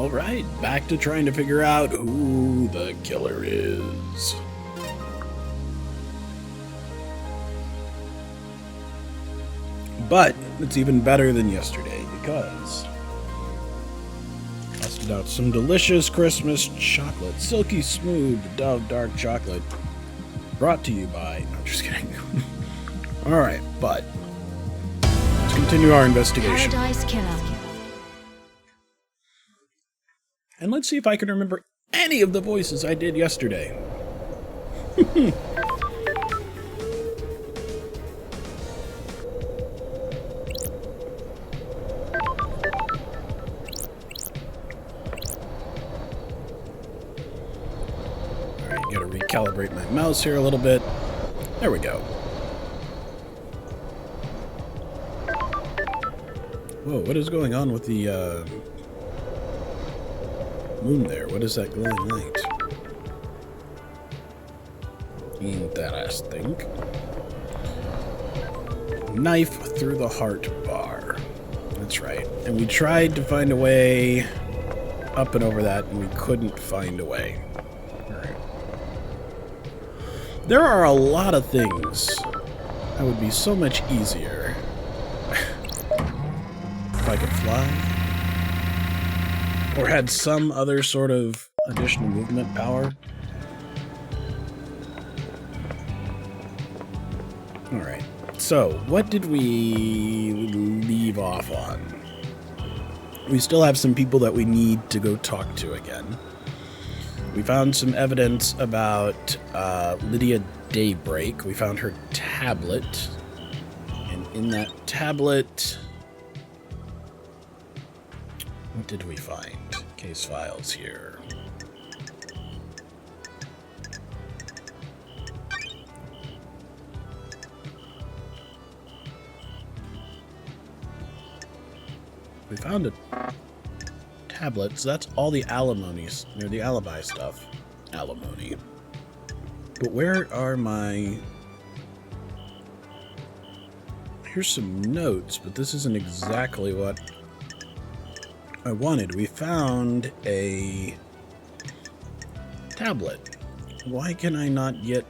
Alright, back to trying to figure out who the killer is. But it's even better than yesterday because I busted out some delicious Christmas chocolate, silky smooth Dove dark chocolate, brought to you by... No, just kidding. Alright, but let's continue our investigation. Paradise Killer. And let's see if I can remember any of the voices I did yesterday. Alright, gotta recalibrate my mouse here a little bit. There we go. Whoa, what is going on with the, moon there? What is that glowing light? Interesting. Knife through the heart bar. That's right. And we tried to find a way up and over that, and we couldn't find a way. Alright. There are a lot of things that would be so much easier if I could fly. Or had some other sort of additional movement power. Alright, so what did we leave off on? We still have some people that we need to go talk to again. We found some evidence about Lydia Daybreak. We found her tablet. And in that tablet... what did we find? Case files here. We found a tablet, so that's all the alimonies, or the alibi stuff. Alimony. But where are my... Here's some notes, but this isn't exactly what I wanted. We found a tablet. Why can I not get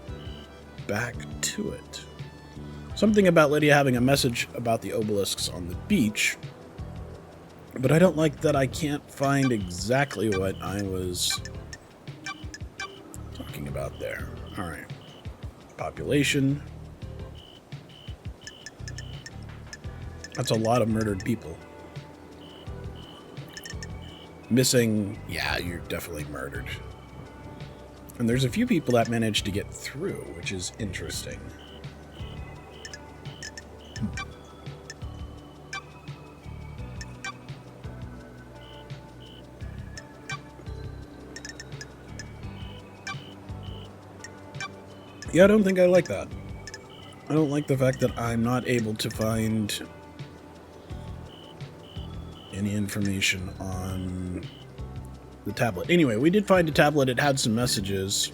back to it? Something about Lydia having a message about the obelisks on the beach, but I don't like that I can't find exactly what I was talking about there. Alright. Population. That's a lot of murdered people. Missing, yeah, you're definitely murdered. And there's a few people that managed to get through, which is interesting. Yeah, I don't think I like that. I don't like the fact that I'm not able to find any information on the tablet. Anyway, we did find a tablet. It had some messages.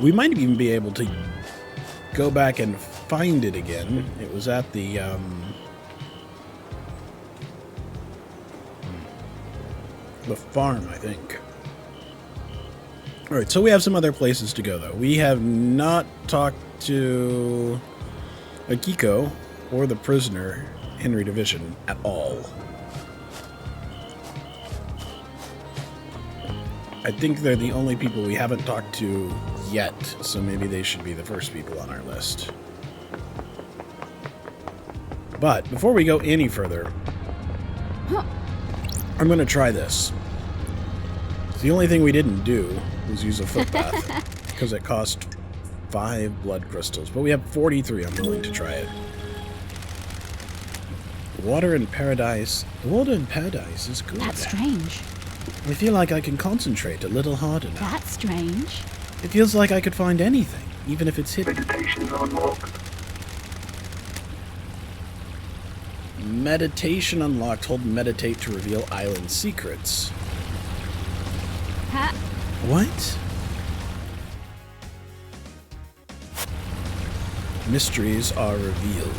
We might even be able to go back and find it again. It was at the farm, I think. Alright, so we have some other places to go, though. We have not talked to Akiko or the prisoner, Henry Division, at all. I think they're the only people we haven't talked to yet, so maybe they should be the first people on our list. But before we go any further, I'm going to try this. The only thing we didn't do was use a footpath, because it cost 5 blood crystals, but we have 43. I'm willing to try it. Water in paradise. The water in paradise is good. That's strange. I feel like I can concentrate a little harder now. That's strange. It feels like I could find anything, even if it's hidden. Meditation unlocked. Meditation unlocked. Hold meditate to reveal island secrets. Ha. What? Mysteries are revealed.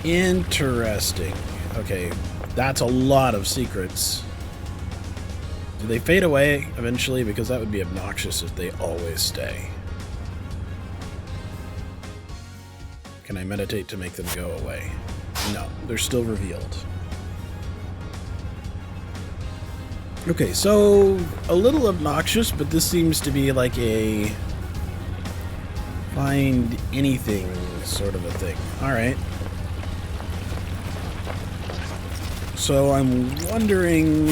Interesting. Okay, that's a lot of secrets. Do they fade away eventually? Because that would be obnoxious if they always stay. Can I meditate to make them go away? No, they're still revealed. Okay, so a little obnoxious, but this seems to be like a find anything sort of a thing. Alright. So I'm wondering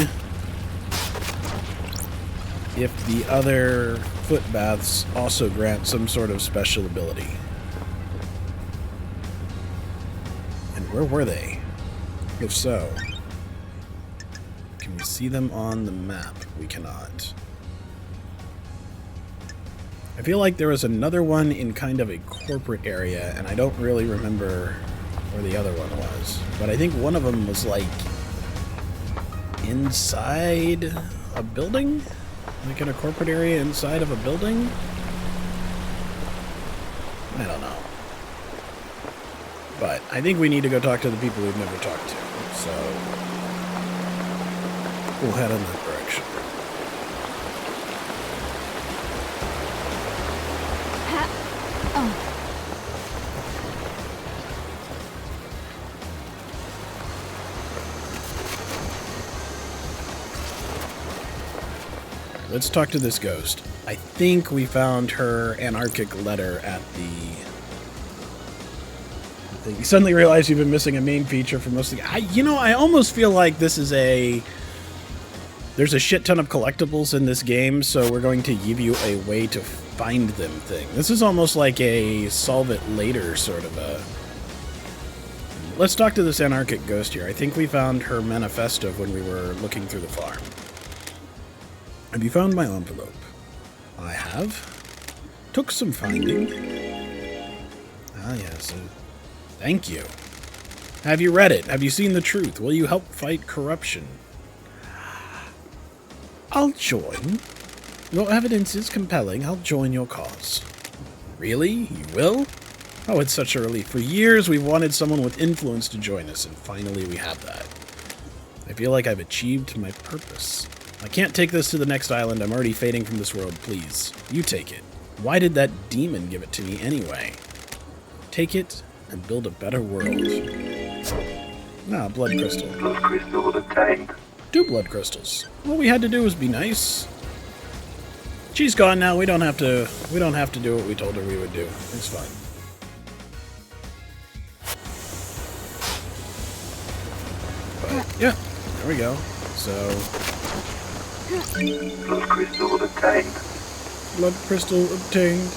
if the other foot baths also grant some sort of special ability. And where were they? If so, can we see them on the map? We cannot. I feel like there was another one in kind of a corporate area, and I don't really remember where the other one was. But I think one of them was like inside a building? Like in a corporate area inside of a building? I don't know. But I think we need to go talk to the people we've never talked to. So we'll head in that direction. Let's talk to this ghost. I think we found her anarchic letter at the thing. You suddenly realize you've been missing a main feature for most of the... I almost feel like this is a... There's a shit ton of collectibles in this game, so we're going to give you a way to find them thing. This is almost like a solve it later sort of a... Let's talk to this anarchic ghost here. I think we found her manifesto when we were looking through the farm. Have you found my envelope? I have. Took some finding. Ah, yes. Thank you. Have you read it? Have you seen the truth? Will you help fight corruption? I'll join. Your evidence is compelling. I'll join your cause. Really? You will? Oh, it's such a relief. For years, we've wanted someone with influence to join us, and finally we have that. I feel like I've achieved my purpose. I can't take this to the next island. I'm already fading from this world. Please, you take it. Why did that demon give it to me anyway? Take it and build a better world. Ah, blood crystal. Blood crystal obtained. 2 blood crystals. All we had to do was be nice. She's gone now. We don't have to do what we told her we would do. It's fine. But yeah, there we go. So Blood crystal obtained. Blood crystal obtained.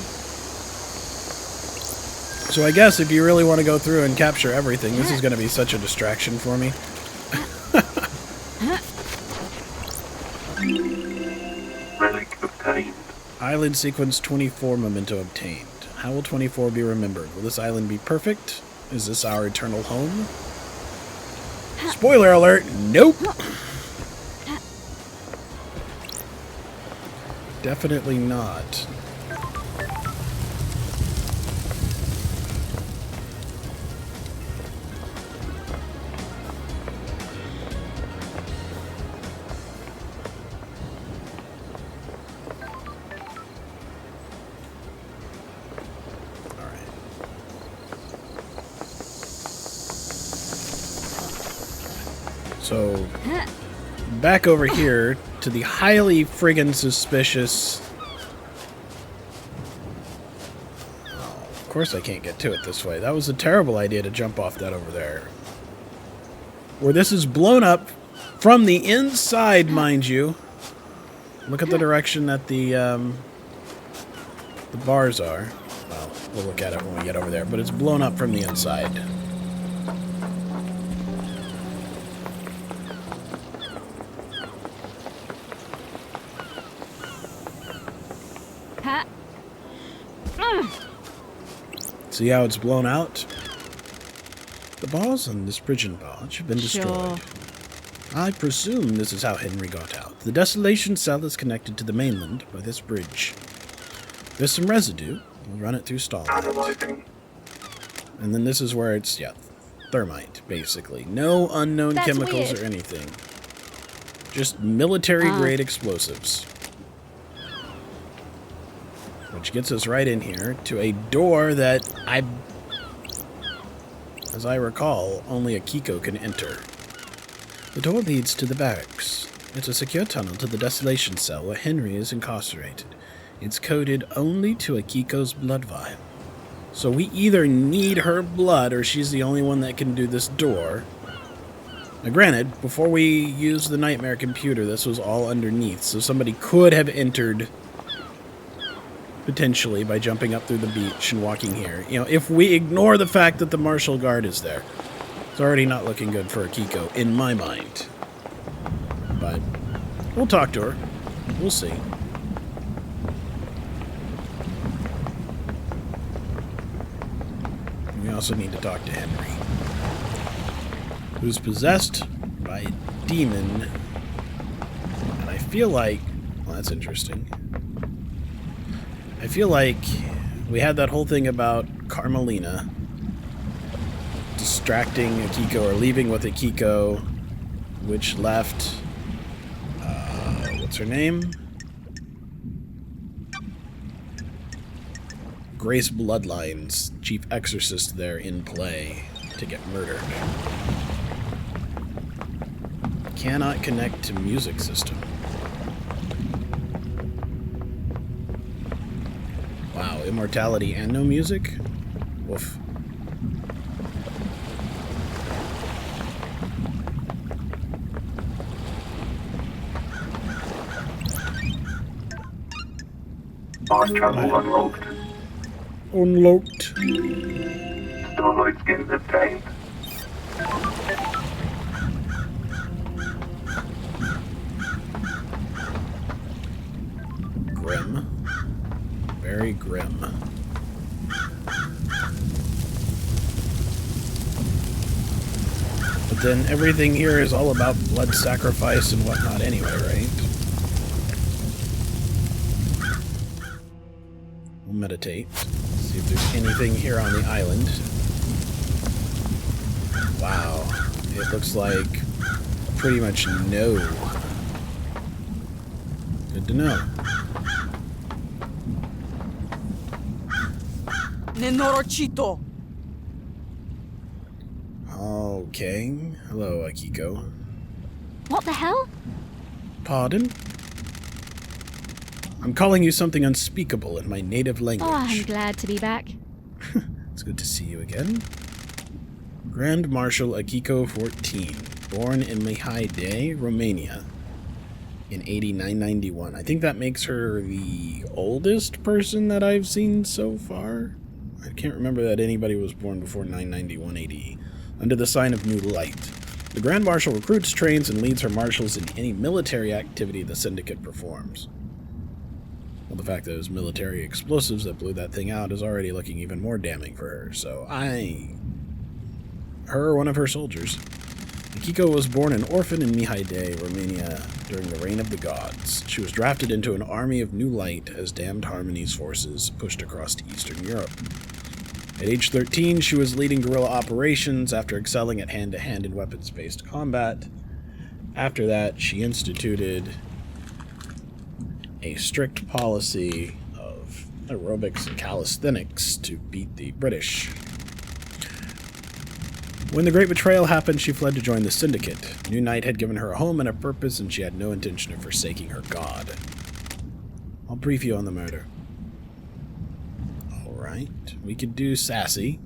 So I guess if you really want to go through and capture everything, this is going to be such a distraction for me. Relic obtained. Island sequence 24 memento obtained. How will 24 be remembered? Will this island be perfect? Is this our eternal home? Spoiler alert, nope. Definitely not. So, back over here to the highly friggin' suspicious... Oh, of course I can't get to it this way. That was a terrible idea to jump off that over there. Where this is blown up from the inside, mind you. Look at the direction that the bars are. Well, we'll look at it when we get over there, but it's blown up from the inside. See how it's blown out? The bars on this prison barge have been destroyed. I presume this is how Henry got out. The desolation cell is connected to the mainland by this bridge. There's some residue. We'll run it through Starlight. Analyzing. And then this is where it's, yeah, thermite, basically. No unknown That's chemicals weird. or anything. Just military-grade explosives. Which gets us right in here to a door that as I recall, only a Kiko can enter. The door leads to the barracks. It's a secure tunnel to the desolation cell where Henry is incarcerated. It's coded only to a Kiko's blood vial. So we either need her blood or she's the only one that can do this door. Now granted, before we used the nightmare computer, this was all underneath, so somebody could have entered potentially by jumping up through the beach and walking here. You know, if we ignore the fact that the Marshal Guard is there, it's already not looking good for a Kiko, in my mind. But we'll talk to her. We'll see. We also need to talk to Henry, who's possessed by a demon. And I feel like... Well, that's interesting. I feel like we had that whole thing about Carmelina distracting a Kiko or leaving with a Kiko, which left... what's her name? Grace Bloodline's chief exorcist there in play to get murdered. Cannot connect to music system. Wow, immortality and no music? Woof. Fast travel unlocked. Unlocked. Starlight skins obtained. Grim. Very grim. But then everything here is all about blood sacrifice and whatnot anyway, right? We'll meditate. See if there's anything here on the island. Wow. It looks like pretty much no. Good to know. Nenorochito. Okay. Hello, Akiko. What the hell? Pardon? I'm calling you something unspeakable in my native language. Oh, I'm glad to be back. It's good to see you again. Grand Marshal Akiko 14, born in Mihai, Romania, in 8991. I think that makes her the oldest person that I've seen so far. I can't remember that anybody was born before 991 AD. Under the sign of New Light, the Grand Marshal recruits, trains, and leads her marshals in any military activity the Syndicate performs. Well, the fact that it was military explosives that blew that thing out is already looking even more damning for her, so her, one of her soldiers. Akiko was born an orphan in Mihai, Romania, during the reign of the gods. She was drafted into an army of New Light as Damned Harmony's forces pushed across to Eastern Europe. At age 13, she was leading guerrilla operations after excelling at hand-to-hand and weapons-based combat. After that, she instituted a strict policy of aerobics and calisthenics to beat the British. When the Great Betrayal happened, she fled to join the Syndicate. New Night had given her a home and a purpose, and she had no intention of forsaking her god. I'll brief you on the murder. Alright, we could do sassy,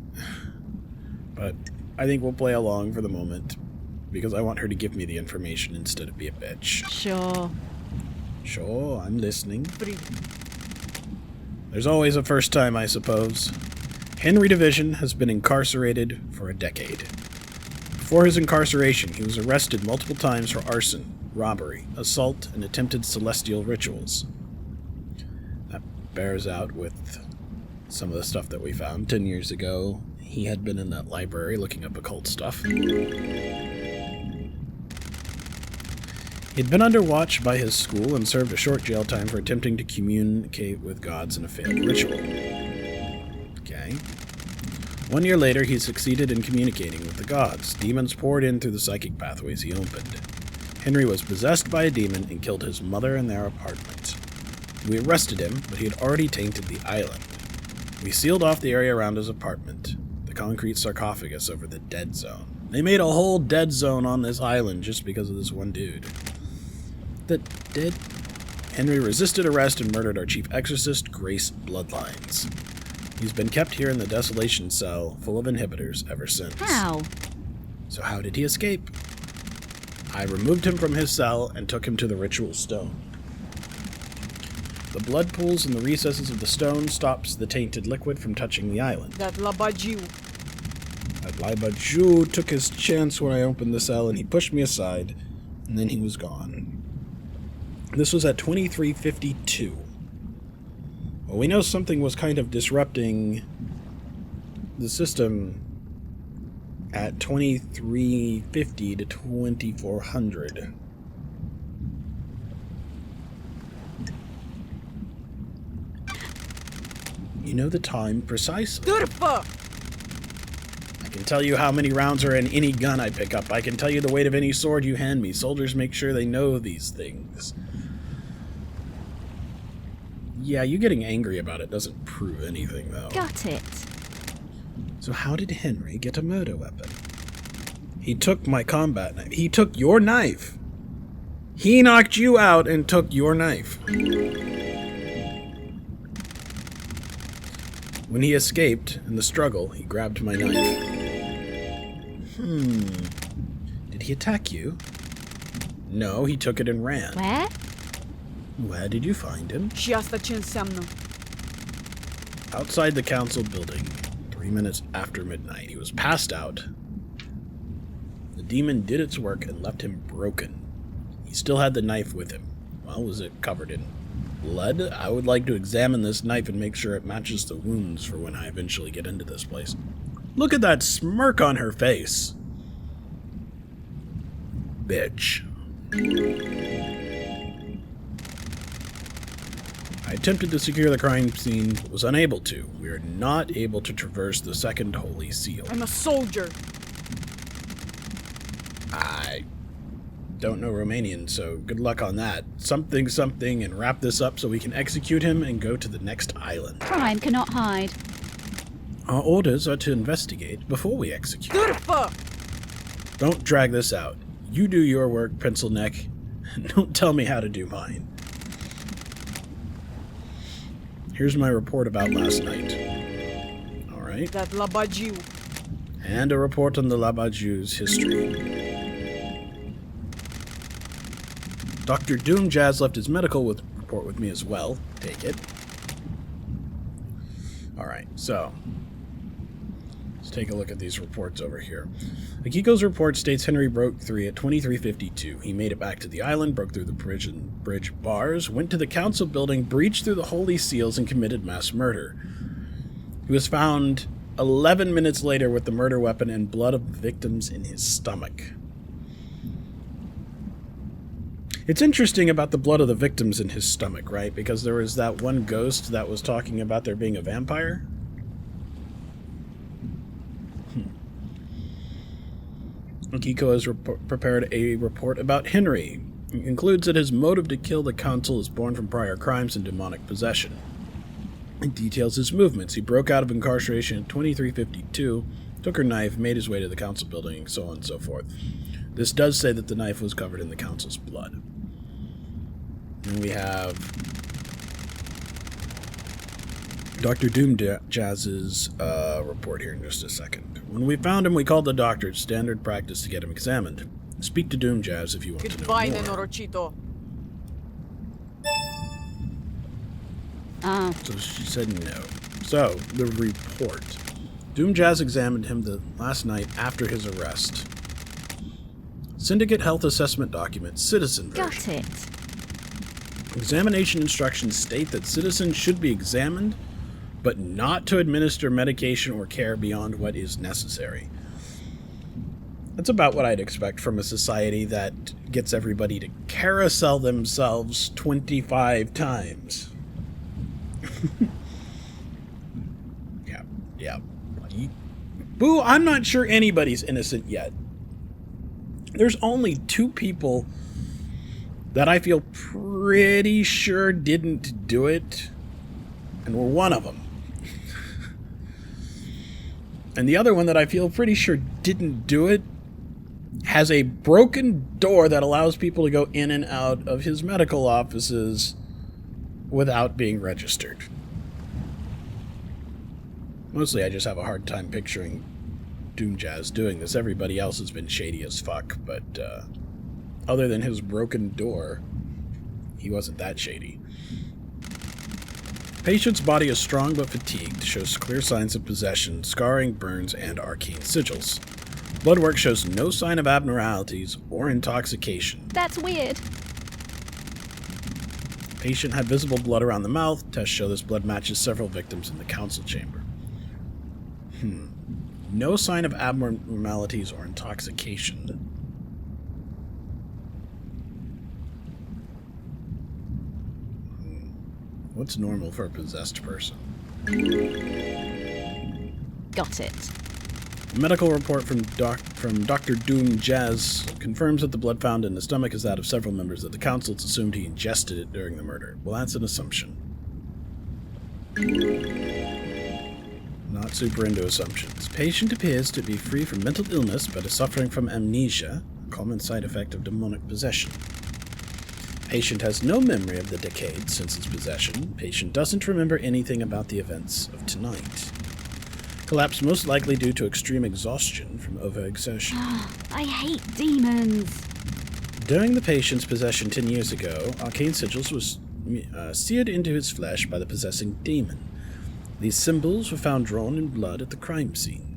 but I think we'll play along for the moment, because I want her to give me the information instead of be a bitch. Sure. Sure, I'm listening. There's always a first time, I suppose. Henry Division has been incarcerated for a decade. Before his incarceration, he was arrested multiple times for arson, robbery, assault, and attempted celestial rituals. That bears out with some of the stuff that we found 10 years ago. He had been in that library looking up occult stuff. He'd been under watch by his school and served a short jail time for attempting to communicate with gods in a failed ritual. Okay. 1 year later, he succeeded in communicating with the gods. Demons poured in through the psychic pathways he opened. Henry was possessed by a demon and killed his mother in their apartment. We arrested him, but he had already tainted the island. We sealed off the area around his apartment, the concrete sarcophagus over the dead zone. They made a whole dead zone on this island just because of this one dude. The dead... Henry resisted arrest and murdered our chief exorcist, Grace Bloodlines. He's been kept here in the desolation cell, full of inhibitors, ever since. How? So how did he escape? I removed him from his cell and took him to the ritual stone. The blood pools in the recesses of the stone stops the tainted liquid from touching the island. That Labaju. That Laibaju took his chance when I opened the cell and he pushed me aside, and then he was gone. This was at 2352. Well, we know something was kind of disrupting the system at 2350 to 2400. You know the time precisely. Durfa! I can tell you how many rounds are in any gun I pick up. I can tell you the weight of any sword you hand me. Soldiers make sure they know these things. Yeah, you getting angry about it doesn't prove anything, though. Got it. So how did Henry get a murder weapon? He took my combat knife. He took your knife. He knocked you out and took your knife. When he escaped in the struggle, he grabbed my knife. Did he attack you? No, he took it and ran. Where? Where did you find him? Щас-то чин семно. Outside the council building, 3 minutes after midnight. He was passed out. The demon did its work and left him broken. He still had the knife with him. Well, was it covered in blood? I would like to examine this knife and make sure it matches the wounds for when I eventually get into this place. Look at that smirk on her face. Bitch. I attempted to secure the crime scene, but was unable to. We are not able to traverse the second holy seal. I'm a soldier. I don't know Romanian, so good luck on that. Something, something, and wrap this up so we can execute him and go to the next island. Crime cannot hide. Our orders are to investigate before we execute. Durfa! Don't drag this out. You do your work, Pencil Neck, and don't tell me how to do mine. Here's my report about last night. Alright. That Labaju. And a report on the Labaju's history. Dr. Doom Jazz left his medical report with me as well. Take it. Alright, so let's take a look at these reports over here. Akiko's report states Henry broke free at 2352. He made it back to the island, broke through the prison bridge bars, went to the council building, breached through the holy seals, and committed mass murder. He was found 11 minutes later with the murder weapon and blood of victims in his stomach. It's interesting about the blood of the victims in his stomach, right? Because there was that one ghost that was talking about there being a vampire. Akiko has prepared a report about Henry. It concludes that his motive to kill the council is born from prior crimes and demonic possession. It details his movements. He broke out of incarceration at 2352, took her knife, made his way to the council building, so on and so forth. This does say that the knife was covered in the council's blood. And we have Dr. Doom Jazz's report here in just a second. When we found him, we called the doctor. It's standard practice to get him examined. Speak to Doom Jazz if you want Goodbye, to know more. Nenorochito. So she said no. So, the report. Doom Jazz examined him the last night after his arrest. Syndicate Health Assessment Document, Citizen version. Got it. Examination instructions state that citizens should be examined, but not to administer medication or care beyond what is necessary. That's about what I'd expect from a society that gets everybody to carousel themselves 25 times. Yeah. Boo, I'm not sure anybody's innocent yet. There's only 2 people that I feel pretty sure didn't do it, and we're one of them. And the other one that I feel pretty sure didn't do it has a broken door that allows people to go in and out of his medical offices without being registered. Mostly I just have a hard time picturing Doomjazz doing this. Everybody else has been shady as fuck, but other than his broken door, he wasn't that shady. Patient's body is strong but fatigued, shows clear signs of possession, scarring, burns, and arcane sigils. Blood work shows no sign of abnormalities or intoxication. That's weird. Patient had visible blood around the mouth. Tests show this blood matches several victims in the council chamber. No sign of abnormalities or intoxication. What's normal for a possessed person? Got it. A medical report from Dr. Doomjazz confirms that the blood found in the stomach is that of several members of the council. It's assumed he ingested it during the murder. Well, that's an assumption. Not super into assumptions. Patient appears to be free from mental illness, but is suffering from amnesia, a common side effect of demonic possession. Patient has no memory of the decade since his possession. Patient doesn't remember anything about the events of tonight. Collapse most likely due to extreme exhaustion from overexertion. I hate demons. During the patient's possession 10 years ago, arcane sigils was seared into his flesh by the possessing demon. These symbols were found drawn in blood at the crime scene.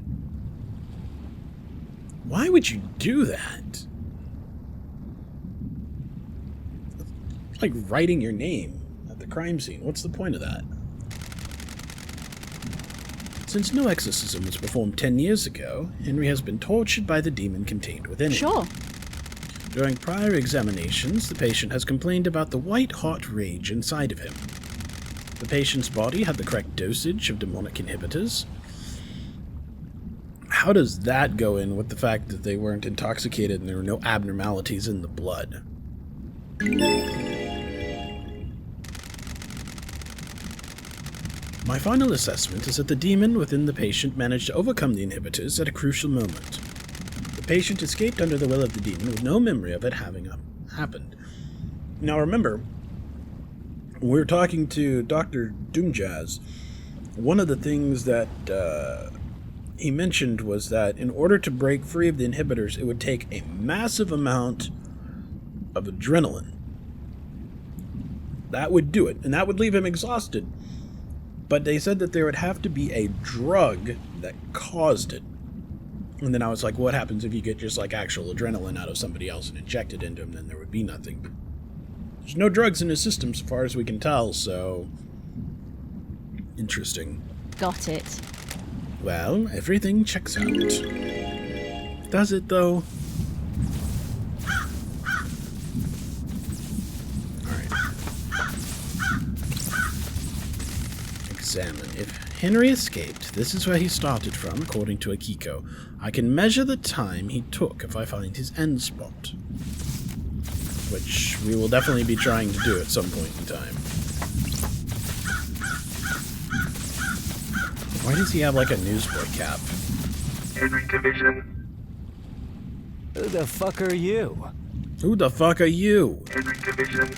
Why would you do that? It's like writing your name at the crime scene. What's the point of that? Since no exorcism was performed 10 years ago, Henry has been tortured by the demon contained within him. Sure. During prior examinations, the patient has complained about the white-hot rage inside of him. The patient's body had the correct dosage of demonic inhibitors. How does that go in with the fact that they weren't intoxicated and there were no abnormalities in the blood? My final assessment is that the demon within the patient managed to overcome the inhibitors at a crucial moment. The patient escaped under the will of the demon with no memory of it having happened. Now remember, when we were talking to Dr. Doomjazz, one of the things that he mentioned was that in order to break free of the inhibitors, it would take a massive amount of adrenaline. That would do it, and that would leave him exhausted. But they said that there would have to be a drug that caused it. And then I was like, what happens if you get just like actual adrenaline out of somebody else and inject it into him? Then there would be nothing. But there's no drugs in his system so far as we can tell, so... Interesting. Got it. Well, everything checks out. Does it, though? Alright. Examine. If Henry escaped, this is where he started from, according to Akiko. I can measure the time he took if I find his end spot. Which we will definitely be trying to do at some point in time. Why does he have like a newsboy cap? Henry Division. Who the fuck are you? Who the fuck are you? Henry Division.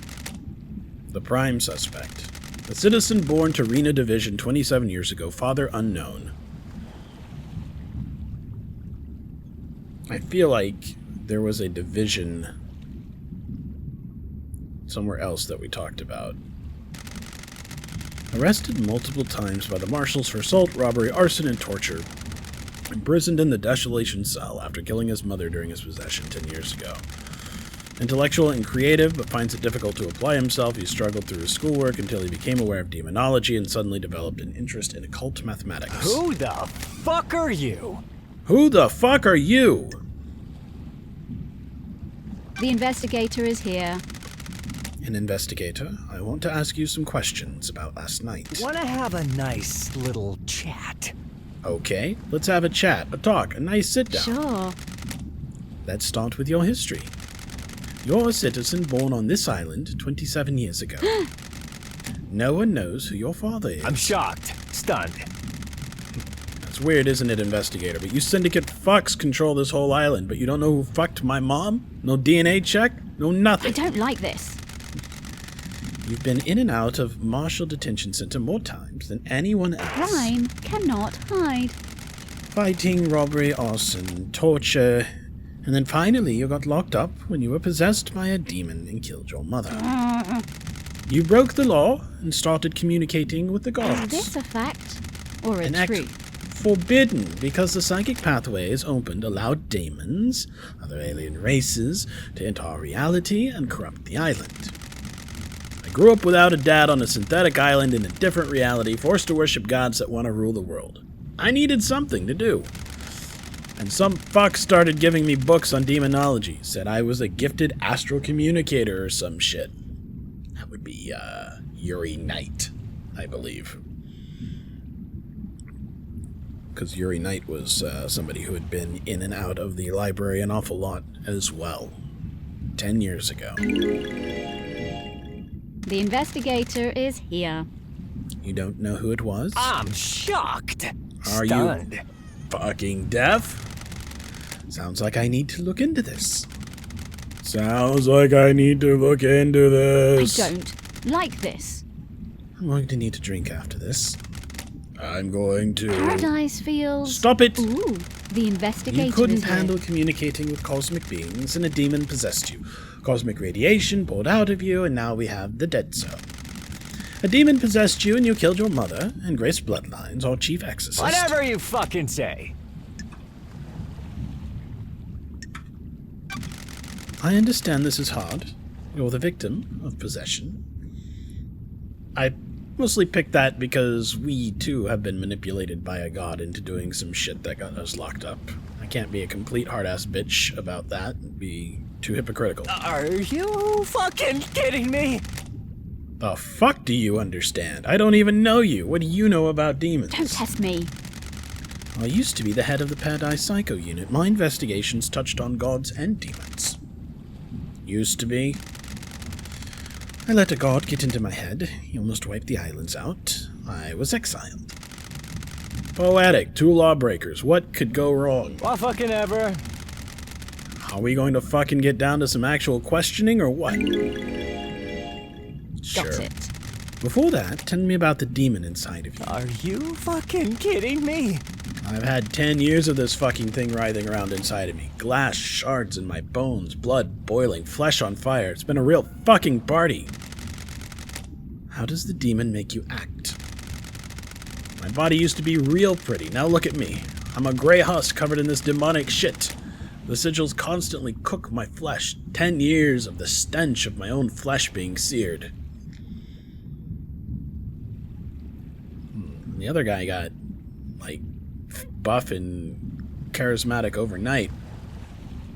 The prime suspect. A citizen born to Rena Division 27 years ago, father unknown. I feel like there was a division somewhere else that we talked about. Arrested multiple times by the marshals for assault, robbery, arson, and torture. Imprisoned in the desolation cell after killing his mother during his possession 10 years ago. Intellectual and creative, but finds it difficult to apply himself. He struggled through his schoolwork until he became aware of demonology and suddenly developed an interest in occult mathematics. Who the fuck are you? Who the fuck are you? The investigator is here. An investigator, I want to ask you some questions about last night. Wanna have a nice little chat? Okay, let's have a chat, a talk, a nice sit-down. Sure. Let's start with your history. You're a citizen born on this island 27 years ago. No one knows who your father is. I'm shocked. Stunned. That's weird, isn't it, investigator? But you syndicate fucks control this whole island, but you don't know who fucked my mom? No DNA check? No nothing. I don't like this. You've been in and out of Marshall Detention Center more times than anyone else. Crime cannot hide. Fighting, robbery, arson, torture, and then finally you got locked up when you were possessed by a demon and killed your mother. You broke the law and started communicating with the Is gods. this a fact or a An act truth? forbidden because the psychic pathways opened allowed demons, other alien races, to enter our reality and corrupt the island. I grew up without a dad on a synthetic island in a different reality, forced to worship gods that want to rule the world. I needed something to do. And some fuck started giving me books on demonology, said I was a gifted astral communicator or some shit. That would be, Yuri Knight, I believe. Because Yuri Knight was somebody who had been in and out of the library an awful lot as well. 10 years ago. The investigator is here. You don't know who it was? I'm shocked. Are Stunned. you fucking deaf? Sounds like I need to look into this. Sounds like I need to look into this. I don't like this. I'm going to need to drink after this. I'm going to... Paradise feels... Stop it! Ooh, the investigator You couldn't is here. handle communicating with cosmic beings, and a demon possessed you. Cosmic radiation poured out of you, and now we have the dead zone. A demon possessed you, and you killed your mother, and Grace Bloodlines, our chief exorcist. Whatever you fucking say. I understand this is hard. You're the victim of possession. I mostly picked that because we, too, have been manipulated by a god into doing some shit that got us locked up. I can't be a complete hard-ass bitch about that and be too hypocritical. Are you fucking kidding me? The fuck do you understand? I don't even know you. What do you know about demons? Don't test me. I used to be the head of the Paradise Psycho Unit. My investigations touched on gods and demons. Used to be. I let a god get into my head. He almost wiped the islands out. I was exiled. Poetic, two lawbreakers. What could go wrong? Well, fucking ever. Are we going to fucking get down to some actual questioning or what? Got Sure. it. Before that, tell me about the demon inside of you. Are you fucking kidding me? I've had 10 years of this fucking thing writhing around inside of me. Glass shards in my bones, blood boiling, flesh on fire. It's been a real fucking party. How does the demon make you act? My body used to be real pretty. Now look at me. I'm a gray husk covered in this demonic shit. The sigils constantly cook my flesh. 10 years of the stench of my own flesh being seared. The other guy got, like, buff and charismatic overnight.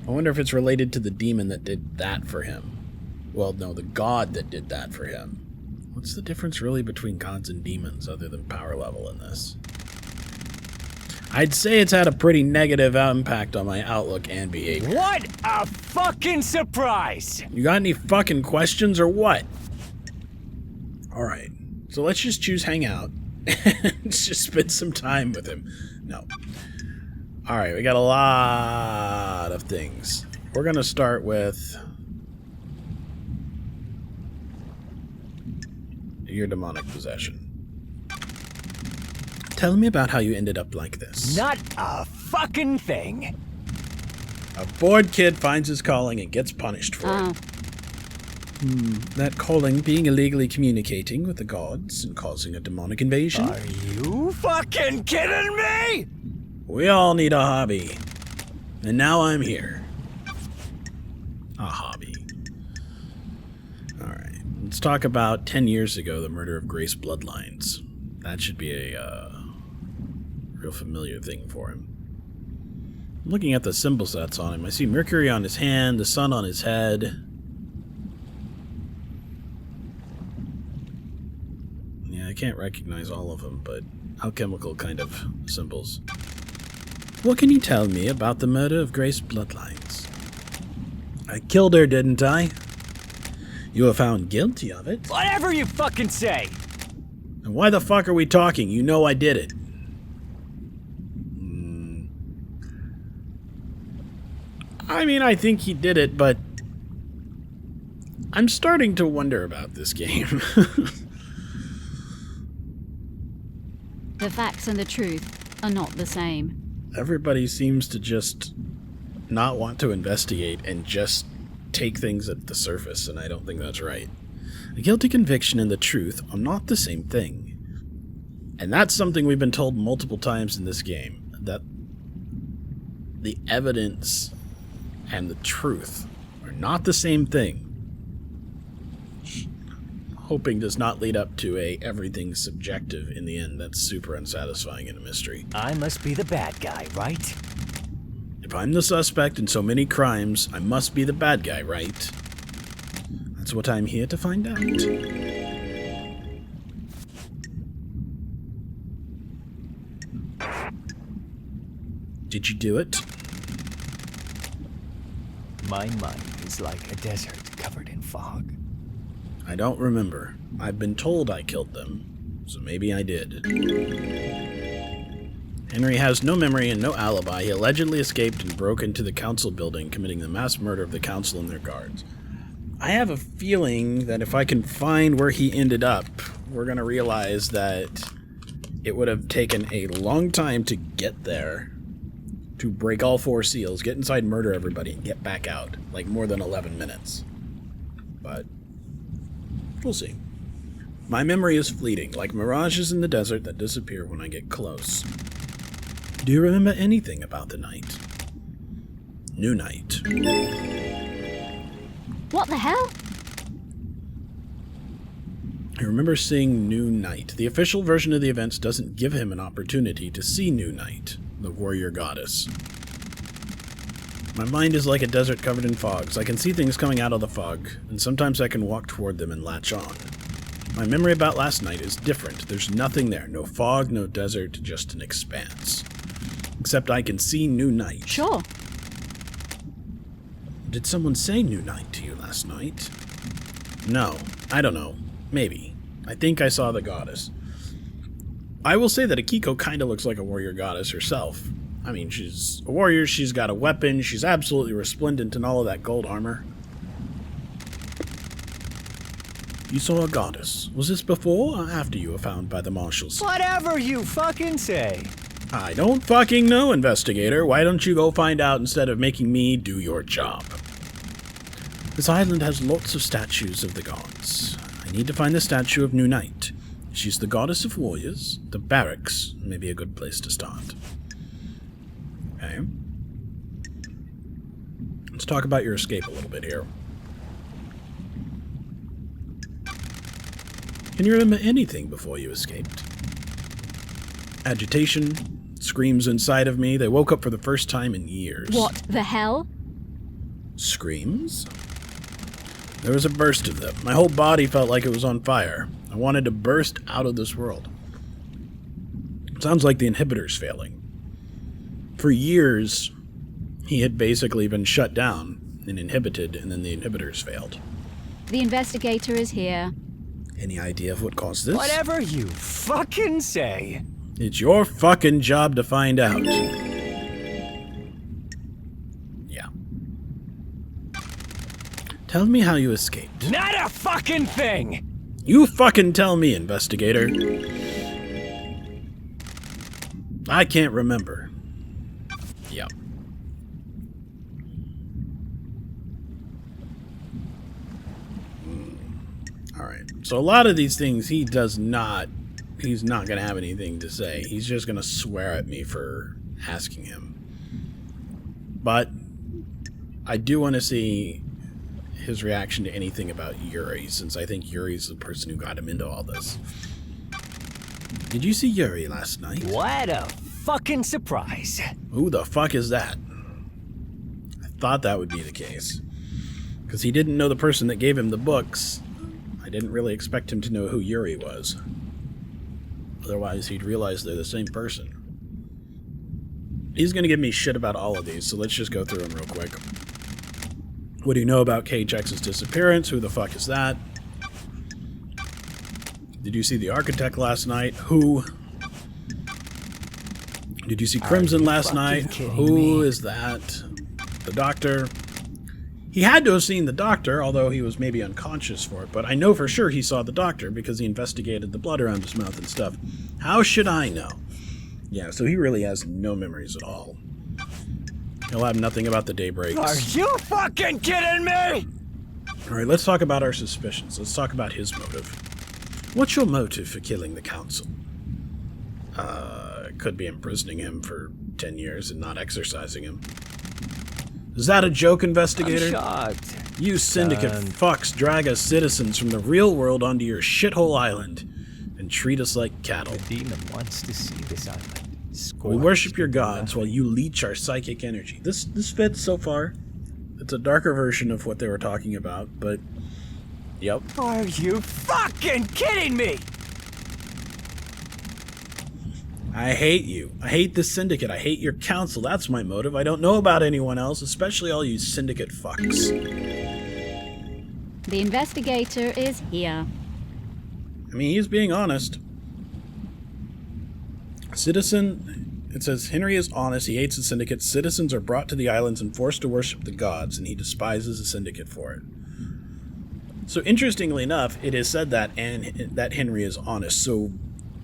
I wonder if it's related to the demon that did that for him. Well, no, the god that did that for him. What's the difference really between gods and demons other than power level in this? I'd say it's had a pretty negative impact on my outlook and behavior. What a fucking surprise! You got any fucking questions or what? Alright, so let's just choose hang out and just spend some time with him. No. Alright, we got a lot of things. We're gonna start with your demonic possession. Tell me about how you ended up like this. Not a fucking thing. A bored kid finds his calling and gets punished for Oh, it. That calling being illegally communicating with the gods and causing a demonic invasion. Are you fucking kidding me? We all need a hobby. And now I'm here. A hobby. Alright, let's talk about 10 years ago, the murder of Grace Bloodlines. That should be a real familiar thing for him. I'm looking at the symbol sets on him. I see Mercury on his hand, the sun on his head. Yeah, can't recognize all of them, but alchemical kind of symbols. What can you tell me about the murder of Grace Bloodlines? I killed her, didn't I? You were found guilty of it. Whatever you fucking say! And why the fuck are we talking? You know I did it. I mean, I think he did it, but I'm starting to wonder about this game. The facts and the truth are not the same. Everybody seems to just not want to investigate and just take things at the surface, and I don't think that's right. A guilty conviction and the truth are not the same thing. And that's something we've been told multiple times in this game, that the evidence and the truth are not the same thing. Hoping does not lead up to a everything's subjective in the end. That's super unsatisfying in a mystery. I must be the bad guy, right? If I'm the suspect in so many crimes, I must be the bad guy, right? That's what I'm here to find out. Did you do it? My mind is like a desert covered in fog. I don't remember. I've been told I killed them, so maybe I did. Henry has no memory and no alibi. He allegedly escaped and broke into the council building, committing the mass murder of the council and their guards. I have a feeling that if I can find where he ended up, we're going to realize that it would have taken a long time to get there, to break all 4 seals, get inside, murder everybody, and get back out. Like more than 11 minutes. But we'll see. My memory is fleeting, like mirages in the desert that disappear when I get close. Do you remember anything about the night? New night. What the hell? I remember seeing New Night. The official version of the events doesn't give him an opportunity to see New Night, the warrior goddess. My mind is like a desert covered in fogs. I can see things coming out of the fog, and sometimes I can walk toward them and latch on. My memory about last night is different. There's nothing there. No fog, no desert, just an expanse. Except I can see New Night. Sure. Did someone say New Night to you last night? No, I don't know. Maybe. I think I saw the goddess. I will say that Akiko kinda looks like a warrior goddess herself. I mean, she's a warrior, she's got a weapon, she's absolutely resplendent in all of that gold armor. You saw a goddess. Was this before or after you were found by the marshals? Whatever you fucking say. I don't fucking know, investigator. Why don't you go find out instead of making me do your job? This island has lots of statues of the gods. I need to find the statue of New Night. She's the goddess of warriors. The barracks may be a good place to start. Okay. Let's talk about your escape a little bit here. Can you remember anything before you escaped? Agitation, screams inside of me. They woke up for the first time in years. What the hell? Screams? There was a burst of them. My whole body felt like it was on fire. I wanted to burst out of this world. Sounds like the inhibitor's failing. For years, he had basically been shut down and inhibited, and then the inhibitors failed. The investigator is here. Any idea of what caused this? Whatever you fucking say. It's your fucking job to find out. Yeah. Tell me how you escaped. Not a fucking thing! You fucking tell me, investigator. I can't remember. Yep. Alright. So a lot of these things he's not going to have anything to say. He's just going to swear at me for asking him. But I do want to see his reaction to anything about Yuri, since I think Yuri's the person who got him into all this. Did you see Yuri last night? What a fucking surprise. Who the fuck is that? I thought that would be the case. Because he didn't know the person that gave him the books. I didn't really expect him to know who Yuri was. Otherwise, he'd realize they're the same person. He's going to give me shit about all of these, so let's just go through them real quick. What do you know about KHX's disappearance? Who the fuck is that? Did you see the architect last night? Who? Did you see Crimson last night? Who is that? The doctor. He had to have seen the doctor, although he was maybe unconscious for it, but I know for sure he saw the doctor because he investigated the blood around his mouth and stuff. How should I know? Yeah, so he really has no memories at all. He'll have nothing about the daybreaks. Are you fucking kidding me? Alright, let's talk about our suspicions. Let's talk about his motive. What's your motive for killing the council? Could be imprisoning him for 10 years and not exercising him. Is that a joke, investigator? I'm shocked. You syndicate fucks drag us citizens from the real world onto your shithole island and treat us like cattle. The demon wants to see this island. We worship your gods while you leech our psychic energy. This fits so far. It's a darker version of what they were talking about, but yep. Are you fucking kidding me? I hate you. I hate the syndicate. I hate your council. That's my motive. I don't know about anyone else, especially all you syndicate fucks. The investigator is here. I mean, he's being honest. Citizen, it says, Henry is honest. He hates the syndicate. Citizens are brought to the islands and forced to worship the gods, and he despises the syndicate for it. So interestingly enough, it is said that that Henry is honest. So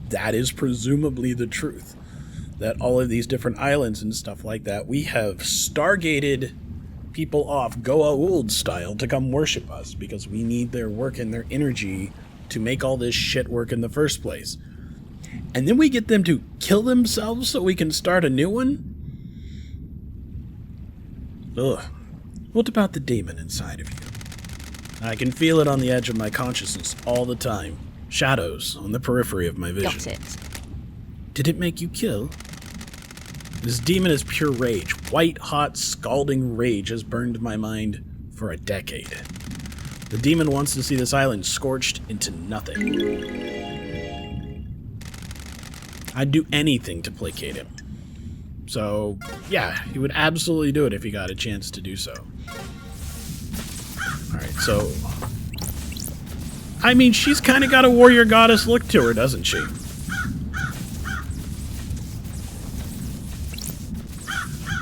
that is presumably the truth. That all of these different islands and stuff like that, we have stargated people off Goa'uld style to come worship us because we need their work and their energy to make all this shit work in the first place. And then we get them to kill themselves so we can start a new one? Ugh. What about the demon inside of you? I can feel it on the edge of my consciousness all the time. Shadows on the periphery of my vision. Got it. Did it make you kill? This demon is pure rage. White, hot, scalding rage has burned my mind for a decade. The demon wants to see this island scorched into nothing. I'd do anything to placate him. So, yeah, he would absolutely do it if he got a chance to do so. Alright, so... I mean, she's kind of got a warrior goddess look to her, doesn't she?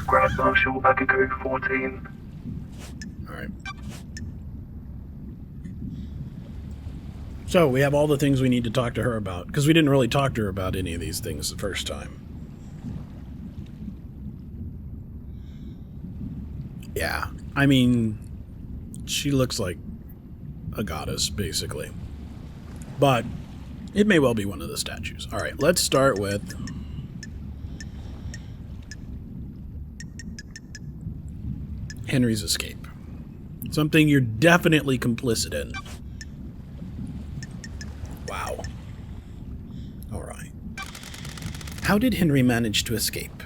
Grand Marshal Agaku 14. Alright. So, we have all the things we need to talk to her about, because we didn't really talk to her about any of these things the first time. Yeah, I mean, she looks like a goddess, basically. But it may well be one of the statues. Alright, let's start with... Henry's escape. Something you're definitely complicit in. Wow. Alright. How did Henry manage to escape?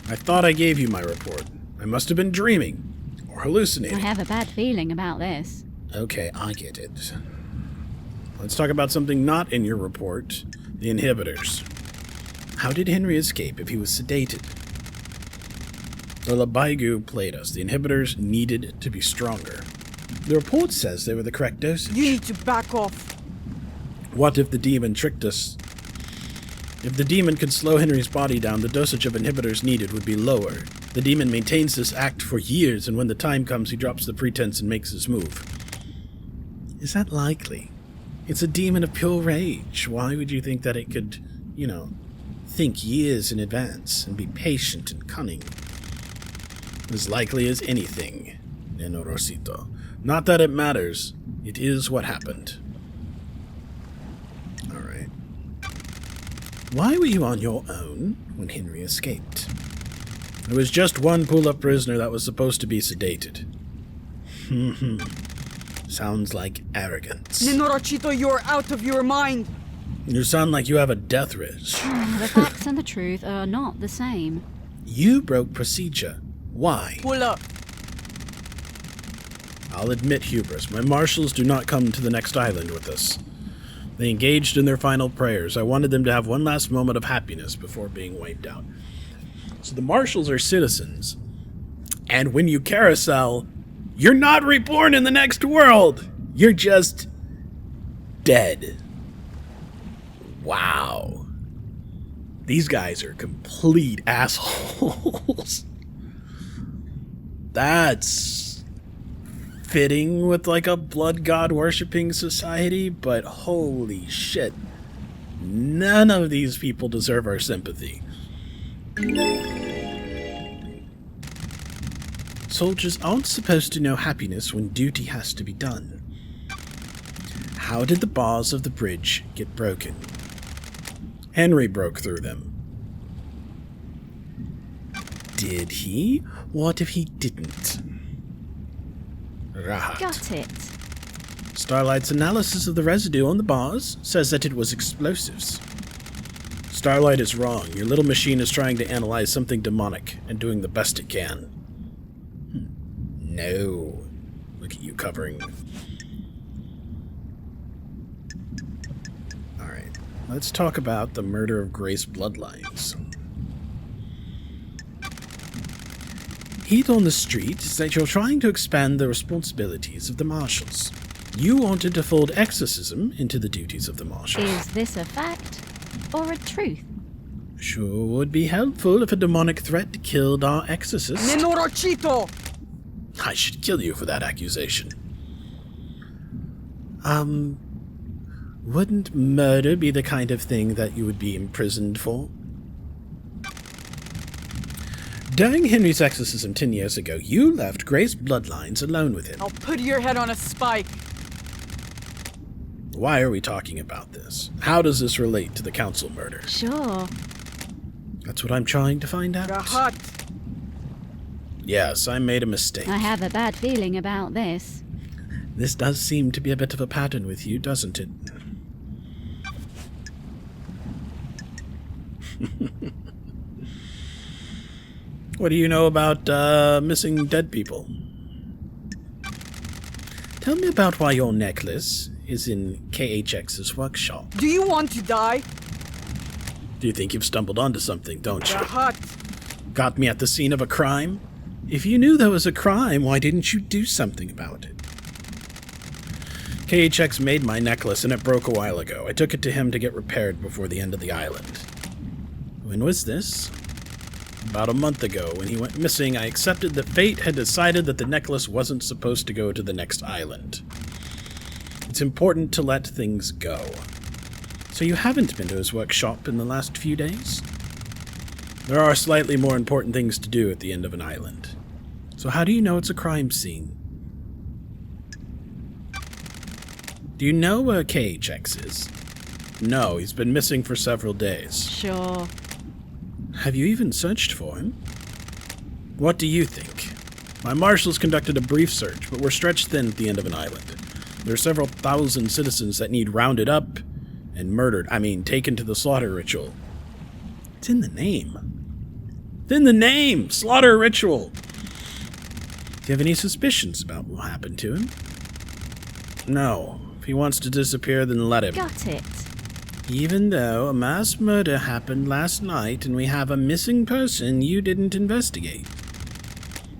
I thought I gave you my report. I must have been dreaming. Or hallucinating. I have a bad feeling about this. Okay, I get it. Let's talk about something not in your report. The inhibitors. How did Henry escape if he was sedated? The Labaigu played us. The inhibitors needed to be stronger. The report says they were the correct dosage. You need to back off. What if the demon tricked us? If the demon could slow Henry's body down, the dosage of inhibitors needed would be lower. The demon maintains this act for years, and when the time comes, he drops the pretense and makes his move. Is that likely? It's a demon of pure rage. Why would you think that it could, think years in advance and be patient and cunning? As likely as anything, Neno Rosito. Not that it matters. It is what happened. Alright. Why were you on your own when Henry escaped? There was just one pull-up prisoner that was supposed to be sedated. Sounds like arrogance. Nenorachito, you're out of your mind. You sound like you have a death wish. The facts and the truth are not the same. You broke procedure. Why? Pull up. I'll admit hubris. My marshals do not come to the next island with us. They engaged in their final prayers. I wanted them to have one last moment of happiness before being wiped out. So the marshals are citizens. And when you carousel, you're not reborn in the next world. You're just dead. Wow. These guys are complete assholes. That's fitting with like a blood god worshipping society, but holy shit. None of these people deserve our sympathy. Soldiers aren't supposed to know happiness when duty has to be done. How did the bars of the bridge get broken? Henry broke through them. Did he? What if he didn't? Rahat. Got it. Starlight's analysis of the residue on the bars says that it was explosives. Starlight is wrong. Your little machine is trying to analyze something demonic and doing the best it can. No. Look at you covering. Alright. Let's talk about the murder of Grace bloodlines. Heat on the street is that you're trying to expand the responsibilities of the marshals. You wanted to fold exorcism into the duties of the marshals. Is this a fact or a truth? Sure would be helpful if a demonic threat killed our exorcist. Nenorochito! I should kill you for that accusation. Wouldn't murder be the kind of thing that you would be imprisoned for? During Henry's exorcism 10 years ago, you left Grace bloodlines alone with him. I'll put your head on a spike. Why are we talking about this? How does this relate to the council murder? Sure. That's what I'm trying to find out. Rahat. Yes, I made a mistake. I have a bad feeling about this. This does seem to be a bit of a pattern with you, doesn't it? What do you know about missing dead people? Tell me about why your necklace is in KHX's workshop. Do you want to die? Do you think you've stumbled onto something, don't you? Rahat. Got me at the scene of a crime? If you knew there was a crime, why didn't you do something about it? KHX made my necklace and it broke a while ago. I took it to him to get repaired before the end of the island. When was this? About a month ago, when he went missing, I accepted that fate had decided that the necklace wasn't supposed to go to the next island. It's important to let things go. So you haven't been to his workshop in the last few days? There are slightly more important things to do at the end of an island. So how do you know it's a crime scene? Do you know where KHX is? No, he's been missing for several days. Sure. Have you even searched for him? What do you think? My marshals conducted a brief search, but we're stretched thin at the end of an island. There are several thousand citizens that need rounded up and murdered. Taken to the slaughter ritual. It's in the name. It's in the name! Slaughter ritual! Do you have any suspicions about what happened to him? No. If he wants to disappear, then let him. Got it. Even though a mass murder happened last night and we have a missing person, you didn't investigate.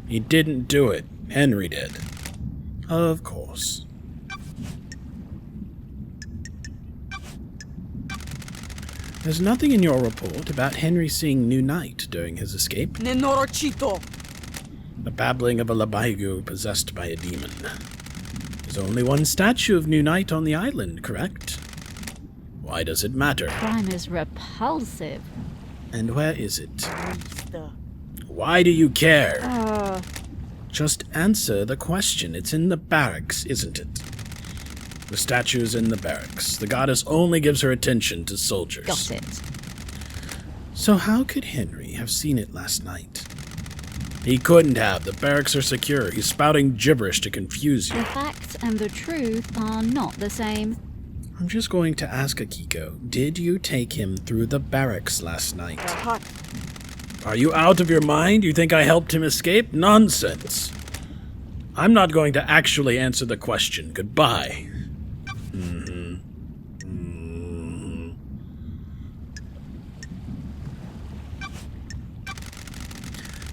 He didn't do it. Henry did. Of course. There's nothing in your report about Henry seeing New Night during his escape. Nenorochito. The babbling of a Labaigu possessed by a demon. There's only one statue of New Night on the island, correct? Why does it matter? Crime is repulsive. And where is it? Why do you care? Just answer the question. It's in the barracks, isn't it? The statue's in the barracks. The goddess only gives her attention to soldiers. Got it. So how could Henry have seen it last night? He couldn't have. The barracks are secure. He's spouting gibberish to confuse you. The facts and the truth are not the same. I'm just going to ask Akiko, did you take him through the barracks last night? Rahat. Are you out of your mind? You think I helped him escape? Nonsense. I'm not going to actually answer the question. Goodbye.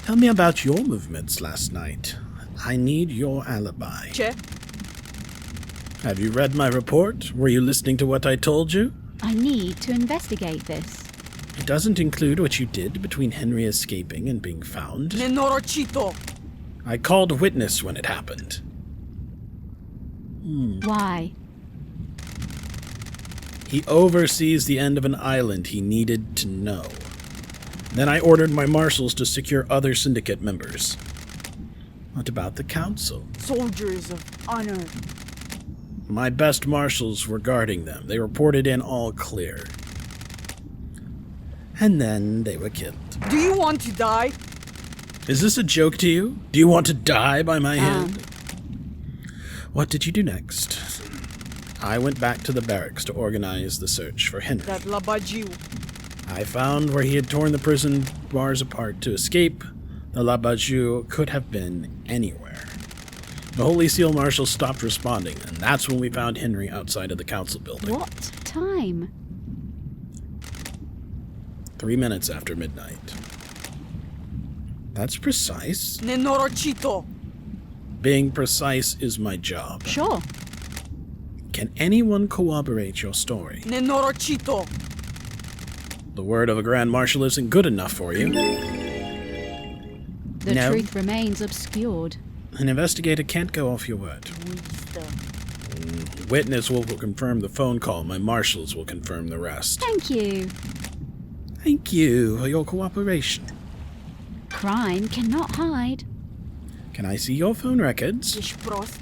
Tell me about your movements last night. I need your alibi. Che? Have you read my report? Were you listening to what I told you? I need to investigate this. It doesn't include what you did between Henry escaping and being found. Nenorocito. I called a witness when it happened. Why? He oversees the end of an island he needed to know. Then I ordered my marshals to secure other syndicate members. What about the council? Soldiers of honor. My best marshals were guarding them. They reported in all clear. And then they were killed. Do you want to die? Is this a joke to you? Do you want to die by my hand? What did you do next? I went back to the barracks to organize the search for Henry. That Labajiu. I found where he had torn the prison bars apart to escape. The Labaju could have been anywhere. The Holy Seal Marshal stopped responding, and that's when we found Henry outside of the council building. What time? 3 minutes after midnight. That's precise. Nenorocito. Being precise is my job. Sure. Can anyone corroborate your story? Nenorocito. The word of a Grand Marshal isn't good enough for you. The No. truth remains obscured. An investigator can't go off your word. Witness will confirm the phone call. My marshals will confirm the rest. Thank you. Thank you for your cooperation. Crime cannot hide. Can I see your phone records? Ishprost.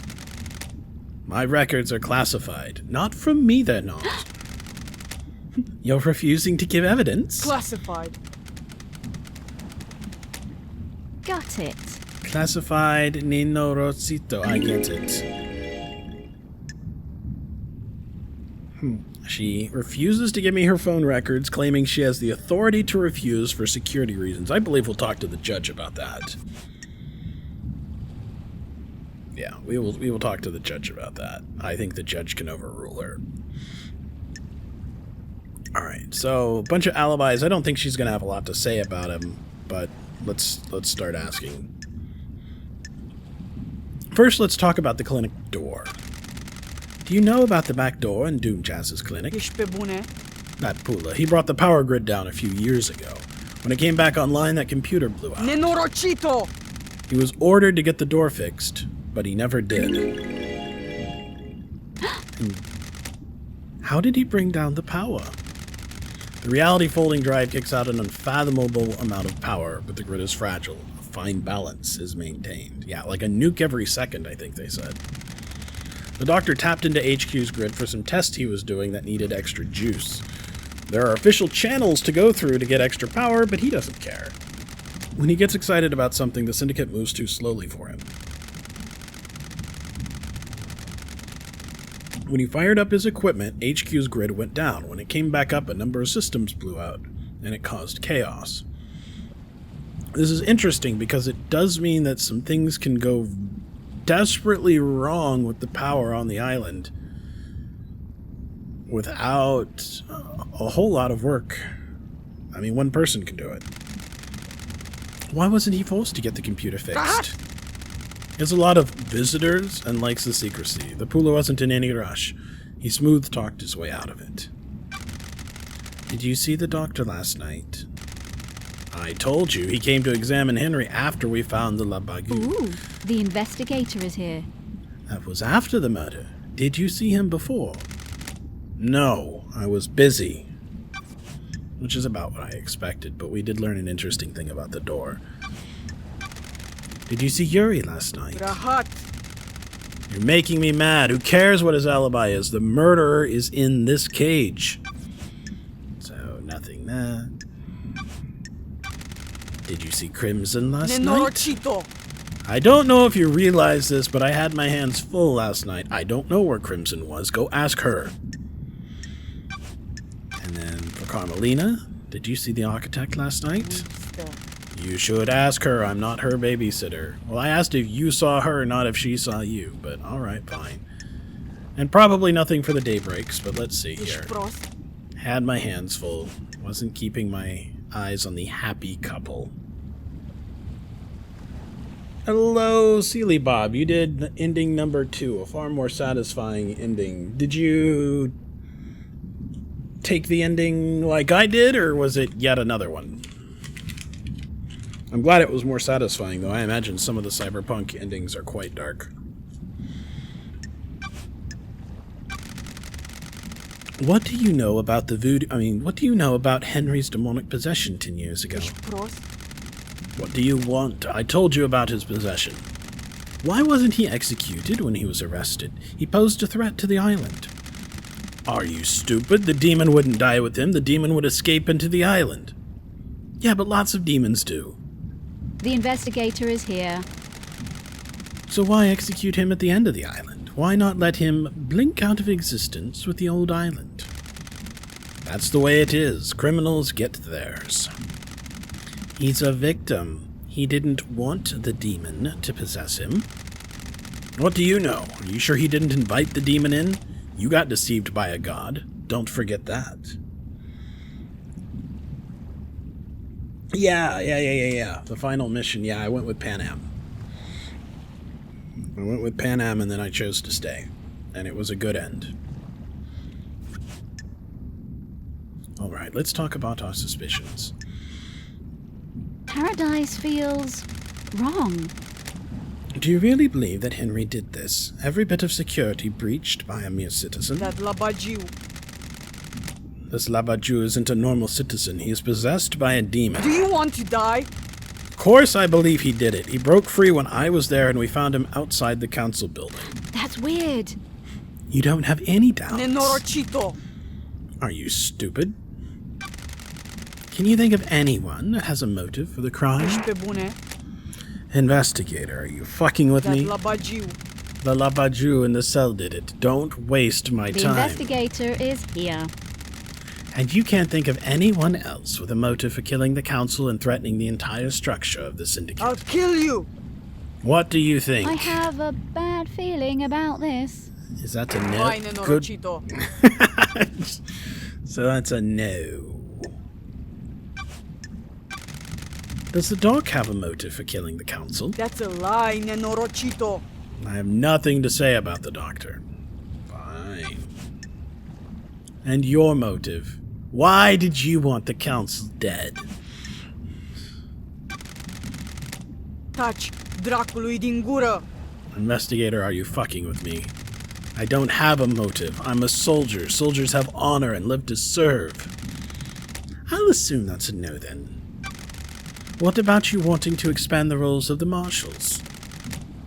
My records are classified. Not from me, they're not. You're refusing to give evidence? Classified. Got it. Classified Nino Rosito. I get it. She refuses to give me her phone records, claiming she has the authority to refuse for security reasons. I believe we'll talk to the judge about that. Yeah, we will talk to the judge about that. I think the judge can overrule her. Alright, so a bunch of alibis. I don't think she's going to have a lot to say about him, but let's start asking. First, let's talk about the clinic door. Do you know about the back door in Doomjazz's clinic? Ishpebune. That Pula. He brought the power grid down a few years ago. When it came back online, that computer blew out. Nenorocito. He was ordered to get the door fixed, but he never did. And how did he bring down the power? The reality folding drive kicks out an unfathomable amount of power, but the grid is fragile. A fine balance is maintained. Yeah, like a nuke every second, I think they said. The doctor tapped into HQ's grid for some tests he was doing that needed extra juice. There are official channels to go through to get extra power, but he doesn't care. When he gets excited about something, the Syndicate moves too slowly for him. When he fired up his equipment, HQ's grid went down. When it came back up, a number of systems blew out, and it caused chaos. This is interesting because it does mean that some things can go desperately wrong with the power on the island without a whole lot of work. I mean, one person can do it. Why wasn't he forced to get the computer fixed? He has a lot of visitors and likes the secrecy. The Pula wasn't in any rush. He smooth-talked his way out of it. Did you see the doctor last night? I told you, he came to examine Henry after we found the Labagu. Ooh, the investigator is here. That was after the murder. Did you see him before? No, I was busy. Which is about what I expected, but we did learn an interesting thing about the door. Did you see Yuri last night? Rahat. You're making me mad. Who cares what his alibi is? The murderer is in this cage. So, nothing there. Did you see Crimson last night? Nenorocito. I don't know if you realize this, but I had my hands full last night. I don't know where Crimson was. Go ask her. And then for Carmelina, did you see the architect last night? You should ask her. I'm not her babysitter. Well, I asked if you saw her, not if she saw you, but alright, fine. And probably nothing for the daybreaks, but let's see here. Ishprost. Had my hands full. Wasn't keeping my eyes on the happy couple. Hello, Sealy Bob. You did ending number 2, a far more satisfying ending. Did you take the ending like I did, or was it yet another one? I'm glad it was more satisfying, though. I imagine some of the cyberpunk endings are quite dark. What do you know about the voodoo... what do you know about Henry's demonic possession 10 years ago? What do you want? I told you about his possession. Why wasn't he executed when he was arrested? He posed a threat to the island. Are you stupid? The demon wouldn't die with him. The demon would escape into the island. Yeah, but lots of demons do. The investigator is here. So why execute him at the end of the island? Why not let him blink out of existence with the old island? That's the way it is. Criminals get theirs. He's a victim. He didn't want the demon to possess him. What do you know? Are you sure he didn't invite the demon in? You got deceived by a god. Don't forget that. Yeah. The final mission, I went with Pan Am. I went with Pan Am and then I chose to stay. And it was a good end. Alright, let's talk about our suspicions. Paradise feels wrong. Do you really believe that Henry did this? Every bit of security breached by a mere citizen? That Labaju. This Labaju isn't a normal citizen. He is possessed by a demon. Do you want to die? Of course I believe he did it. He broke free when I was there and we found him outside the council building. That's weird. You don't have any doubts. Nenorochito. Are you stupid? Can you think of anyone that has a motive for the crime? Investigator, are you fucking with me? That Labaju. The Labaju in the cell did it. Don't waste my The time. investigator is here. And you can't think of anyone else with a motive for killing the council and threatening the entire structure of the syndicate. I'll kill you. What do you think? I have a bad feeling about this. Is that a no? Fine, Good. Nenorochito. So that's a no. Does the dog have a motive for killing the council? That's a lie, Nenorochito. I have nothing to say about the doctor. Fine. And your motive? Why did you want the council dead? Taci, dracului din gură. Investigator, are you fucking with me? I don't have a motive. I'm a soldier. Soldiers have honor and live to serve. I'll assume that's a no then. What about you wanting to expand the roles of the marshals?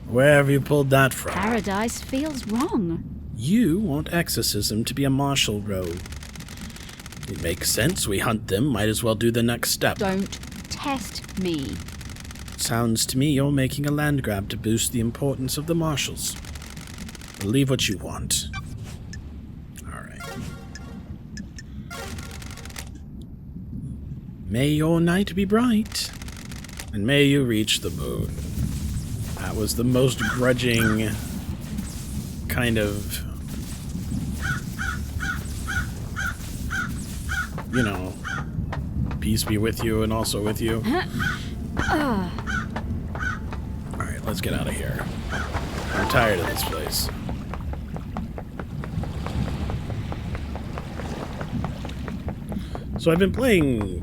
Where have you pulled that from? Paradise feels wrong. You want exorcism to be a marshal role. It makes sense. We hunt them. Might as well do the next step. Don't test me. Sounds to me you're making a land grab to boost the importance of the marshals. Believe what you want. Alright. May your night be bright, and may you reach the moon. That was the most grudging kind of, you know, peace be with you and also with you. Alright, let's get out of here. I'm tired of this place. So I've been playing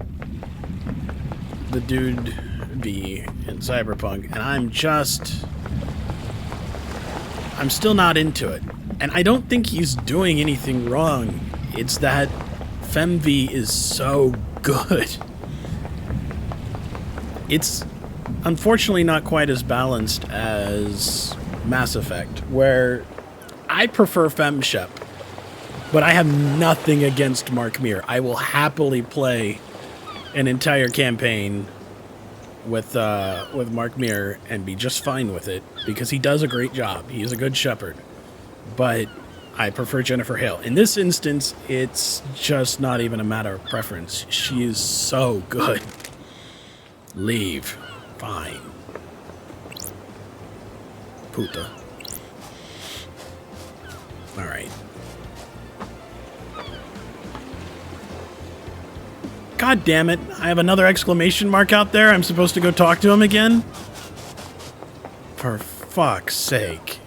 the Dude V in Cyberpunk, and I'm still not into it. And I don't think he's doing anything wrong. It's that FemV is so good. It's unfortunately not quite as balanced as Mass Effect, where I prefer FemShep, but I have nothing against Mark Meer. I will happily play an entire campaign with Mark Meer and be just fine with it, because he does a great job. He is a good shepherd. But I prefer Jennifer Hale. In this instance, it's just not even a matter of preference. She is so good. Leave. Fine. Puta. Alright. God damn it. I have another exclamation mark out there. I'm supposed to go talk to him again? for fuck's sake.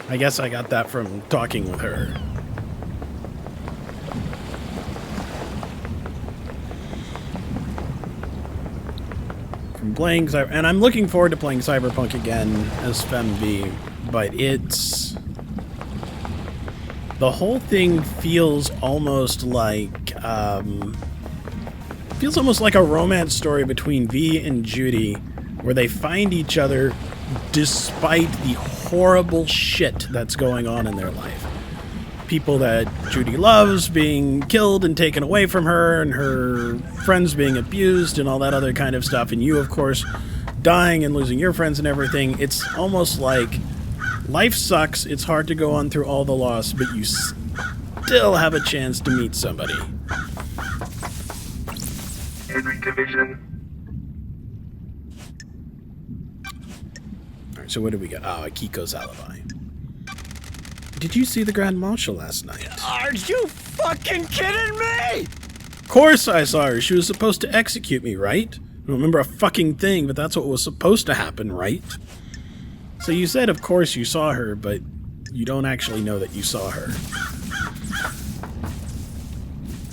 I guess I got that from talking with her. From playing and I'm looking forward to playing Cyberpunk again as FemV, but it's... the whole thing feels almost like, feels almost like a romance story between V and Judy, where they find each other despite the horrible shit that's going on in their life. People that Judy loves being killed and taken away from her, and her friends being abused and all that other kind of stuff, and you, of course, dying and losing your friends and everything. It's almost like life sucks, it's hard to go on through all the loss, but you still have a chance to meet somebody. Henry Division. Alright, so what do we got? Oh, Akiko's alibi. Did you see the Grand Marshal last night? Are you fucking kidding me? Of course I saw her. She was supposed to execute me, right? I don't remember a fucking thing, but that's what was supposed to happen, right? So you said, of course, you saw her, but you don't actually know that you saw her.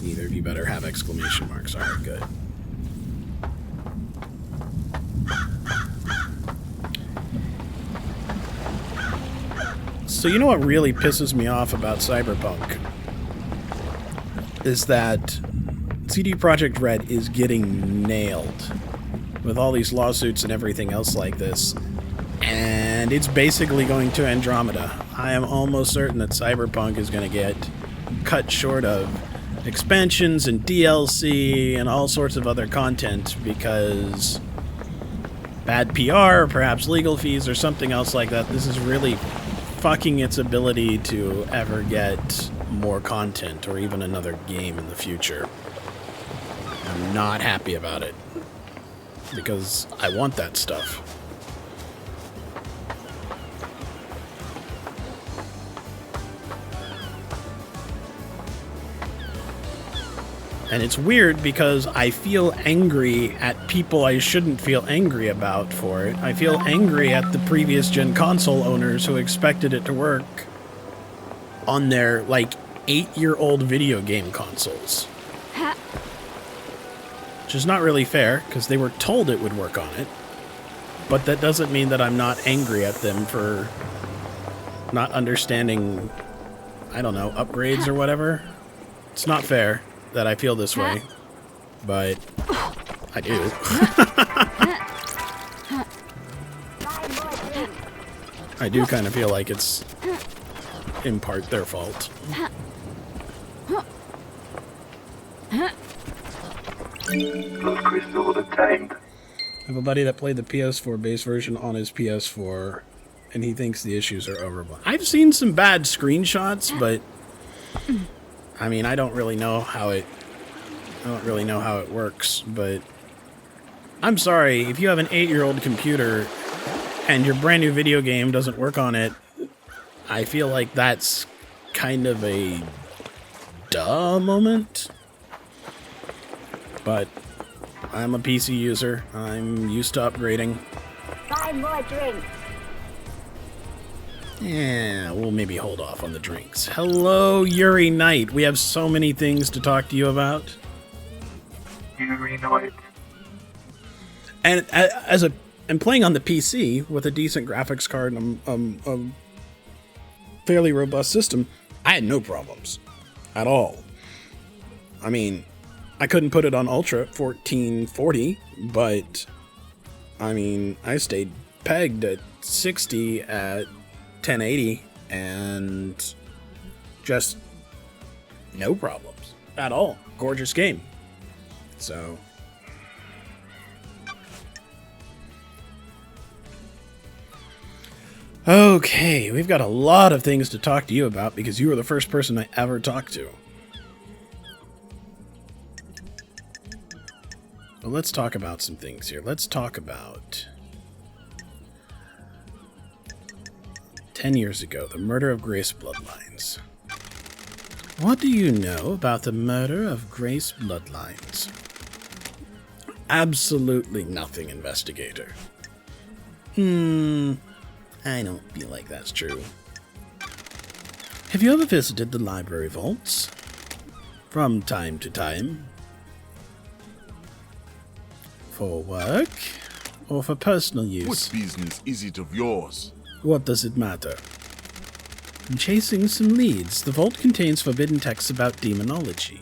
Neither of you better have exclamation marks. Alright, good. So you know what really pisses me off about Cyberpunk? Is that CD Projekt Red is getting nailed with all these lawsuits and everything else like this. And it's basically going to Andromeda. I am almost certain that Cyberpunk is going to get cut short of expansions and DLC and all sorts of other content because bad PR, or perhaps legal fees or something else like that. This is really fucking its ability to ever get more content or even another game in the future. I'm not happy about it because I want that stuff. And it's weird because I feel angry at people I shouldn't feel angry about for it. I feel angry at the previous gen console owners who expected it to work on their, like, 8-year-old video game consoles. Which is not really fair, because they were told it would work on it. But that doesn't mean that I'm not angry at them for not understanding, I don't know, upgrades or whatever. It's not fair that I feel this way, but I do. I do kind of feel like it's in part their fault. Blood crystal obtained. I have a buddy that played the PS4 base version on his PS4, and he thinks the issues are over. I've seen some bad screenshots, but I mean, I don't really know how it works, but I'm sorry, if you have an 8-year-old computer and your brand new video game doesn't work on it, I feel like that's kind of a duh moment. But I'm a PC user. I'm used to upgrading. Buy more drinks. Yeah, we'll maybe hold off on the drinks. Hello, Yuri Knight. We have so many things to talk to you about. Yuri Knight. And I'm playing on the PC with a decent graphics card and a fairly robust system. I had no problems at all. I mean, I couldn't put it on Ultra at 1440, but I mean, I stayed pegged at 60 at 1080 and just no problems at all. Gorgeous game. So okay, we've got a lot of things to talk to you about because you were the first person I ever talked to. Well, let's talk about some things here. Let's talk about 10 years ago, the murder of Grace Bloodlines. What do you know about the murder of Grace Bloodlines? Absolutely nothing, investigator. I don't feel like that's true. Have you ever visited the library vaults? From time to time. For work? Or for personal use? What business is it of yours? What does it matter? I'm chasing some leads. The vault contains forbidden texts about demonology.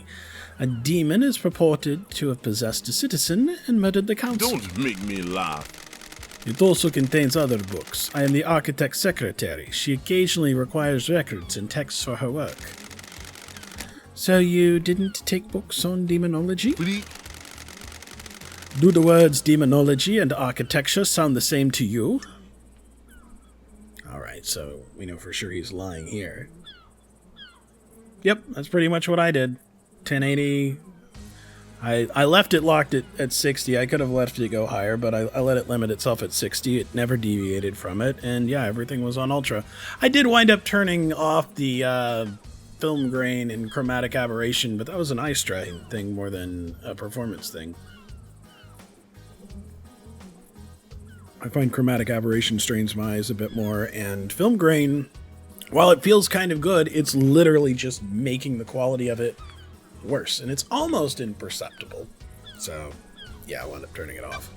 A demon is purported to have possessed a citizen and murdered the council. Don't make me laugh. It also contains other books. I am the architect's secretary. She occasionally requires records and texts for her work. So you didn't take books on demonology? Freak. Do the words demonology and architecture sound the same to you? Alright, so we know for sure he's lying here. Yep, that's pretty much what I did. 1080. I left it locked at 60. I could have left it go higher, but I let it limit itself at 60. It never deviated from it, and yeah, everything was on ultra. I did wind up turning off the film grain and chromatic aberration, but that was an eye strain thing more than a performance thing. I find chromatic aberration strains my eyes a bit more, and film grain, while it feels kind of good, it's literally just making the quality of it worse, and it's almost imperceptible. So, yeah, I wound up turning it off.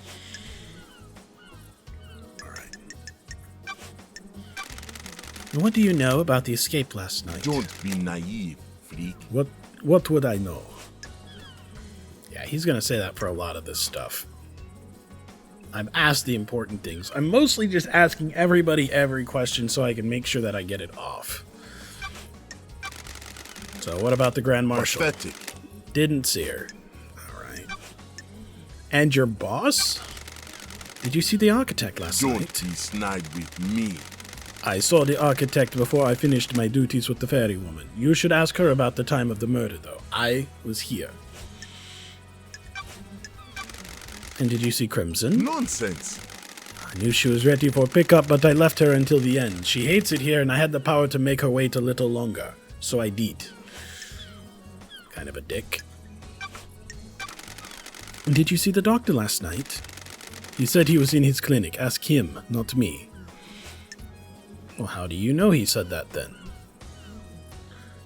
Alright. What do you know about the escape last night? Don't be naive, freak. What would I know? Yeah, he's gonna say that for a lot of this stuff. I've asked the important things. I'm mostly just asking everybody every question so I can make sure that I get it off. So what about the Grand Marshal? Pathetic. Didn't see her. Alright. And your boss? Did you see the architect last Don't night? be snide with me. I saw the architect before I finished my duties with the fairy woman. You should ask her about the time of the murder, though. I was here. And did you see Crimson? Nonsense. I knew she was ready for pickup, but I left her until the end. She hates it here, and I had the power to make her wait a little longer. So I did. Kind of a dick. And did you see the doctor last night? He said he was in his clinic. Ask him, not me. Well, how do you know he said that then?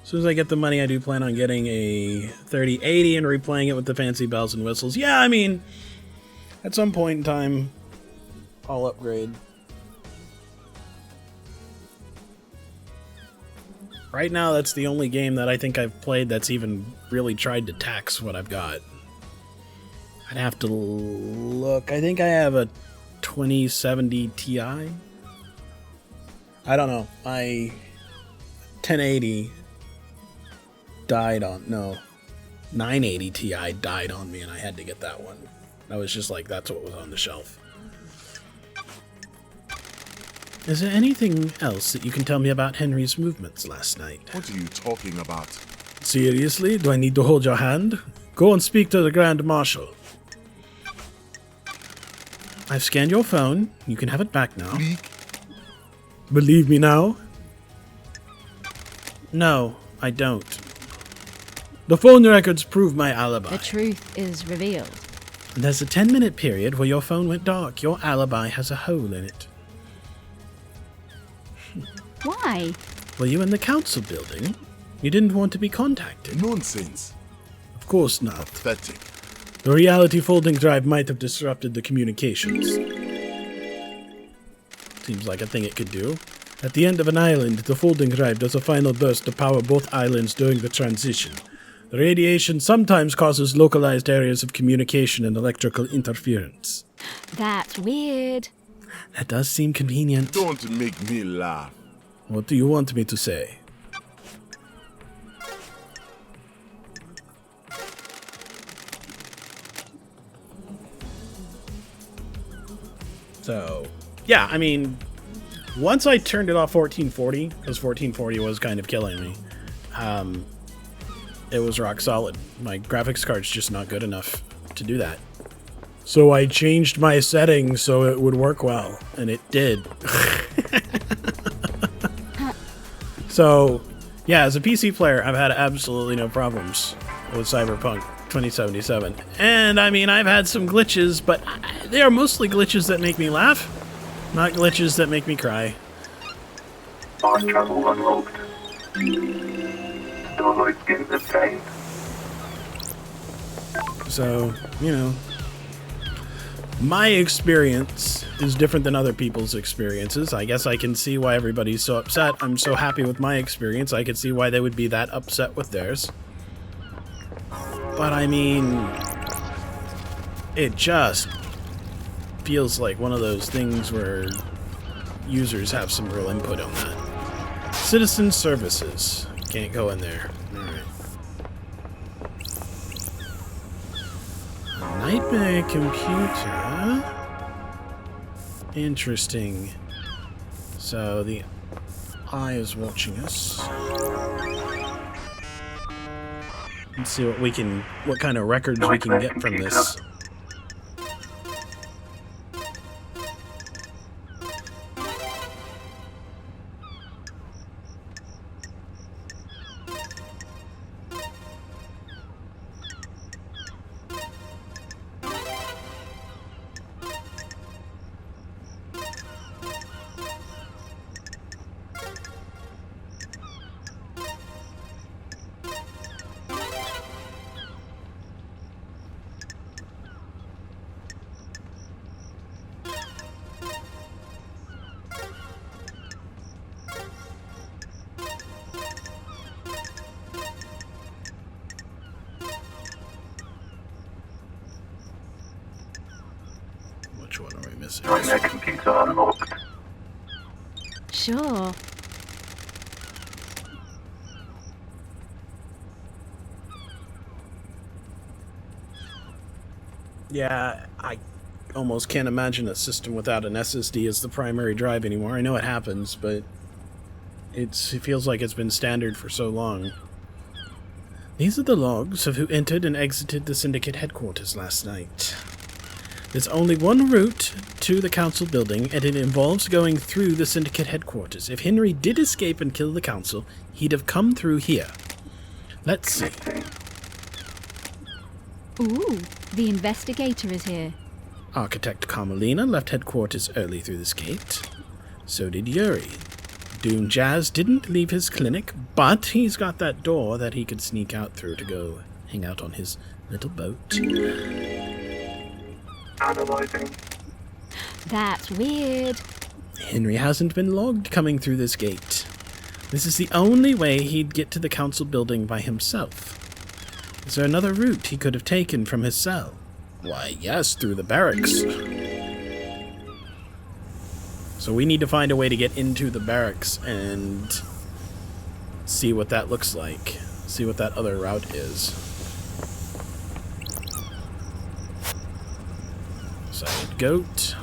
As soon as I get the money, I do plan on getting a 3080 and replaying it with the fancy bells and whistles. Yeah, I mean, at some point in time, I'll upgrade. Right now, that's the only game that I think I've played that's even really tried to tax what I've got. I'd have to look. I think I have a 2070 Ti. I don't know. My 1080 died on... No. 980 Ti died on me, and I had to get that one. I was just like, that's what was on the shelf. Is there anything else that you can tell me about Henry's movements last night? What are you talking about? Seriously? Do I need to hold your hand? Go and speak to the Grand Marshal. I've scanned your phone. You can have it back now. Freak. Believe me now? No, I don't. The phone records prove my alibi. The truth is revealed. There's a 10-minute period where your phone went dark. Your alibi has a hole in it. Why? Were you in the council building? You didn't want to be contacted. Nonsense. Of course not. Pathetic. The reality folding drive might have disrupted the communications. Seems like a thing it could do. At the end of an island, the folding drive does a final burst to power both islands during the transition. The radiation sometimes causes localized areas of communication and electrical interference. That's weird. That does seem convenient. Don't make me laugh. What do you want me to say? So, yeah, I mean, once I turned it off 1440, because 1440 was kind of killing me, it was rock solid. My graphics card's just not good enough to do that. So I changed my settings so it would work well, and it did. So, yeah, as a PC player, I've had absolutely no problems with Cyberpunk 2077. And, I mean, I've had some glitches, but they are mostly glitches that make me laugh. Not glitches that make me cry. Fast travel unlocked. Starlight skins obtained. So, you know, my experience is different than other people's experiences. I guess I can see why everybody's so upset. I'm so happy with my experience, I can see why they would be that upset with theirs. But I mean, it just feels like one of those things where users have some real input on that. Citizen services. Can't go in there. Alright. Nightmare computer. Interesting. So the eye is watching us. Let's see what kind of records we can get from this. Which one are we missing? Nightmare computer unlocked. Sure. Yeah, I almost can't imagine a system without an SSD as the primary drive anymore. I know it happens, but it feels like it's been standard for so long. These are the logs of who entered and exited the Syndicate headquarters last night. There's only one route to the council building, and it involves going through the Syndicate headquarters. If Henry did escape and kill the council, he'd have come through here. Let's see. Ooh, the investigator is here. Architect Carmelina left headquarters early through this gate. So did Yuri. Doom Jazz didn't leave his clinic, but he's got that door that he could sneak out through to go hang out on his little boat. Analyzing. That's weird. Henry hasn't been logged coming through this gate. This is the only way he'd get to the council building by himself. Is there another route he could have taken from his cell? Why, yes, through the barracks. So we need to find a way to get into the barracks and see what that looks like. See what that other route is. Silent goat.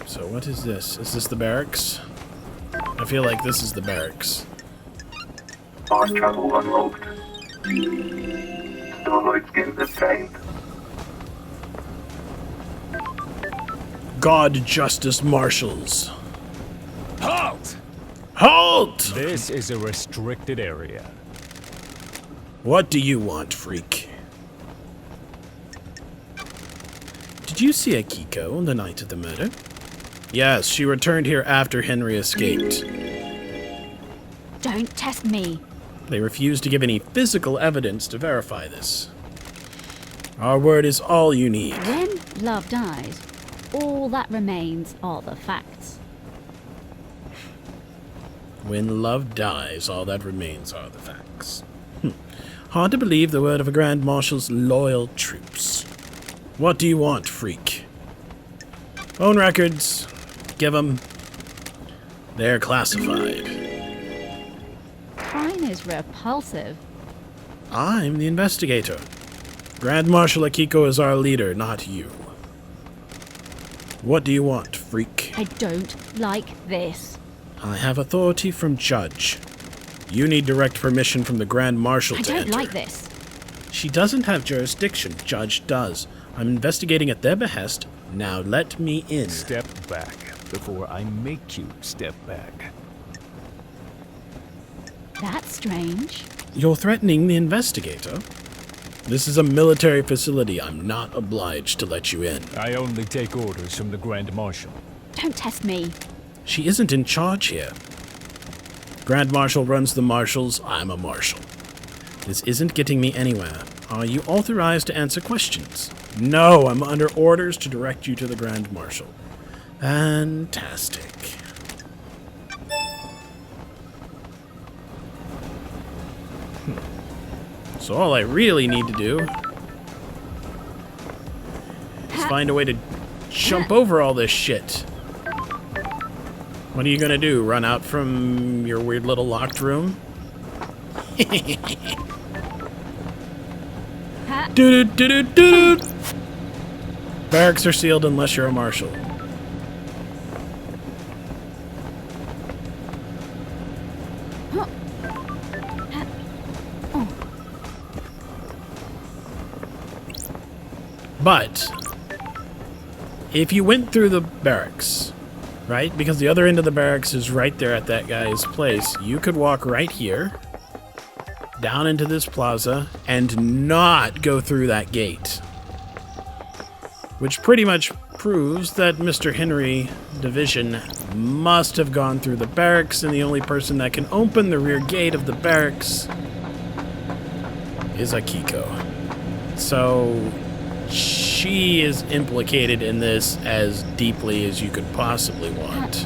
So what is this? Is this the barracks? I feel like this is the barracks. Fast travel unlocked. Starlight skins obtained. God Justice Marshals. Halt! Halt! This is a restricted area. What do you want, freak? Did you see Akiko on the night of the murder? Yes, she returned here after Henry escaped. Don't test me. They refused to give any physical evidence to verify this. Our word is all you need. When love dies, all that remains are the facts. When love dies, all that remains are the facts. Hard to believe the word of a Grand Marshal's loyal troops. What do you want, freak? Phone records. Give 'em. They're classified. Crime is repulsive. I'm the investigator. Grand Marshal Akiko is our leader, not you. What do you want, freak? I don't like this. I have authority from Judge. You need direct permission from the Grand Marshal I to don't enter. like this. She doesn't have jurisdiction. Judge does. I'm investigating at their behest. Now let me in. Step back before I make you step back. That's strange. You're threatening the investigator? This is a military facility. I'm not obliged to let you in. I only take orders from the Grand Marshal. Don't test me. She isn't in charge here. Grand Marshal runs the marshals. I'm a marshal. This isn't getting me anywhere. Are you authorized to answer questions? No, I'm under orders to direct you to the Grand Marshal. Fantastic. So all I really need to do is find a way to jump over all this shit. What are you gonna do? Run out from your weird little locked room? Do-do-do-do-do-do. Barracks are sealed unless you're a marshal. But if you went through the barracks, right? Because the other end of the barracks is right there at that guy's place. You could walk right here, down into this plaza, and not go through that gate. Which pretty much proves that Mr. Henry Division must have gone through the barracks, and the only person that can open the rear gate of the barracks is Akiko. So she is implicated in this as deeply as you could possibly want.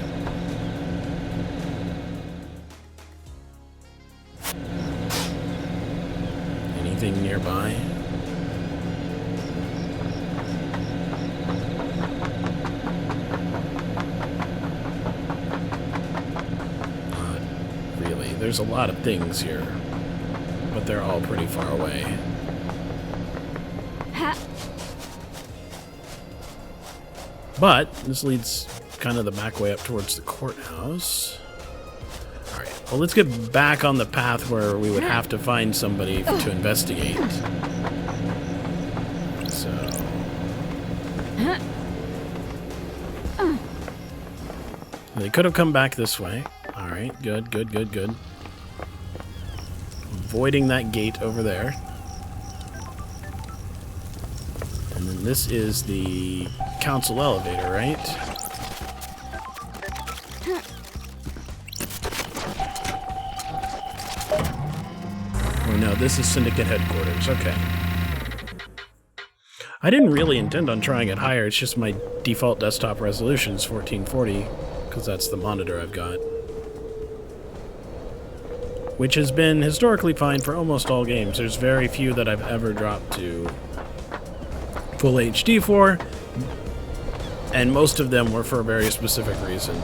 Anything nearby? Not really. There's a lot of things here, but they're all pretty far away. But this leads kind of the back way up towards the courthouse. Alright, well, let's get back on the path where we would have to find somebody to investigate. So... they could have come back this way. Alright, good, good, good, good. Avoiding that gate over there. And then this is the council elevator, right? Oh no, this is Syndicate headquarters. Okay. I didn't really intend on trying it higher. It's just my default desktop resolution is 1440, because that's the monitor I've got. Which has been historically fine for almost all games. There's very few that I've ever dropped to full HD for, and most of them were for a very specific reason.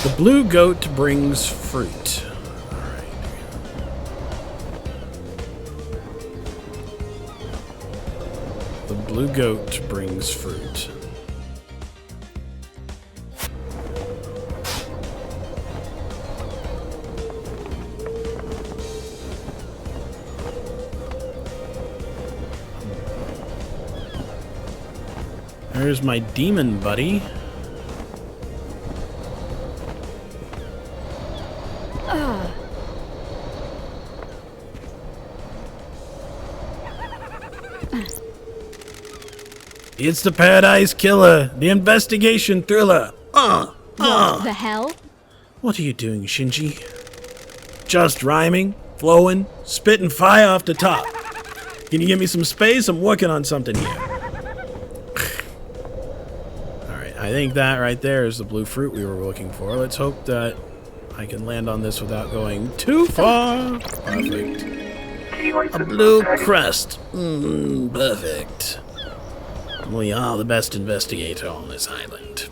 The blue goat brings fruit. Alright. The blue goat brings fruit. There's my demon buddy. It's the Paradise Killer, the investigation thriller. What the hell? What are you doing, Shinji? Just rhyming, flowing, spitting fire off the top. Can you give me some space? I'm working on something here. I think that right there is the blue fruit we were looking for. Let's hope that I can land on this without going too far. Perfect. A blue crest. Perfect. We are the best investigator on this island.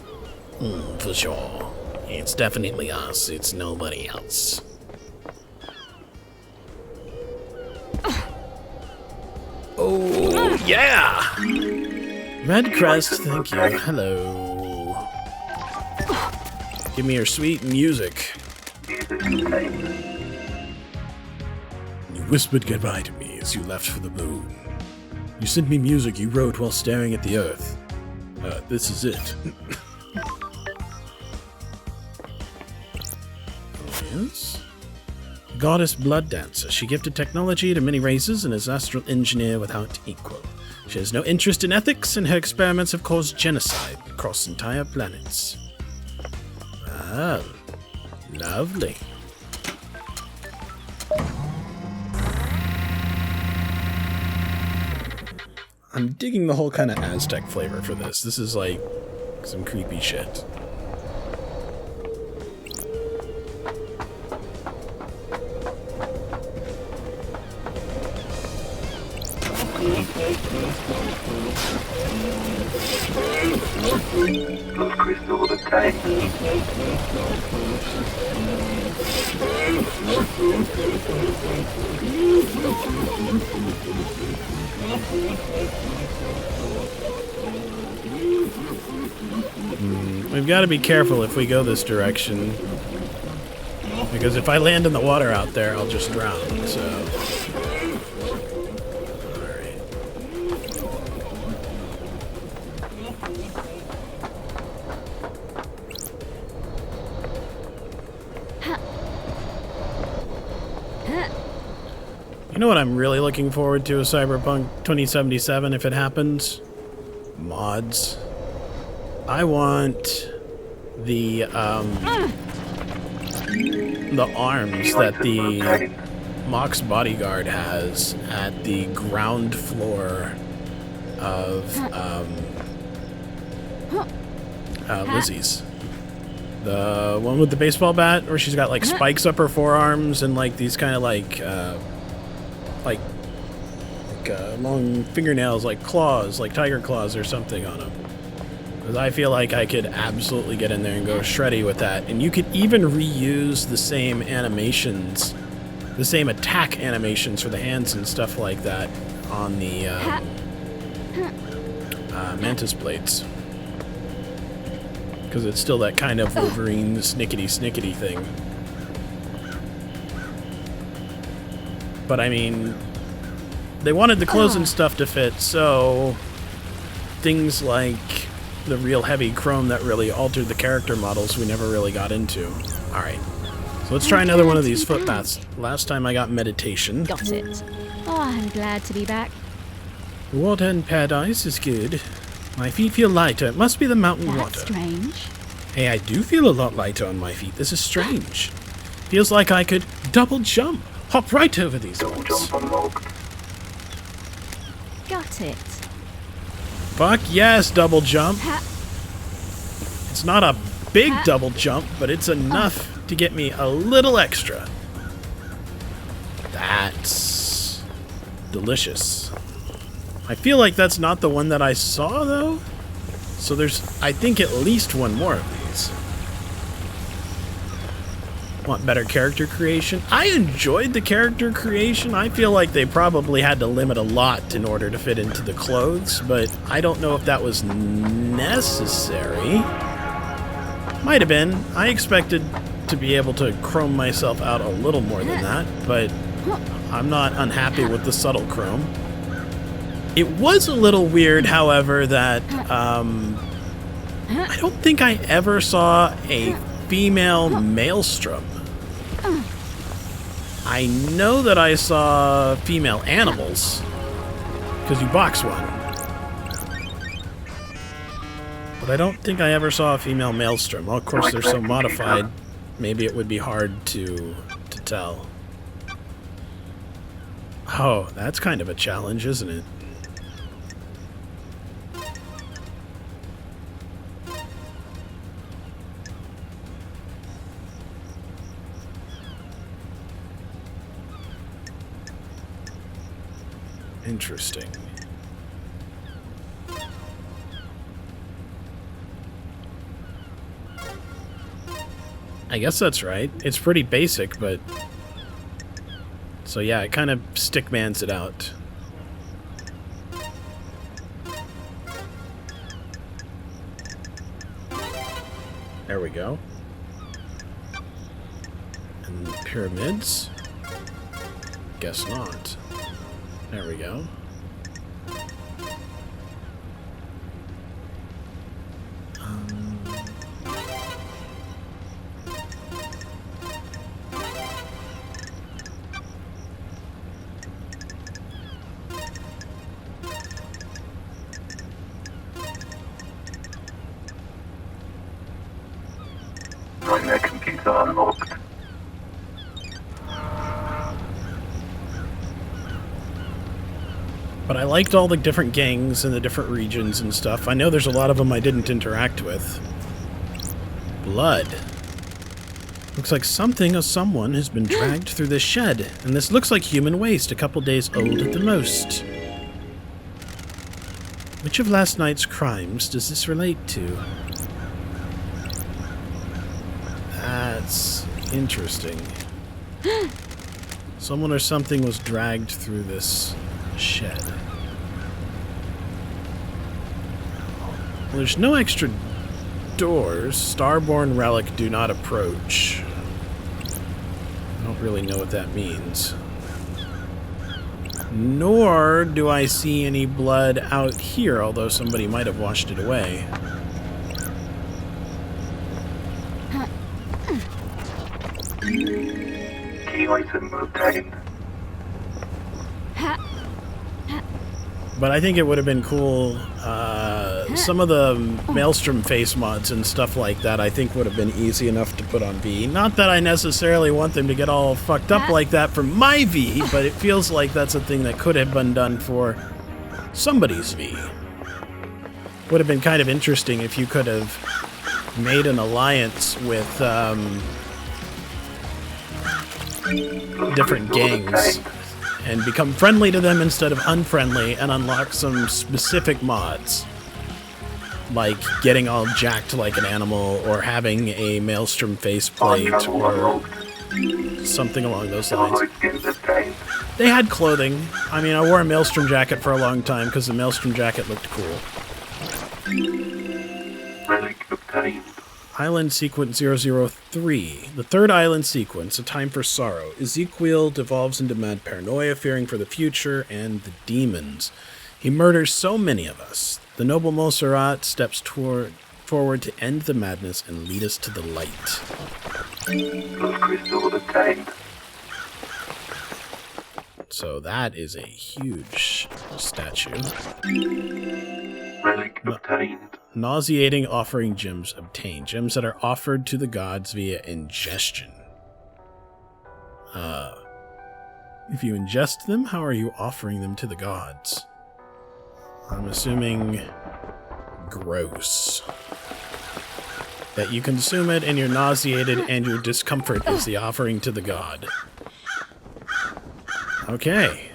For sure. It's definitely us. It's nobody else. Oh, yeah! Red crest, thank you. Hello. Give me your sweet music. You whispered goodbye to me as you left for the moon. You sent me music you wrote while staring at the earth. This is it. Oh, yes? Goddess Blood Dancer. She gifted technology to many races and is astral engineer without equal. She has no interest in ethics, and her experiments have caused genocide across entire planets. Ah, lovely. I'm digging the whole kind of Aztec flavor for this. This is like some creepy shit. Blood crystal obtained. We've got to be careful if we go this direction, because if I land in the water out there, I'll just drown, so... Alright. You know what I'm really looking forward to with Cyberpunk 2077 if it happens? Mods. I want the arms that the Mox bodyguard has at the ground floor of Lizzie's. The one with the baseball bat, where she's got like spikes up her forearms and like these kind of like long fingernails, like claws, like tiger claws or something on them. Because I feel like I could absolutely get in there and go shreddy with that. And you could even reuse the same animations, the same attack animations for the hands and stuff like that on the mantis blades. Because it's still that kind of Wolverine snickety thing. But I mean, they wanted the clothes and stuff to fit, so things like the real heavy chrome that really altered the character models we never really got into. Alright, so let's try another one of these foot baths. Last time I got meditation. Got it. Oh, I'm glad to be back. The water in paradise is good. My feet feel lighter. It must be the mountain That's water. strange. Hey, I do feel a lot lighter on my feet. This is strange. Feels like I could double jump. Hop right over these Double ones. jump unlocked. Got it. Fuck yes, double jump. Ha. It's not a big double jump, but it's enough to get me a little extra. That's delicious. I feel like that's not the one that I saw, though. So there's, I think, at least one more of these. Want better character creation? I enjoyed the character creation. I feel like they probably had to limit a lot in order to fit into the clothes, but I don't know if that was necessary. Might have been. I expected to be able to chrome myself out a little more than that, but I'm not unhappy with the subtle chrome. It was a little weird, however, that I don't think I ever saw a female maelstrom. I know that I saw female animals, because you box one. But I don't think I ever saw a female maelstrom. Well, of course, they're so modified, maybe it would be hard to tell. Oh, that's kind of a challenge, isn't it? Interesting. I guess that's right. It's pretty basic, but... So yeah, it kind of stickmans it out. There we go. And pyramids? Guess not. There we go. unlocked. But I liked all the different gangs in the different regions and stuff. I know there's a lot of them I didn't interact with. Blood. Looks like something or someone has been dragged through this shed, and this looks like human waste, a couple days old at the most. Which of last night's crimes does this relate to? That's interesting. Someone or something was dragged through this shed. Well, there's no extra doors. Starborn relic, do not approach. I don't really know what that means. Nor do I see any blood out here, although somebody might have washed it away. Key item obtained. But I think it would have been cool, some of the Maelstrom face mods and stuff like that I think would have been easy enough to put on V. Not that I necessarily want them to get all fucked up like that for my V, but it feels like that's a thing that could have been done for somebody's V. Would have been kind of interesting if you could have made an alliance with different gangs and become friendly to them instead of unfriendly and unlock some specific mods. Like getting all jacked like an animal or having a Maelstrom faceplate or something along those lines. They had clothing. I mean, I wore a Maelstrom jacket for a long time because the Maelstrom jacket looked cool. Relic obtained. Island Sequence 003. The third island sequence, A Time for Sorrow. Ezekiel devolves into mad paranoia, fearing for the future and the demons. He murders so many of us. The noble Montserrat steps forward to end the madness and lead us to the light. Plus crystal obtained. So that is a huge statue. Relic obtained. Nauseating offering gems obtained. Gems that are offered to the gods via ingestion. If you ingest them, how are you offering them to the gods? I'm assuming gross. That you consume it and you're nauseated and your discomfort is the offering to the god. Okay.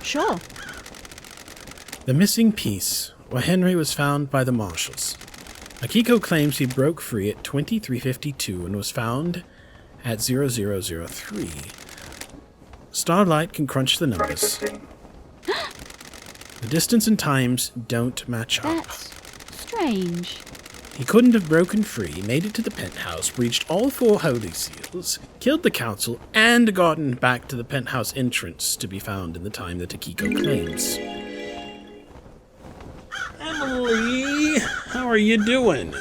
Sure. The missing piece, where Henry was found by the marshals. Akiko claims he broke free at 2352 and was found at 0003. Starlight can crunch the numbers. The distance and times don't match up. That's strange. He couldn't have broken free, made it to the penthouse, breached all 4 holy seals, killed the council, and gotten back to the penthouse entrance to be found in the time that Akiko claims. Emily, how are you doing?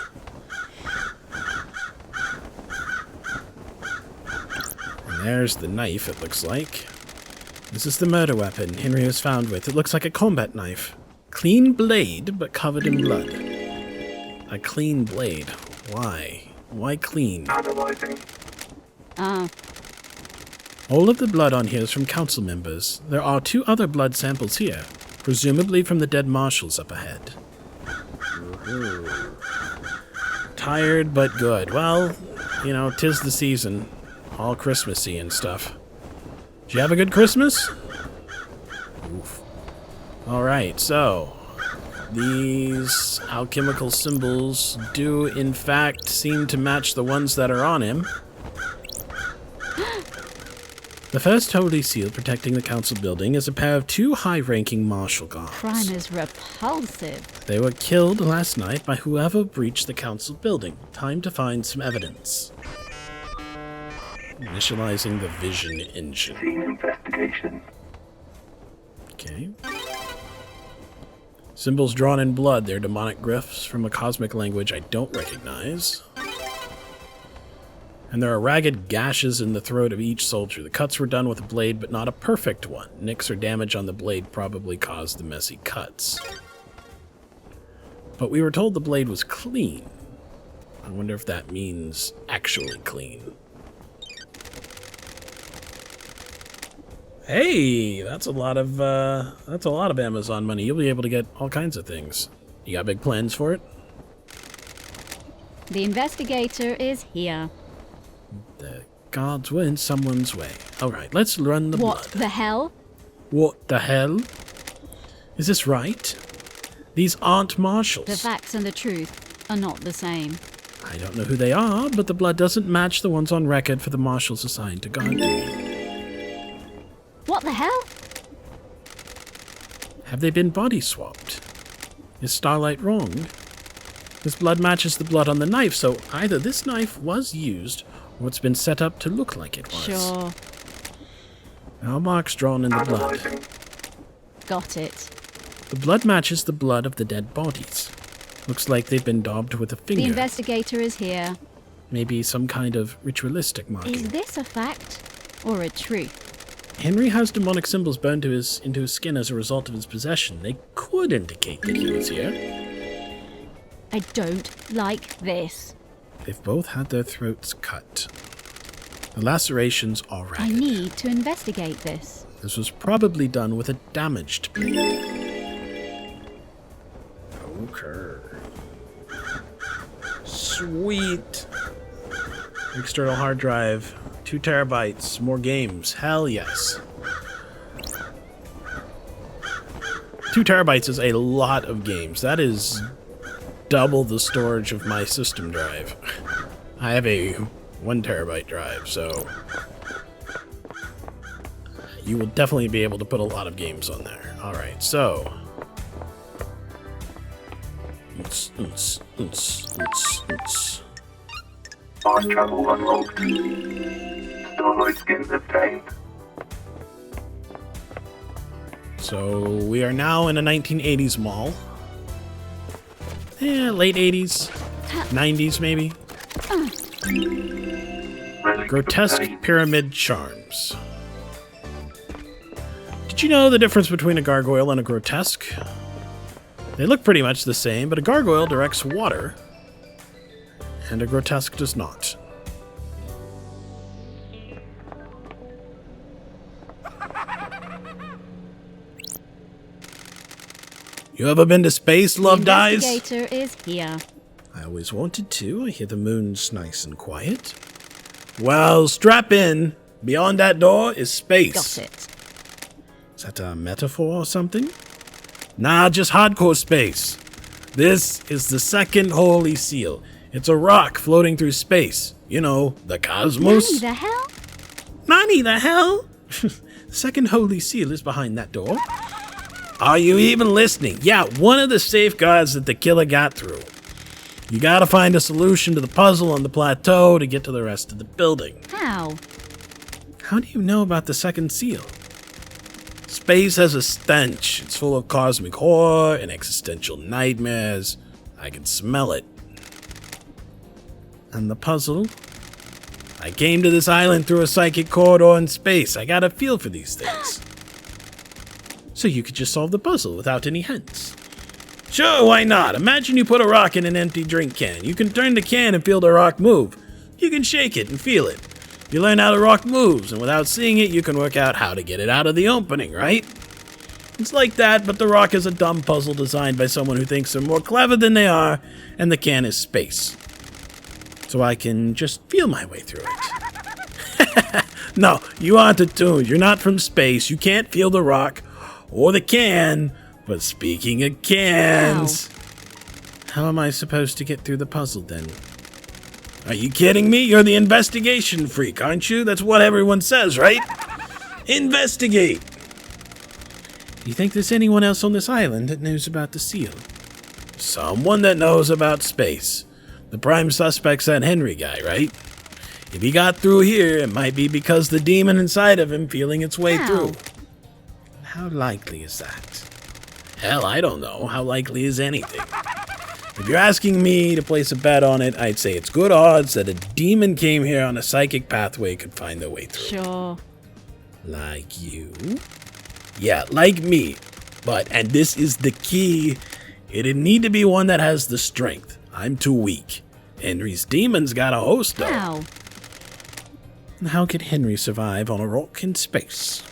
And there's the knife, it looks like. This is the murder weapon Henry was found with. It looks like a combat knife. Clean blade, but covered in blood. A clean blade. Why? Why clean? Analyzing. All of the blood on here is from council members. There are 2 other blood samples here, presumably from the dead marshals up ahead. Tired but good. Well, you know, 'tis the season. All Christmassy and stuff. Did you have a good Christmas? Oof. Alright, so these alchemical symbols do in fact seem to match the ones that are on him. The first holy seal protecting the council building is a pair of 2 high-ranking marshal guards. Crime is repulsive. They were killed last night by whoever breached the council building. Time to find some evidence. Initializing the vision engine. Scene investigation. Okay. Symbols drawn in blood. They're demonic glyphs from a cosmic language I don't recognize. And there are ragged gashes in the throat of each soldier. The cuts were done with a blade, but not a perfect one. Nicks or damage on the blade probably caused the messy cuts. But we were told the blade was clean. I wonder if that means actually clean. Hey, that's a lot of Amazon money. You'll be able to get all kinds of things. You got big plans for it? The investigator is here. The gods were in someone's way. Alright, let's run the What blood. the hell? What the hell? Is this right? These aren't marshals. The facts and the truth are not the same. I don't know who they are, but the blood doesn't match the ones on record for the marshals assigned to guard duty. What the hell? Have they been body swapped? Is Starlight wrong? This blood matches the blood on the knife, so either this knife was used, or it's been set up to look like it was. Sure. No marks drawn in the blood. Analyzing. Got it. The blood matches the blood of the dead bodies. Looks like they've been daubed with a The finger. investigator is here. Maybe some kind of ritualistic marking. Is this a fact or a truth? Henry has demonic symbols burned into his skin as a result of his possession. They could indicate that he was here. I don't like this. They've both had their throats cut. The lacerations are I ragged. need to investigate this. This was probably done with a damaged blade. Okay. Sweet. External hard drive. 2 terabytes. More games. Hell yes. 2 terabytes is a lot of games. That is double the storage of my system drive. I have a 1 terabyte drive, so you will definitely be able to put a lot of games on there. Alright, so Fast travel unlocked. Starlight skins obtained. So we are now in a 1980s mall. Yeah, late 80s, 90s maybe. Relic Grotesque obtained. pyramid charms. Did you know the difference between a gargoyle and a grotesque? They look pretty much the same, but a gargoyle directs water, and a grotesque does not. You ever been to space, Love the Dies? investigator is here. I always wanted to. I hear the moon's nice and quiet. Well, strap in. Beyond that door is space. Got it. Is that a metaphor or something? Nah, just hardcore space. This is the second holy seal. It's a rock floating through space. You know, the cosmos. Nani the hell? Nani the hell? The second holy seal is behind that door. Are you even listening? Yeah, one of the safeguards that the killer got through. You gotta find a solution to the puzzle on the plateau to get to the rest of the building. How? How do you know about the second seal? Space has a stench. It's full of cosmic horror and existential nightmares. I can smell it. And the puzzle? I came to this island through a psychic corridor in space. I got a feel for these things. So you could just solve the puzzle without any hints. Sure, why not? Imagine you put a rock in an empty drink can. You can turn the can and feel the rock move. You can shake it and feel it. You learn how the rock moves, and without seeing it, you can work out how to get it out of the opening, right? It's like that, but the rock is a dumb puzzle designed by someone who thinks they're more clever than they are, and the can is space. So I can just feel my way through it. No, you aren't attuned. You're not from space. You can't feel the rock or the can. But speaking of cans, how am I supposed to get through the puzzle then? Are you kidding me? You're the investigation freak, aren't you? That's what everyone says, right? Investigate! Do you think there's anyone else on this island that knows about the seal? Someone that knows about space. The prime suspect's that Henry guy, right? If he got through here, it might be because the demon inside of him feeling its way How? through. How likely is that? Hell, I don't know. How likely is anything? If you're asking me to place a bet on it, I'd say it's good odds that a demon came here on a psychic pathway could find their way through. Sure. Like you? Yeah, like me. And this is the key, It'd need to be one that has the strength. I'm too weak. Henry's demons got a host, though. How? How could Henry survive on a rock in space?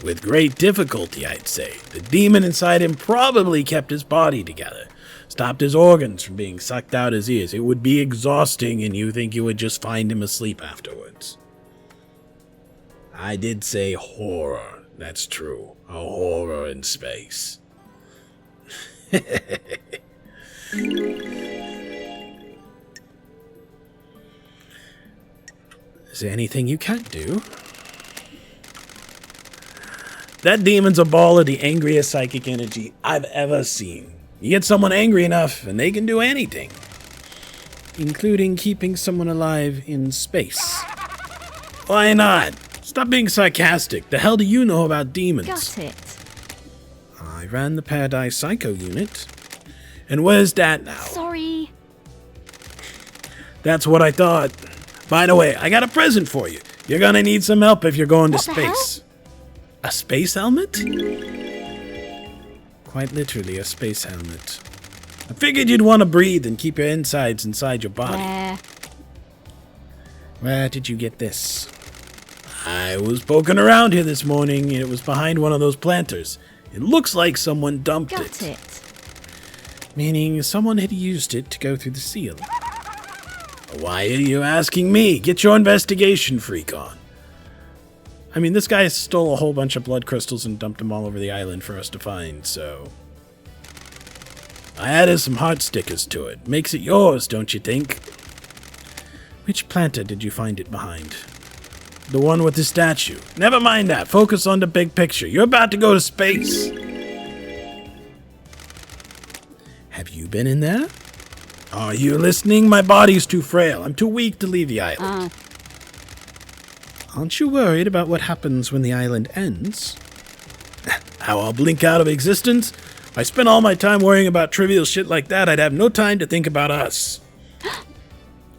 With great difficulty, I'd say. The demon inside him probably kept his body together, stopped his organs from being sucked out his ears. It would be exhausting, and you think you would just find him asleep afterwards. I did say horror. That's true. A horror in space. Is there anything you can't do? That demon's a ball of the angriest psychic energy I've ever seen. You get someone angry enough, and they can do anything. Including keeping someone alive in space. Why not? Stop being sarcastic. The hell do you know about demons? Got it. I ran the Paradise Psycho unit. And where's that now? Sorry. That's what I thought. By the way, I got a present for you. You're gonna need some help if you're going to What the hell? space. A space helmet? Quite literally a space helmet. I figured you'd want to breathe and keep your insides inside your body. Where? Where did you get this? I was poking around here this morning and it was behind one of those planters. It looks like someone dumped Got it. Meaning someone had used it to go through the seal. Why are you asking me? Get your investigation freak on. I mean, this guy stole a whole bunch of blood crystals and dumped them all over the island for us to find, so... I added some heart stickers to it. Makes it yours, don't you think? Which planter did you find it behind? The one with the statue. Never mind that. Focus on the big picture. You're about to go to space. Have you been in there? Are you listening? My body's too frail. I'm too weak to leave the island. Aren't you worried about what happens when the island ends? How I'll blink out of existence? If I spent all my time worrying about trivial shit like that, I'd have no time to think about us.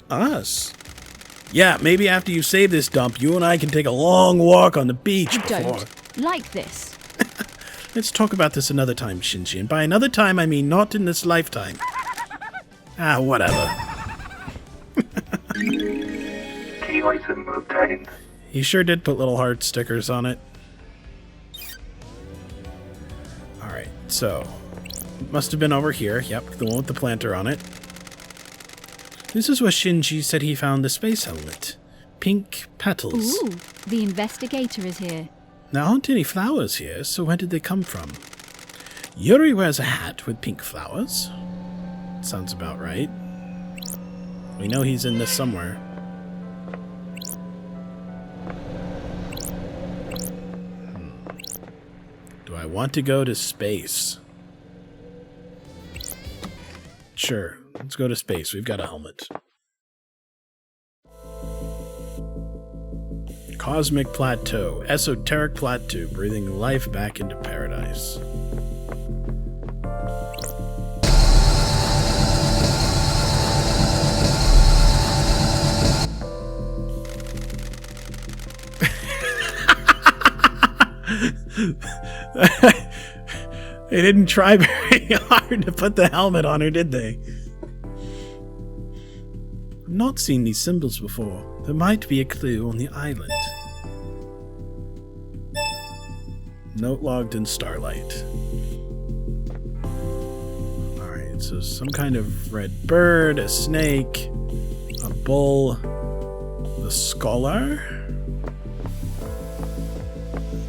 Us? Yeah, maybe after you save this dump, you and I can take a long walk on the beach I before... don't like this. Let's talk about this another time, Shinji. And by another time, I mean not in this lifetime. Whatever. Key item obtained. He sure did put little heart stickers on it. Alright, so... Must have been over here. Yep, the one with the planter on it. This is where Shinji said he found the space helmet. Pink petals. Ooh, the investigator is here. There aren't any flowers here, so where did they come from? Yuri wears a hat with pink flowers. Sounds about right. We know he's in this somewhere. Do I want to go to space? Sure, let's go to space. We've got a helmet. Cosmic Plateau. Esoteric Plateau. Breathing life back into paradise. They didn't try very hard to put the helmet on her, did they? I've not seen these symbols before. There might be a clue on the island. Note logged in Starlight. Alright, so some kind of red bird, a snake, a bull, the scholar.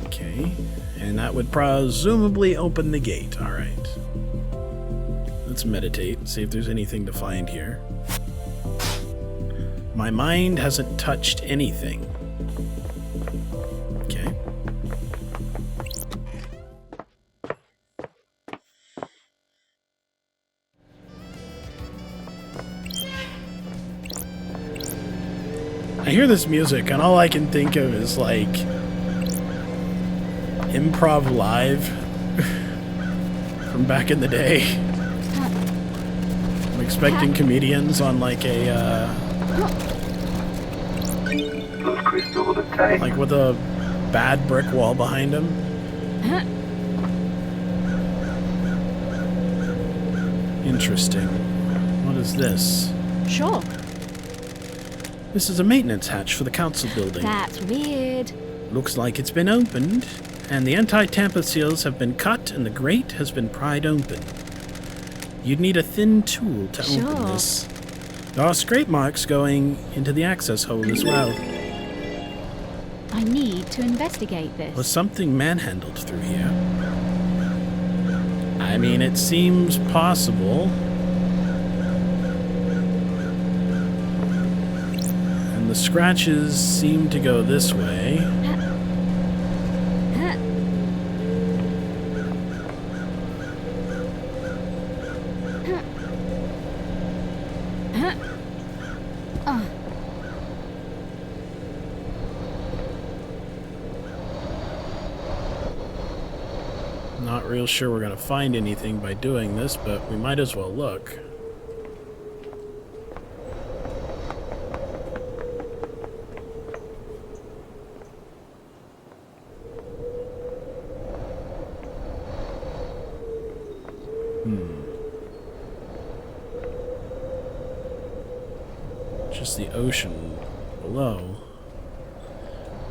Okay, and that would presumably open the gate. Alright. Let's meditate, see if there's anything to find here. My mind hasn't touched anything. Okay. I hear this music and all I can think of is like Improv Live from back in the day. I'm expecting comedians on like a Blood crystal obtained. like with a bad brick wall behind him. Interesting. What is this? Sure. This is a maintenance hatch for the council building. That's weird. Looks like it's been opened, and the anti-tamper seals have been cut, and the grate has been pried open. You'd need a thin tool to open Sure. this. There are scrape marks going into the access hole as well. I need to investigate this. Was something manhandled through here? I mean, it seems possible. And the scratches seem to go this way. Not real sure we're gonna find anything by doing this, but we might as well look. Just the ocean below.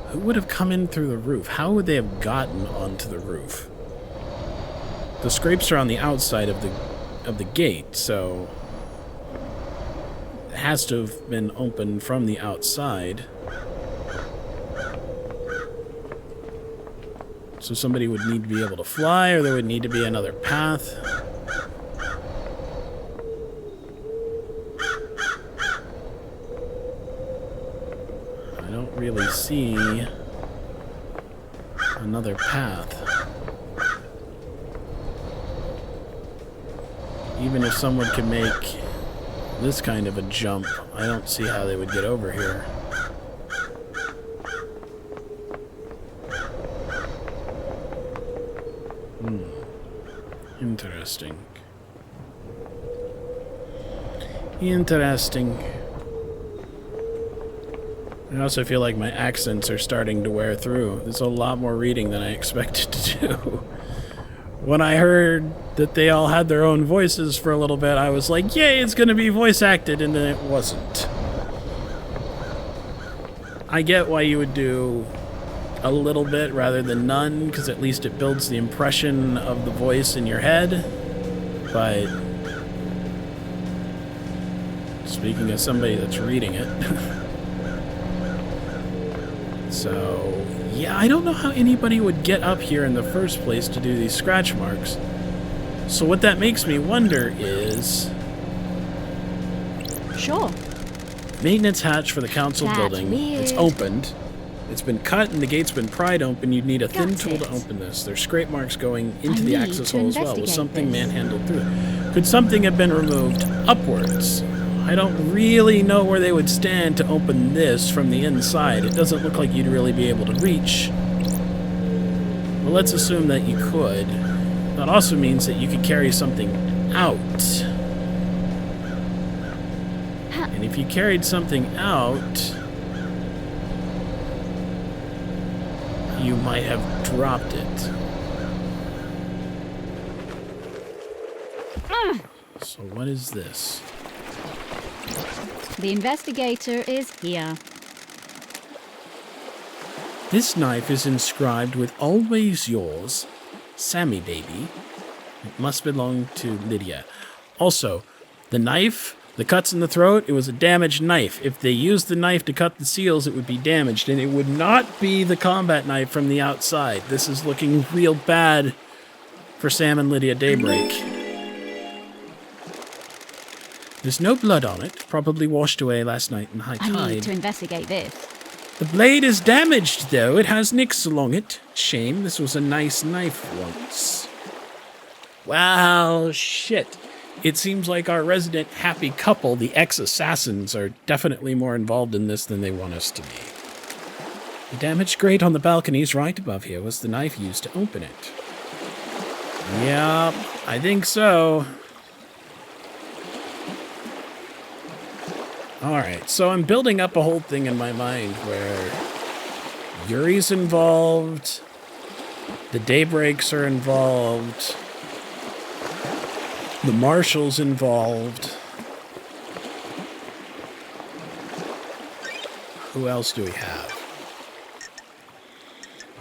Who would have come in through the roof? How would they have gotten onto the roof? The scrapes are on the outside of the gate, so it has to have been opened from the outside. So somebody would need to be able to fly, or there would need to be another path. I don't really see another path. Even if someone could make this kind of a jump, I don't see how they would get over here. Interesting. Interesting. I also feel like my accents are starting to wear through. There's a lot more reading than I expected to do. When I heard that they all had their own voices for a little bit, I was like, yay, it's going to be voice acted, and then it wasn't. I get why you would do a little bit rather than none, because at least it builds the impression of the voice in your head, but speaking as somebody that's reading it. So, yeah, I don't know how anybody would get up here in the first place to do these scratch marks. So what that makes me wonder is... Sure. Maintenance hatch for the council That's building. weird. It's opened. It's been cut and the gate's been pried open. You'd need a thin Got tool to it. open this. There's scrape marks going into I the need access to hole as well. Was investigate something this. manhandled through it? Could something have been removed upwards? I don't really know where they would stand to open this from the inside. It doesn't look like you'd really be able to reach. Well, let's assume that you could. That also means that you could carry something out. And if you carried something out, you might have dropped it. So what is this? The investigator is here. This knife is inscribed with "Always yours, Sammy baby." It must belong to Lydia. Also, the knife, the cuts in the throat, it was a damaged knife. If they used the knife to cut the seals, it would be damaged, and it would not be the combat knife from the outside. This is looking real bad for Sam and Lydia Daybreak. There's no blood on it, probably washed away last night in high I need tide. to investigate this. The blade is damaged, though. It has nicks along it. Shame, this was a nice knife once. Well, shit. It seems like our resident happy couple, the ex-assassins, are definitely more involved in this than they want us to be. The damaged grate on the balconies right above here was the knife used to open it. Yep, I think so. Alright, so I'm building up a whole thing in my mind where Yuri's involved, the Daybreaks are involved, The marshal's involved. Who else do we have?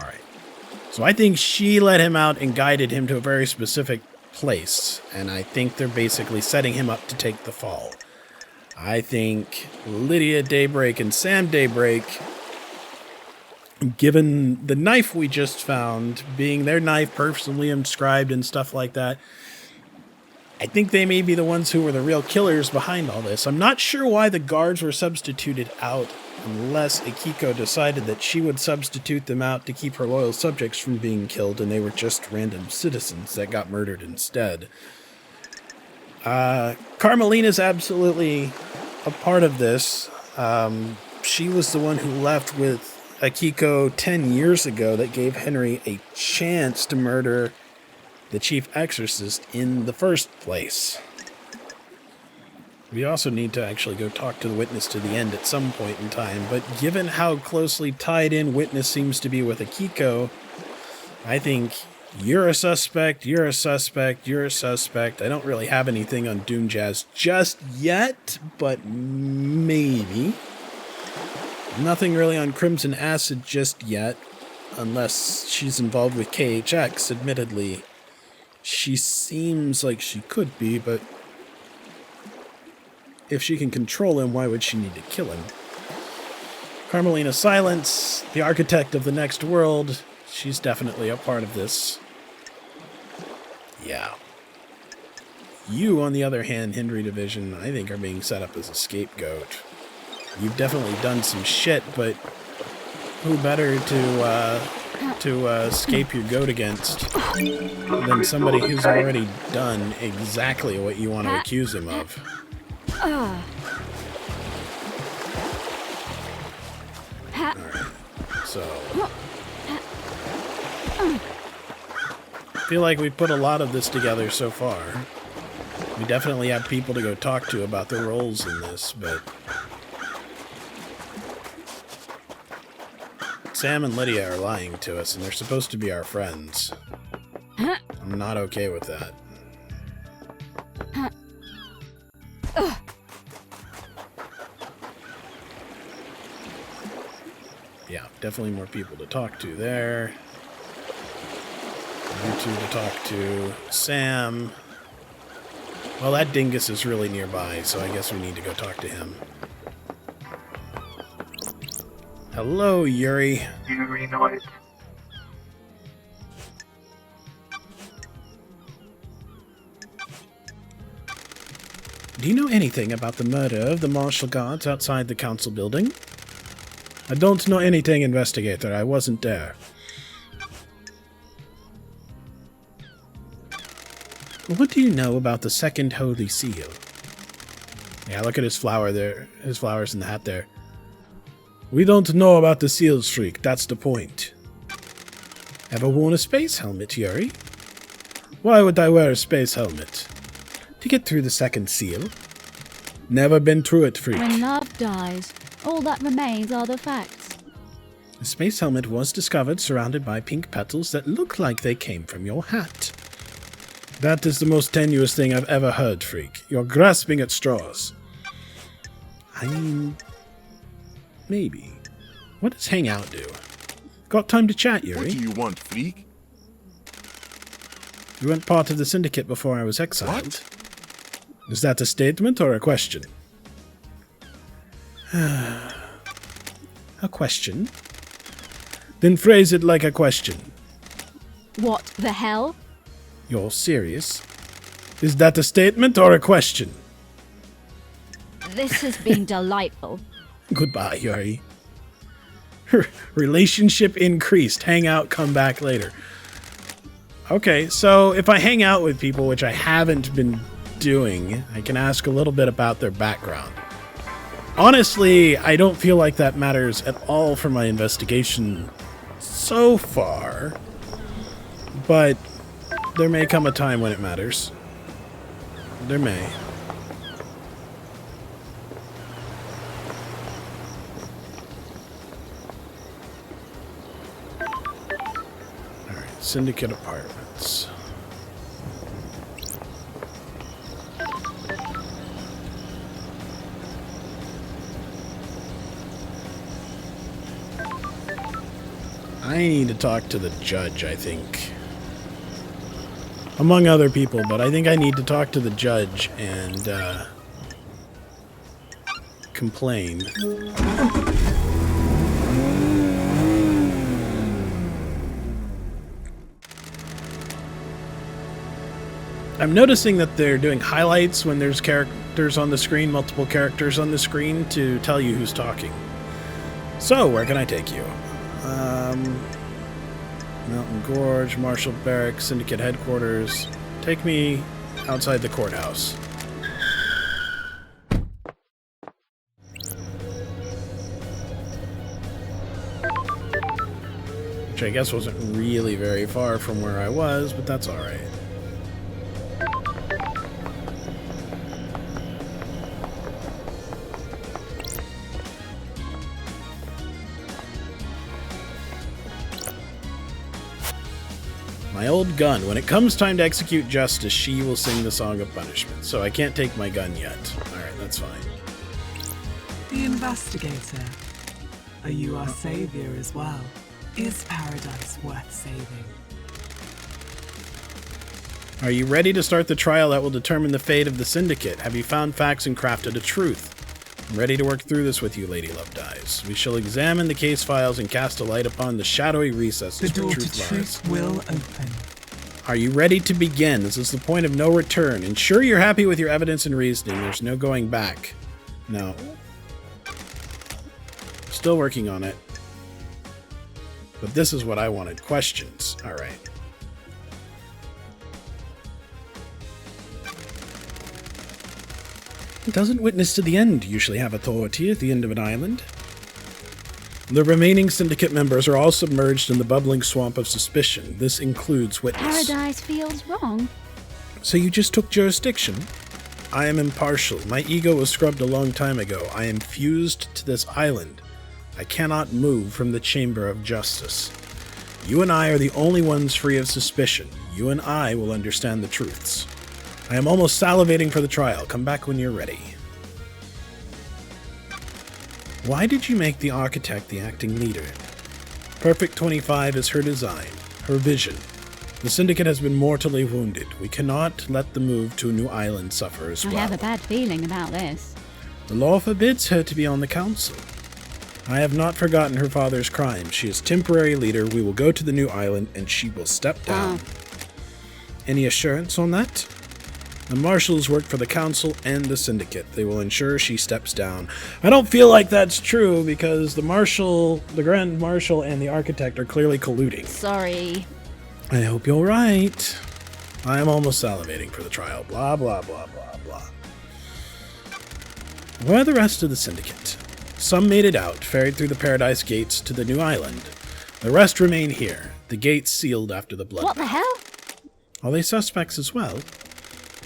All right. So I think she let him out and guided him to a very specific place. And I think they're basically setting him up to take the fall. I think Lydia Daybreak and Sam Daybreak, given the knife we just found, being their knife personally inscribed and stuff like that, I think they may be the ones who were the real killers behind all this. I'm not sure why the guards were substituted out unless Akiko decided that she would substitute them out to keep her loyal subjects from being killed and they were just random citizens that got murdered instead. Carmelina's absolutely a part of this. She was the one who left with Akiko 10 years ago that gave Henry a chance to murder the chief exorcist in the first place. We also need to actually go talk to the witness to the end at some point in time, but given how closely tied in witness seems to be with Akiko, I think you're a suspect, you're a suspect, you're a suspect. I don't really have anything on Doom Jazz just yet, but maybe. Nothing really on Crimson Acid just yet, unless she's involved with KHX, admittedly. She seems like she could be, but if she can control him, why would she need to kill him? Carmelina Silence, the architect of the next world, she's definitely a part of this. Yeah. You, on the other hand, Henry Division, I think are being set up as a scapegoat. You've definitely done some shit, but who better to escape your goat against than somebody who's already done exactly what you want to accuse him of? Alright, so I feel like we've put a lot of this together so far. We definitely have people to go talk to about their roles in this, but Sam and Lydia are lying to us, and they're supposed to be our friends. I'm not okay with that. Yeah, definitely more people to talk to there. You two to talk to. Sam. Well, that dingus is really nearby, so I guess we need to go talk to him. Hello, Yuri. Yuri Knight. Do you know anything about the murder of the martial guards outside the council building? I don't know anything, investigator. I wasn't there. What do you know about the second holy seal? Yeah, look at his flower there. His flowers in the hat there. We don't know about the seals, freak. That's the point. Ever worn a space helmet, Yuri? Why would I wear a space helmet? To get through the second seal? Never been through it, freak. When love dies, all that remains are the facts. The space helmet was discovered surrounded by pink petals that look like they came from your hat. That is the most tenuous thing I've ever heard, freak. You're grasping at straws. I mean, maybe. What does Hangout do? Got time to chat, Yuri? What do you want, freak? You weren't part of the syndicate before I was exiled. What? Is that a statement or a question? A question? Then phrase it like a question. What the hell? You're serious? Is that a statement or a question? This has been delightful. Goodbye, Yuri. Relationship increased. Hang out, come back later. Okay, so if I hang out with people, which I haven't been doing, I can ask a little bit about their background. Honestly, I don't feel like that matters at all for my investigation so far, but there may come a time when it matters. There may. Alright, Syndicate Apartments. I need to talk to the judge, I think. Among other people, but I think I need to talk to the judge and complain. I'm noticing that they're doing highlights when there's characters on the screen, multiple characters on the screen, to tell you who's talking. So, where can I take you? Mountain Gorge, Marshall Barracks, Syndicate Headquarters. Take me outside the courthouse. Which I guess wasn't really very far from where I was, but that's alright. My old gun. When it comes time to execute justice, she will sing the song of punishment. So I can't take my gun yet. Alright, that's fine. The investigator. Are you our savior as well? Is paradise worth saving? Are you ready to start the trial that will determine the fate of the Syndicate? Have you found facts and crafted a truth? I'm ready to work through this with you, Lady Lovedyes. We shall examine the case files and cast a light upon the shadowy recesses The where door to truth lies. truth will open. Are you ready to begin? This is the point of no return. Ensure you're happy with your evidence and reasoning. There's no going back. No. Still working on it. But this is what I wanted. Questions. All right. Doesn't witness to the end usually have authority at the end of an island? The remaining Syndicate members are all submerged in the bubbling swamp of suspicion. This includes witness. Paradise feels wrong. So you just took jurisdiction? I am impartial. My ego was scrubbed a long time ago. I am fused to this island. I cannot move from the chamber of justice. You and I are the only ones free of suspicion. You and I will understand the truths. I am almost salivating for the trial. Come back when you're ready. Why did you make the architect the acting leader? Perfect 25 is her design, her vision. The Syndicate has been mortally wounded. We cannot let the move to a new island suffer as well. I have a bad feeling about this. The law forbids her to be on the council. I have not forgotten her father's crime. She is temporary leader. We will go to the new island and she will step down. Any assurance on that? The marshals work for the council and the Syndicate. They will ensure she steps down. I don't feel like that's true because the marshal, the Grand Marshal, and the architect are clearly colluding. Sorry. I hope you're right. I am almost salivating for the trial. Blah, blah, blah, blah, blah. Where are the rest of the Syndicate? Some made it out, ferried through the Paradise Gates to the new island. The rest remain here, the gates sealed after the blood. What the hell? Are they suspects as well?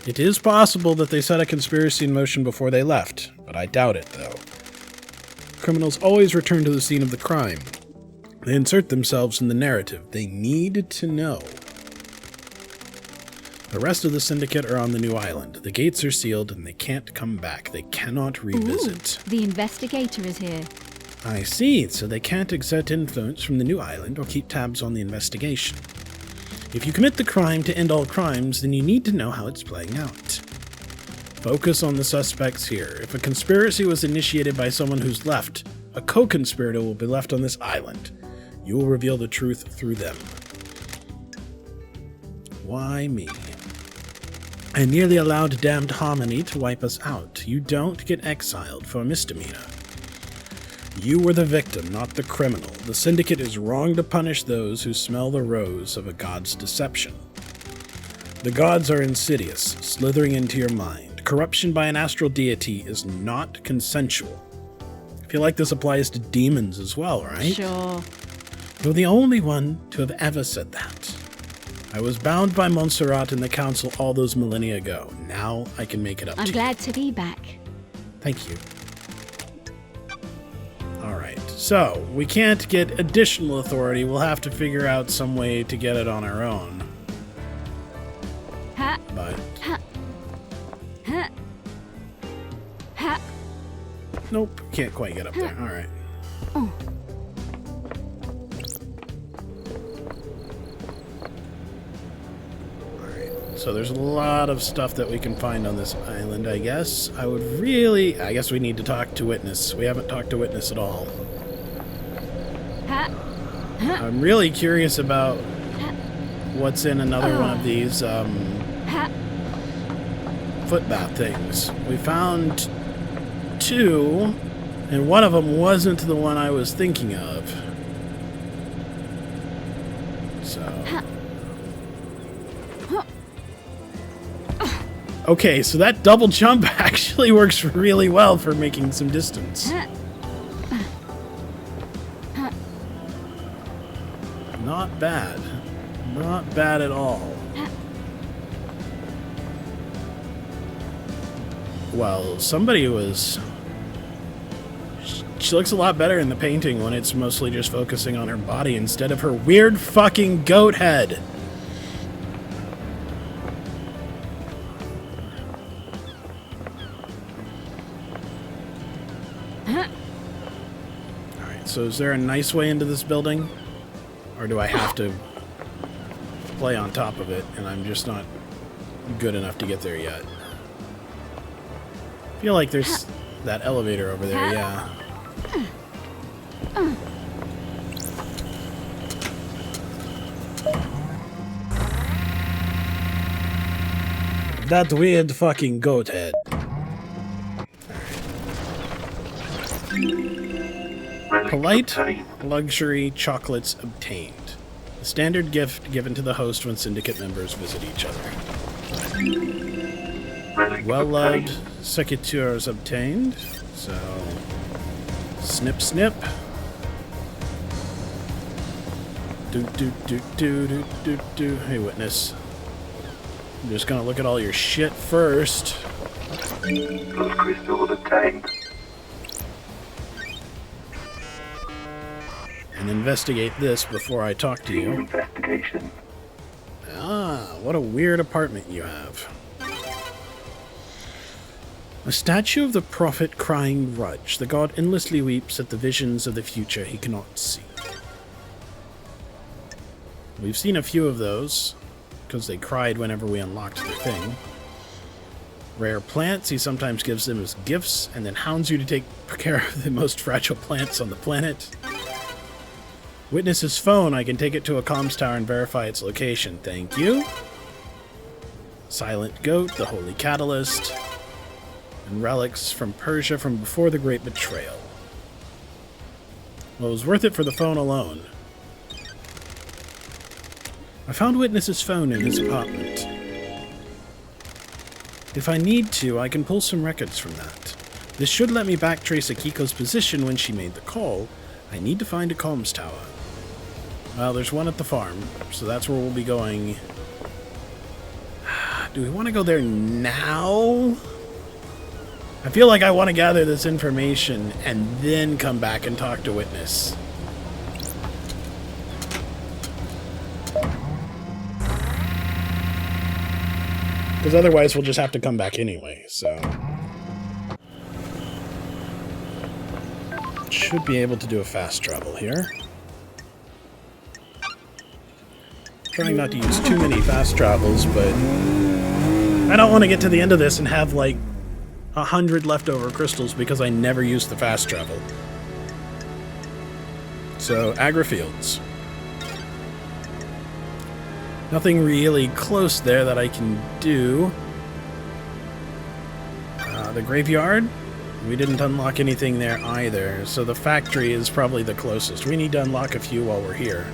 It is possible that they set a conspiracy in motion before they left, but I doubt it, though. Criminals always return to the scene of the crime. They insert themselves in the narrative. They need to know. The rest of the Syndicate are on the new island. The gates are sealed and they can't come back. They cannot revisit. Ooh, the investigator is here. I see, so they can't exert influence from the new island or keep tabs on the investigation. If you commit the crime to end all crimes, then you need to know how it's playing out. Focus on the suspects here. If a conspiracy was initiated by someone who's left, a co-conspirator will be left on this island. You will reveal the truth through them. Why me? I nearly allowed damned Harmony to wipe us out. You don't get exiled for a misdemeanor. You were the victim, not the criminal. The Syndicate is wrong to punish those who smell the rose of a god's deception. The gods are insidious, slithering into your mind. Corruption by an astral deity is not consensual. I feel like this applies to demons as well, right? Sure. You're the only one to have ever said that. I was bound by Montserrat and the Council all those millennia ago. Now I can make it up to I'm you. glad to be back. Thank you. Alright, so we can't get additional authority. We'll have to figure out some way to get it on our own. Ha, But ha, ha, ha. nope, can't quite get up there. Alright. Oh. So there's a lot of stuff that we can find on this island, I guess. I guess we need to talk to Witness. We haven't talked to Witness at all. I'm really curious about what's in another one of these footbath things. We found 2, and one of them wasn't the one I was thinking of. So... Okay, so that double jump actually works really well for making some distance. Not bad. Not bad at all. Well, somebody was... She looks a lot better in the painting when it's mostly just focusing on her body instead of her weird fucking goat head. Alright, so is there a nice way into this building? Or do I have to play on top of it and I'm just not good enough to get there yet? I feel like there's that elevator over there, yeah. That weird fucking goat head. Polite luxury chocolates obtained. The standard gift given to the host when syndicate members visit each other. Well-loved secateurs obtained. So, snip, snip. Do. Hey, Witness. I'm just gonna look at all your shit first. Those crystals obtained. And investigate this before I talk to you. Investigation. Ah, what a weird apartment you have. A statue of the prophet crying grudge. The god endlessly weeps at the visions of the future he cannot see. We've seen a few of those, because they cried whenever we unlocked their thing. Rare plants, he sometimes gives them as gifts, and then hounds you to take care of the most fragile plants on the planet. Witness's phone, I can take it to a comms tower and verify its location. Thank you. Silent Goat, the Holy Catalyst, and relics from Persia from before the Great Betrayal. Well, it was worth it for the phone alone. I found Witness's phone in his apartment. If I need to, I can pull some records from that. This should let me backtrace Akiko's position when she made the call. I need to find a comms tower. Well, there's one at the farm, so that's where we'll be going. Do we want to go there now? I feel like I want to gather this information and then come back and talk to Witness. Because otherwise we'll just have to come back anyway, so... Should be able to do a fast travel here. Trying not to use too many fast travels, but... I don't want to get to the end of this and have, like, 100 leftover crystals because I never used the fast travel. So, Agra Fields. Nothing really close there that I can do. The graveyard? We didn't unlock anything there either, so the factory is probably the closest. We need to unlock a few while we're here.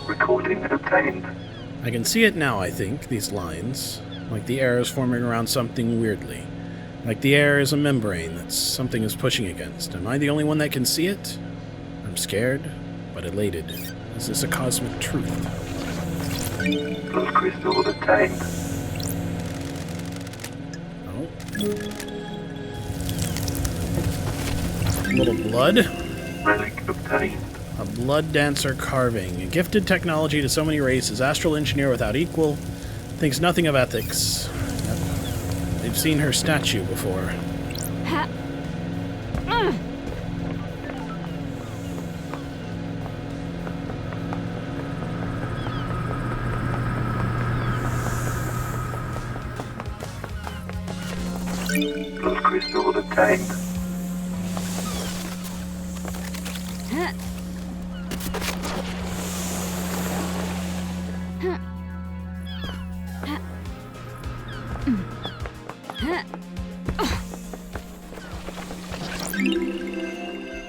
Recording obtained. I can see it now, I think, these lines. Like the air is forming around something weirdly. Like the air is a membrane that something is pushing against. Am I the only one that can see it? I'm scared, but elated. Is this a cosmic truth? Those crystals obtained. Oh. A little blood. Relic obtained. A blood dancer carving. A gifted technology to so many races. Astral engineer without equal. Thinks nothing of ethics. They've seen her statue before. Ha. Blood crystal obtained.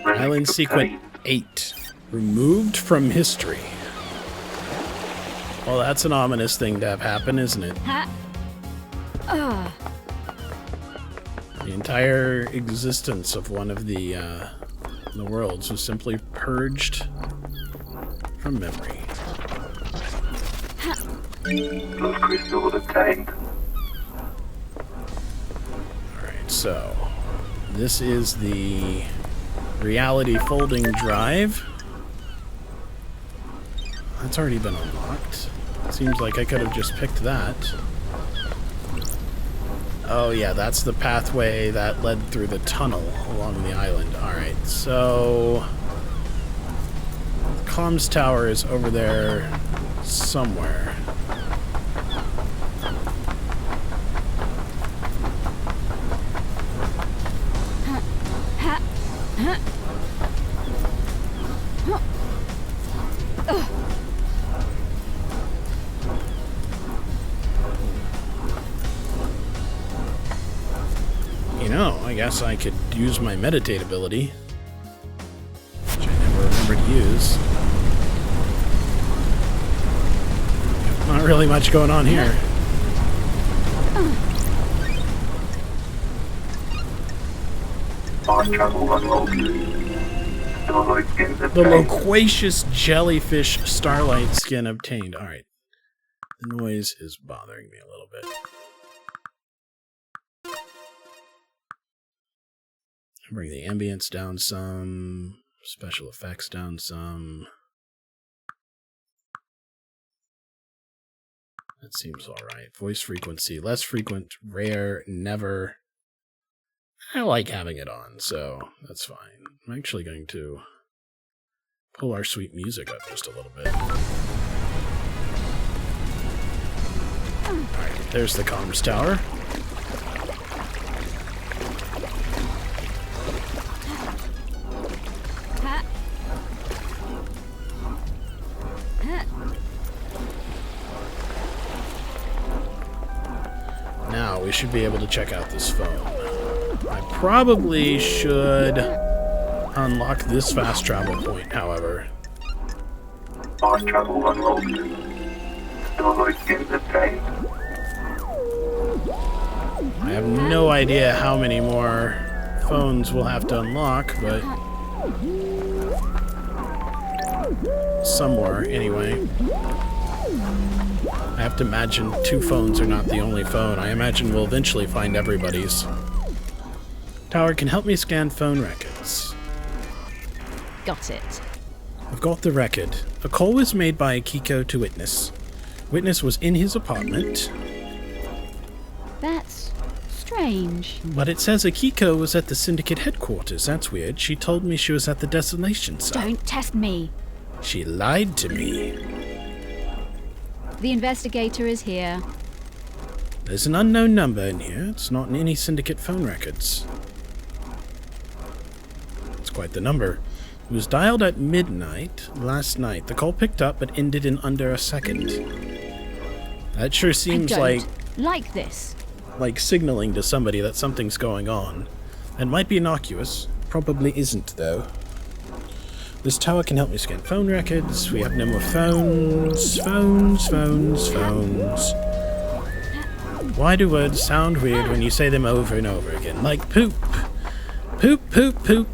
Island Sequence 8. Removed from history. Well, that's an ominous thing to have happen, isn't it? Ha. The entire existence of one of the worlds was simply purged from memory. Blood crystal obtained. Alright, so this is the reality folding drive. That's already been unlocked. Seems like I could have just picked that. Oh yeah, that's the pathway that led through the tunnel along the island. Alright, so the comms tower is over there somewhere. You know, I guess I could use my meditate ability, which I never remember to use. Not really much going on here. Fast travel unlocked. Starlight skins The obtained. loquacious jellyfish starlight skin obtained. Alright. The noise is bothering me a little bit. Bring the ambience down some. Special effects down some. That seems alright. Voice frequency. Less frequent. Rare. Never. I like having it on, so that's fine. I'm actually going to pull our sweet music up just a little bit. Alright, there's the comms tower. Now we should be able to check out this phone. I probably should unlock this fast travel point, however. Fast travel unlocked. Starlight skins obtained. I have no idea how many more phones we'll have to unlock, but somewhere anyway. I have to imagine 2 phones are not the only phone. I imagine we'll eventually find everybody's. Tower can help me scan phone records. Got it. I've got the record. A call was made by Akiko to Witness. Witness was in his apartment, That's strange. but it says Akiko was at the Syndicate headquarters. That's weird. She told me she was at the destination site. Don't test me. She lied to me. The investigator is here. There's an unknown number in here. It's not in any Syndicate phone records. It's quite the number. It was dialed at midnight last night. The call picked up but ended in under a second. That sure seems I don't like this. like signaling to somebody that something's going on. It might be innocuous. Probably isn't, though. This tower can help me scan phone records. We have no more phones. Phones. Why do words sound weird when you say them over and over again? Like poop. Poop. Poop.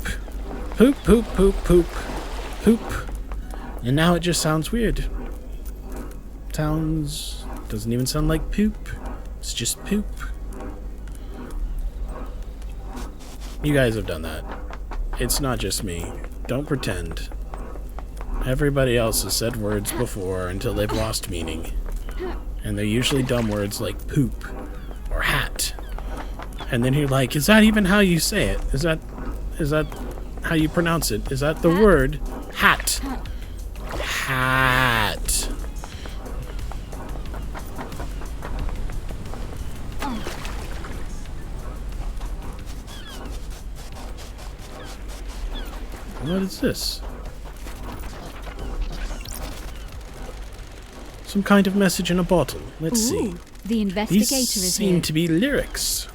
And now it just sounds weird. Doesn't even sound like poop. It's just poop. You guys have done that. It's not just me. Don't pretend. Everybody else has said words before until they've lost meaning. And they're usually dumb words like poop or hat. And then you're like, is that even how you say it? Is that how you pronounce it? Is that the word? Hat. Hat. What is this? Some kind of message in a bottle. Let's see. The investigator These is seem here. to be lyrics.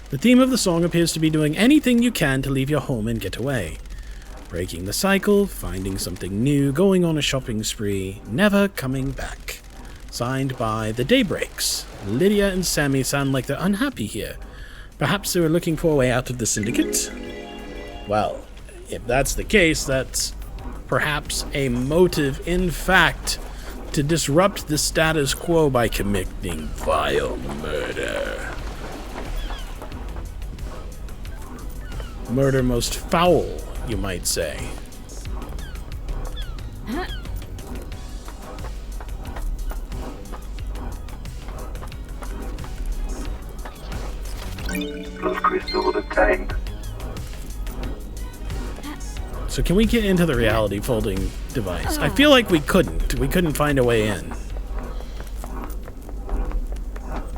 The theme of the song appears to be doing anything you can to leave your home and get away. Breaking the cycle, finding something new, going on a shopping spree, never coming back. Signed by The Daybreaks. Lydia and Sammy sound like they're unhappy here. Perhaps they were looking for a way out of the syndicate? Well, if that's the case, that's perhaps a motive, in fact, to disrupt the status quo by committing vile murder. Murder most foul, you might say. Those crystals obtained. So can we get into the reality folding device? I feel like we couldn't. We couldn't find a way in.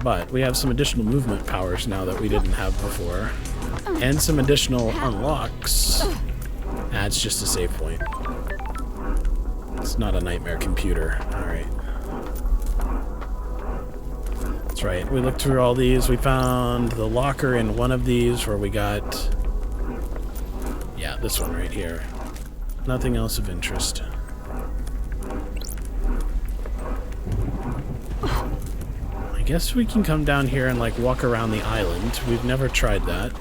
But we have some additional movement powers now that we didn't have before. And some additional unlocks. It's just a save point. It's not a nightmare computer. Alright. That's right. We looked through all these. We found the locker in one of these where we got... Yeah, this one right here. Nothing else of interest. I guess we can come down here and, like, walk around the island. We've never tried that.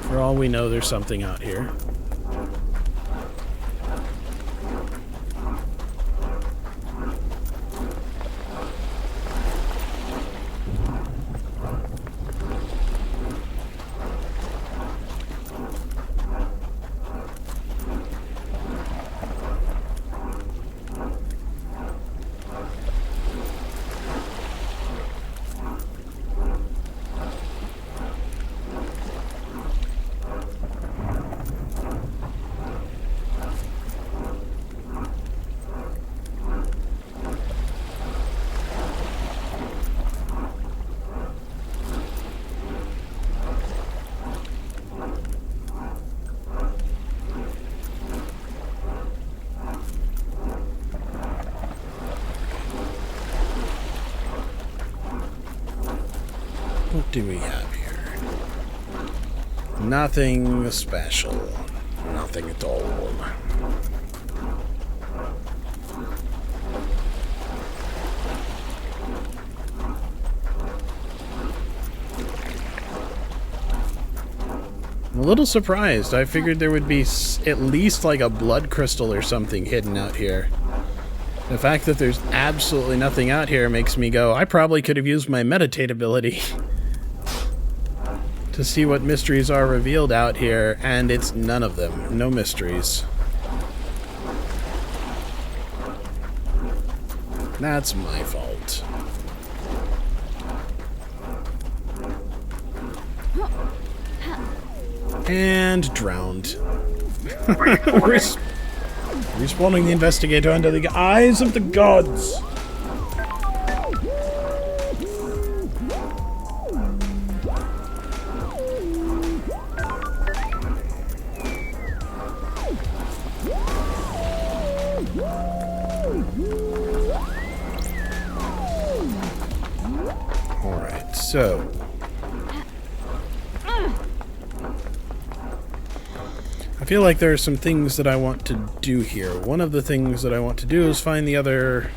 For all we know, there's something out here. What do we have here? Nothing special. Nothing at all. I'm a little surprised. I figured there would be at least like a blood crystal or something hidden out here. The fact that there's absolutely nothing out here makes me go, I probably could have used my meditate ability to see what mysteries are revealed out here, and it's none of them. No mysteries. That's my fault. And drowned. Respawning the investigator under the eyes of the gods. Alright, so I feel like there are some things that I want to do here. One of the things that I want to do is find the other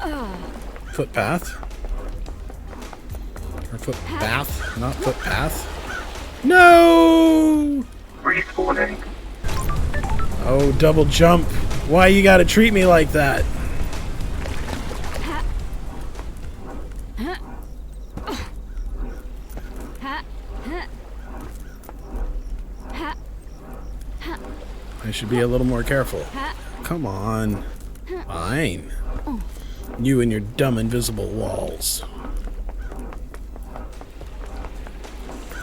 footpath. Or footpath, not footpath. No! Respawning. Oh, double jump. Why you gotta treat me like that? I should be a little more careful. Come on. Fine. You and your dumb invisible walls.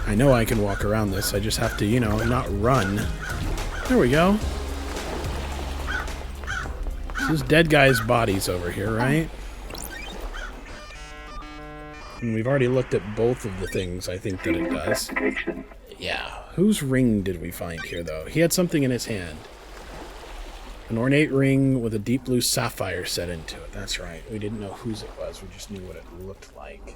I know I can walk around this. I just have to, you know, not run. There we go. This dead guy's body's over here, right? And we've already looked at both of the things I think that it does. Yeah. Whose ring did we find here, though? He had something in his hand. An ornate ring with a deep blue sapphire set into it. That's right. We didn't know whose it was. We just knew what it looked like.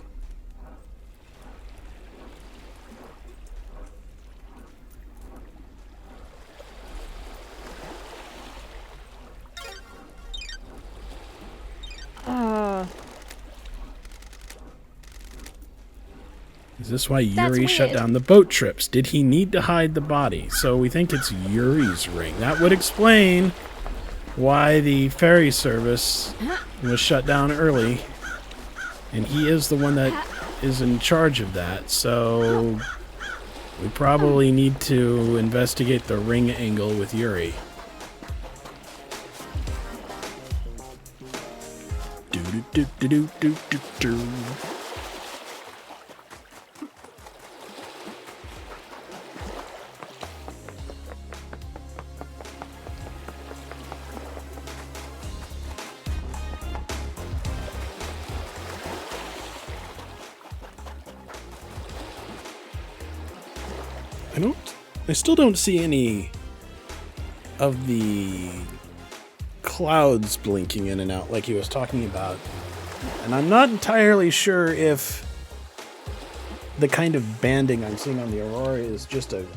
Is this why Yuri shut down the boat trips? Did he need to hide the body? So we think it's Yuri's ring. That would explain why the ferry service was shut down early. And he is the one that is in charge of that. So we probably need to investigate the ring angle with Yuri. Do-do-do-do-do-do-do. I still don't see any of the clouds blinking in and out like he was talking about. And I'm not entirely sure if the kind of banding I'm seeing on the Aurora is just an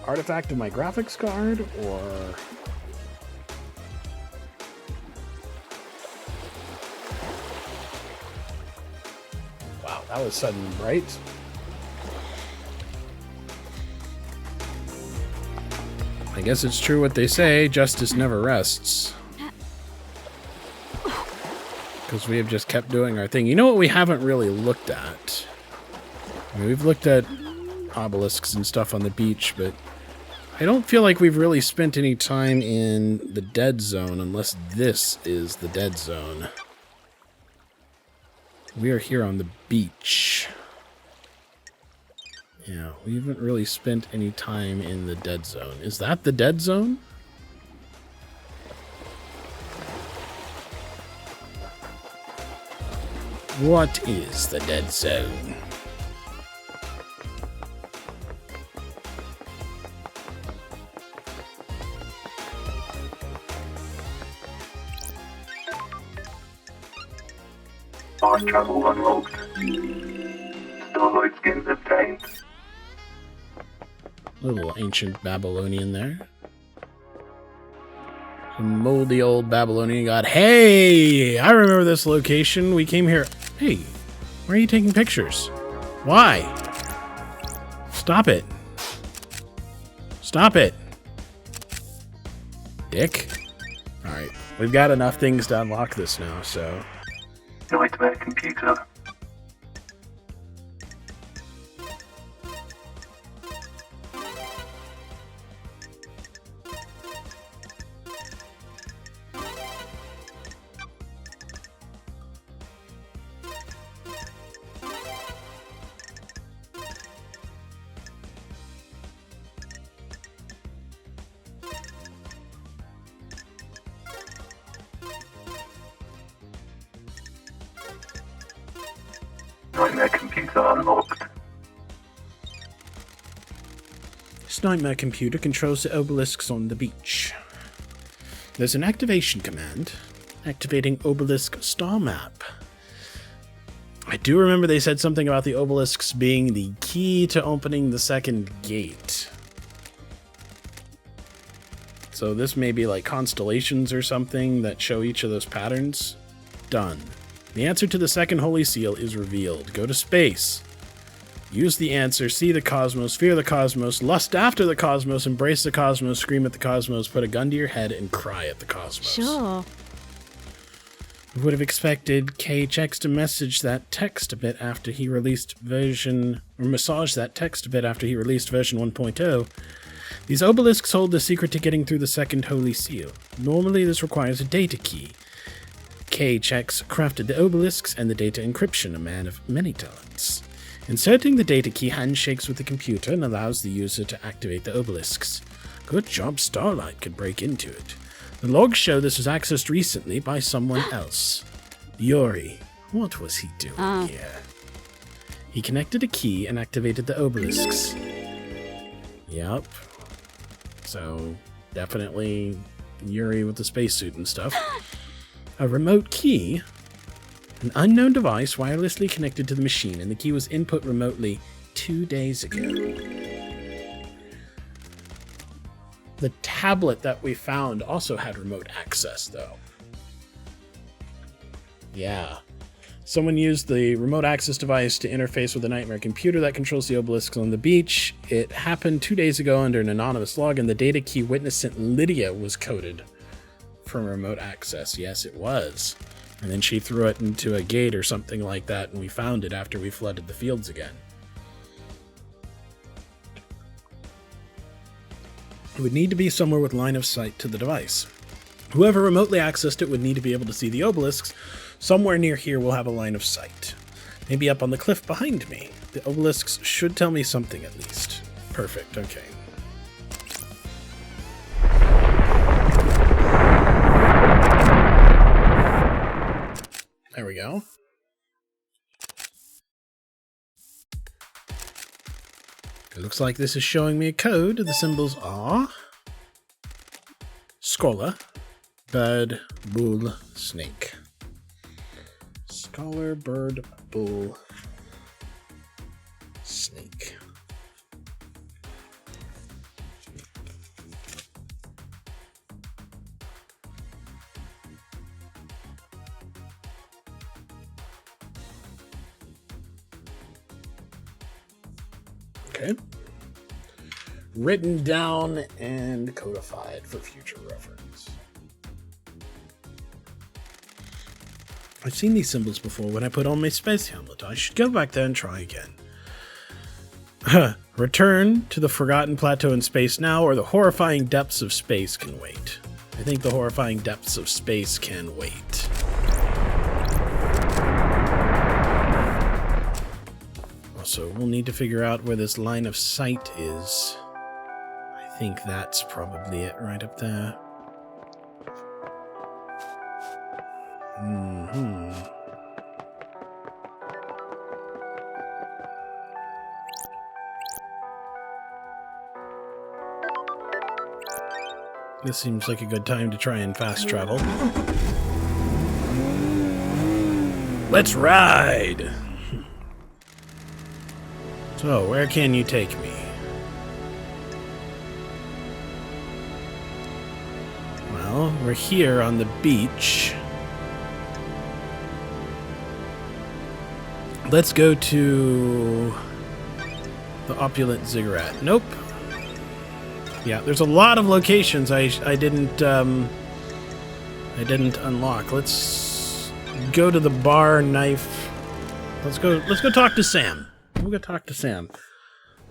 artifact of my graphics card, or... Wow, that was sudden, right? I guess it's true what they say, justice never rests. Because we have just kept doing our thing. You know what we haven't really looked at? I mean, we've looked at obelisks and stuff on the beach, but I don't feel like we've really spent any time in the dead zone, unless this is the dead zone. We are here on the beach. Yeah, we haven't really spent any time in the dead zone. Is that the dead zone? What is the dead zone? Fast travel unlocked. Starlight skins obtained. Little ancient Babylonian there. Some moldy old Babylonian god. Hey! I remember this location. We came here. Hey, why are you taking pictures? Why? Stop it. Stop it. Dick. Alright, we've got enough things to unlock this now, so... Nightmare computer. Nightmare computer unlocked. This nightmare computer controls the obelisks on the beach. There's an activation command. Activating obelisk star map. I do remember they said something about the obelisks being the key to opening the second gate. So this may be like constellations or something that show each of those patterns. Done. The answer to the second holy seal is revealed. Go to space. Use the answer, see the cosmos, fear the cosmos, lust after the cosmos, embrace the cosmos, scream at the cosmos, put a gun to your head, and cry at the cosmos. Sure. Would have expected K checks to message that text a bit after he released version, or massage that text a bit after he released version 1.0. These obelisks hold the secret to getting through the second holy seal. Normally this requires a data key. K checks crafted the obelisks and the data encryption, a man of many talents. Inserting the data key handshakes with the computer and allows the user to activate the obelisks. Good job Starlight could break into it. The logs show this was accessed recently by someone else. Yuri. What was he doing here? He connected a key and activated the obelisks. Yep. So, definitely Yuri with the spacesuit and stuff. A remote key. An unknown device wirelessly connected to the machine, and the key was input remotely 2 days ago. The tablet that we found also had remote access, though. Yeah. Someone used the remote access device to interface with a nightmare computer that controls the obelisks on the beach. It happened 2 days ago under an anonymous log, and the data key witness sent Lydia was coded from remote access. Yes, it was. And then she threw it into a gate or something like that, and we found it after we flooded the fields again. It would need to be somewhere with line of sight to the device. Whoever remotely accessed it would need to be able to see the obelisks. Somewhere near here will have a line of sight. Maybe up on the cliff behind me. The obelisks should tell me something at least. Perfect, okay. There we go. It looks like this is showing me a code. The symbols are Scholar, Bird, Bull, Snake. Scholar, Bird, Bull, Snake. Okay. Written down and codified for future reference. I've seen these symbols before when I put on my space helmet. I should go back there and try again. Return to the Forgotten Plateau in space now, or the horrifying depths of space can wait. I think the horrifying depths of space can wait. Also, we'll need to figure out where this line of sight is. I think that's probably it right up there. This seems like a good time to try and fast travel. Let's ride! So, where can you take me? Well, we're here on the beach. Let's go to the opulent ziggurat. Nope. Yeah, there's a lot of locations I didn't unlock. Let's go to the bar knife. Let's go talk to Sam. We'll go talk to Sam.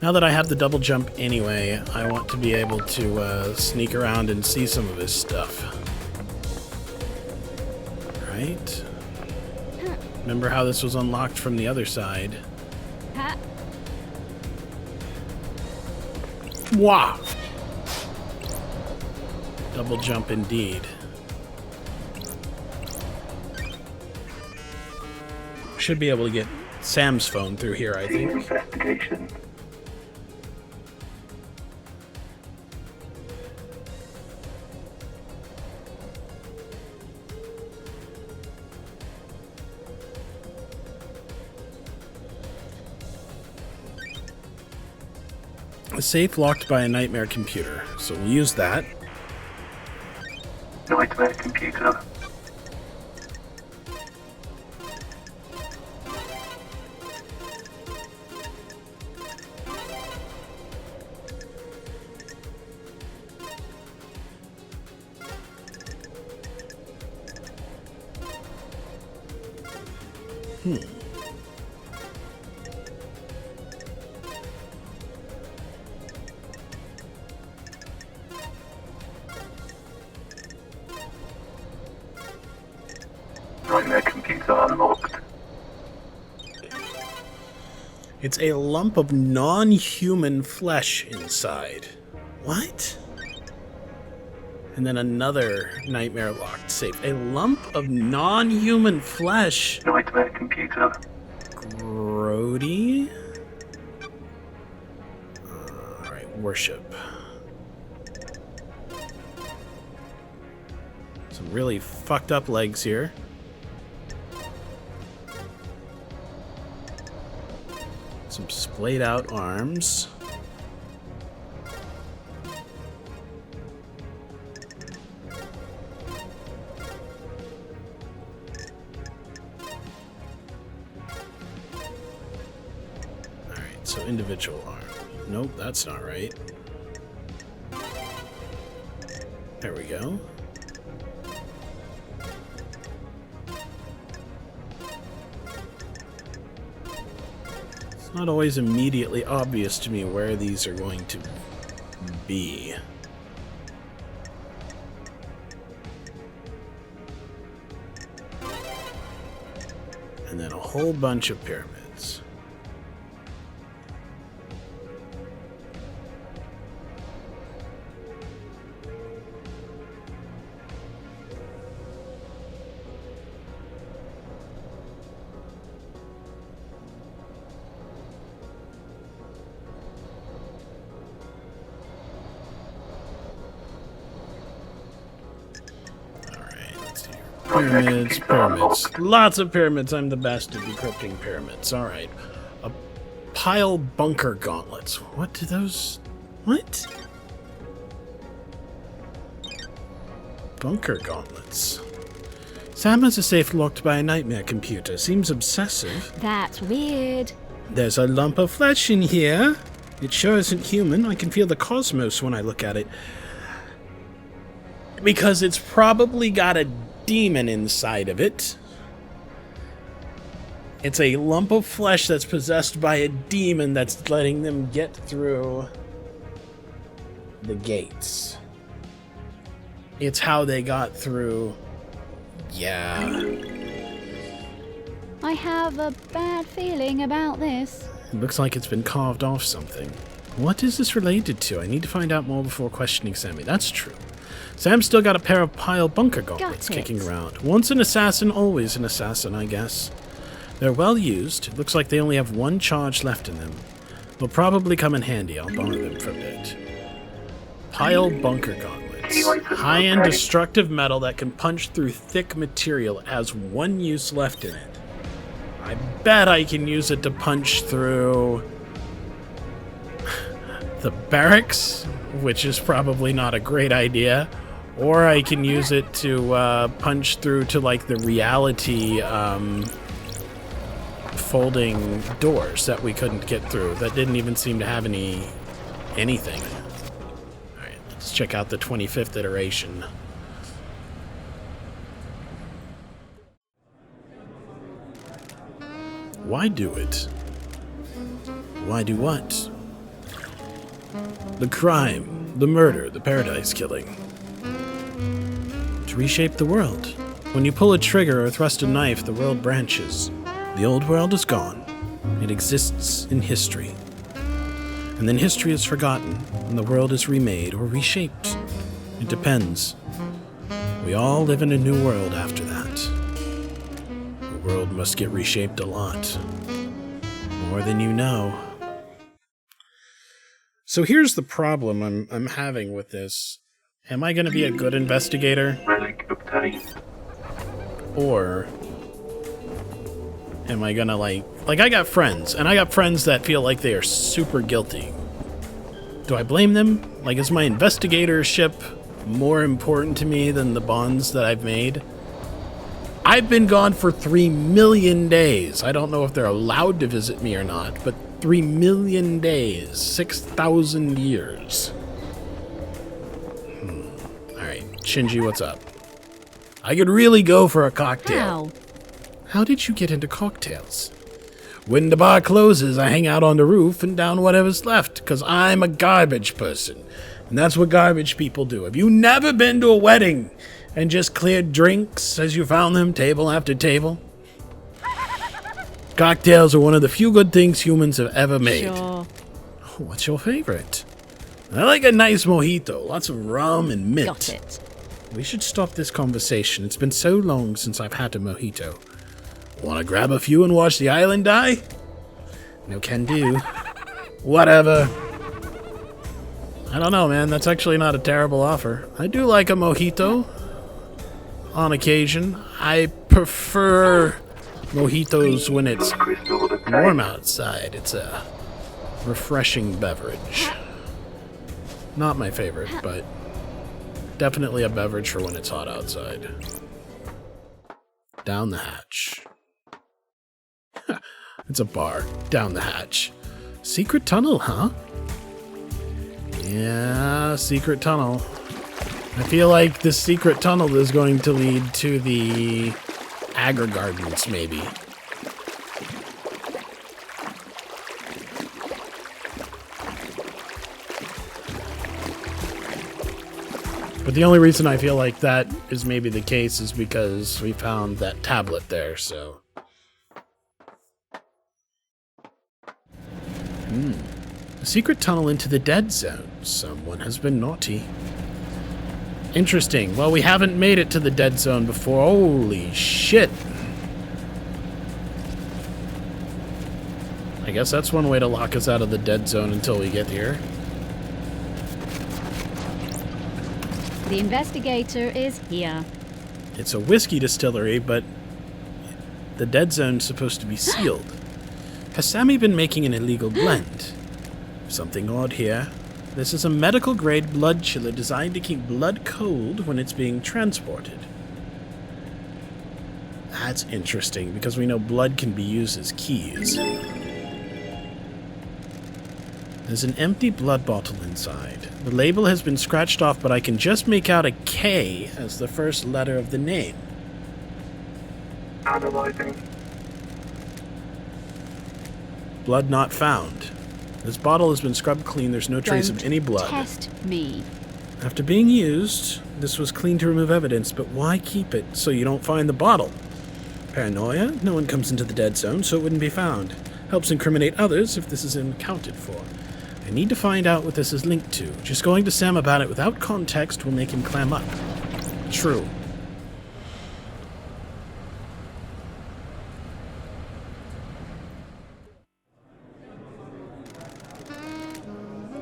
Now that I have the double jump anyway, I want to be able to sneak around and see some of his stuff. Right? Remember how this was unlocked from the other side? Wow! Double jump indeed. Should be able to get Sam's phone through here, I think. Investigation. A safe locked by a nightmare computer, so we'll use that. Nightmare computer. Nightmare computer unlocked. It's a lump of non-human flesh inside. What? And then another nightmare locked safe. A lump of non-human flesh. Nightmare computer. Grody? Alright, worship. Some really fucked up legs here. Some splayed out arms. Alright, so individual arm. Nope, that's not right. There we go. It's not always immediately obvious to me where these are going to be. And then a whole bunch of pyramids. Pyramids, pyramids. Lots of pyramids. I'm the best at decrypting pyramids. Alright. A pile bunker gauntlets. What do those... What? Bunker gauntlets. Sam has a safe locked by a nightmare computer. Seems obsessive. That's weird. There's a lump of flesh in here. It sure isn't human. I can feel the cosmos when I look at it. Because it's probably got a demon inside of it. It's a lump of flesh that's possessed by a demon that's letting them get through the gates. It's how they got through. Yeah. I have a bad feeling about this. It looks like it's been carved off something. What is this related to? I need to find out more before questioning Sammy. That's true. Sam's still got a pair of pile bunker gauntlets kicking around. Once an assassin, always an assassin, I guess. They're well used. It looks like they only have one charge left in them. They'll probably come in handy. I'll borrow them for a bit. Pile bunker gauntlets. High-end destructive metal that can punch through thick material. It has one use left in it. I bet I can use it to punch through the barracks, which is probably not a great idea. Or I can use it to punch through to, like, the reality folding doors that we couldn't get through. That didn't even seem to have anything. Alright, let's check out the 25th iteration. Why do it? Why do what? The crime, the murder, the paradise killing. To reshape the world. When you pull a trigger or thrust a knife, the world branches. The old world is gone. It exists in history. And then history is forgotten, and the world is remade or reshaped. It depends. We all live in a new world after that. The world must get reshaped a lot. More than you know. So here's the problem I'm having with this. Am I going to be a good investigator? Relic obtained. Or am I going to like I got friends, and I got friends that feel like they are super guilty. Do I blame them? Like, is my investigatorship more important to me than the bonds that I've made? I've been gone for 3 million days. I don't know if they're allowed to visit me or not, but 3 million days, 6,000 years. Alright, Shinji, what's up? I could really go for a cocktail. How did you get into cocktails? When the bar closes, I hang out on the roof and down whatever's left, because I'm a garbage person. And that's what garbage people do. Have you never been to a wedding and just cleared drinks as you found them, table after table? Cocktails are one of the few good things humans have ever made. Sure. What's your favorite? I like a nice mojito, lots of rum and mint. Got it. We should stop this conversation. It's been so long since I've had a mojito. Want to grab a few and watch the island die? No can do. Whatever. I don't know, man. That's actually not a terrible offer. I do like a mojito on occasion. I prefer mojitos when it's Crystal obtained. warm outside. It's a refreshing beverage. Not my favorite, but definitely a beverage for when it's hot outside. Down the hatch. It's a bar. Down the hatch. Secret tunnel, huh? Yeah, secret tunnel. I feel like this secret tunnel is going to lead to the Agra Gardens, maybe. But the only reason I feel like that is maybe the case is because we found that tablet there, so... A secret tunnel into the dead zone. Someone has been naughty. Interesting. Well, we haven't made it to the dead zone before. Holy shit. I guess that's one way to lock us out of the dead zone until we get here. The investigator is here. It's a whiskey distillery, but the dead zone's supposed to be sealed. Has Sammy been making an illegal blend? Something odd here. This is a medical-grade blood chiller designed to keep blood cold when it's being transported. That's interesting, because we know blood can be used as keys. There's an empty blood bottle inside. The label has been scratched off, but I can just make out a K as the first letter of the name. Analyzing. Blood not found. This bottle has been scrubbed clean. There's no trace of Don't any blood. Test me. After being used, this was cleaned to remove evidence, but why keep it so you don't find the bottle? Paranoia? No one comes into the dead zone, so it wouldn't be found. Helps incriminate others if this is accounted for. I need to find out what this is linked to. Just going to Sam about it without context will make him clam up. True.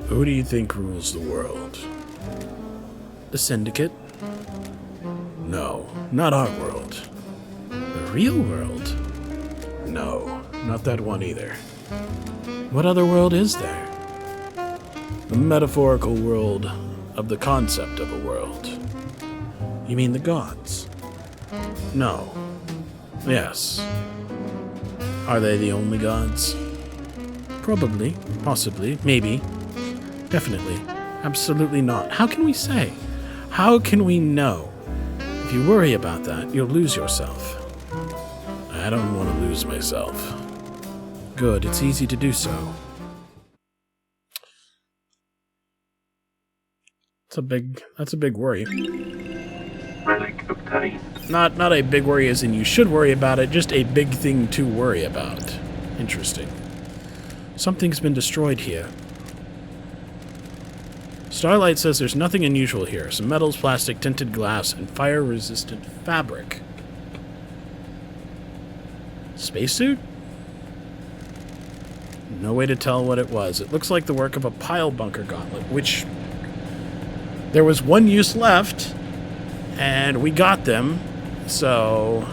Who do you think rules the world? The Syndicate? No, not our world. The real world? No, not that one either. What other world is there? The metaphorical world of the concept of a world. You mean the gods? No. Yes. Are they the only gods? Probably, possibly, maybe. Definitely. Absolutely not. How can we say? How can we know? If you worry about that, you'll lose yourself. I don't want to lose myself. Good, it's easy to do so. That's a big worry. Relic obtained. Not a big worry as in you should worry about it, just a big thing to worry about. Interesting. Something's been destroyed here. Starlight says there's nothing unusual here. Some metals, plastic, tinted glass, and fire-resistant fabric. Spacesuit? No way to tell what it was. It looks like the work of a pile bunker gauntlet, which there was one use left, and we got them, so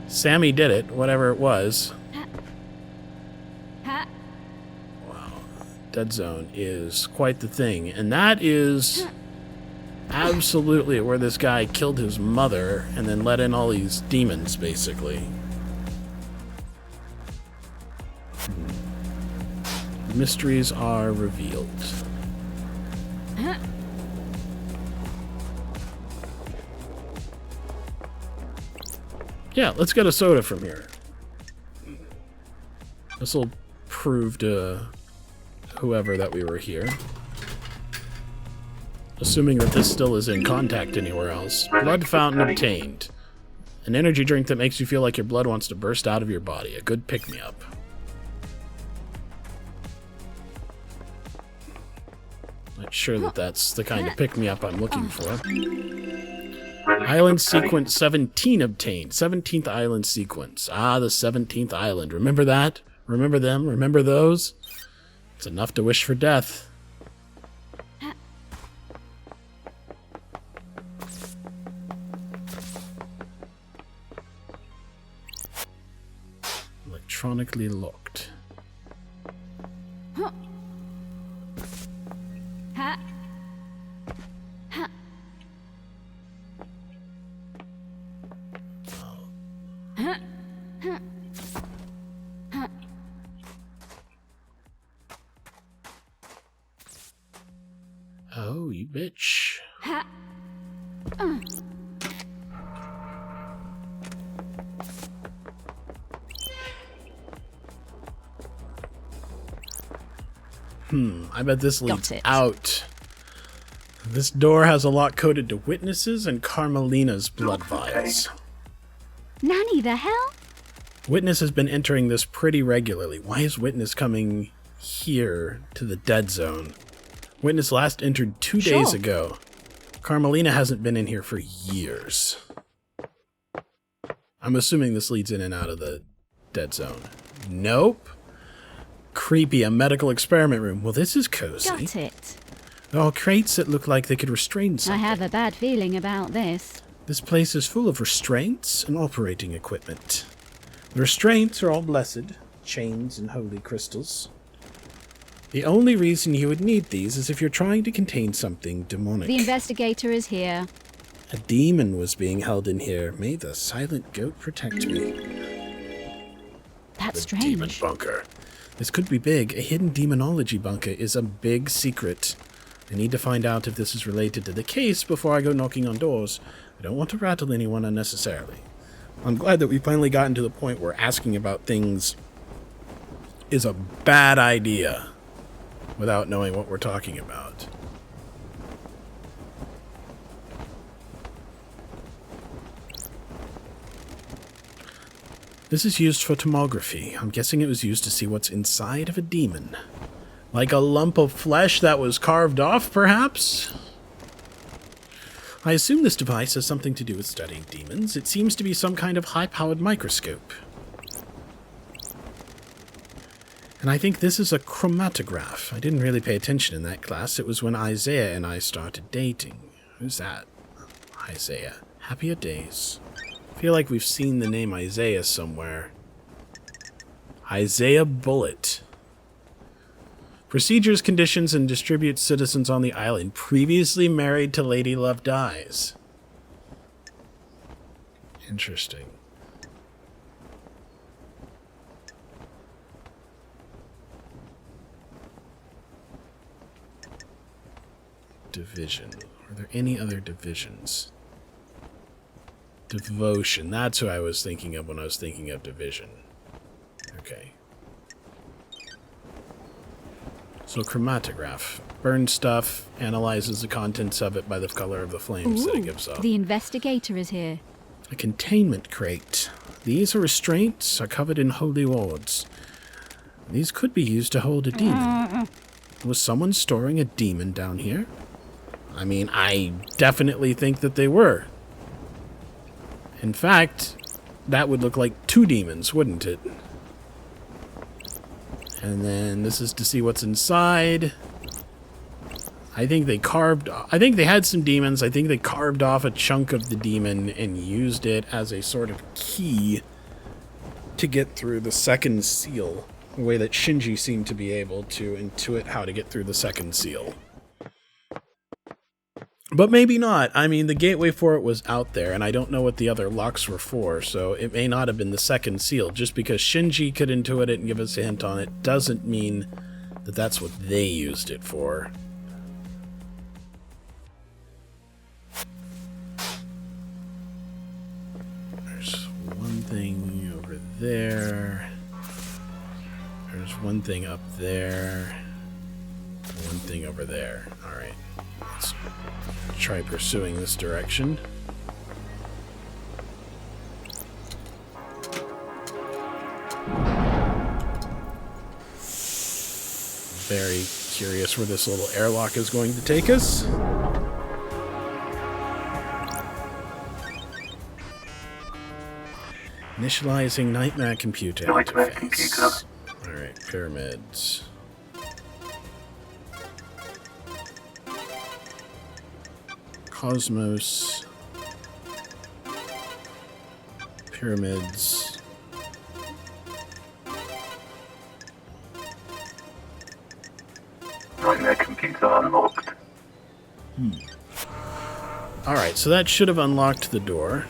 Sammy did it, whatever it was. Dead Zone is quite the thing, and that is absolutely where this guy killed his mother and then let in all these demons, basically. Mysteries are revealed. Yeah, let's get a soda from here. This will prove to whoever that we were here. Assuming that this still is in contact anywhere else. Blood fountain obtained. An energy drink that makes you feel like your blood wants to burst out of your body. A good pick-me-up. Not sure that that's the kind of pick-me-up I'm looking for. Island sequence 17 obtained. 17th island sequence. Ah, the 17th island. Remember that? Remember them? Remember those? It's enough to wish for death. Electronically locked. Oh, you bitch. I bet this leads out. This door has a lock coded to witnesses and Carmelina's blood vials. Nanny, the hell? Witness has been entering this pretty regularly. Why is Witness coming here to the dead zone? Witness last entered 2 days ago. Carmelina hasn't been in here for years. I'm assuming this leads in and out of the dead zone. Nope. Creepy, a medical experiment room. Well, this is cozy. Got it. Oh, crates that look like they could restrain something. I have a bad feeling about this. This place is full of restraints and operating equipment. The restraints are all blessed, chains and holy crystals. The only reason you would need these is if you're trying to contain something demonic. The investigator is here. A demon was being held in here. May the silent goat protect me. That's The strange. demon bunker. This could be big. A hidden demonology bunker is a big secret. I need to find out if this is related to the case before I go knocking on doors. I don't want to rattle anyone unnecessarily. I'm glad that we finally gotten to the point where asking about things is a bad idea without knowing what we're talking about. This is used for tomography. I'm guessing it was used to see what's inside of a demon. Like a lump of flesh that was carved off, perhaps? I assume this device has something to do with studying demons. It seems to be some kind of high-powered microscope. And I think this is a chromatograph. I didn't really pay attention in that class. It was when Isaiah and I started dating. Who's that? Isaiah. Happier days. I feel like we've seen the name Isaiah somewhere. Isaiah Bullet. Procedures, conditions, and distributes citizens on the island. Previously married to Lady Love Dies. Interesting. Division. Are there any other divisions? Devotion. That's who I was thinking of when I was thinking of division. Okay. So chromatograph. Burns stuff, analyzes the contents of it by the color of the flames that it gives off. The investigator is here. A containment crate. These are restraints, are covered in holy wards. These could be used to hold a demon. Was someone storing a demon down here? I mean, I definitely think that they were. In fact, that would look like 2 demons, wouldn't it? And then this is to see what's inside. I think they had some demons. I think they carved off a chunk of the demon and used it as a sort of key to get through the second seal. The way that Shinji seemed to be able to intuit how to get through the second seal. But maybe not. I mean, the gateway for it was out there, and I don't know what the other locks were for, so it may not have been the second seal. Just because Shinji could intuit it and give us a hint on it doesn't mean that that's what they used it for. There's one thing over there. There's one thing up there. One thing over there. Alright. Let's try pursuing this direction. Very curious where this little airlock is going to take us. Initializing Nightmare Computer Nightmare interface. Alright, pyramids. Cosmos. Pyramids. Nightmare computer unlocked. Alright, so that should have unlocked the door.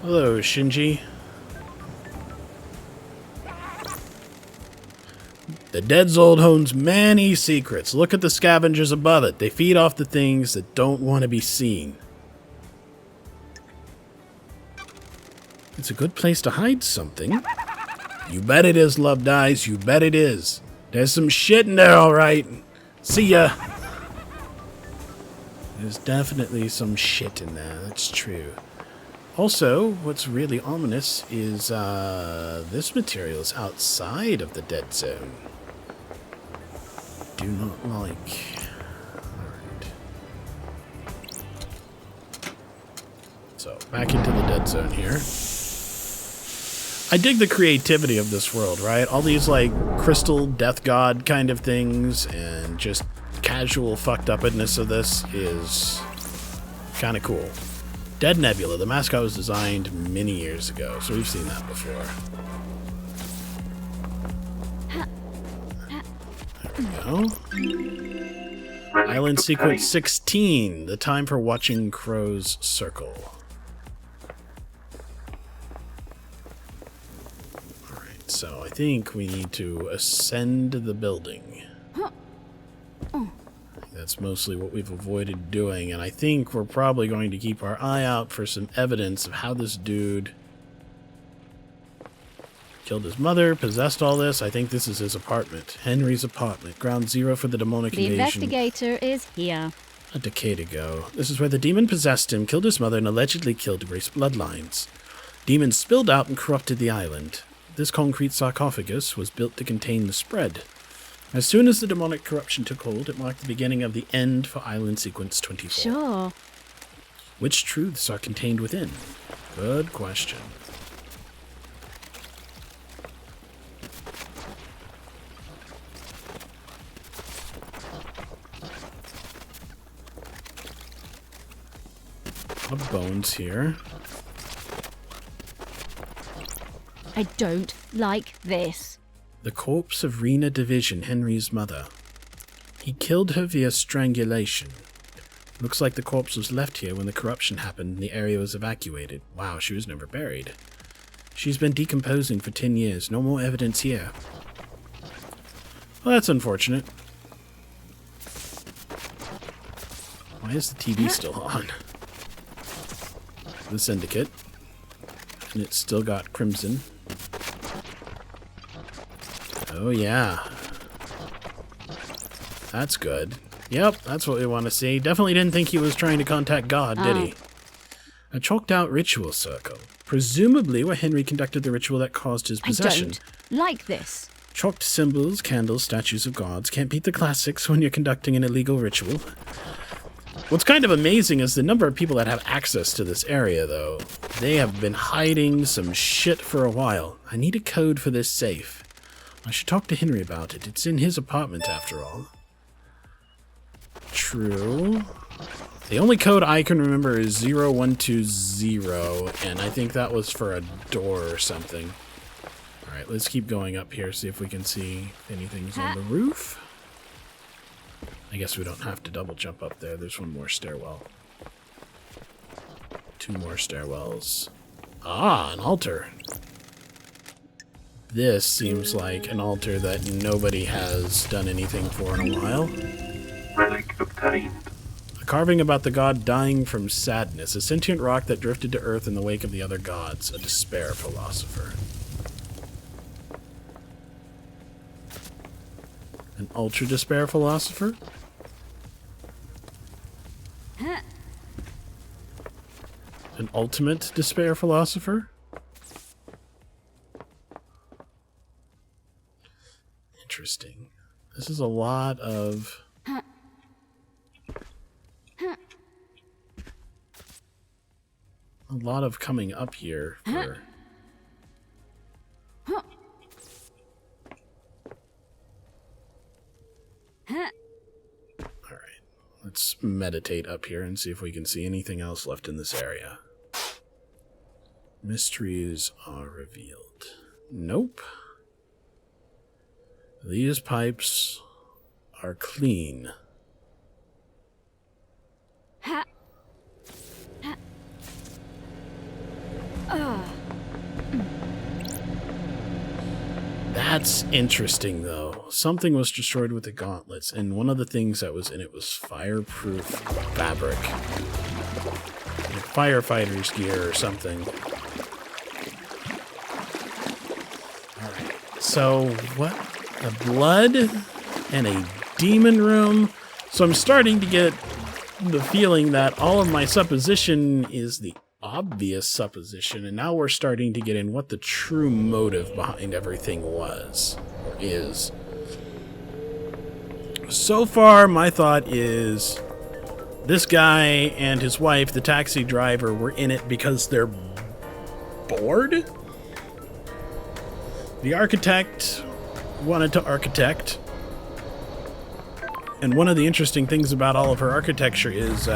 Hello, Shinji. The Dead Zone holds many secrets. Look at the scavengers above it. They feed off the things that don't want to be seen. It's a good place to hide something. You bet it is, Love Dies. You bet it is. There's some shit in there, alright. See ya. There's definitely some shit in there. That's true. Also, what's really ominous is this material is outside of the dead zone. Do not like. Alright. So, back into the dead zone here. I dig the creativity of this world, right? All these, like, crystal death god kind of things, and just casual fucked upness of this is kind of cool. Dead Nebula, the mascot was designed many years ago, so we've seen that before. There we go. Island Sequence 16, the time for watching Crow's Circle. Alright, so I think we need to ascend the building. That's mostly what we've avoided doing, and I think we're probably going to keep our eye out for some evidence of how this dude killed his mother, possessed all this. I think this is his apartment. Henry's apartment. Ground zero for the demonic The invasion. investigator is here. A decade ago. This is where the demon possessed him, killed his mother, and allegedly killed Grace bloodlines. Demons spilled out and corrupted the island. This concrete sarcophagus was built to contain the spread. As soon as the demonic corruption took hold, it marked the beginning of the end for Island Sequence 24. Sure. Which truths are contained within? Good question. A lot of bones here. I don't like this. The corpse of Rena Division, Henry's mother. He killed her via strangulation. Looks like the corpse was left here when the corruption happened and the area was evacuated. Wow, she was never buried. She's been decomposing for 10 years. No more evidence here. Well, that's unfortunate. Why is the TV still on? The Syndicate. And it's still got Crimson. Oh, yeah. That's good. Yep, that's what we want to see. Definitely didn't think he was trying to contact God, did he? A chalked-out ritual circle. Presumably where Henry conducted the ritual that caused his possession. I don't like this. Chalked symbols, candles, statues of gods. Can't beat the classics when you're conducting an illegal ritual. What's kind of amazing is the number of people that have access to this area, though. They have been hiding some shit for a while. I need a code for this safe. I should talk to Henry about it. It's in his apartment, after all. True. The only code I can remember is 0120, and I think that was for a door or something. Alright, let's keep going up here, see if we can see if anything's on the roof. I guess we don't have to double jump up there. There's one more stairwell. 2 more stairwells. Ah, an altar. This seems like an altar that nobody has done anything for in a while. Relic obtained. A carving about the god dying from sadness. A sentient rock that drifted to Earth in the wake of the other gods. A despair philosopher. An ultra despair philosopher? An ultimate despair philosopher? Interesting. This is a lot of... a lot of coming up here for... Alright, let's meditate up here and see if we can see anything else left in this area. Mysteries are revealed. Nope. These pipes are clean. That's interesting, though. Something was destroyed with the gauntlets, and one of the things that was in it was fireproof fabric. Like firefighter's gear or something. Alright, so what? A blood and a demon room? So I'm starting to get the feeling that all of my supposition is the obvious supposition, and now we're starting to get in what the true motive behind everything was, or is. So far, my thought is this guy and his wife, the taxi driver, were in it because they're bored? The architect wanted to architect, and one of the interesting things about all of her architecture is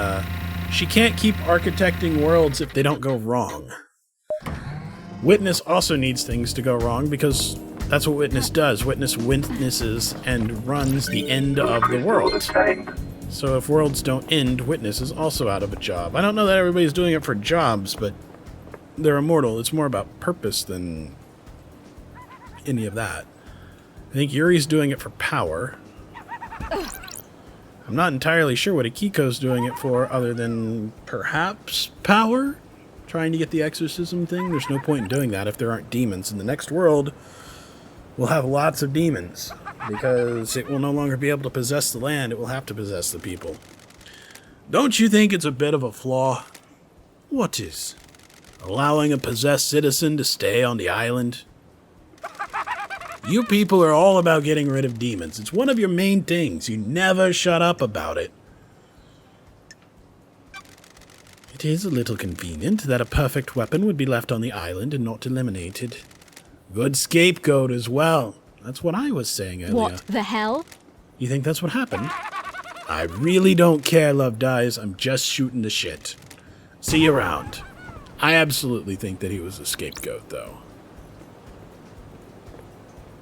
she can't keep architecting worlds if they don't go wrong. Witness also needs things to go wrong because that's what Witness does. Witness witnesses and runs the end of the world. So if worlds don't end, Witness is also out of a job. I don't know that everybody's doing it for jobs, but they're immortal. It's more about purpose than any of that. I think Yuri's doing it for power. I'm not entirely sure what Akiko's doing it for, other than perhaps power? Trying to get the exorcism thing? There's no point in doing that if there aren't demons. In the next world, we'll have lots of demons, because it will no longer be able to possess the land, it will have to possess the people. Don't you think it's a bit of a flaw? What is? Allowing a possessed citizen to stay on the island? You people are all about getting rid of demons. It's one of your main things. You never shut up about it. It is a little convenient that a perfect weapon would be left on the island and not eliminated. Good scapegoat as well. That's what I was saying earlier. What the hell? You think that's what happened? I really don't care, Love Dies. I'm just shooting the shit. See you around. I absolutely think that he was a scapegoat, though.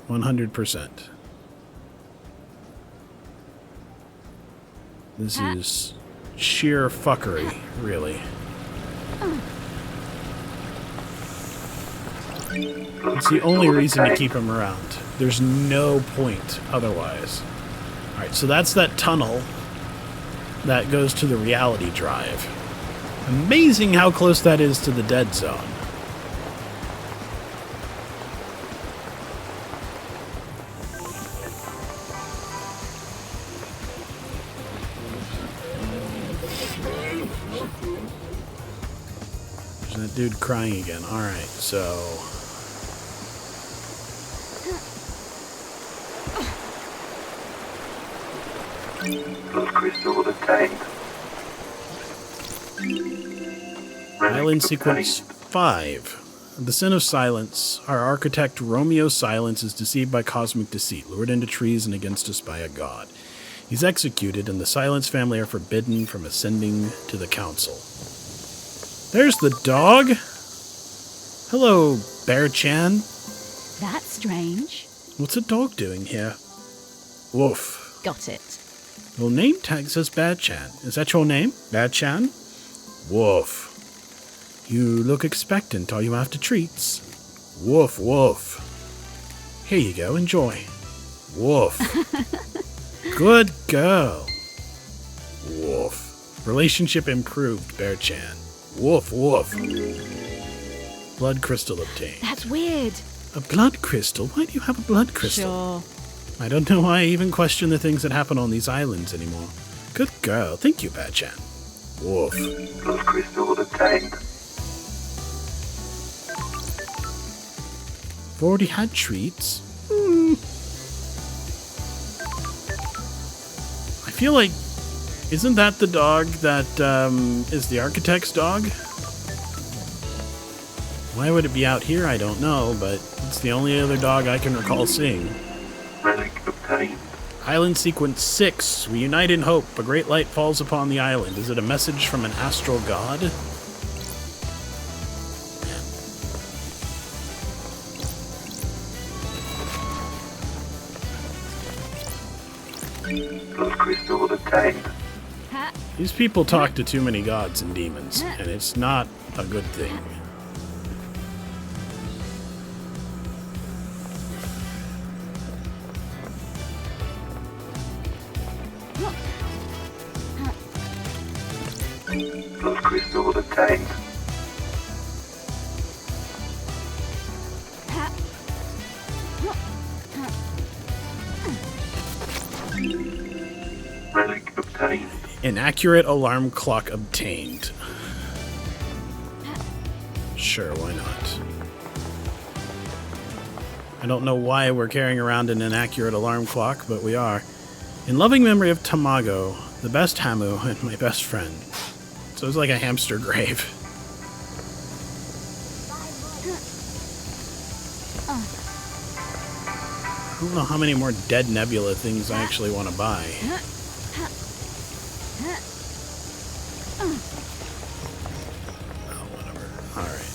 100%. This is sheer fuckery, really. It's the only reason to keep him around. There's no point otherwise. Alright, so that's that tunnel that goes to the reality drive. Amazing how close that is to the dead zone. There's that dude crying again. Alright, so... Blood crystal obtained. Island Sequence 5. The Sin of Silence. Our architect Romeo Silence is deceived by cosmic deceit, lured into treason against us by a god. He's executed, and the Silence family are forbidden from ascending to the council. There's the dog! Hello, Bear-chan. That's strange. What's a dog doing here? Woof. Got it. Your name tag says Bear-chan. Is that your name? Bear-chan? Woof. You look expectant. Are you after treats? Woof, woof. Here you go. Enjoy. Woof. Good girl. Woof. Relationship improved, Bear-chan. Woof, woof. Blood crystal obtained. That's weird. A blood crystal? Why do you have a blood crystal? Sure. I don't know why I even question the things that happen on these islands anymore. Good girl. Thank you, Bad-chan. Woof. Those crystals obtained. I've already had treats. I feel like... Isn't that the dog that is the architect's dog? Why would it be out here? I don't know, but it's the only other dog I can recall seeing. Relic obtained. Island Sequence 6. We unite in hope. A great light falls upon the island. Is it a message from an astral god? Those crystals obtained. These people talk to too many gods and demons, and it's not a good thing. Those crystals obtained. Relic obtained. An accurate alarm clock obtained. Sure, why not? I don't know why we're carrying around an inaccurate alarm clock, but we are. In loving memory of Tamago, the best Hamu, and my best friend. So it's like a hamster grave. I don't know how many more dead nebula things I actually want to buy. Oh, whatever. Alright.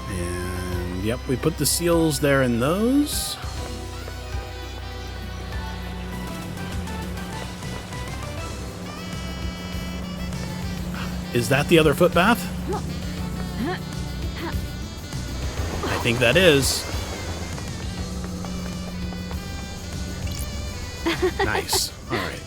And, yep, we put the seals there in those. Is that the other footbath? I think that is. Nice. Alright.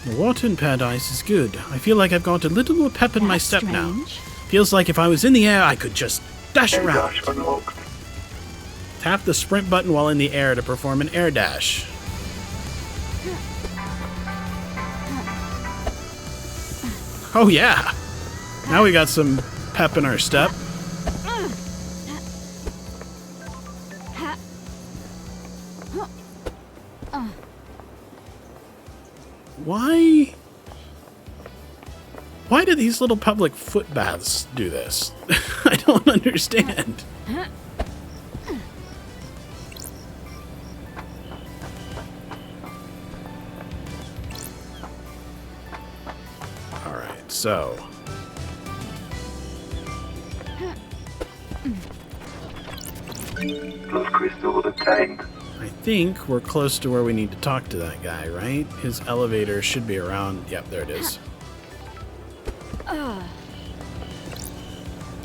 The water in paradise is good. I feel like I've got a little more pep in my That's step now. strange. Feels like if I was in the air, I could just dash around. Dash unlocked. Tap the sprint button while in the air to perform an air dash. Oh yeah! Now we got some pep in our step. Why? Why do these little public foot baths do this? I don't understand. Alright, so. Those crystals obtained. I think we're close to where we need to talk to that guy, right? His elevator should be around. Yep, there it is.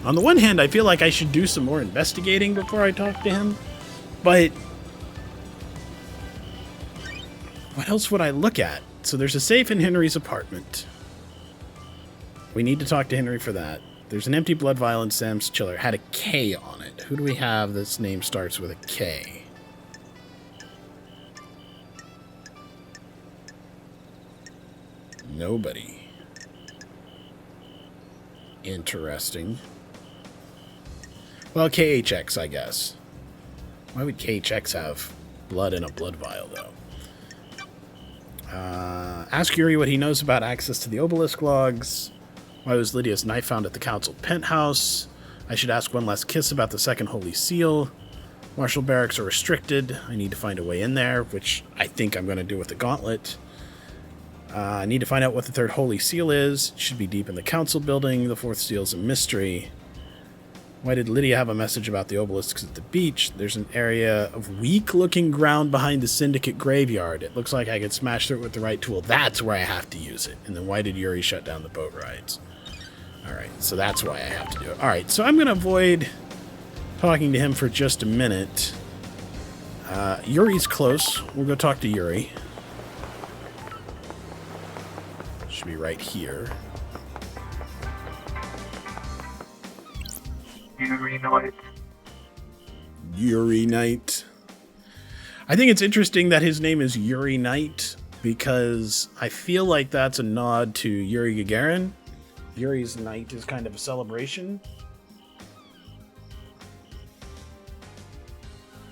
On the one hand, I feel like I should do some more investigating before I talk to him, but what else would I look at? So there's a safe in Henry's apartment. We need to talk to Henry for that. There's an empty blood vial in Sam's chiller. Had a K on it. Who do we have that's name starts with a K? Nobody. Interesting. Well, KHX, I guess. Why would KHX have blood in a blood vial, though? Ask Yuri what he knows about access to the obelisk logs. Why was Lydia's knife found at the council penthouse? I should ask one last kiss about the second holy seal. Marshal barracks are restricted. I need to find a way in there, which I think I'm going to do with the gauntlet. I need to find out what the third holy seal is. It should be deep in the council building. The fourth seal is a mystery. Why did Lydia have a message about the obelisks at the beach? There's an area of weak-looking ground behind the Syndicate graveyard. It looks like I could smash through it with the right tool. That's where I have to use it. And then why did Yuri shut down the boat rides? Alright, so that's why I have to do it. Alright, so I'm going to avoid talking to him for just a minute. Yuri's close. We'll go talk to Yuri. Should be right here. Yuri Knight. Yuri Knight. I think it's interesting that his name is Yuri Knight because I feel like that's a nod to Yuri Gagarin. Yuri's Night is kind of a celebration.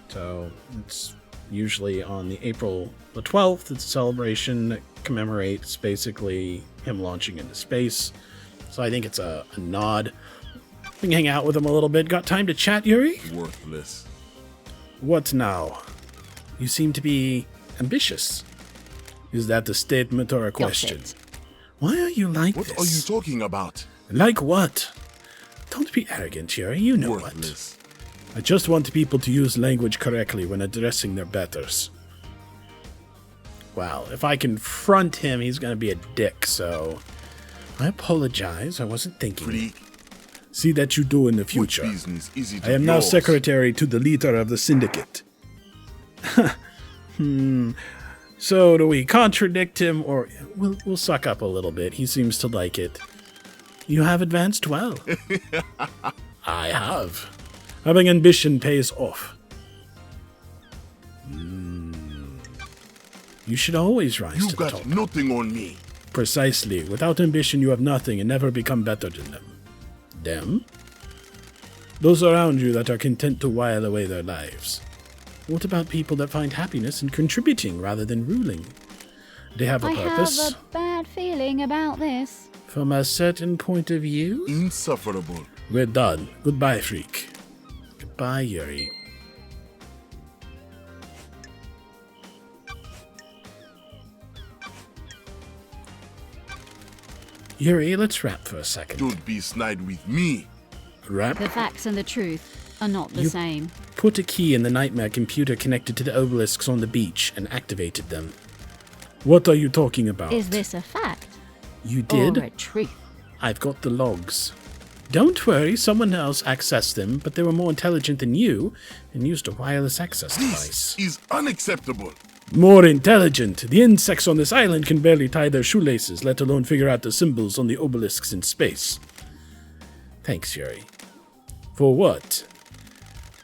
So it's usually on the April the 12th. It's a celebration that commemorates basically him launching into space. So I think it's a nod. We can hang out with him a little bit. Got time to chat, Yuri? Worthless. What now? You seem to be ambitious. Is that a statement or a question? Why are you like What this? are you talking about? Like what? Don't be arrogant, Yuri. You know Worthless. what. I just want people to use language correctly when addressing their betters. Well, if I confront him, he's going to be a dick, so... I apologize. I wasn't thinking. Freak. See that you do in the What future. business is it I am of now yours? secretary to the leader of the syndicate. So do we contradict him, or we'll suck up a little bit? He seems to like it. You have advanced well. I have. Having ambition pays off. You should always rise You to the got top. nothing on me. Precisely. Without ambition, you have nothing and never become better than them. Them? Those around you that are content to while away their lives. What about people that find happiness in contributing rather than ruling? They have a I purpose. have a bad feeling about this. From a certain point of view? Insufferable. We're done. Goodbye, freak. Goodbye, Yuri. Yuri, let's rap for a second. Don't be snide with me. Rap? The facts and the truth are not the You- same. Put a key in the nightmare computer connected to the obelisks on the beach and activated them. What are you talking about? Is this a fact You or did? a truth? I've got the logs. Don't worry, someone else accessed them, but they were more intelligent than you and used a wireless access device. This is unacceptable. More intelligent. The insects on this island can barely tie their shoelaces, let alone figure out the symbols on the obelisks in space. Thanks, Yuri. For what?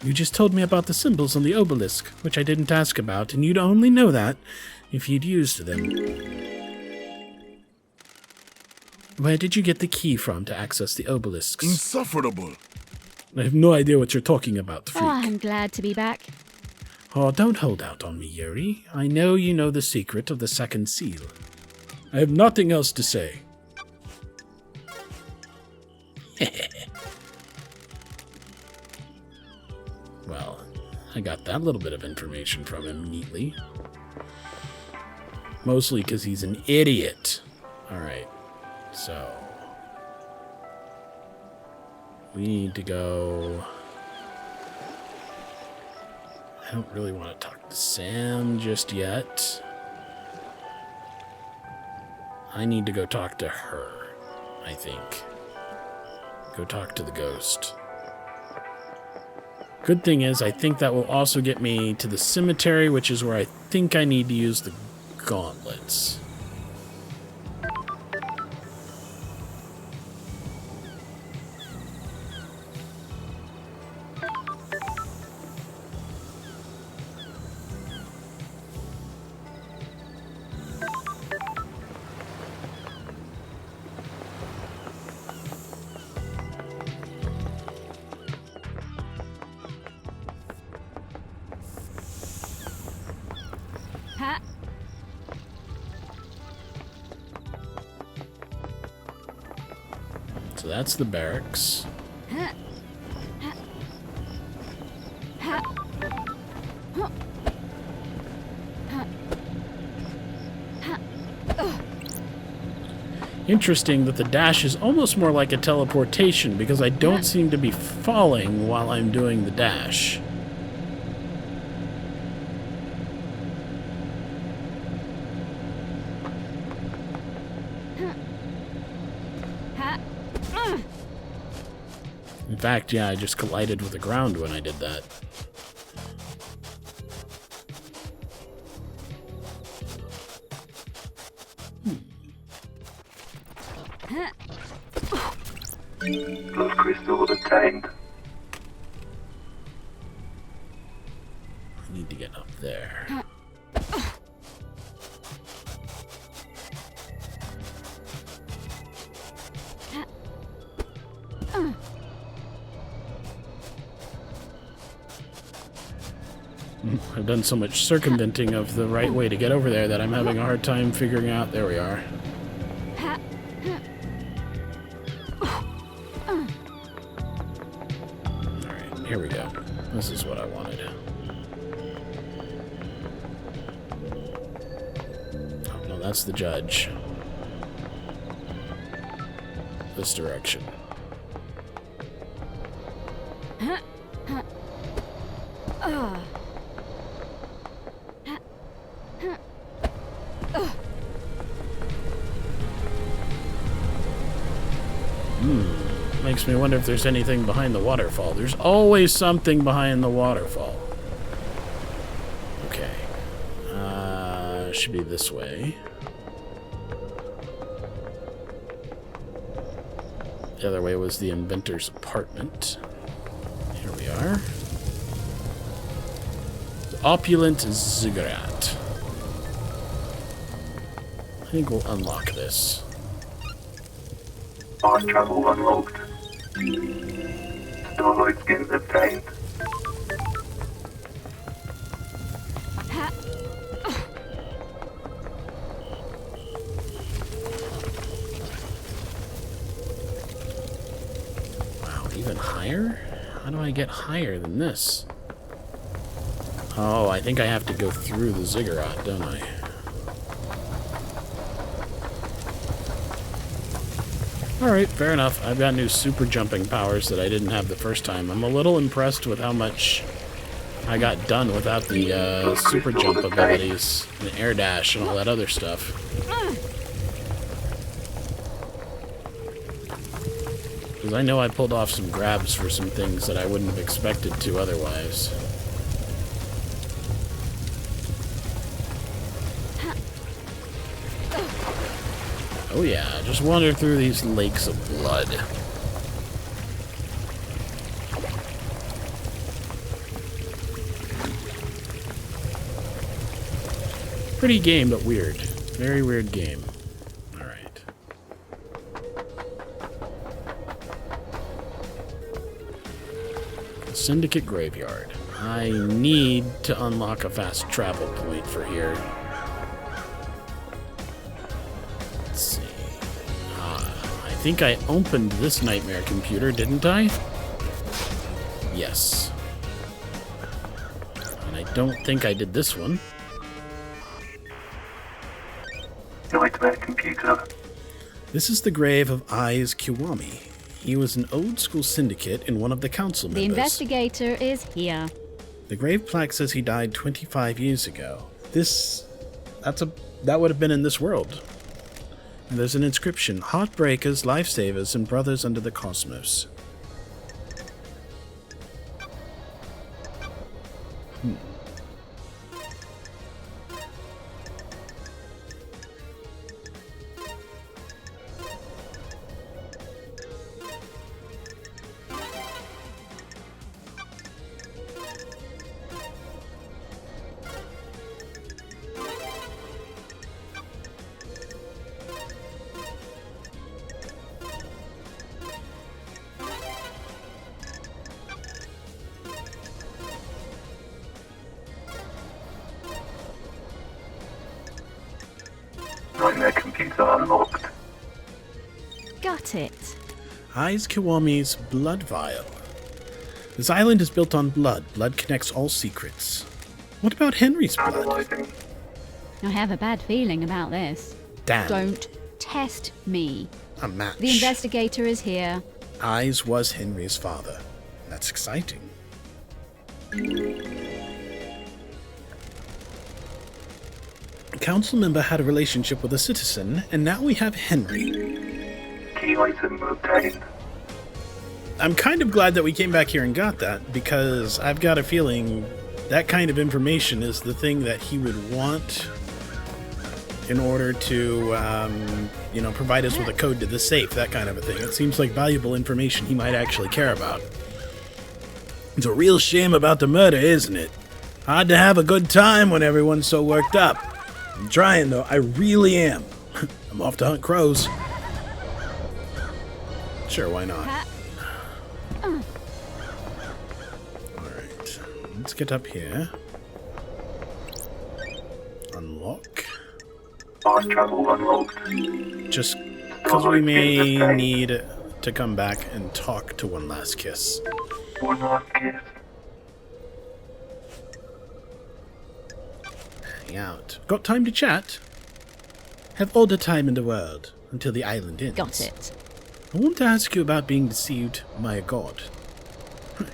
You just told me about the symbols on the obelisk, which I didn't ask about, and you'd only know that if you'd used them. Where did you get the key from to access the obelisks? Insufferable. I have no idea what you're talking about, freak. Oh, I'm glad to be back. Oh, don't hold out on me, Yuri. I know you know the secret of the second seal. I have nothing else to say. Well, I got that little bit of information from him neatly. Mostly because he's an idiot. Alright, so... we need to go... I don't really want to talk to Sam just yet. I need to go talk to her, I think. Go talk to the ghost. Good thing is, I think that will also get me to the cemetery, which is where I think I need to use the gauntlets. Ha! So that's the barracks. Ha! Ha! Ha! Huh. Ha! Ha! Interesting that the dash is almost more like a teleportation because I don't seem to be falling while I'm doing the dash. Ha! In fact, yeah, I just collided with the ground when I did that. Blood crystal obtained. there. I've done so much circumventing of the right way to get over there that I'm having a hard time figuring out. There we are. Alright, here we go. This is what I wanted. Oh, no, that's the judge. This direction. Makes me wonder if there's anything behind the waterfall. There's always something behind the waterfall. Okay. Should be this way. The other way was the inventor's apartment. Here we are. The opulent ziggurat. I think we'll unlock this. Fast travel unlocked. Starlight skins obtained. Wow, even higher? How do I get higher than this? Oh, I think I have to go through the ziggurat, don't I? Alright, fair enough. I've got new super jumping powers that I didn't have the first time. I'm a little impressed with how much I got done without the super jump abilities, and air dash, and all that other stuff. Because I know I pulled off some grabs for some things that I wouldn't have expected to otherwise. Oh yeah, just wander through these lakes of blood. Pretty game, but weird. Very weird game. Alright. Syndicate Graveyard. I need to unlock a fast travel point for here. I think I opened this nightmare computer, didn't I? Yes. And I don't think I did this one. Nightmare computer. This is the grave of Eyes Kiwami. He was an old-school syndicate and one of the council members. The investigator is here. The grave plaque says he died 25 years ago. That would have been in this world. And there's an inscription: Heartbreakers, Lifesavers, and Brothers under the Cosmos. Nightmare computer unlocked. Got it. Eyes Kiwami's blood vial. This island is built on blood. Blood connects all secrets. What about Henry's blood? Analyzing. I have a bad feeling about this. Damn. Don't test me. A match. The investigator is here. Eyes was Henry's father. That's exciting. A council member had a relationship with a citizen, and now we have Henry. Key item obtained. I'm kind of glad that we came back here and got that, because I've got a feeling that kind of information is the thing that he would want in order to, provide us with a code to the safe, that kind of a thing. It seems like valuable information he might actually care about. It's a real shame about the murder, isn't it? Hard to have a good time when everyone's so worked up. I'm trying, though. I really am. I'm off to hunt crows. Sure, why not? Alright. Let's get up here. Unlock. Fast travel unlocked. Just because we may need to come back and talk to One Last Kiss. One last kiss. Hang out. Got time to chat? Have all the time in the world until the island ends. Got it. I want to ask you about being deceived by a god.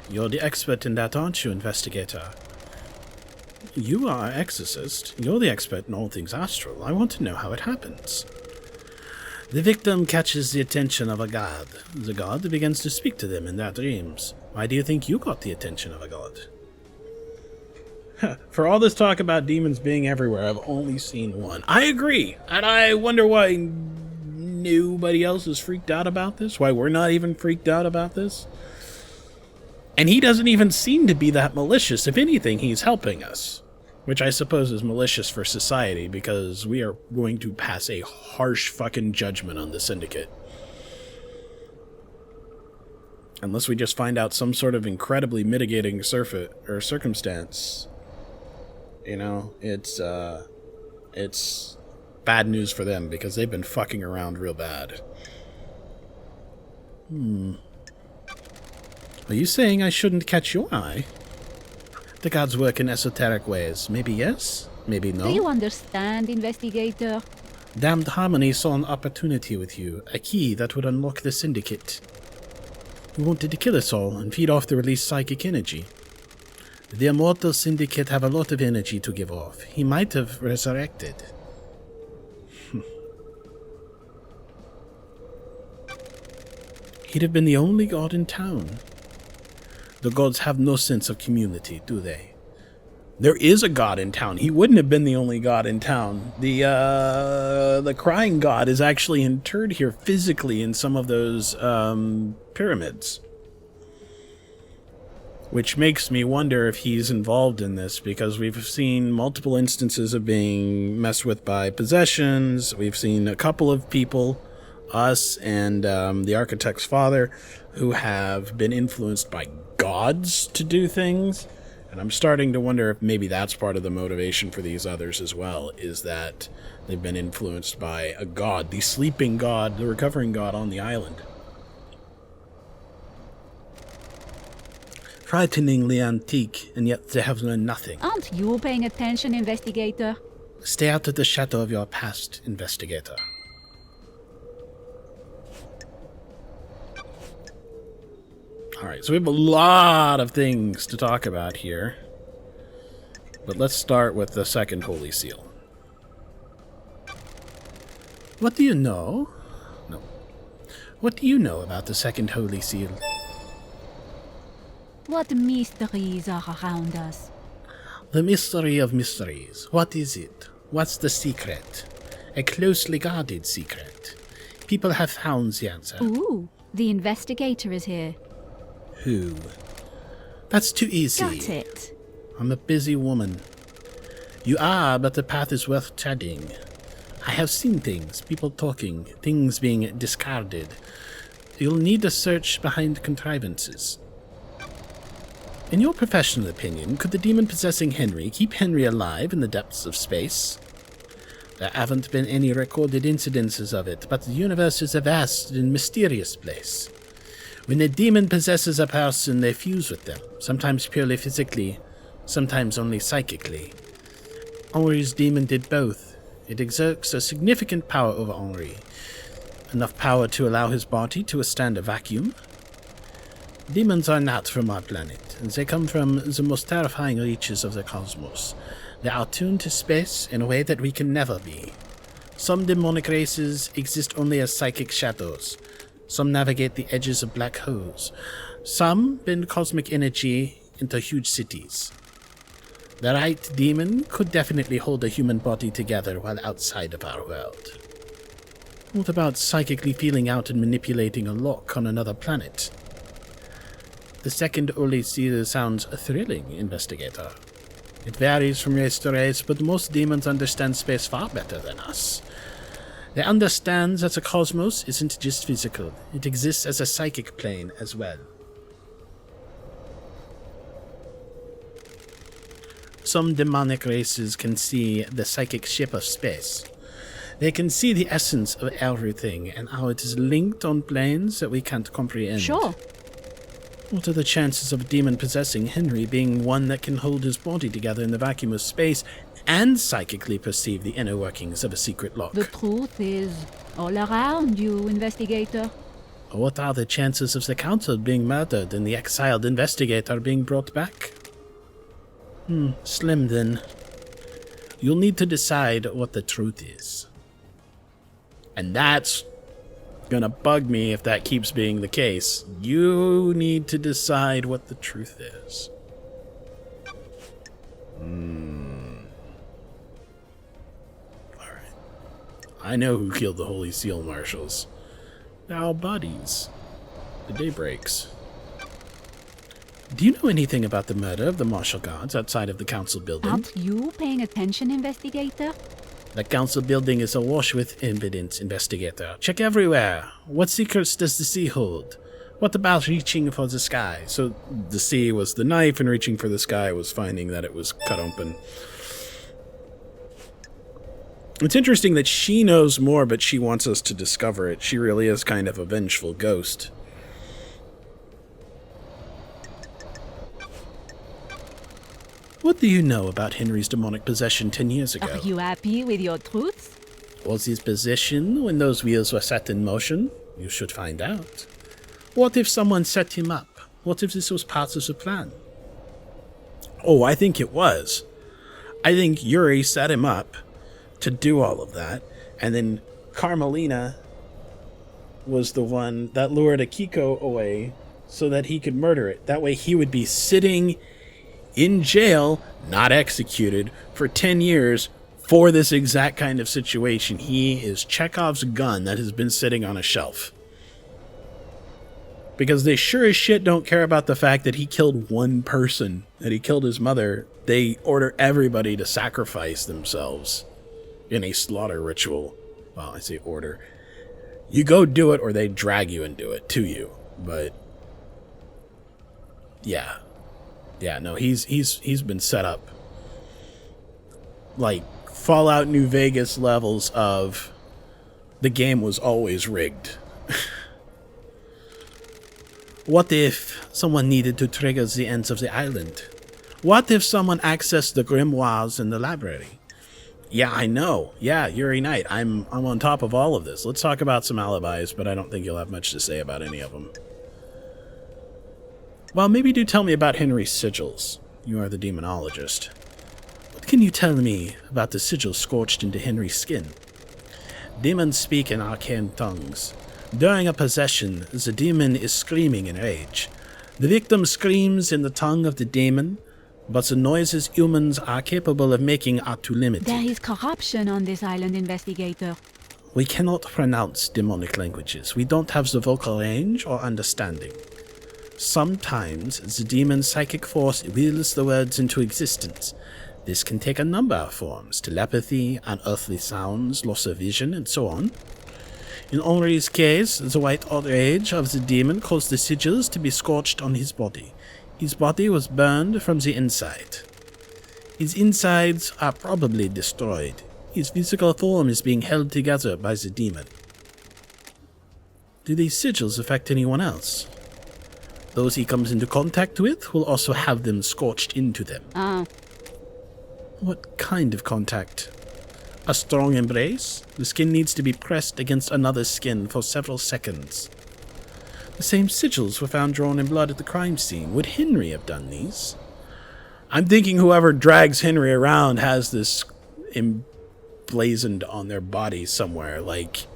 You're the expert in that, aren't you, investigator? You are an exorcist. You're the expert in all things astral. I want to know how it happens. The victim catches the attention of a god. The god begins to speak to them in their dreams. Why do you think you got the attention of a god? For all this talk about demons being everywhere, I've only seen one. I agree, and I wonder why nobody else is freaked out about this, why we're not even freaked out about this. And he doesn't even seem to be that malicious. If anything, he's helping us, which I suppose is malicious for society, because we are going to pass a harsh fucking judgment on the Syndicate. Unless we just find out some sort of incredibly mitigating circumstance. You know, it's bad news for them, because they've been fucking around real bad. Are you saying I shouldn't catch your eye? The gods work in esoteric ways. Maybe yes, maybe no. Do you understand, investigator? Damned Harmony saw an opportunity with you, a key that would unlock the Syndicate. He wanted to kill us all and feed off the released psychic energy. The Immortal Syndicate have a lot of energy to give off. He might have resurrected. He'd have been the only god in town. The gods have no sense of community, do they? There is a god in town. He wouldn't have been the only god in town. The crying god is actually interred here physically in some of those pyramids. Which makes me wonder if he's involved in this, because we've seen multiple instances of being messed with by possessions. We've seen a couple of people, us and the architect's father, who have been influenced by gods to do things. And I'm starting to wonder if maybe that's part of the motivation for these others as well, is that they've been influenced by a god, the sleeping god, the recovering god on the island. Frighteningly antique, and yet they have learned nothing. Aren't you paying attention, investigator? Stay out of the shadow of your past, investigator. Alright, so we have a lot of things to talk about here. But let's start with the second Holy Seal. What do you know? No. What do you know about the second Holy Seal? What mysteries are around us? The mystery of mysteries. What is it? What's the secret? A closely guarded secret. People have found the answer. Ooh, the investigator is here. Who? That's too easy. Got it. I'm a busy woman. You are, but the path is worth treading. I have seen things, people talking, things being discarded. You'll need a search behind contrivances. In your professional opinion, could the demon possessing Henry keep Henry alive in the depths of space? There haven't been any recorded incidences of it, but the universe is a vast and mysterious place. When a demon possesses a person, they fuse with them, sometimes purely physically, sometimes only psychically. Henri's demon did both. It exerts a significant power over Henri, enough power to allow his body to withstand a vacuum. Demons are not from our planet, and they come from the most terrifying reaches of the cosmos. They are tuned to space in a way that we can never be. Some demonic races exist only as psychic shadows. Some navigate the edges of black holes. Some bend cosmic energy into huge cities. The right demon could definitely hold a human body together while outside of our world. What about psychically feeling out and manipulating a lock on another planet? The second Holy Seal sounds thrilling, investigator. It varies from race to race, but most demons understand space far better than us. They understand that the cosmos isn't just physical. It exists as a psychic plane as well. Some demonic races can see the psychic ship of space. They can see the essence of everything and how it is linked on planes that we can't comprehend. Sure. What are the chances of a demon possessing Henry being one that can hold his body together in the vacuum of space and psychically perceive the inner workings of a secret lock? The truth is all around you, investigator. What are the chances of the council being murdered and the exiled investigator being brought back? Slim then. You'll need to decide what the truth is. And that's gonna bug me if that keeps being the case. You need to decide what the truth is. Alright. I know who killed the Holy Seal Marshals. They're all buddies. The day breaks. Do you know anything about the murder of the martial guards outside of the council building? Aren't you paying attention, investigator? The council building is awash with evidence, investigator. Check everywhere. What secrets does the sea hold? What about reaching for the sky? So the sea was the knife, and reaching for the sky was finding that it was cut open. It's interesting that she knows more, but she wants us to discover it. She really is kind of a vengeful ghost. What do you know about Henry's demonic possession 10 years ago? Are you happy with your truths? Was his possession when those wheels were set in motion? You should find out. What if someone set him up? What if this was part of the plan? Oh, I think it was. I think Yuri set him up to do all of that, and then Carmelina was the one that lured Akiko away so that he could murder it. That way he would be sitting in jail, not executed, for 10 years for this exact kind of situation. He is Chekhov's gun that has been sitting on a shelf. Because they sure as shit don't care about the fact that he killed one person, that he killed his mother. They order everybody to sacrifice themselves in a slaughter ritual. Well, I say order. You go do it or they drag you and do it to you. But yeah. Yeah, no, he's been set up like Fallout New Vegas levels of the game was always rigged. What if someone needed to trigger the ends of the island? What if someone accessed the grimoires in the library? Yeah, I know. Yeah, Yuri Knight. I'm on top of all of this. Let's talk about some alibis, but I don't think you'll have much to say about any of them. Well, maybe do tell me about Henry's sigils. You are the demonologist. What can you tell me about the sigils scorched into Henry's skin? Demons speak in arcane tongues. During a possession, the demon is screaming in rage. The victim screams in the tongue of the demon, but the noises humans are capable of making are too limited. There is corruption on this island, investigator. We cannot pronounce demonic languages. We don't have the vocal range or understanding. Sometimes the demon's psychic force wills the words into existence. This can take a number of forms: telepathy, unearthly sounds, loss of vision, and so on. In Henri's case, the white outrage of the demon caused the sigils to be scorched on his body. His body was burned from the inside. His insides are probably destroyed. His physical form is being held together by the demon. Do these sigils affect anyone else? Those he comes into contact with will also have them scorched into them. What kind of contact? A strong embrace? The skin needs to be pressed against another's skin for several seconds. The same sigils were found drawn in blood at the crime scene. Would Henry have done these? I'm thinking whoever drags Henry around has this emblazoned on their body somewhere. Like,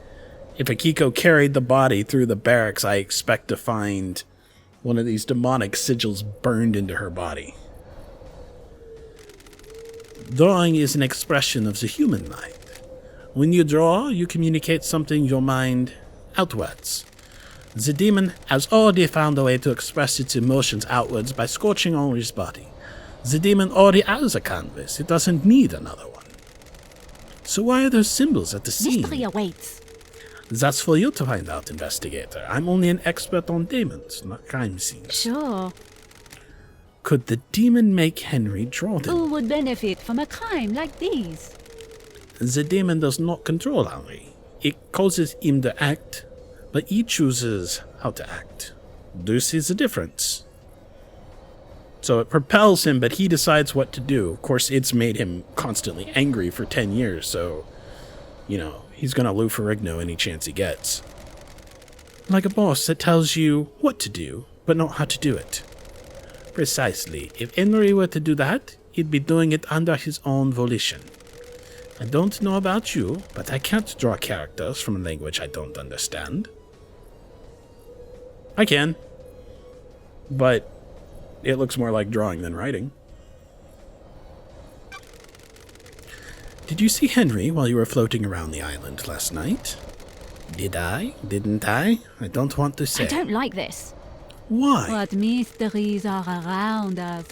if Akiko carried the body through the barracks, I expect to find one of these demonic sigils burned into her body. Drawing is an expression of the human mind. When you draw, you communicate something in your mind outwards. The demon has already found a way to express its emotions outwards by scorching Henri's body. The demon already has a canvas. It doesn't need another one. So why are those symbols at the scene? Mystery awaits. That's for you to find out, investigator. I'm only an expert on demons, not crime scenes. Sure. Could the demon make Henry draw them? Who would benefit from a crime like these? The demon does not control Henry. It causes him to act, but he chooses how to act. This is the difference. So it propels him, but he decides what to do. Of course, it's made him constantly angry for 10 years, so, he's gonna Lou Ferrigno any chance he gets. Like a boss that tells you what to do, but not how to do it. Precisely. If Henry were to do that, he'd be doing it under his own volition. I don't know about you, but I can't draw characters from a language I don't understand. I can. But it looks more like drawing than writing. Did you see Henry while you were floating around the island last night? Did I? Didn't I? I don't want to say. I don't like this. Why? What mysteries are around us?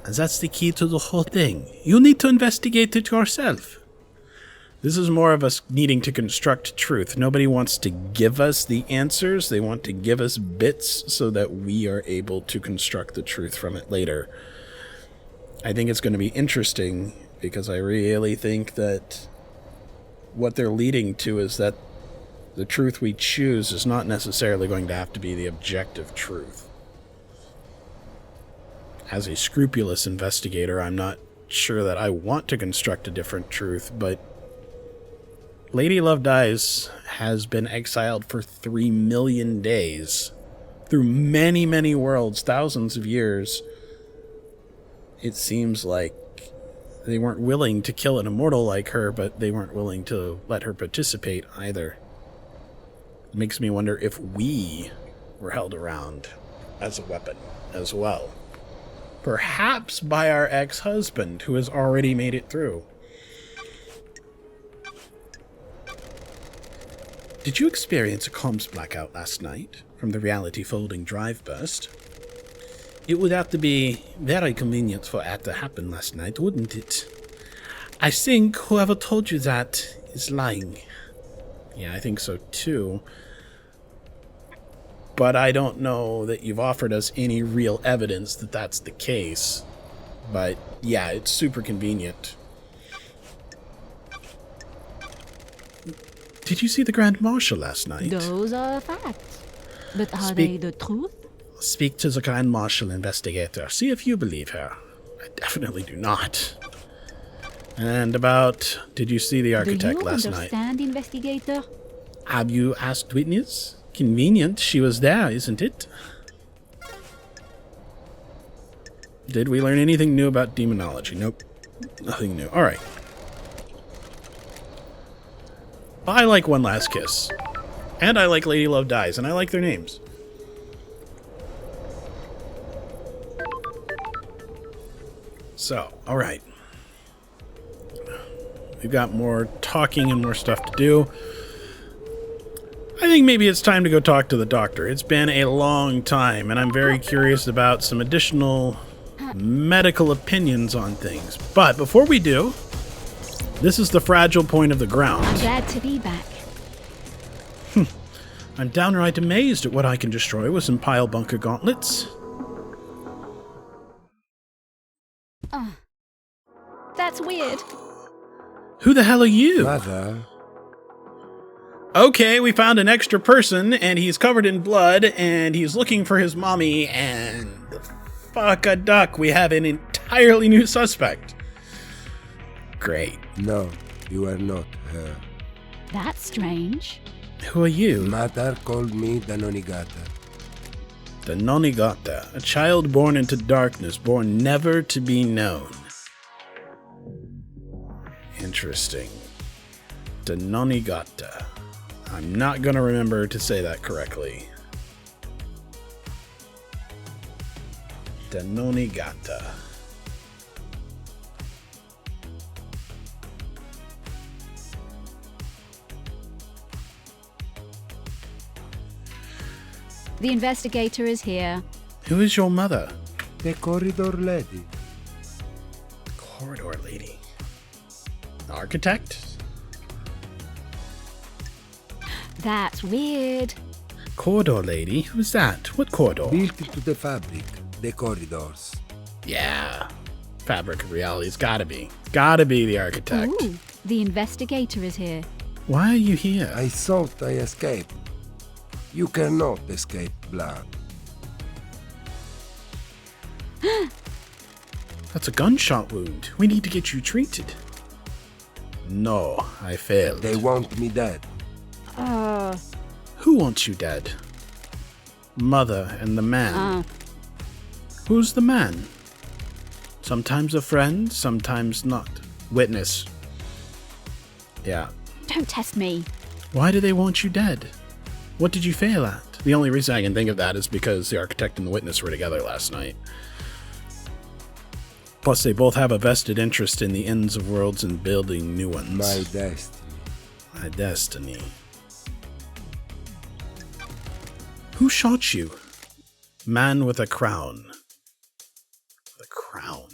That's the key to the whole thing. You need to investigate it yourself. This is more of us needing to construct truth. Nobody wants to give us the answers. They want to give us bits so that we are able to construct the truth from it later. I think it's going to be interesting because I really think that what they're leading to is that the truth we choose is not necessarily going to have to be the objective truth. As a scrupulous investigator, I'm not sure that I want to construct a different truth, but Lady Love Dies has been exiled for 3 million days. Through many, many worlds, thousands of years. It seems like they weren't willing to kill an immortal like her, but they weren't willing to let her participate either. It makes me wonder if we were held around as a weapon as well. Perhaps by our ex-husband, who has already made it through. Did you experience a comms blackout last night from the reality-folding drive burst? It would have to be very convenient for that to happen last night, wouldn't it? I think whoever told you that is lying. Yeah, I think so too. But I don't know that you've offered us any real evidence that that's the case. But yeah, it's super convenient. Did you see the Grand Marshal last night? Those are facts. But are they the truth? Speak to the Grand Marshal, investigator. See if you believe her. I definitely do not. And did you see the architect last night? Do you understand, investigator? Have you asked witness? Convenient, she was there, isn't it? Did we learn anything new about demonology? Nope. Nothing new. Alright. I like One Last Kiss. And I like Lady Love Dies, and I like their names. So, alright. We've got more talking and more stuff to do. I think maybe it's time to go talk to the doctor. It's been a long time, and I'm very curious about some additional medical opinions on things. But before we do, this is the fragile point of the ground. I'm glad to be back. I'm downright amazed at what I can destroy with some pile bunker gauntlets. That's weird. Who the hell are you? Mother. Okay, we found an extra person, and he's covered in blood, and he's looking for his mommy, and fuck a duck, we have an entirely new suspect. Great. No, you are not her. That's strange. Who are you? Mother called me the Nonigata. The Nonigata, a child born into darkness, born never to be known. Interesting. The Nonigata. I'm not going to remember to say that correctly. The Nonigata. The investigator is here. Who is your mother? The corridor lady. Architect? That's weird. Corridor lady? Who's that? What corridor? Built to the fabric, the corridors. Yeah. Fabric of reality's gotta be. Gotta be the architect. Ooh, the investigator is here. Why are you here? I thought I escaped. You cannot escape blood. That's a gunshot wound. We need to get you treated. No, I failed. They want me dead. Who wants you dead? Mother and the man. Who's the man? Sometimes a friend, sometimes not. Witness. Yeah. Don't test me. Why do they want you dead? What did you fail at? The only reason I can think of that is because the architect and the witness were together last night. Plus, they both have a vested interest in the ends of worlds and building new ones. My destiny. My destiny. Who shot you? Man with a crown. The crown.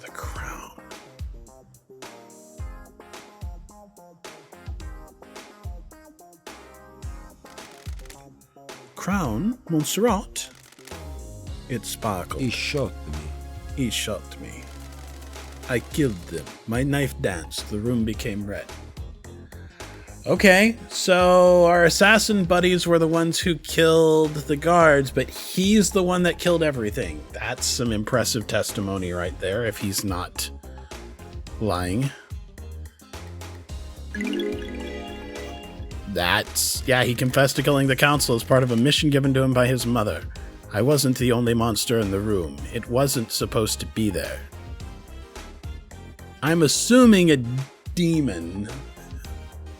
The crown. Crown? Montserrat? It sparkled. He shot me. He shot me. I killed them. My knife danced. The room became red. Okay, so our assassin buddies were the ones who killed the guards, but he's the one that killed everything. That's some impressive testimony right there, if he's not lying. Yeah, he confessed to killing the council as part of a mission given to him by his mother. I wasn't the only monster in the room. It wasn't supposed to be there. I'm assuming a demon,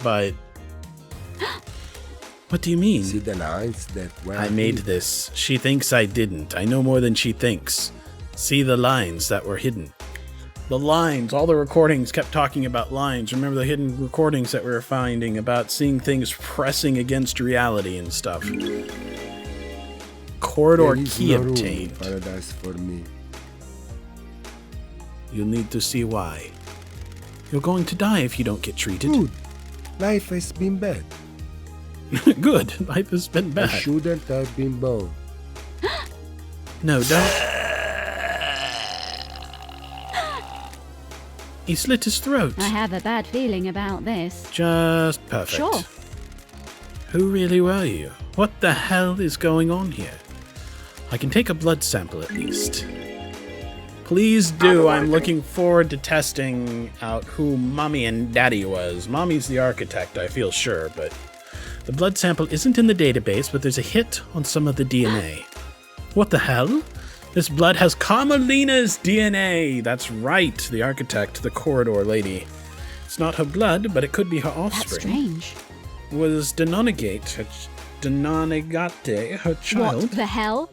but... What do you mean? See the lines that were... I made this. She thinks I didn't. I know more than she thinks. See the lines that were hidden. The lines, all the recordings kept talking about lines. Remember the hidden recordings that we were finding about seeing things pressing against reality and stuff. Corridor There is key no room in obtained. paradise for me. You'll need to see why. You're going to die if you don't get treated. Good. Life has been bad. Good. Life has been I bad. shouldn't have been born. No, don't. He slit his throat. I have a bad feeling about this. Just perfect. Sure. Who really were you? What the hell is going on here? I can take a blood sample at least. Please do. I'm looking forward to testing out who Mommy and Daddy was. Mommy's the architect, I feel sure, but the blood sample isn't in the database, but there's a hit on some of the DNA. What the hell? This blood has Carmelina's DNA. That's right, the architect, the corridor lady. It's not her blood, but it could be her offspring. That's strange. Was Denonegate her child? What the hell?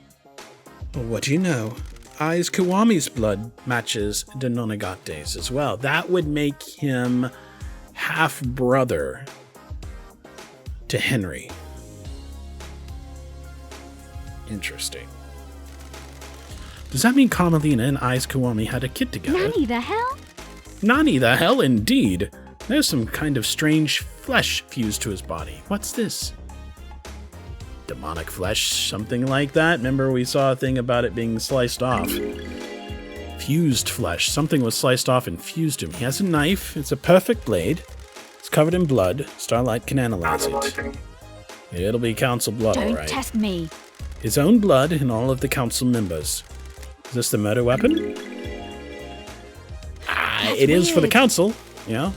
Well, what do you know? Aiz Kiwami's blood matches Denonegate's as well. That would make him half-brother to Henry. Interesting. Does that mean Carmelina and Aiz Kiwami had a kid together? Nanny the hell? Nani the hell indeed. There's some kind of strange flesh fused to his body. What's this? Demonic flesh, something like that. Remember we saw a thing about it being sliced off. Fused flesh. Something was sliced off and fused him. He has a knife. It's a perfect blade. It's covered in blood. Starlight can analyze it. Analyzing. It'll be council blood, Don't alright. test me. His own blood and all of the council members. Is this the murder weapon? It is for the weird. council, yeah.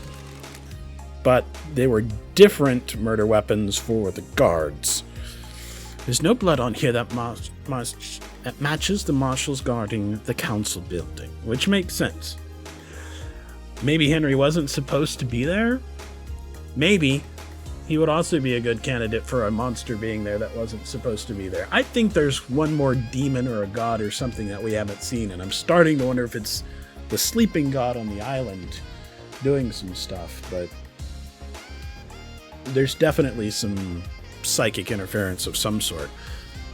But they were different murder weapons for the guards. There's no blood on here that matches the marshals guarding the council building, which makes sense. Maybe Henry wasn't supposed to be there? Maybe. He would also be a good candidate for a monster being there that wasn't supposed to be there. I think there's one more demon or a god or something that we haven't seen, and I'm starting to wonder if it's the sleeping god on the island doing some stuff, but there's definitely some psychic interference of some sort.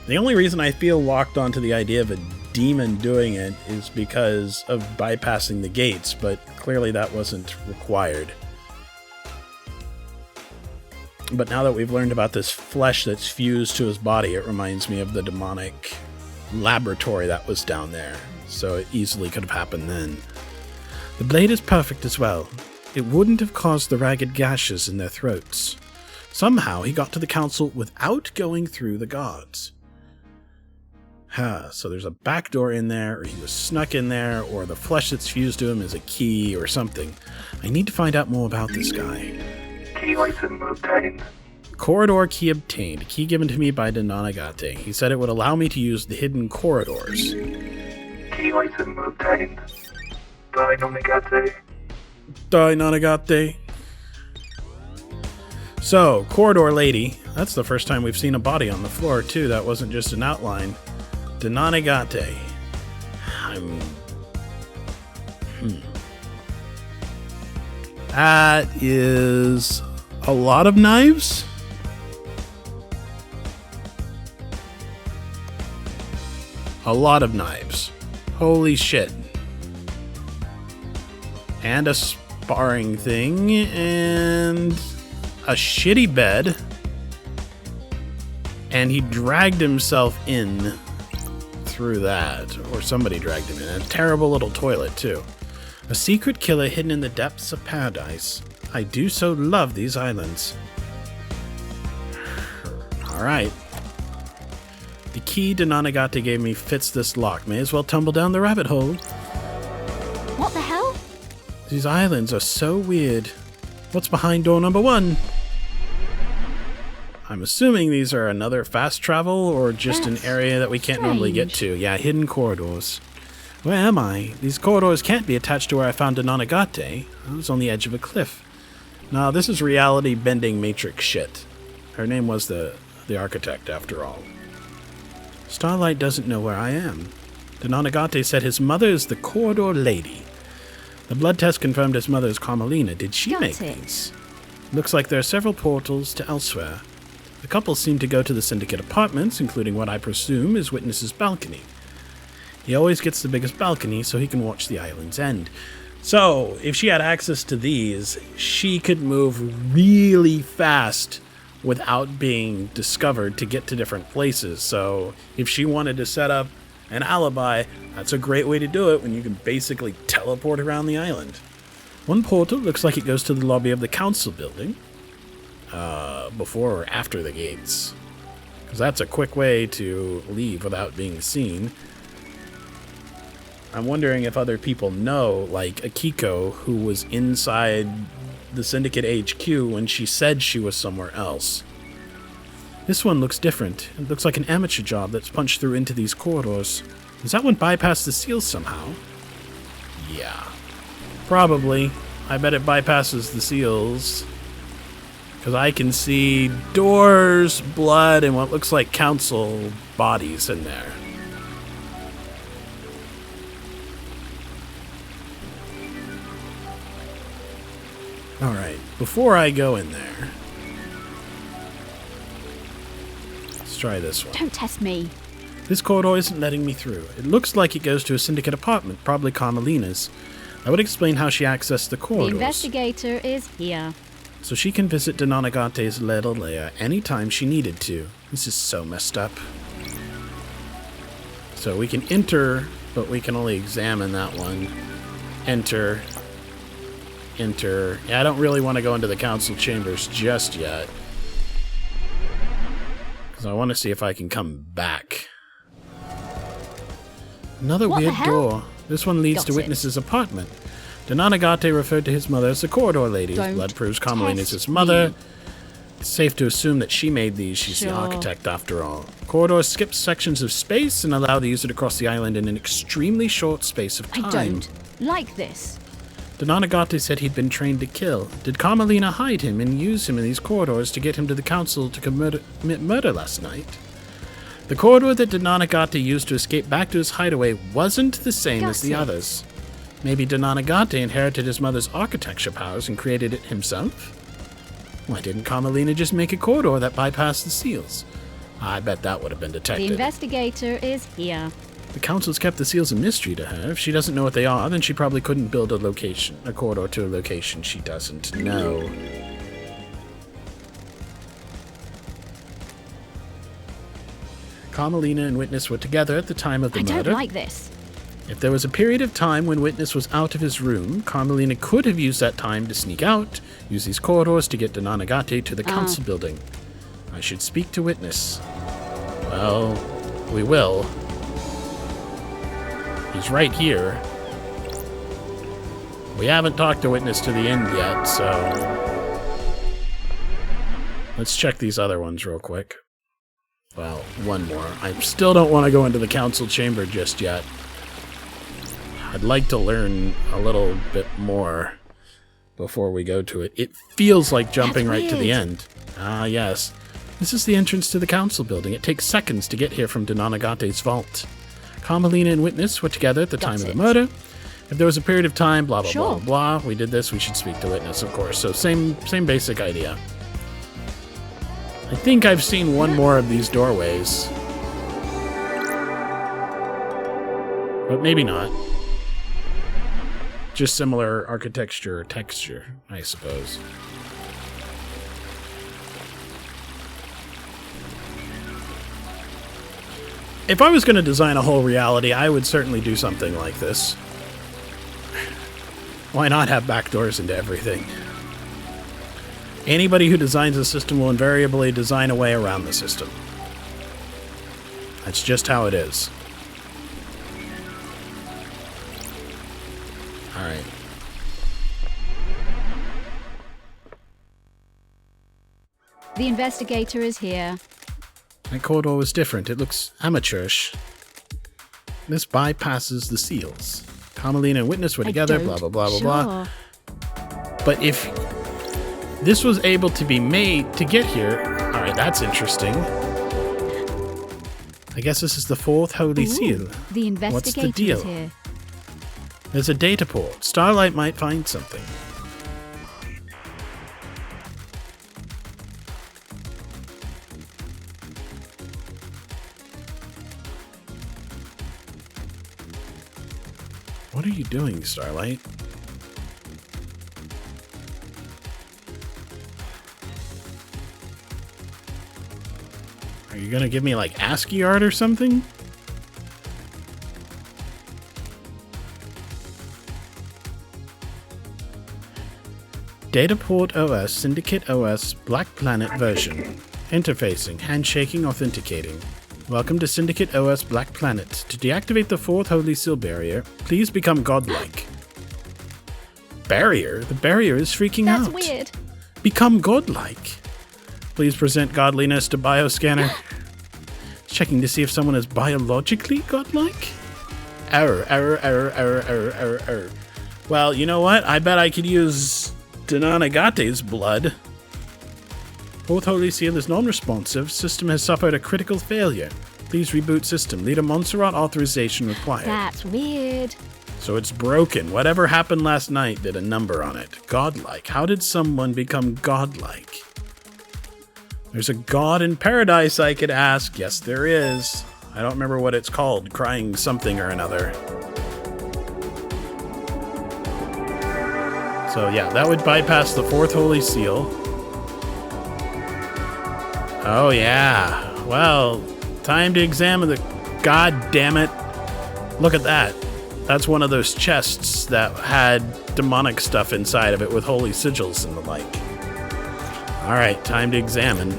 The only reason I feel locked onto the idea of a demon doing it is because of bypassing the gates, but clearly that wasn't required. But now that we've learned about this flesh that's fused to his body, it reminds me of the demonic laboratory that was down there. So it easily could have happened then. The blade is perfect as well. It wouldn't have caused the ragged gashes in their throats. Somehow he got to the council without going through the guards. So there's a back door in there, or he was snuck in there, or the flesh that's fused to him is a key or something. I need to find out more about this guy. Key item obtained. Corridor key obtained. Key given to me by Denanagate. He said it would allow me to use the hidden corridors. Key item obtained. Dynamigate. Denanagate. So, corridor lady. That's the first time we've seen a body on the floor, too. That wasn't just an outline. Denanagate. That is a lot of knives? A lot of knives. Holy shit. And a sparring thing, and a shitty bed. And he dragged himself in through that, or somebody dragged him in. A terrible little toilet, too. A secret killer hidden in the depths of paradise. I do so love these islands. Alright. The key Denanagate gave me fits this lock. May as well tumble down the rabbit hole. What the hell? These islands are so weird. What's behind door number 1? I'm assuming these are another fast travel or just an area that we can't normally get to. Yeah, hidden corridors. Where am I? These corridors can't be attached to where I found Denanagate. I was on the edge of a cliff. No, this is reality-bending Matrix shit. Her name was the architect, after all. Starlight doesn't know where I am. Denanagate said his mother is the corridor lady. The blood test confirmed his mother is Carmelina. Did she make these? Looks like there are several portals to elsewhere. The couple seem to go to the Syndicate apartments, including what I presume is Witness's balcony. He always gets the biggest balcony so he can watch the island's end. So, if she had access to these, she could move really fast without being discovered to get to different places. So, if she wanted to set up an alibi, that's a great way to do it when you can basically teleport around the island. One portal looks like it goes to the lobby of the council building. Before or after the gates. Because that's a quick way to leave without being seen. I'm wondering if other people know, like Akiko, who was inside the Syndicate HQ when she said she was somewhere else. This one looks different. It looks like an amateur job that's punched through into these corridors. Does that one bypass the seals somehow? Yeah. Probably. I bet it bypasses the seals. Because I can see doors, blood, and what looks like council bodies in there. Alright, before I go in there, let's try this one. Don't test me. This corridor isn't letting me through. It looks like it goes to a Syndicate apartment, probably Carmelina's. I would explain how she accessed the corridors. The investigator is here. So she can visit Denanagate's little lair anytime she needed to. This is so messed up. So we can enter, but we can only examine that one. Enter. Enter. Yeah, I don't really want to go into the council chambers just yet. Because I want to see if I can come back. Another What the weird hell? door. This one leads Got to it. Witness's apartment. Denanagate referred to his mother as the corridor lady. His Don't blood proves Carmelina is test his mother. me. It's safe to assume that she made these. She's the Sure. architect after all. Corridors skip sections of space and allow the user to cross the island in an extremely short space of time. I don't like this. Denanagate said he'd been trained to kill. Did Carmelina hide him and use him in these corridors to get him to the council to commit murder last night? The corridor that Denanagate used to escape back to his hideaway wasn't the same as the Got it. others. Maybe Denanagate inherited his mother's architecture powers and created it himself? Why didn't Carmelina just make a corridor that bypassed the seals? I bet that would have been The detected. investigator is here. The council's kept the seals a mystery to her. If she doesn't know what they are, then she probably couldn't build a corridor to a location she doesn't know. Carmelina and Witness were together at the time of the murder. I don't like this. If there was a period of time when Witness was out of his room, Carmelina could have used that time to sneak out, use these corridors to get Denanagate to the council building. I should speak to Witness. Well, we will. He's right here. We haven't talked to Witness to the end yet, so... Let's check these other ones real quick. Well, one more. I still don't want to go into the council chamber just yet. I'd like to learn a little bit more before we go to it. It feels like jumping right to the end. Ah, yes. This is the entrance to the council building. It takes seconds to get here from Denanagate's vault. Carmelina and Witness were together at the time of the murder. If there was a period of time, blah, blah, blah, blah, we did this, we should speak to Witness, of course. So same basic idea. I think I've seen one more of these doorways. But maybe not. Just similar architecture or texture, I suppose. If I was going to design a whole reality, I would certainly do something like this. Why not have backdoors into everything? Anybody who designs a system will invariably design a way around the system. That's just how it is. Alright. The investigator is here. That corridor was different. It looks amateurish. This bypasses the seals. Carmelina and Witness were together, blah, blah, blah, blah, blah. But if this was able to be made to get here... Alright, that's interesting. I guess this is the fourth holy seal. The investigator What's the deal? is here. There's a data port. Starlight might find something. What are you doing, Starlight? Are you gonna give me, like, ASCII art or something? Dataport OS, Syndicate OS, Black Planet version. Interfacing, handshaking, authenticating. Welcome to Syndicate OS Black Planet. To deactivate the fourth Holy Seal barrier, please become godlike. Barrier? The barrier is freaking out. That's weird. Become godlike. Please present godliness to bioscanner. Checking to see if someone is biologically godlike? Error, error, error, error, error, error, error. Well, you know what? I bet I could use Denanagate's blood. Fourth Holy Seal is non-responsive. System has suffered a critical failure. Please reboot system. Leader Montserrat authorization required. That's weird. So it's broken. Whatever happened last night did a number on it. Godlike. How did someone become godlike? There's a god in paradise I could ask. Yes, there is. I don't remember what it's called. Crying something or another. So yeah, that would bypass the fourth Holy Seal. Oh yeah. Well, time to examine the... God damn it. Look at that. That's one of those chests that had demonic stuff inside of it with holy sigils and the like. Alright, time to examine.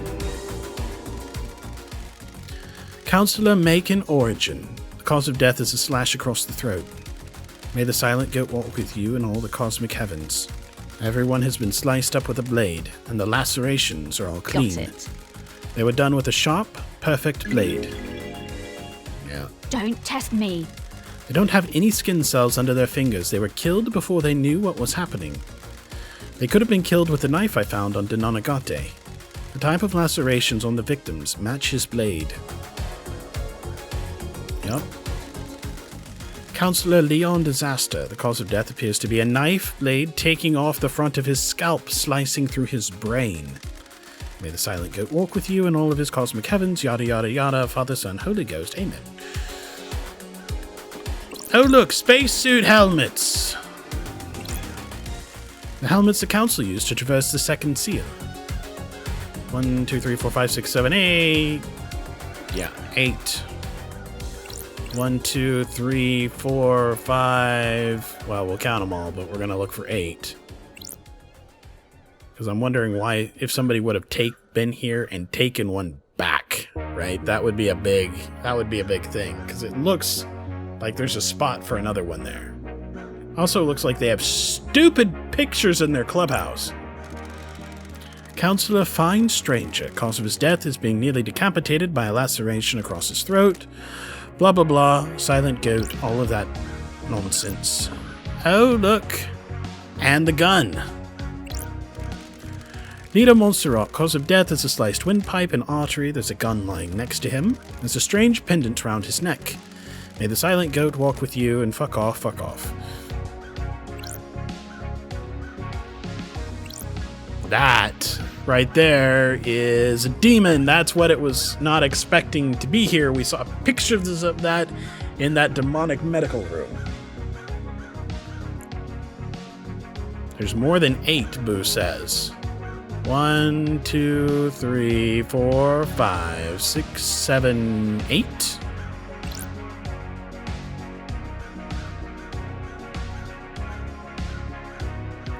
Counselor Macon Origin. The cause of death is a slash across the throat. May the silent goat walk with you in all the cosmic heavens. Everyone has been sliced up with a blade, and the lacerations are all clean. Got it. They were done with a sharp, perfect blade. Yeah. Don't test me. They don't have any skin cells under their fingers. They were killed before they knew what was happening. They could have been killed with the knife I found on Denanagate. The type of lacerations on the victims match his blade. Yep. Counselor Leon Disaster. The cause of death appears to be a knife blade taking off the front of his scalp, slicing through his brain. May the silent goat walk with you in all of his cosmic heavens, yada yada yada, Father, Son, Holy Ghost, amen. Oh look, spacesuit helmets. The helmets the council used to traverse the second seal. 1, 2, 3, 4, 5, 6, 7, 8. Yeah, 8. 1, 2, 3, 4, 5. Well, we'll count them all, but we're gonna look for 8. Because I'm wondering why, if somebody would have been here and taken one back, right? That would be a big thing. Because it looks like there's a spot for another one there. Also looks like they have stupid pictures in their clubhouse. Counselor Fine Stranger. Cause of his death is being nearly decapitated by a laceration across his throat. Blah blah blah. Silent goat. All of that nonsense. Oh look. And the gun. Leader Montserrat. Cause of death is a sliced windpipe and artery. There's a gun lying next to him. There's a strange pendant round his neck. May the silent goat walk with you and fuck off, fuck off. That right there is a demon. That's what it was not expecting to be here. We saw pictures of that in that demonic medical room. There's more than 8, Boo says. 1, 2, 3, 4, 5, 6, 7, 8.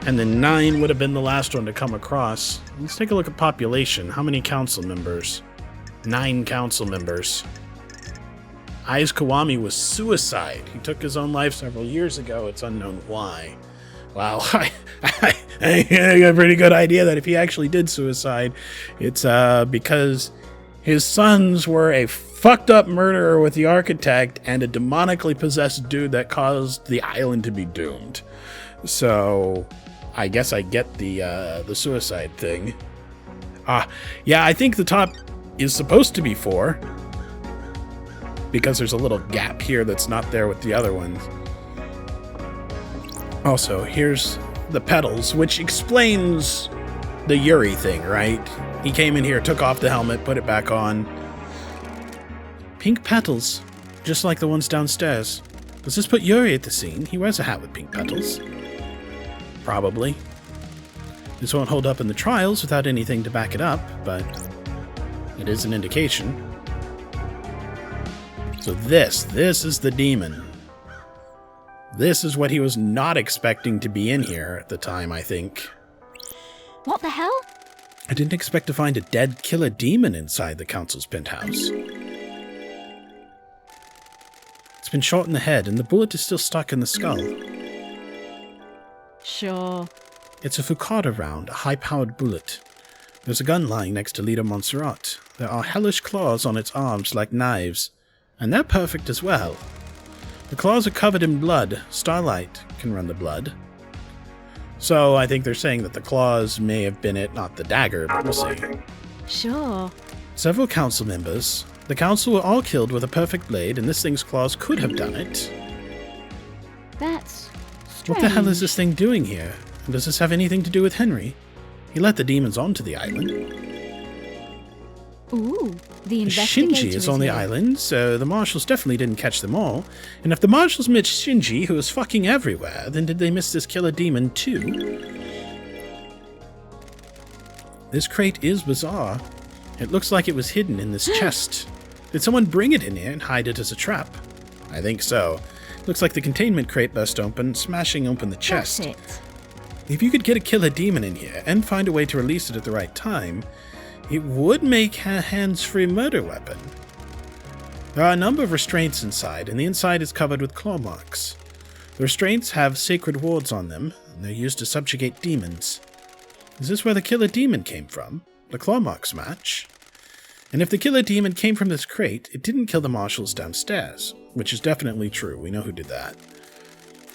And then 9 would have been the last one to come across. Let's take a look at population. How many council members? 9 council members. Aiz Kawami was suicide. He took his own life several years ago. It's unknown why. Wow, I got a pretty good idea that if he actually did suicide, it's because his sons were a fucked up murderer with the architect and a demonically possessed dude that caused the island to be doomed. So I guess I get the suicide thing. Yeah, I think the top is supposed to be 4. Because there's a little gap here that's not there with the other ones. Also, here's the petals, which explains the Yuri thing, right? He came in here, took off the helmet, put it back on. Pink petals, just like the ones downstairs. Does this put Yuri at the scene? He wears a hat with pink petals. Probably. This won't hold up in the trials without anything to back it up, but it is an indication. So this is the demon. This is what he was not expecting to be in here at the time, I think. What the hell? I didn't expect to find a dead killer demon inside the council's penthouse. It's been shot in the head, and the bullet is still stuck in the skull. Sure. It's a Foucault round, a high-powered bullet. There's a gun lying next to Leader Montserrat. There are hellish claws on its arms like knives, and they're perfect as well. The claws are covered in blood. Starlight can run the blood. So I think they're saying that the claws may have been it, not the dagger, but we'll see. Sure. Several council members. The council were all killed with a perfect blade, and this thing's claws could have done it. That's strange. What the hell is this thing doing here? And does this have anything to do with Henry? He let the demons onto the island. Ooh, the investigator Shinji is on the here. island, so the marshals definitely didn't catch them all. And if the marshals missed Shinji, who was fucking everywhere, then did they miss this killer demon too? This crate is bizarre. It looks like it was hidden in this chest. Did someone bring it in here and hide it as a trap? I think so. Looks like the containment crate burst open, smashing open the chest. That's it. If you could get a killer demon in here and find a way to release it at the right time, it would make a hands-free murder weapon. There are a number of restraints inside, and the inside is covered with claw marks. The restraints have sacred wards on them, and they're used to subjugate demons. Is this where the killer demon came from? The claw marks match. And if the killer demon came from this crate, it didn't kill the marshals downstairs, which is definitely true. We know who did that.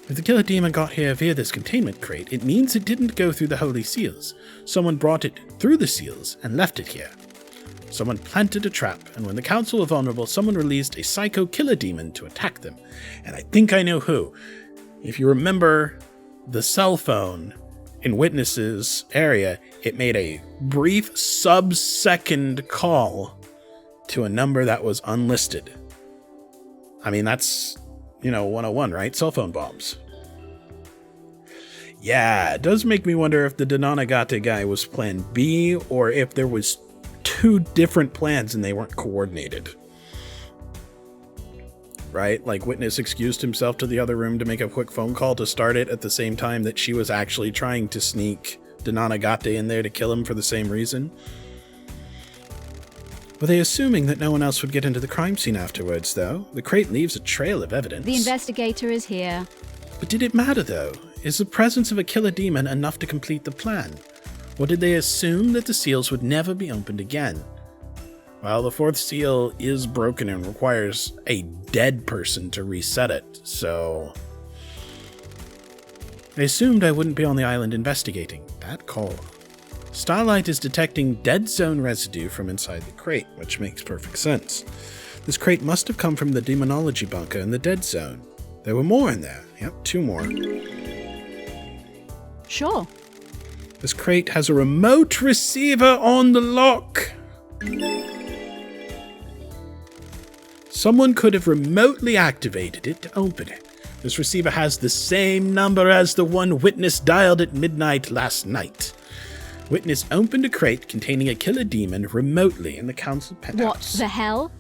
If the killer demon got here via this containment crate, it means it didn't go through the holy seals. Someone brought it through the seals and left it here. Someone planted a trap, and when the council were vulnerable, someone released a psycho killer demon to attack them. And I think I know who. If you remember the cell phone in Witness's area, it made a brief sub-second call to a number that was unlisted. I mean, that's 101, right? Cell phone bombs. Yeah, it does make me wonder if the Denanagate guy was plan B or if there was 2 different plans and they weren't coordinated. Right? Like, Witness excused himself to the other room to make a quick phone call to start it at the same time that she was actually trying to sneak Denanagate in there to kill him for the same reason. Were they assuming that no one else would get into the crime scene afterwards, though? The crate leaves a trail of evidence. The investigator is here. But did it matter, though? Is the presence of a killer demon enough to complete the plan? Or did they assume that the seals would never be opened again? Well, the 4th seal is broken and requires a dead person to reset it, so... I assumed I wouldn't be on the island investigating. Bad call. Starlight is detecting dead zone residue from inside the crate, which makes perfect sense. This crate must have come from the demonology bunker in the dead zone. There were more in there. Yep, 2 more. Sure. This crate has a remote receiver on the lock. Someone could have remotely activated it to open it. This receiver has the same number as the one Witness dialed at midnight last night. Witness opened a crate containing a killer demon remotely in the council penthouse. What the hell?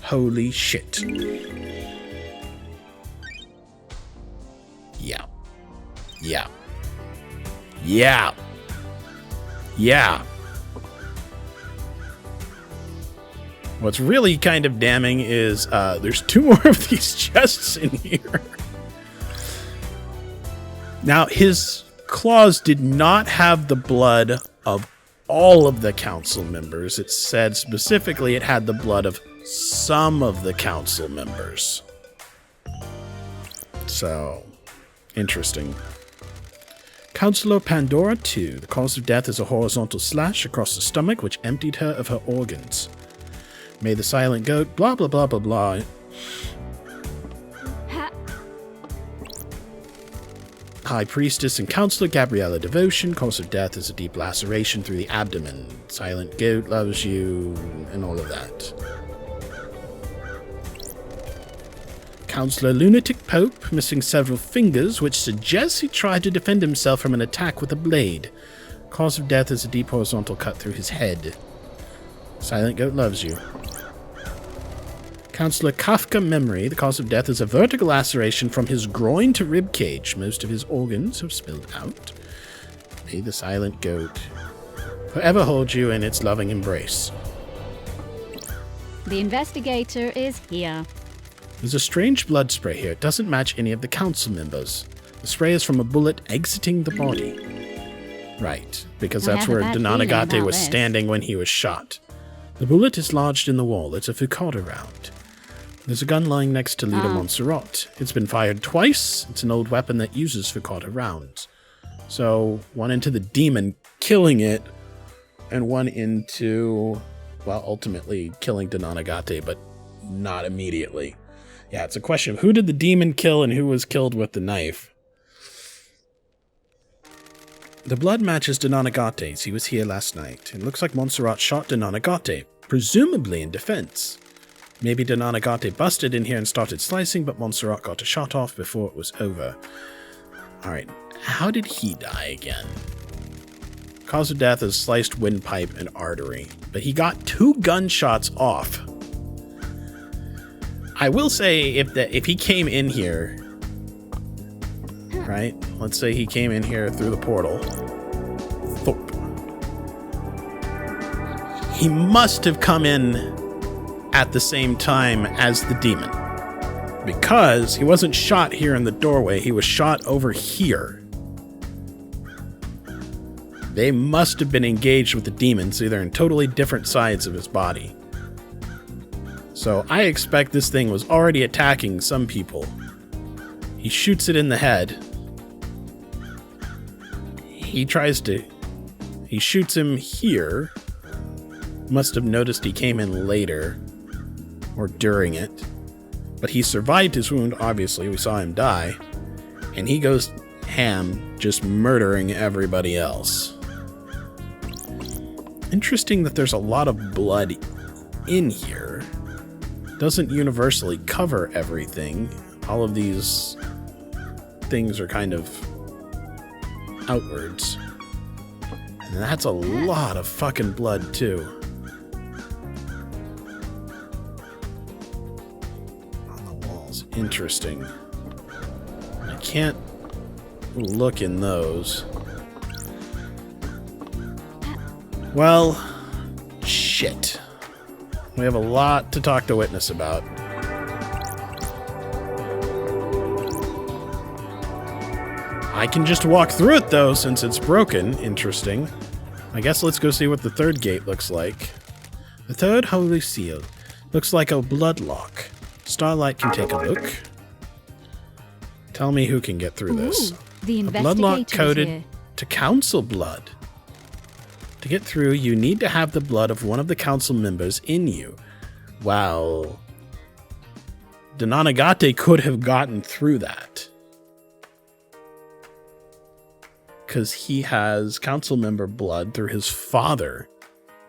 Holy shit. Yeah. Yeah. Yeah. Yeah. What's really kind of damning is there's 2 more of these chests in here. Now, his claws did not have the blood of all of the council members. It said specifically it had the blood of some of the council members. So, interesting. Councillor Pandora 2. The cause of death is a horizontal slash across the stomach, which emptied her of her organs. May the silent goat, blah blah blah blah blah. High Priestess and Councillor Gabriella Devotion. Cause of death is a deep laceration through the abdomen. Silent goat loves you, and all of that. Councillor Lunatic Pope, missing several fingers, which suggests he tried to defend himself from an attack with a blade. Cause of death is a deep horizontal cut through his head. Silent goat loves you. Councillor Kafka Memory. The cause of death is a vertical laceration from his groin to rib cage. Most of his organs have spilled out. May the silent goat forever hold you in its loving embrace. The investigator is here. There's a strange blood spray here. It doesn't match any of the council members. The spray is from a bullet exiting the body. Right, because I that's have a where bad feeling Denanagate about was this. standing when he was shot. The bullet is lodged in the wall. It's a Foucault round. There's a gun lying next to Lita Montserrat. It's been fired twice. It's an old weapon that uses Foucault rounds. So, one into the demon, killing it, and one into, well, ultimately killing Denanagate, but not immediately. Yeah, it's a question of who did the demon kill and who was killed with the knife. The blood matches Denanagate's. He was here last night. It looks like Montserrat shot Denanagate, presumably in defense. Maybe Denanagate busted in here and started slicing, but Montserrat got a shot off before it was over. Alright, how did he die again? Cause of death is sliced windpipe and artery, but he got 2 gunshots off. I will say, if he came in here, right? Let's say he came in here through the portal. Thorpe. He must have come in at the same time as the demon. Because he wasn't shot here in the doorway, he was shot over here. They must have been engaged with the demons, either in totally different sides of his body. So I expect this thing was already attacking some people. He shoots it in the head. He shoots him here. Must have noticed he came in later. Or during it. But he survived his wound, obviously. We saw him die. And he goes ham, just murdering everybody else. Interesting that there's a lot of blood in here. Doesn't universally cover everything. All of these things are kind of outwards. And that's a lot of fucking blood, too. On the walls. Interesting. I can't look in those. Well, shit. We have a lot to talk to witness about. I can just walk through it, though, since it's broken. Interesting. I guess let's go see what the third gate looks like. The third holy seal. Looks like a blood lock. Starlight can take a look. Tell me who can get through this. The A blood lock investigator coded here. to council blood. To get through, you need to have the blood of one of the council members in you. Wow. Donanagate could have gotten through that. Because he has council member blood through his father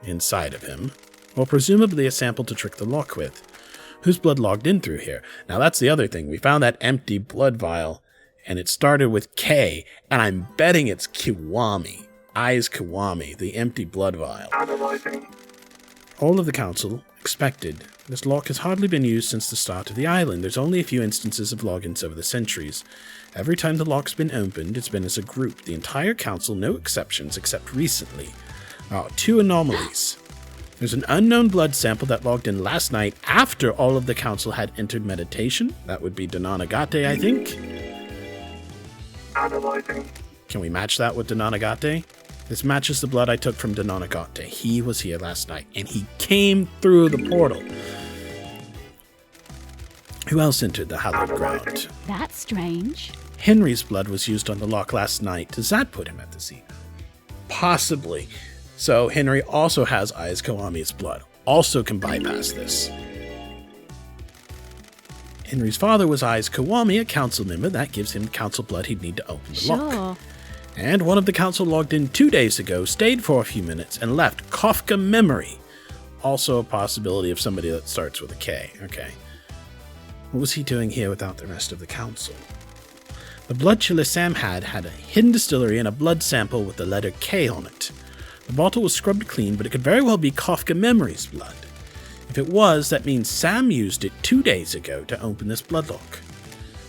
inside of him. Or presumably a sample to trick the lock with. Whose blood logged in through here? Now that's the other thing. We found that empty blood vial, and it started with K, and I'm betting it's Kiwami. Eyes Kiwami, the empty blood vial. Analyzing. All of the council expected. This lock has hardly been used since the start of the island. There's only a few instances of logins over the centuries. Every time the lock's been opened, it's been as a group. The entire council, no exceptions except recently. Two anomalies. There's an unknown blood sample that logged in last night after all of the council had entered meditation. That would be Donanagate, I think. Analyzing. Can we match that with Donanagate? This matches the blood I took from Donanagate. He was here last night, and he came through the portal. Who else entered the hallowed ground? That's strange. Henry's blood was used on the lock last night. Does that put him at the scene? Possibly. So Henry also has Eyes Kiwami's blood. Also can bypass this. Henry's father was Eyes Kiwami, a council member. That gives him council blood he'd need to open the lock. Sure. And one of the council logged in 2 days ago, stayed for a few minutes, and left. Kafka memory. Also a possibility of somebody that starts with a K. Okay. What was he doing here without the rest of the council? The blood chiller Sam had a hidden distillery and a blood sample with the letter K on it. The bottle was scrubbed clean, but it could very well be Kafka Memory's blood. If it was, that means Sam used it 2 days ago to open this blood lock.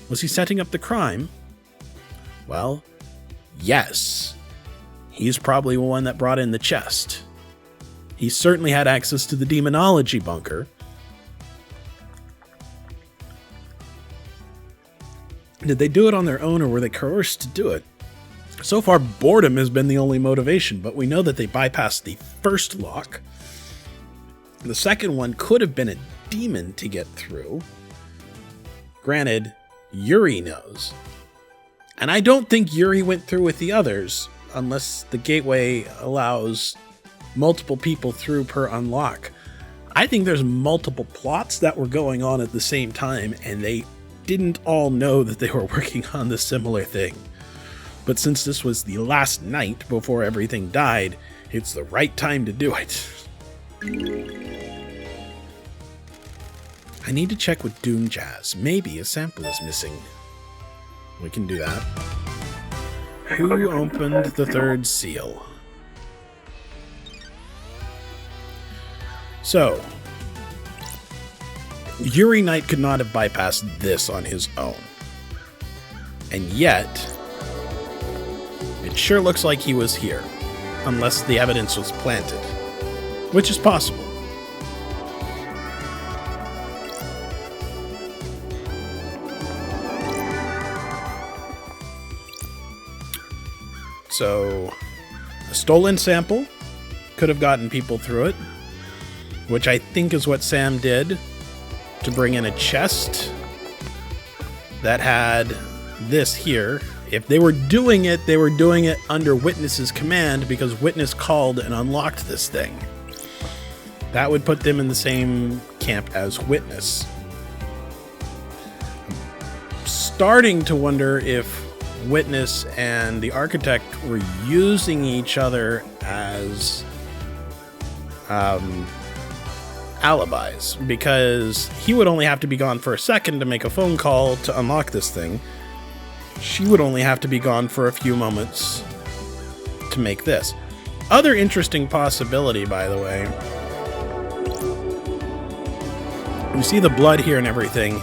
Was he setting up the crime? Well, yes. He's probably the one that brought in the chest. He certainly had access to the demonology bunker. Did they do it on their own, or were they coerced to do it? So far, boredom has been the only motivation, but we know that they bypassed the first lock. The second one could have been a demon to get through. Granted, Yuri knows. And I don't think Yuri went through with the others, unless the gateway allows multiple people through per unlock. I think there's multiple plots that were going on at the same time, and they didn't all know that they were working on the similar thing. But since this was the last night before everything died, it's the right time to do it. I need to check with Doom Jazz. Maybe a sample is missing. We can do that. Who opened the third seal? So, Yuri Knight could not have bypassed this on his own. And yet, it sure looks like he was here. Unless the evidence was planted. Which is possible. So, a stolen sample could have gotten people through it, which I think is what Sam did to bring in a chest that had this here. If they were doing it, they were doing it under Witness's command because Witness called and unlocked this thing. That would put them in the same camp as Witness. I'm starting to wonder if Witness and the Architect were using each other as alibis, because he would only have to be gone for a second to make a phone call to unlock this thing. She would only have to be gone for a few moments to make this. Other interesting possibility, by the way. You see the blood here and everything.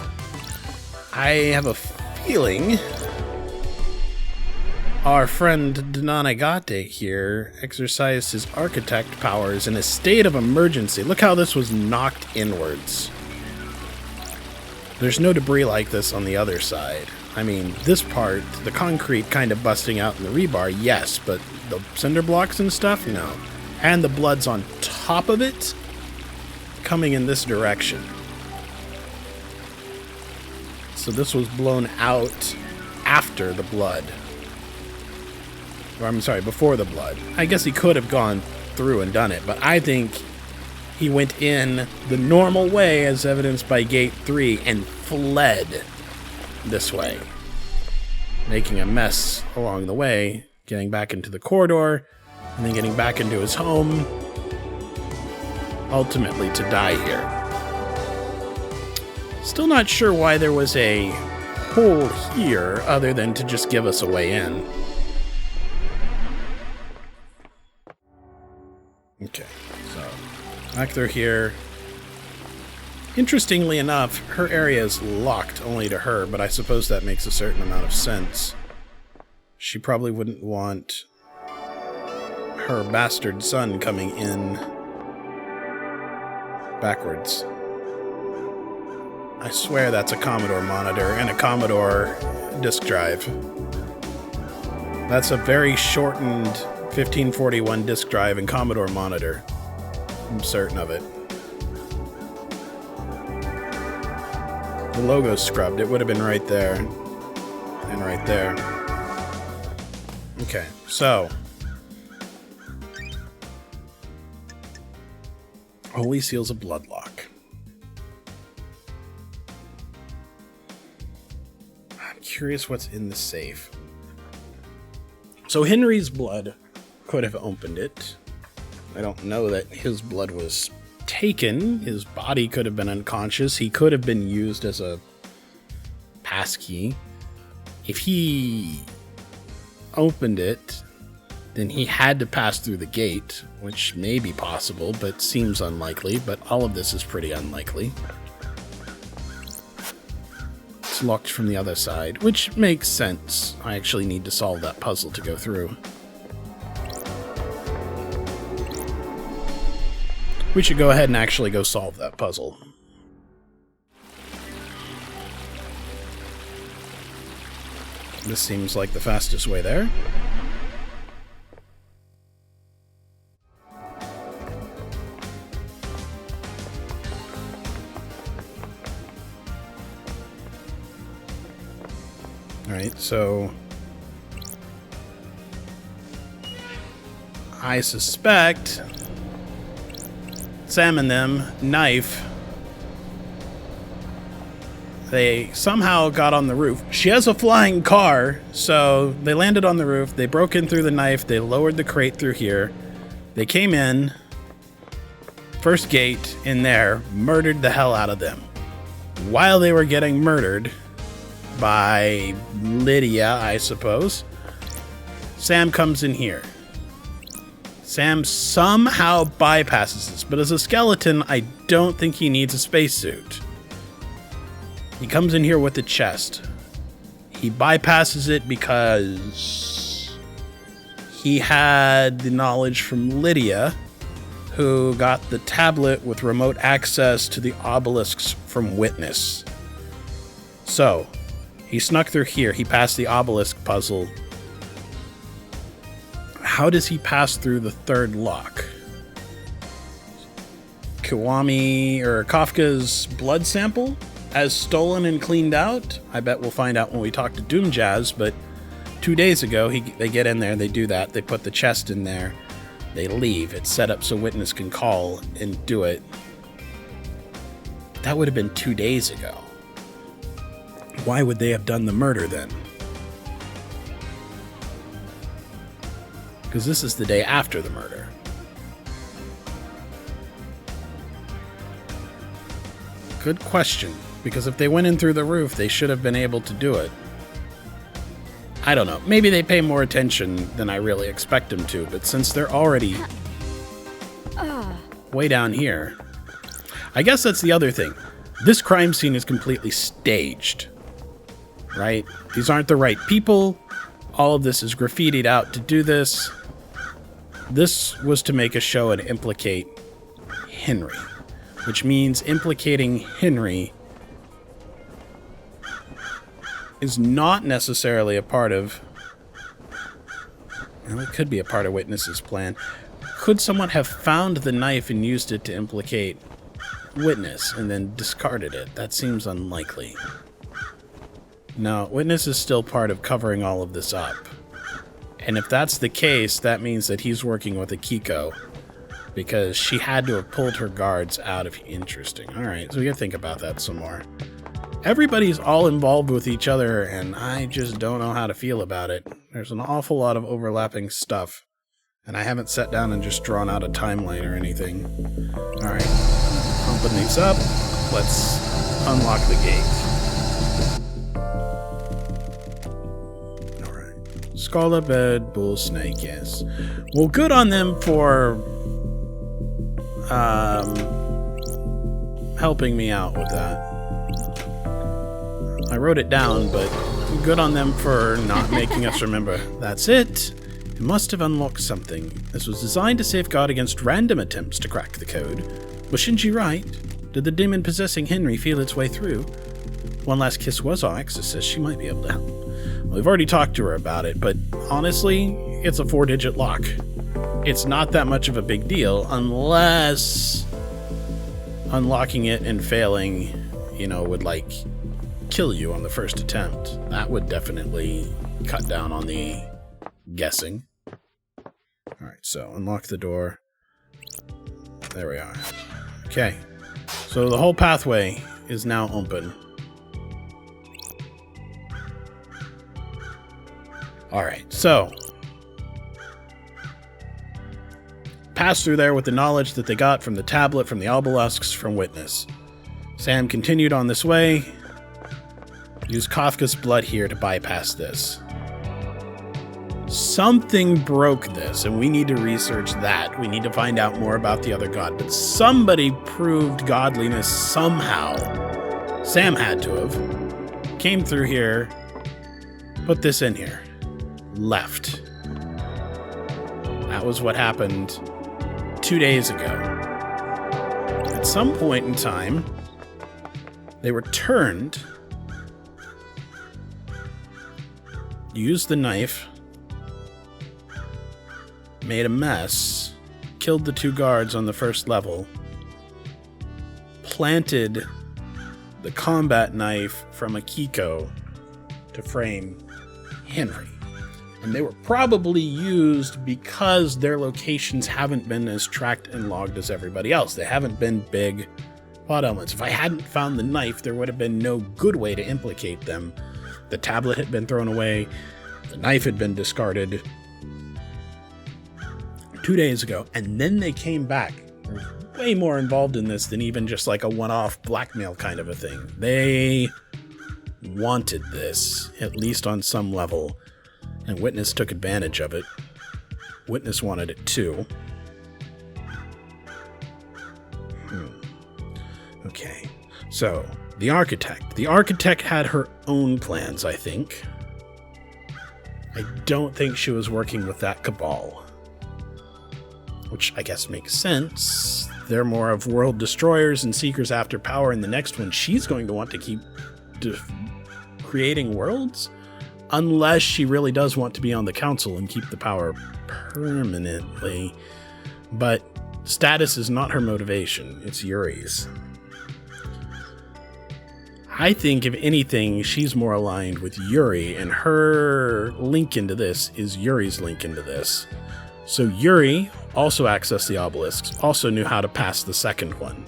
I have a feeling our friend Denanagate here exercised his architect powers in a state of emergency. Look how this was knocked inwards. There's no debris like this on the other side. I mean, this part, the concrete kind of busting out in the rebar, yes, but the cinder blocks and stuff, no. And the blood's on top of it, coming in this direction. So this was blown out after the blood. Or I'm sorry, before the blood. I guess he could have gone through and done it, but I think he went in the normal way as evidenced by gate 3 and fled this way, making a mess along the way, getting back into the corridor, and then getting back into his home, ultimately to die here. Still not sure why there was a hole here other than to just give us a way in. Okay, so back through here. Interestingly enough, her area is locked only to her, but I suppose that makes a certain amount of sense. She probably wouldn't want her bastard son coming in backwards. I swear that's a Commodore monitor and a Commodore disk drive. That's a very shortened 1541 disk drive and Commodore monitor. I'm certain of it. The logo's scrubbed. It would have been right there. And right there. Okay, so. Holy Seal's a bloodlock. I'm curious what's in the safe. So Henry's blood could have opened it. I don't know that his blood was taken. His body could have been unconscious. He could have been used as a passkey. If he opened it, then he had to pass through the gate, which may be possible, but seems unlikely. But all of this is pretty unlikely. It's locked from the other side, which makes sense. I actually need to solve that puzzle to go through. We should go ahead and actually go solve that puzzle. This seems like the fastest way there. Alright, so I suspect Sam and them, knife, they somehow got on the roof. She has a flying car, so they landed on the roof, they broke in through the knife, they lowered the crate through here, they came in, first gate in there, murdered the hell out of them. While they were getting murdered by Lydia, I suppose, Sam comes in here. Sam somehow bypasses this, but as a skeleton, I don't think he needs a spacesuit. He comes in here with the chest. He bypasses it because he had the knowledge from Lydia, who got the tablet with remote access to the obelisks from Witness. So, he snuck through here. He passed the obelisk puzzle. How does he pass through the third lock? Kiwami or Kafka's blood sample as stolen and cleaned out? I bet we'll find out when we talk to Doom Jazz, but 2 days ago, they get in there, they do that, they put the chest in there, they leave. It's set up so Witness can call and do it. That would have been 2 days ago. Why would they have done the murder then? Because this is the day after the murder. Good question. Because if they went in through the roof, they should have been able to do it. I don't know. Maybe they pay more attention than I really expect them to, but since they're already way down here, I guess that's the other thing. This crime scene is completely staged, right? These aren't the right people. All of this is graffitied out to do this. This was to make a show and implicate Henry, which means implicating Henry is not necessarily a part of... Well, it could be a part of Witness's plan. Could someone have found the knife and used it to implicate Witness and then discarded it? That seems unlikely. No, Witness is still part of covering all of this up. And if that's the case, that means that he's working with Akiko, because she had to have pulled her guards out of... Interesting. Alright, so we gotta think about that some more. Everybody's all involved with each other, and I just don't know how to feel about it. There's an awful lot of overlapping stuff, and I haven't sat down and just drawn out a timeline or anything. Alright, open these up. Let's unlock the gate. Alright. Scarlet Bed, Bull Snake, yes. Well, good on them for helping me out with that. I wrote it down, but good on them for not making us remember. That's it. It must have unlocked something. This was designed to safeguard against random attempts to crack the code. Was Shinji right? Did the demon possessing Henry feel its way through? One Last Kiss was our exorcist. She might be able to help. Well, we've already talked to her about it, but honestly, it's a 4-digit lock. It's not that much of a big deal unless unlocking it and failing, would kill you on the first attempt. That would definitely cut down on the guessing. Alright, so unlock the door. There we are. Okay. So the whole pathway is now open. Alright, so pass through there with the knowledge that they got from the tablet, from the obelisks, from Witness. Sam continued on this way. Use Kafka's blood here to bypass this. Something broke this, and we need to research that. We need to find out more about the other god. But somebody proved godliness somehow. Sam had to have. Came through here. Put this in here. Left. That was what happened 2 days ago. At some point in time, they returned, used the knife, made a mess, killed the 2 guards on the first level, planted the combat knife from Akiko to frame Henry. And they were probably used because their locations haven't been as tracked and logged as everybody else. They haven't been big plot elements. If I hadn't found the knife, there would have been no good way to implicate them. The tablet had been thrown away. The knife had been discarded 2 days ago. And then they came back. They're way more involved in this than even just like a one-off blackmail kind of a thing. They wanted this, at least on some level. And Witness took advantage of it. Witness wanted it too. Okay, so the architect. The architect had her own plans, I think. I don't think she was working with that cabal. Which I guess makes sense. They're more of world destroyers and seekers after power. In the next one, she's going to want to keep creating worlds. Unless she really does want to be on the council and keep the power permanently. But status is not her motivation, it's Yuri's. I think, if anything, she's more aligned with Yuri, and her link into this is Yuri's link into this. So Yuri also accessed the obelisks, also knew how to pass the second one.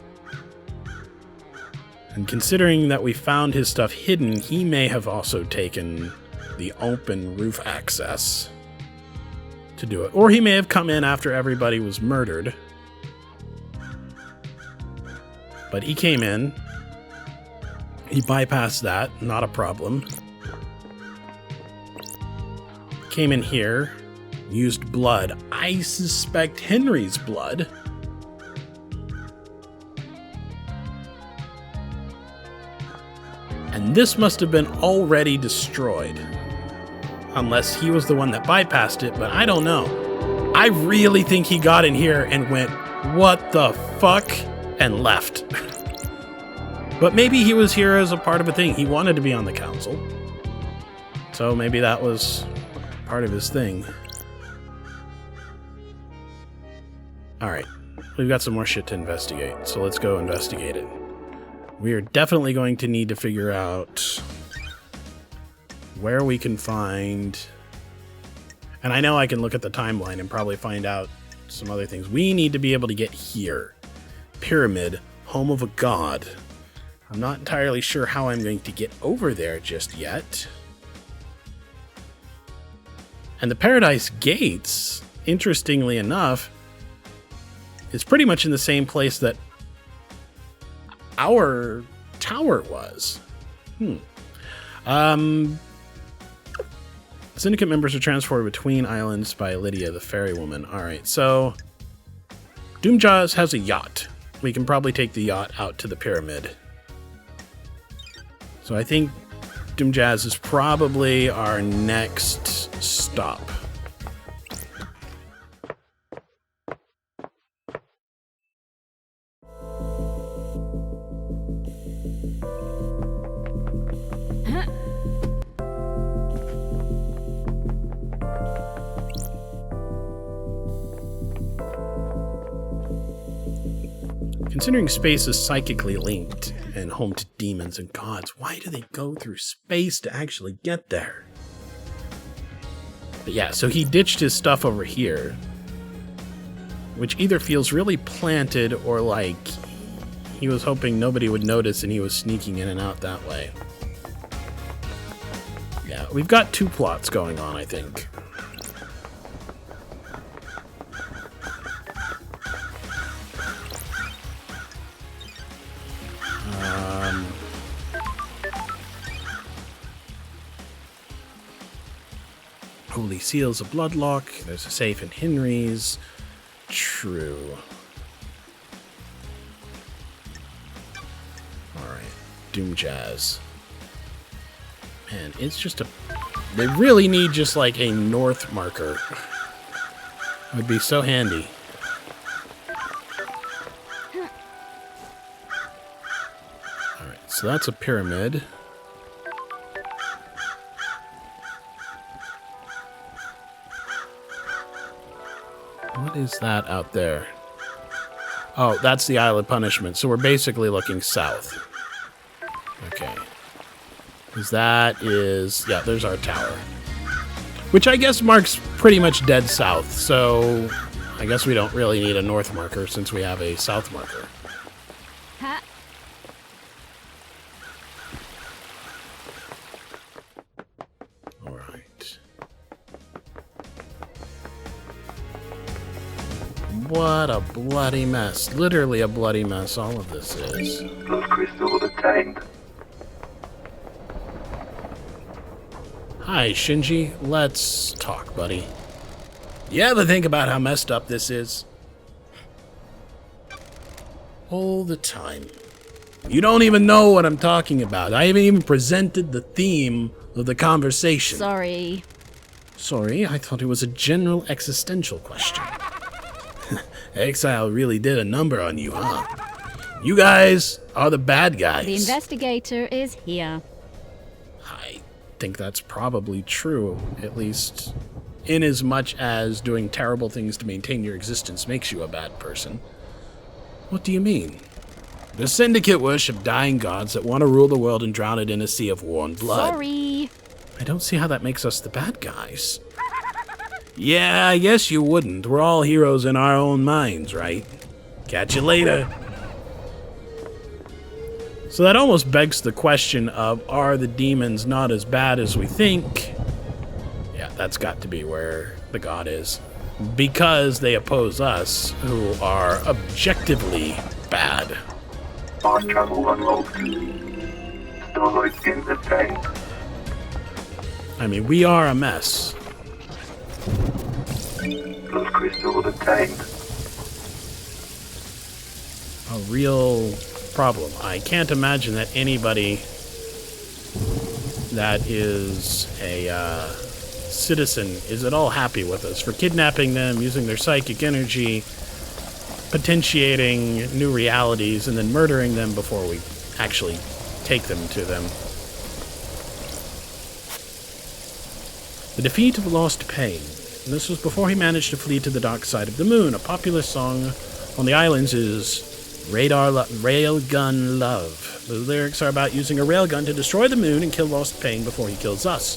And considering that we found his stuff hidden, he may have also taken the open roof access to do it. Or he may have come in after everybody was murdered. But he came in, He bypassed that, not a problem. Came in here, used blood. I suspect Henry's blood. And this must have been already destroyed. Unless he was the one that bypassed it, but I don't know. I really think he got in here and went, what the fuck? And left. But maybe he was here as a part of a thing. He wanted to be on the council. So maybe that was part of his thing. Alright. We've got some more shit to investigate. So let's go investigate it. We are definitely going to need to figure out where we can find... And I know I can look at the timeline and probably find out some other things. We need to be able to get here. Pyramid, home of a god. I'm not entirely sure how I'm going to get over there just yet. And the Paradise Gates, interestingly enough, is pretty much in the same place that our tower was. Syndicate members are transported between islands by Lydia, the fairy woman. Alright, so Doomjaws has a yacht. We can probably take the yacht out to the pyramid. So I think Doomjazz is probably our next stop. Considering space is psychically linked and home to demons and gods, why do they go through space to actually get there? But yeah, so he ditched his stuff over here, which either feels really planted or like he was hoping nobody would notice and he was sneaking in and out that way. Yeah, we've got two plots going on, I think. Holy Seal's a bloodlock. There's a safe in Henry's. True. Alright. Doomjazz. Man, it's just a... They really need just like a north marker. It would be so handy. Alright, so that's a pyramid. What is that out there? Oh, that's the Isle of Punishment. So we're basically looking south. Okay. Because that is... Yeah, there's our tower. Which I guess marks pretty much dead south. So I guess we don't really need a north marker since we have a south marker. Ha. Alright. What a bloody mess. Literally a bloody mess, all of this is. Blood crystal obtained. Hi, Shinji. Let's talk, buddy. You ever think about how messed up this is? All the time. You don't even know what I'm talking about. I haven't even presented the theme of the conversation. Sorry. Sorry, I thought it was a general existential question. Exile really did a number on you, huh? You guys are the bad guys. The investigator is here. I think that's probably true, at least in as much as doing terrible things to maintain your existence makes you a bad person. What do you mean? The Syndicate worship dying gods that want to rule the world and drown it in a sea of war and blood. Sorry. I don't see how that makes us the bad guys. Yeah, I guess you wouldn't. We're all heroes in our own minds, right? Catch you later. So that almost begs the question of, are the demons not as bad as we think? Yeah, that's got to be where the god is. Because they oppose us, who are objectively bad. Fast travel unlocked. Starlight skins obtained. I mean, we are a mess. Plus crystals obtained. A real problem. I can't imagine that anybody that is a citizen is at all happy with us for kidnapping them, using their psychic energy, potentiating new realities, and then murdering them before we actually take them to them. The defeat of Lost Pain. And this was before he managed to flee to the dark side of the moon. A popular song on the islands is Railgun Love. The lyrics are about using a railgun to destroy the moon and kill Lost Pain before he kills us.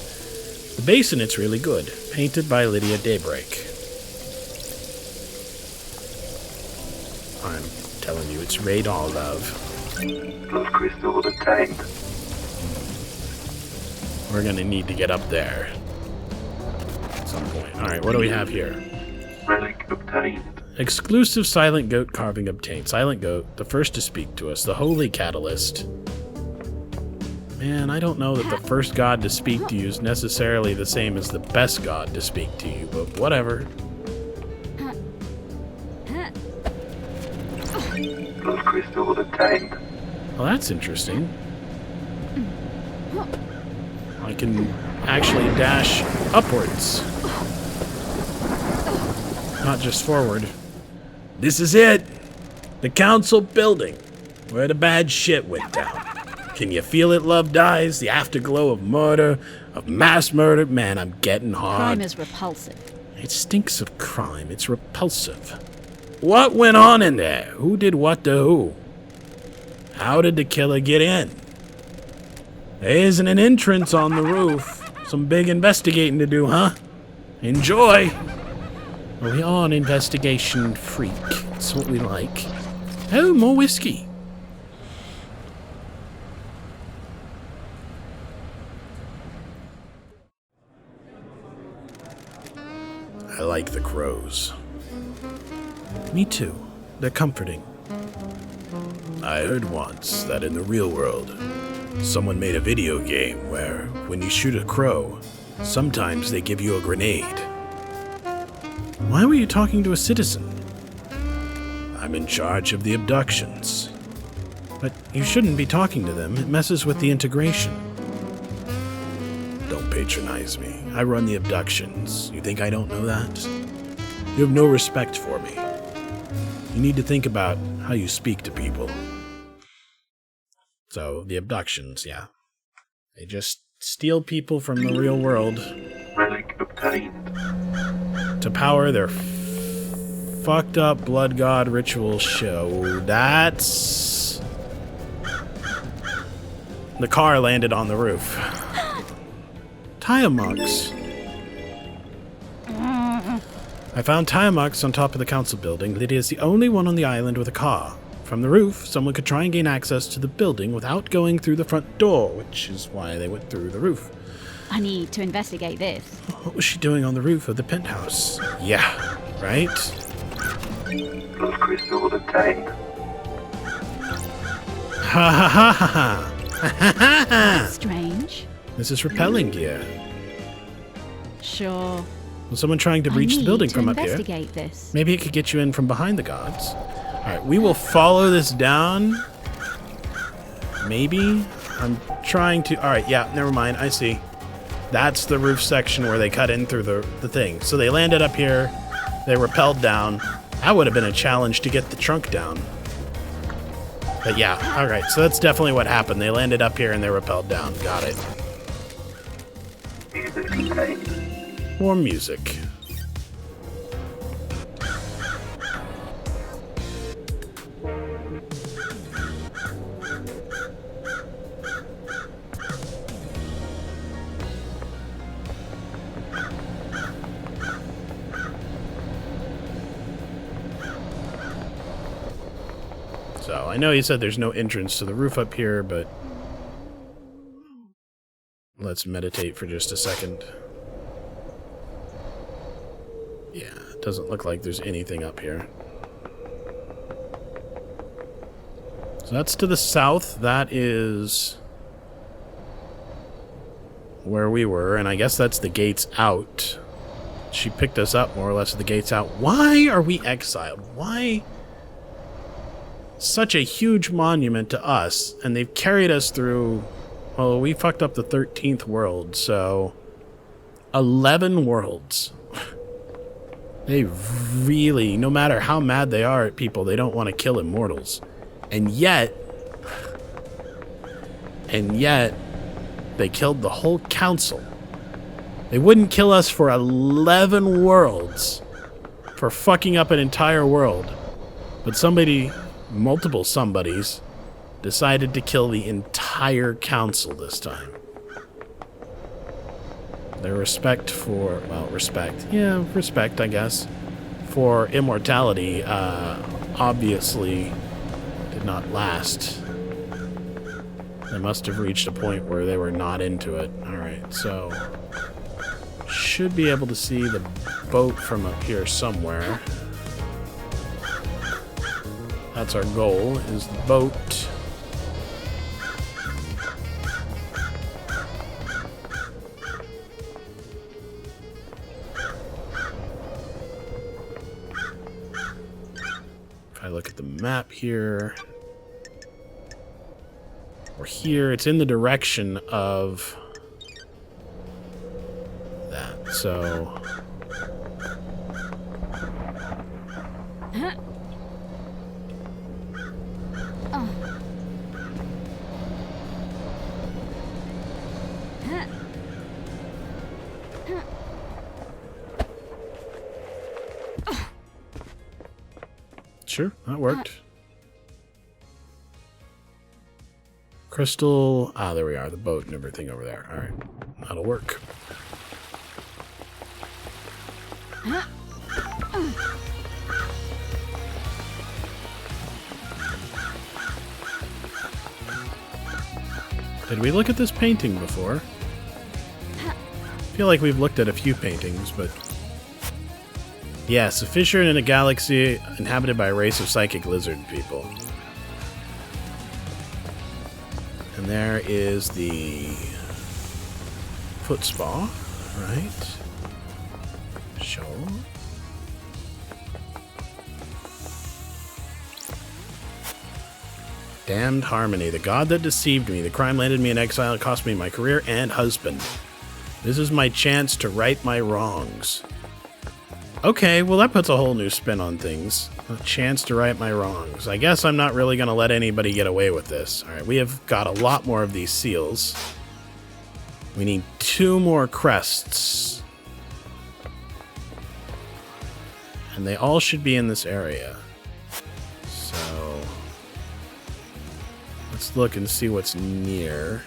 The bass in it's really good. Painted by Lydia Daybreak. I'm telling you, it's Radar Love. Plus crystals obtained. We're gonna need to get up there at some point. Alright, what do we have here? Relic obtained. Exclusive Silent Goat carving obtained. Silent Goat, the first to speak to us. The Holy Catalyst. Man, I don't know that the first god to speak to you is necessarily the same as the best god to speak to you, but whatever. Plus crystals obtained. Well, that's interesting. I can actually dash upwards. Not just forward. This is it! The council building, where the bad shit went down. Can you feel it, Love Dies? The afterglow of murder, of mass murder? Man, I'm getting hard. Crime is repulsive. It stinks of crime. It's repulsive. What went on in there? Who did what to who? How did the killer get in? There isn't an entrance on the roof. Some big investigating to do, huh? Enjoy! Well, we are an investigation freak. That's what we like. Oh, more whiskey. I like the crows. Me too. They're comforting. I heard once that in the real world, someone made a video game where, when you shoot a crow, sometimes they give you a grenade. Why were you talking to a citizen? I'm in charge of the abductions. But you shouldn't be talking to them. It messes with the integration. Don't patronize me. I run the abductions. You think I don't know that? You have no respect for me. You need to think about how you speak to people. So, the abductions, yeah. They just steal people from the real world Relic obtained. to power their fucked up blood god ritual show. That's... The car landed on the roof. Tiamox. I found Tiamox on top of the council building. Lydia is the only one on the island with a car. From the roof, someone could try and gain access to the building without going through the front door, which is why they went through the roof. I need to investigate this. What was she doing on the roof of the penthouse? Yeah, right? Plus crystals obtained. Ha ha ha ha ha! Ha ha ha ha! Strange. This is repelling gear. Sure. Was someone trying to breach the building from up here? Investigate this. Maybe it could get you in from behind the gods. Alright, we will follow this down. Maybe? I'm trying to... Alright, yeah, never mind. I see. That's the roof section where they cut in through the thing. So they landed up here. They rappelled down. That would have been a challenge to get the trunk down. But yeah, alright, so that's definitely what happened. They landed up here and they rappelled down. Got it. Music obtained. More music. So, I know you said there's no entrance to the roof up here, but let's meditate for just a second. Yeah, it doesn't look like there's anything up here. So that's to the south. That is where we were, and I guess that's the gates out. She picked us up more or less at the gates out. Why are we exiled? Why such a huge monument to us, and they've carried us through... Well, we fucked up the 13th world, so... 11 worlds. They really, no matter how mad they are at people, they don't want to kill immortals. And yet, they killed the whole council. They wouldn't kill us for 11 worlds for fucking up an entire world. But somebody, multiple somebodies, decided to kill the entire council this time. Their respect for, well, respect, I guess, for immortality, obviously did not last. They must have reached a point where they were not into it. Alright, so... should be able to see the boat from up here somewhere. That's our goal, is the boat. If I look at the map here... we're here. It's in the direction of that. So sure, that worked. Crystal... ah, there we are. The boat and everything over there. Alright. That'll work. Did we look at this painting before? I feel like we've looked at a few paintings, but... yes, a fissure in a galaxy inhabited by a race of psychic lizard people. And there is the foot spa, right? Sure. Damned harmony, the god that deceived me. The crime landed me in exile and cost me my career and husband. This is my chance to right my wrongs. Okay, well that puts a whole new spin on things. A chance to right my wrongs. I guess I'm not really going to let anybody get away with this. Alright, we have got a lot more of these seals. We need 2 more crests. And they all should be in this area. So... let's look and see what's near.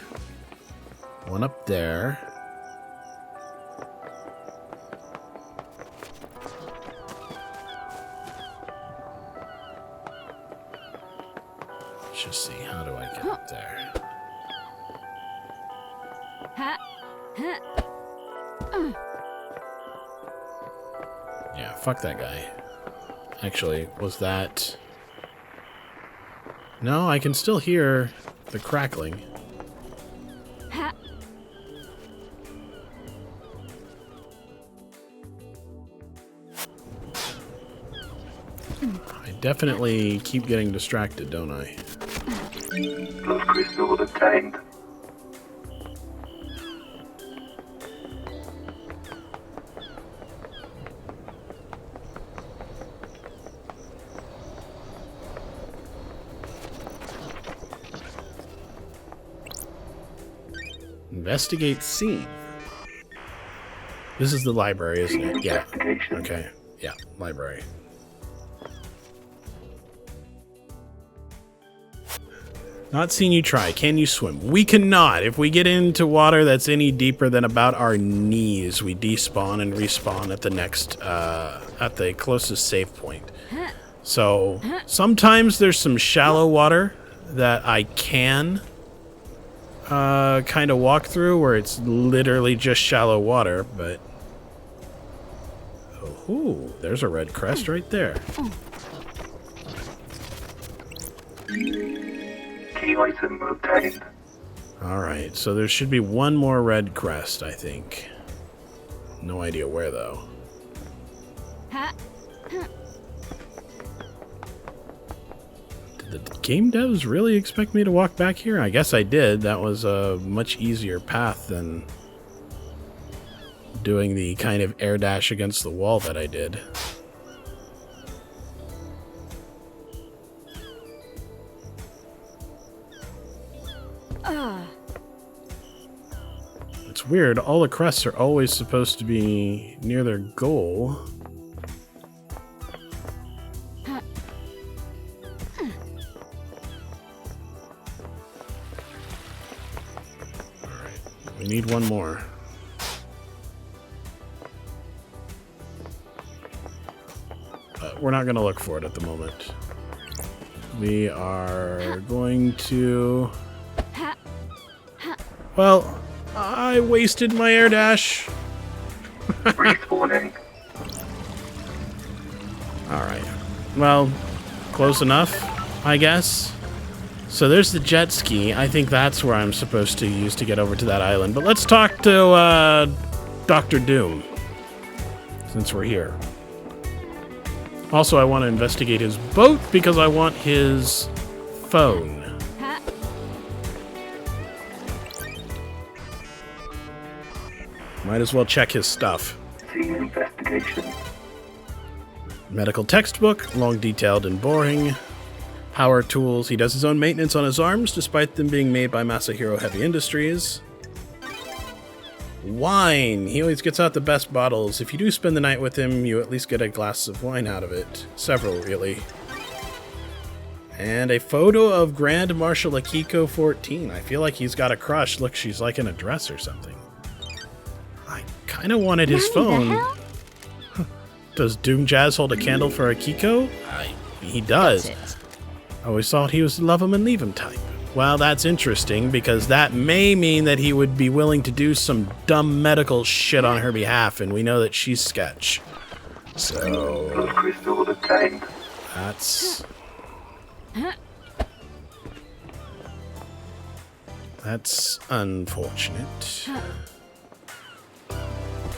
One up there. Let's just see, how do I get up there? Yeah, fuck that guy. Actually, was that... no, I can still hear the crackling. I definitely keep getting distracted, don't I? Love crystal obtained. Investigate scene. This is the library, isn't it? Yeah. Investigation. Okay. Yeah, library. Not seen you try. Can you swim? We cannot. If we get into water that's any deeper than about our knees, we despawn and respawn at the next, at the closest save point. So, sometimes there's some shallow water that I can kind of walk through where it's literally just shallow water, but... oh, there's a red crest right there. Key item obtained. Alright, so there should be one more red crest, I think. No idea where, though. Did the game devs really expect me to walk back here? I guess I did. That was a much easier path than doing the kind of air dash against the wall that I did. It's weird, all the crests are always supposed to be near their goal. Alright, we need one more. We're not going to look for it at the moment. We are going to... Well, I wasted my air dash. Respawning. Alright. Well, close enough, I guess. So there's the jet ski. I think that's where I'm supposed to use to get over to that island. But let's talk to Dr. Doom, since we're here. Also, I want to investigate his boat because I want his phone. Might as well check his stuff. Team investigation. Medical textbook, long, detailed, and boring. Power tools. He does his own maintenance on his arms, despite them being made by Masahiro Heavy Industries. Wine. He always gets out the best bottles. If you do spend the night with him, you at least get a glass of wine out of it. Several, really. And a photo of Grand Marshal Akiko 14. I feel like he's got a crush. Look, she's like in a dress or something. I kind of wanted his phone. Does Doom Jazz hold a candle for Akiko? He does. I always thought he was love him and leave him type. Well, that's interesting, because that may mean that he would be willing to do some dumb medical shit on her behalf, and we know that she's sketch. So... Crystal obtained. That's unfortunate.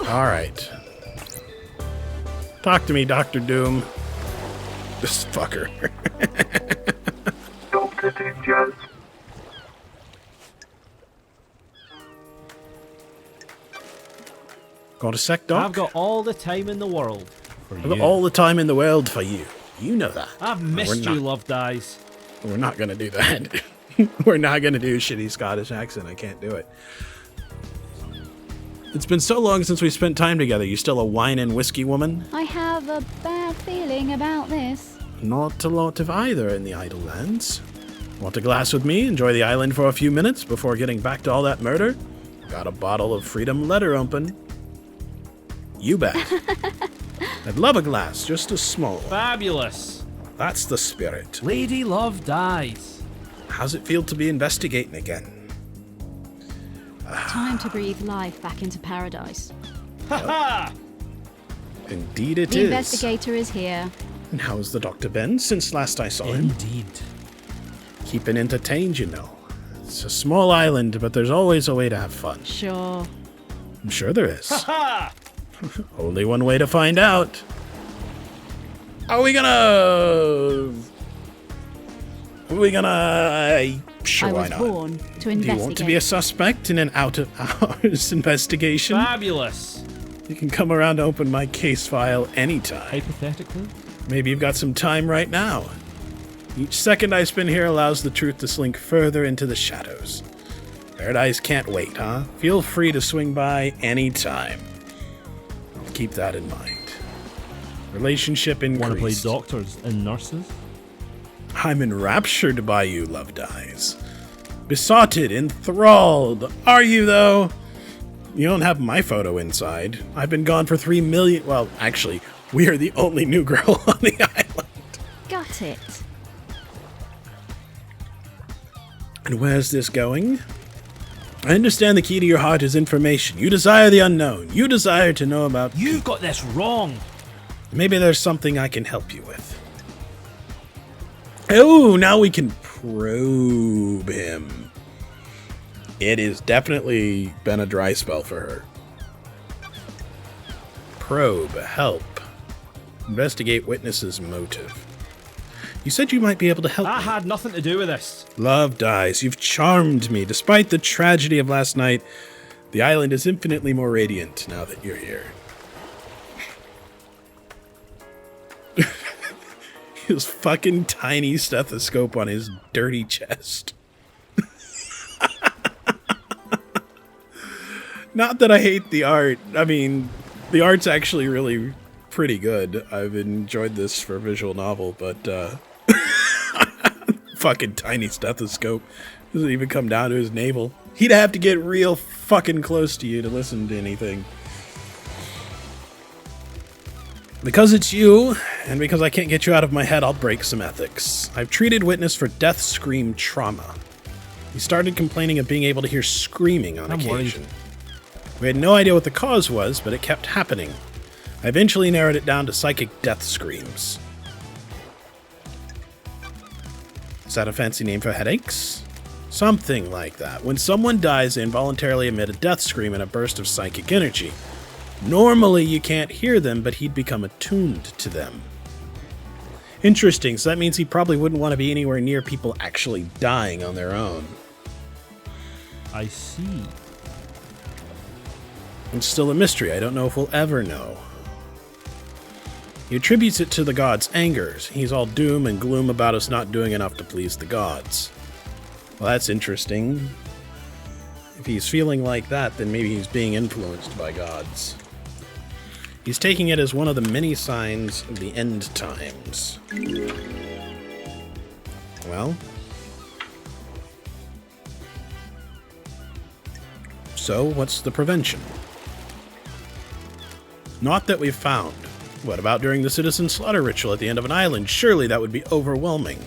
Alright. Talk to me, Dr. Doom. This fucker. Dr. Doom Jazz. Got a sec, Doc? I've got all the time in the world for I've you. got all the time in the world for you. You know that. I've missed you, Love Dies. We're not going to do that. We're not going to do a shitty Scottish accent. I can't do it. It's been so long since we spent time together. You still a wine and whiskey woman? I have a bad feeling about this. Not a lot of either in the Idle Lands. Want a glass with me? Enjoy the island for a few minutes before getting back to all that murder? Got a bottle of Freedom Letter open. You bet. I'd love a glass, just a small one. Fabulous. That's the spirit. Lady Love Dies. How's it feel to be investigating again? Time to breathe life back into paradise. Ha Indeed it The is. investigator is here. And how's the doctor been since last I saw him? Indeed. Keeping entertained, you know. It's a small island, but there's always a way to have fun. Sure. I'm sure there is. Ha! Only one way to find out. Are we gonna... Sure, I why was not? born to Do investigate. you want to be a suspect in an out-of-hours investigation? Fabulous. You can come around to open my case file anytime. Hypothetically? Maybe you've got some time right now. Each second I spend here allows the truth to slink further into the shadows. Paradise can't wait, huh? Feel free to swing by anytime. I'll keep that in mind. Relationship increased. Want to play doctors and nurses? I'm enraptured by you, Love Dies. Besotted, enthralled. Are you, though? You don't have my photo inside. I've been gone for 3 million... Well, actually, we are the only new girl on the island. Got it. And where's this going? I understand the key to your heart is information. You desire the unknown. You desire to know about... You've got this wrong. Maybe there's something I can help you with. Oh, now we can probe him. It has definitely been a dry spell for her. Probe, help. Investigate witness's motive. You said you might be able to help I me. had nothing to do with this. Love dies. You've charmed me. Despite the tragedy of last night, the island is infinitely more radiant now that you're here. His fucking tiny stethoscope on his dirty chest. Not that I hate the art. I mean, the art's actually really pretty good. I've enjoyed this for a visual novel, but fucking tiny stethoscope doesn't even come down to his navel. He'd have to get real fucking close to you to listen to anything. Because it's you, and because I can't get you out of my head, I'll break some ethics. I've treated witness for death scream trauma. He started complaining of being able to hear screaming on occasion. Worried. We had no idea what the cause was, but it kept happening. I eventually narrowed it down to psychic death screams. Is that a fancy name for headaches? Something like that. When someone dies, they involuntarily emit a death scream and a burst of psychic energy. Normally, you can't hear them, but he'd become attuned to them. Interesting, so that means he probably wouldn't want to be anywhere near people actually dying on their own. I see. It's still a mystery. I don't know if we'll ever know. He attributes it to the gods' angers. He's all doom and gloom about us not doing enough to please the gods. Well, that's interesting. If he's feeling like that, then maybe he's being influenced by gods. He's taking it as one of the many signs of the end times. Well. So, what's the prevention? Not that we've found. What about during the citizen slaughter ritual at the end of an island? Surely that would be overwhelming.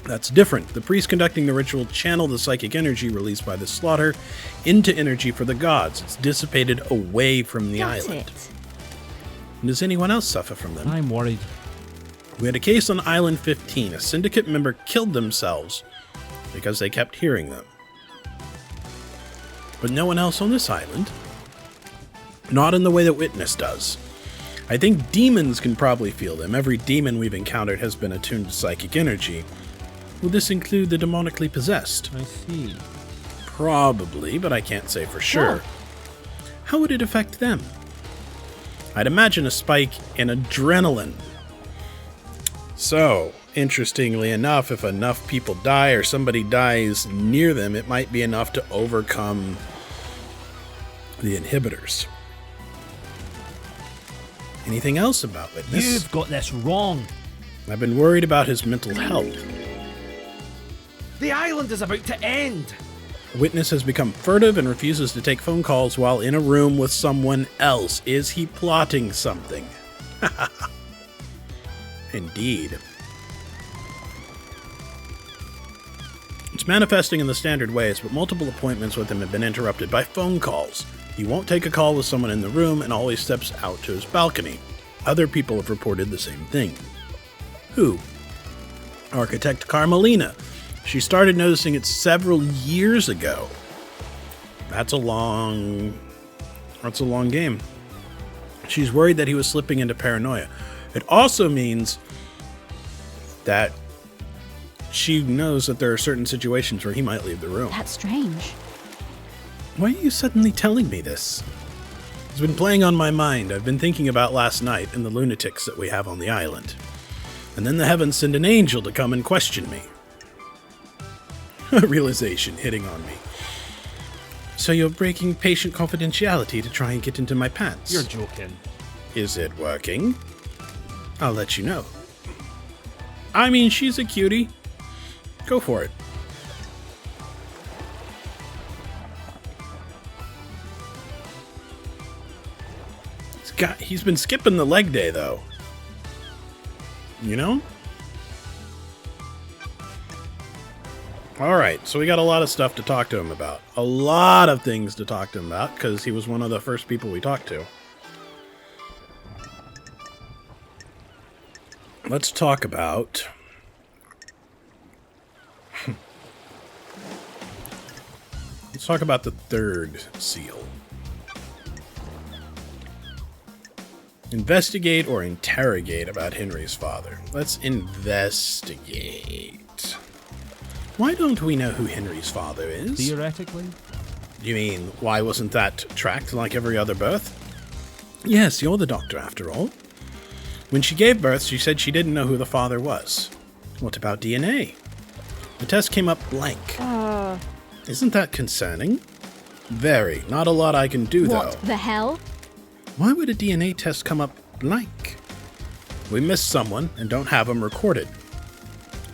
That's different. The priest conducting the ritual channeled the psychic energy released by the slaughter into energy for the gods. It's dissipated away from the island. And does anyone else suffer from them? I'm worried. We had a case on Island 15. A syndicate member killed themselves because they kept hearing them. But no one else on this island. Not in the way that Witness does. I think demons can probably feel them. Every demon we've encountered has been attuned to psychic energy. Will this include the demonically possessed? I see. Probably, but I can't say for sure. How would it affect them? I'd imagine a spike in adrenaline. So, interestingly enough, if enough people die or somebody dies near them, it might be enough to overcome the inhibitors. Anything else about Witness? You've got this wrong. I've been worried about his mental health. The island is about to end. Witness has become furtive and refuses to take phone calls while in a room with someone else. Is he plotting something? Indeed. It's manifesting in the standard ways, but multiple appointments with him have been interrupted by phone calls. He won't take a call with someone in the room and always steps out to his balcony. Other people have reported the same thing. Who? Architect Carmelina. She started noticing it several years ago. That's a long game. She's worried that he was slipping into paranoia. It also means that she knows that there are certain situations where he might leave the room. That's strange. Why are you suddenly telling me this? It's been playing on my mind. I've been thinking about last night and the lunatics that we have on the island. And then the heavens send an angel to come and question me. Realization hitting on me. So you're breaking patient confidentiality to try and get into my pants? You're joking. Is it working? I'll let you know. I mean, she's a cutie. Go for it. He's been skipping the leg day, though. You know? Alright, so we got a lot of stuff to talk to him about. A lot of things to talk to him about, because he was one of the first people we talked to. Let's talk about... talk about the third seal. Investigate or interrogate about Henry's father. Let's investigate. Why don't we know who Henry's father is? Theoretically? You mean, why wasn't that tracked like every other birth? Yes, you're the doctor after all. When she gave birth, she said she didn't know who the father was. What about DNA? The test came up blank. Isn't that concerning? Very. Not a lot I can do, though. What the hell? Why would a DNA test come up blank? We missed someone and don't have them recorded.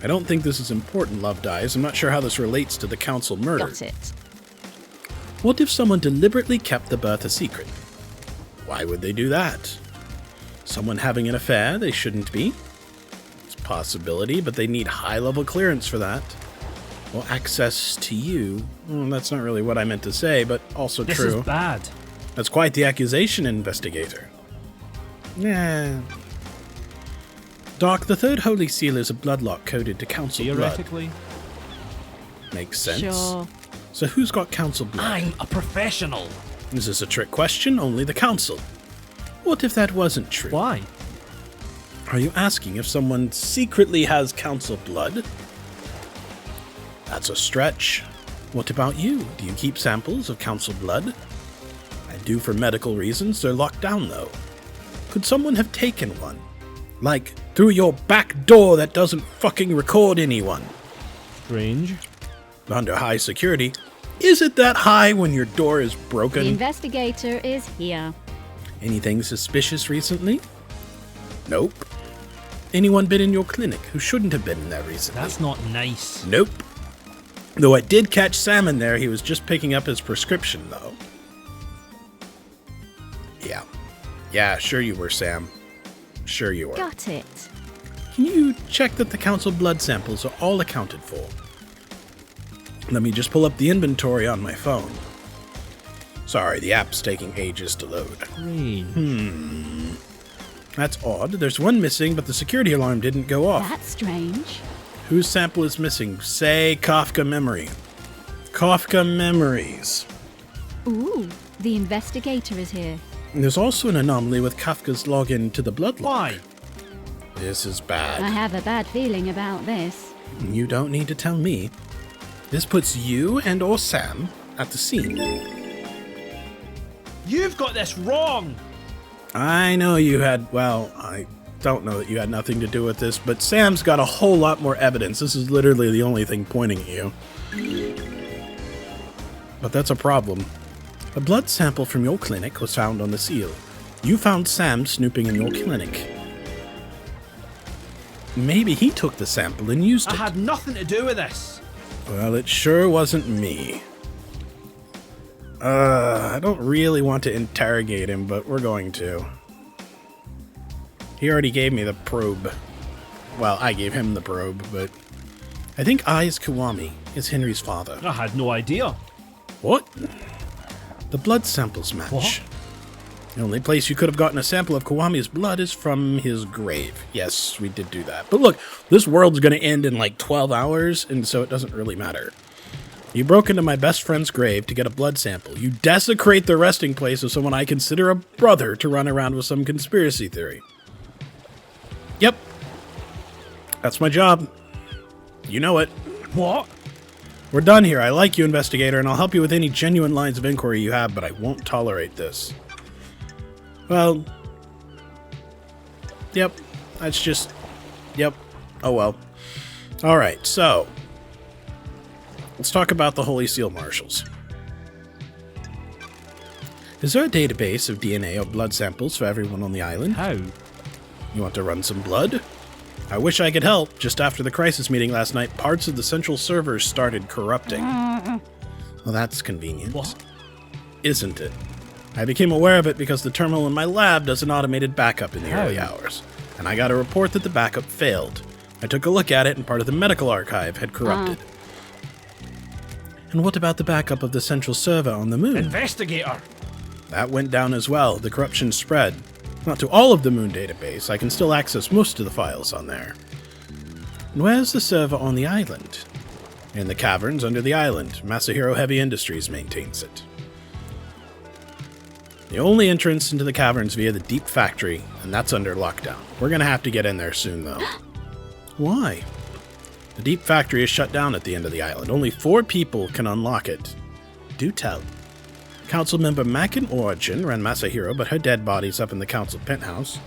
I don't think this is important, Love Dies. I'm not sure how this relates to the council murder. Got it. What if someone deliberately kept the birth a secret? Why would they do that? Someone having an affair they shouldn't be? It's a possibility, but they need high-level clearance for that. Or access to you. That's not really what I meant to say, but also This true. is bad. That's quite the accusation, investigator. Yeah. Doc, the third holy seal is a bloodlock coded to council blood. Theoretically? Makes sense. Sure. So who's got council blood? I'm a professional. Is this a trick question? Only the council. What if that wasn't true? Why? Are you asking if someone secretly has council blood? That's a stretch. What about you? Do you keep samples of council blood? I do for medical reasons. They're locked down, though. Could someone have taken one? Like, through your back door that doesn't fucking record anyone? Strange. Under high security. Is it that high when your door is The broken? investigator is here. Anything suspicious recently? Nope. Anyone been in your clinic who shouldn't have been in there recently? That's not nice. Nope. Though I did catch Sam in there, he was just picking up his prescription, though. Yeah. Yeah, sure you were, Sam. Sure you were. Got it. Can you check that the council blood samples are all accounted for? Let me just pull up the inventory on my phone. Sorry, the app's taking ages to load. Strange. That's odd. There's one missing, but the security alarm didn't go off. That's strange. Whose sample is missing? Say Kafka Memory. Kafka Memories. Ooh, the investigator is here. There's also an anomaly with Kafka's login to the bloodlock. Why? This is I bad. have a bad feeling about this. You don't need to tell me. This puts you and or Sam at the scene. You've got this wrong! I know you had, well, I don't know that you had nothing to do with this, but Sam's got a whole lot more evidence. This is literally the only thing pointing at you. But that's a problem. A blood sample from your clinic was found on the seal. You found Sam snooping in your clinic. Maybe he took the sample and used I it. had nothing to do with this. Well, it sure wasn't me. I don't really want to interrogate him, but we're going to. He already gave me the probe. Well, I gave him the probe, but I think Eyes Kiwami is Henry's father. I had no idea. What? The blood samples match. What? The only place you could have gotten a sample of Kiwami's blood is from his grave. Yes, we did do that. But look, this world's going to end in like 12 hours, and so it doesn't really matter. You broke into my best friend's grave to get a blood sample. You desecrate the resting place of someone I consider a brother to run around with some conspiracy theory. Yep. That's my job. You know it. What? We're done here. I like you, investigator, and I'll help you with any genuine lines of inquiry you have, but I won't tolerate this. Well, yep, that's just, yep, oh well. Alright, so, let's talk about the Holy Seal Marshals. Is there a database of DNA or blood samples for everyone on the island? How? You want to run some blood? I wish I could help. Just after the crisis meeting last night, parts of the central servers started corrupting. Well, that's convenient. What? Isn't it? I became aware of it because the terminal in my lab does an automated backup in the How? early hours, and I got a report that the backup failed. I took a look at it, and part of the medical archive had corrupted. And what about the backup of the central server on the moon? Investigator! That went down as well. The corruption spread. Not to all of the moon database. I can still access most of the files on there. And where's the server on the island? In the caverns under the island, Masahiro Heavy Industries maintains it. The only entrance into the caverns via the deep factory, and that's under lockdown. We're gonna have to get in there soon, though. Why? The deep factory is shut down at the end of the island. Only 4 people can unlock it. Do tell. Council member Mackin Origin ran Masahiro, but her dead body's up in the council penthouse.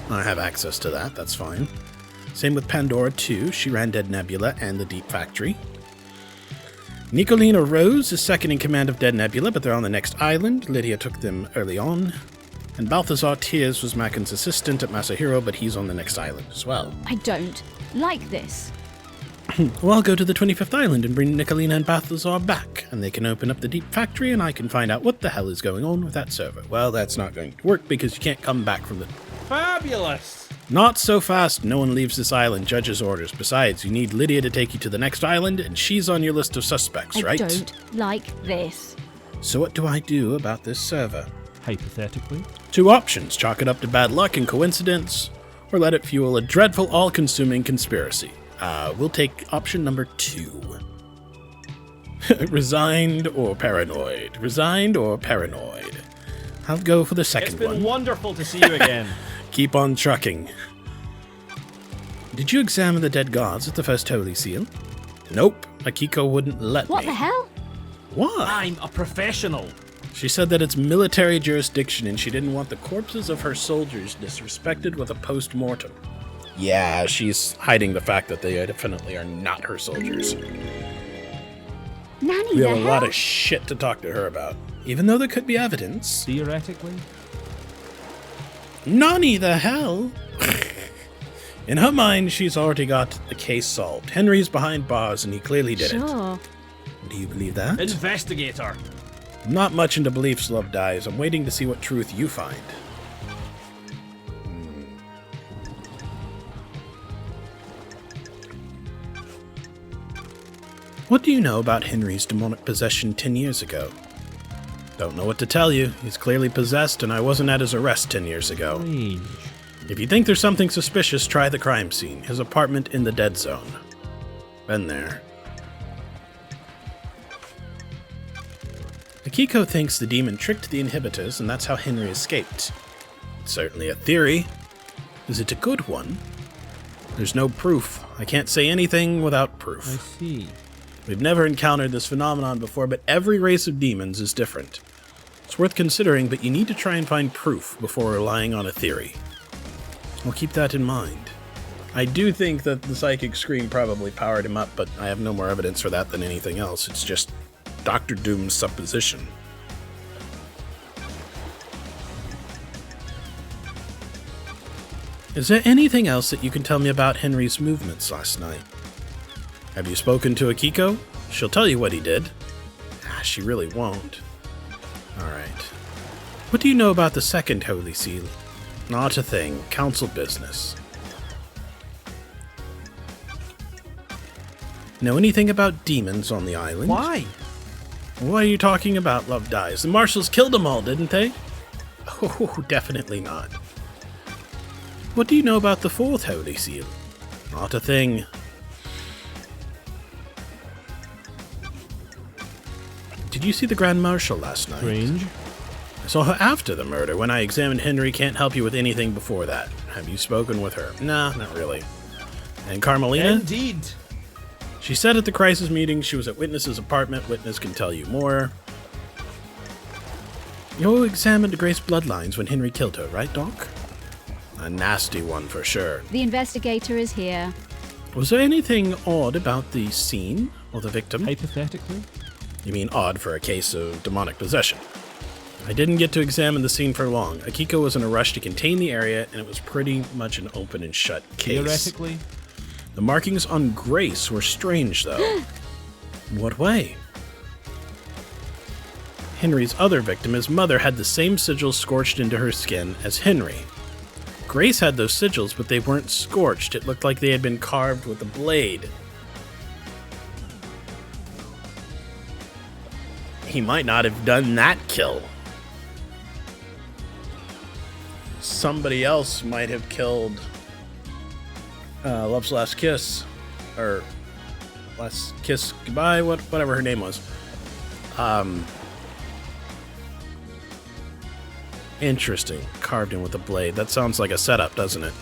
I have access to that, that's fine. Same with Pandora 2, she ran Dead Nebula and the deep factory. Nicolina Rose is second in command of Dead Nebula, but they're on the next island. Lydia took them early on. And Balthazar Tears was Mackin's assistant at Masahiro, but he's on the next island as well. I don't like this. Well, I'll go to the 25th island and bring Nicolina and Balthazar back, and they can open up the deep factory, and I can find out what the hell is going on with that server. Well, that's not going to work because you can't come back from the... Fabulous! Not so fast. No one leaves this island. Judge's orders. Besides, you need Lydia to take you to the next island, and she's on your list of suspects, right? I don't like this. So what do I do about this server? Hypothetically? 2 options. Chalk it up to bad luck and coincidence, or let it fuel a dreadful, all-consuming conspiracy. We'll take option number 2. Resigned or paranoid? Resigned or paranoid? I'll go for the second one. It's been wonderful to see you again. Keep on trucking. Did you examine the dead gods at the first Holy Seal? Nope. Akiko wouldn't let me. What the hell? Why? I'm a professional. She said that it's military jurisdiction and she didn't want the corpses of her soldiers disrespected with a post-mortem. Yeah, she's hiding the fact that they definitely are not her soldiers. Nanny, We the have a hell? lot of shit to talk to her about, even though there could be evidence. Theoretically? Nani the hell? In her mind, she's already got the case solved. Henry's behind bars, and he clearly did it. Sure. Do you believe that? Investigator. I'm not much into beliefs, Love Dies. I'm waiting to see what truth you find. What do you know about Henry's demonic possession 10 years ago? Don't know what to tell you. He's clearly possessed, and I wasn't at his arrest 10 years ago. Strange. If you think there's something suspicious, try the crime scene. His apartment in the dead zone. Been there. Akiko thinks the demon tricked the inhibitors, and that's how Henry escaped. It's certainly a theory. Is it a good one? There's no proof. I can't say anything without I proof. see. We've never encountered this phenomenon before, but every race of demons is different. It's worth considering, but you need to try and find proof before relying on a theory. We'll keep that in mind. I do think that the psychic screen probably powered him up, but I have no more evidence for that than anything else. It's just Dr. Doom's supposition. Is there anything else that you can tell me about Henry's movements last night? Have you spoken to Akiko? She'll tell you what he did. She really won't. Alright. What do you know about the second Holy Seal? Not a thing. Council business. Know anything about demons on the island? Why? What are you talking about, Love Dies? The marshals killed them all, didn't they? Oh, definitely not. What do you know about the fourth Holy Seal? Not a thing. Did you see the Grand Marshal last night? Strange. I saw her after the murder. When I examined Henry, can't help you with anything before that. Have you spoken with her? Nah, not really. And Carmelina? Indeed. She said at the crisis meeting she was at Witness's apartment. Witness can tell you more. You examined Grace's bloodlines when Henry killed her, right, Doc? A nasty one for sure. The investigator is here. Was there anything odd about the scene or the victim? Hypothetically? You mean odd for a case of demonic possession? I didn't get to examine the scene for long. Akiko was in a rush to contain the area, and it was pretty much an open and shut case. Theoretically? The markings on Grace were strange, though. What way? Henry's other victim, his mother, had the same sigils scorched into her skin as Henry. Grace had those sigils, but they weren't scorched. It looked like they had been carved with a blade. He might not have done that kill. Somebody else might have killed Love's Last Kiss, or last kiss goodbye, whatever her name was. Interesting. Carved in with a blade. That sounds like a setup, doesn't it?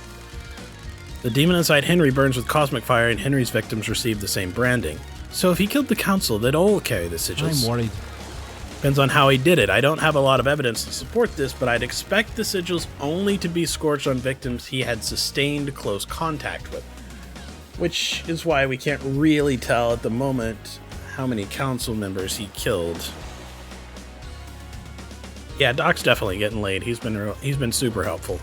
The demon inside Henry burns with cosmic fire, and Henry's victims receive the same branding. So if he killed the council, they'd all carry the sigils. I'm worried. Depends on how he did it. I don't have a lot of evidence to support this, but I'd expect the sigils only to be scorched on victims he had sustained close contact with. Which is why we can't really tell at the moment how many council members he killed. Yeah, Doc's definitely getting laid. He's been super helpful.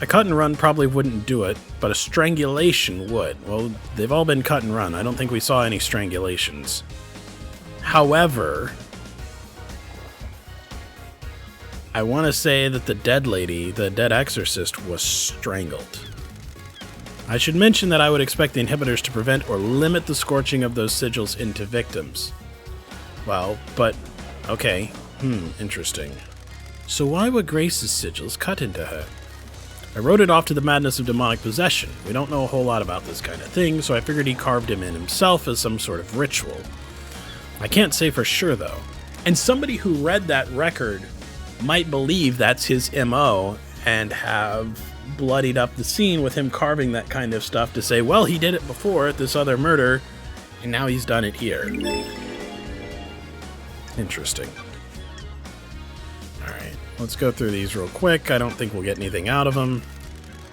A cut and run probably wouldn't do it, but a strangulation would. Well, they've all been cut and run. I don't think we saw any strangulations. However, I want to say that the dead lady, the dead exorcist, was strangled. I should mention that I would expect the inhibitors to prevent or limit the scorching of those sigils into victims. Well, but, okay. Interesting. So why were Grace's sigils cut into her? I wrote it off to the madness of demonic possession. We don't know a whole lot about this kind of thing, so I figured he carved him in himself as some sort of ritual. I can't say for sure, though. And somebody who read that record might believe that's his MO and have bloodied up the scene with him carving that kind of stuff to say, well, he did it before at this other murder, and now he's done it here. Interesting. Alright, let's go through these real quick. I don't think we'll get anything out of them.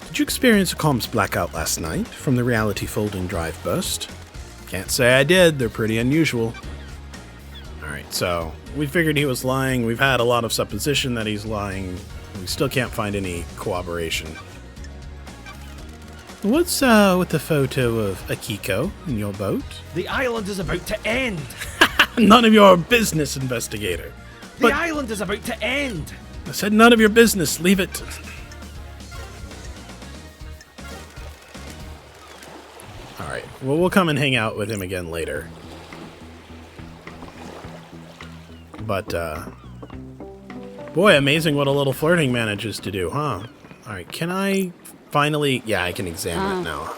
Did you experience a comms blackout last night from the reality folding drive burst? Can't say I did. They're pretty unusual. Alright, so we figured he was lying. We've had a lot of supposition that he's lying. We still can't find any corroboration. What's with the photo of Akiko in your boat? The island is about to end. None of your business, investigator. The island is about to end. I said none of your business. Leave it. Alright, well, we'll come and hang out with him again later. But, boy, amazing what a little flirting manages to do, huh? Alright, can I finally... Yeah, I can examine it now.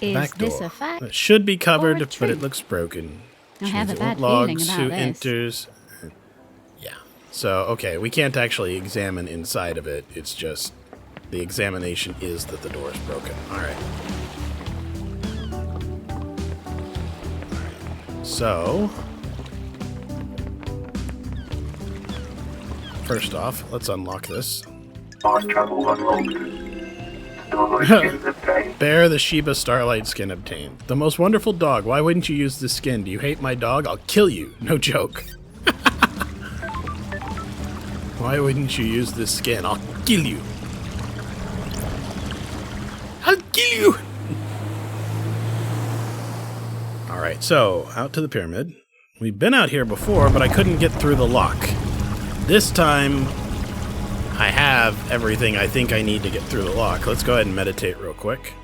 Is Back door. this a fact? It should be covered, or a but it truth? looks broken. I have a bad Logs feeling who about this. enters... Yeah. So, okay, we can't actually examine inside of it. It's just... The examination is that the door is broken. Alright. So... First off, let's unlock this. Fast travel unlocked. Starlight skins obtained. Bear the Sheba Starlight skin obtained. The most wonderful dog. Why wouldn't you use this skin? Do you hate my dog? I'll kill you. No joke. Why wouldn't you use this skin? I'll kill you. I'll kill you. Alright, so, out to the pyramid. We've been out here before, but I couldn't get through the lock. This time, I have everything I think I need to get through the lock. Let's go ahead and meditate real quick.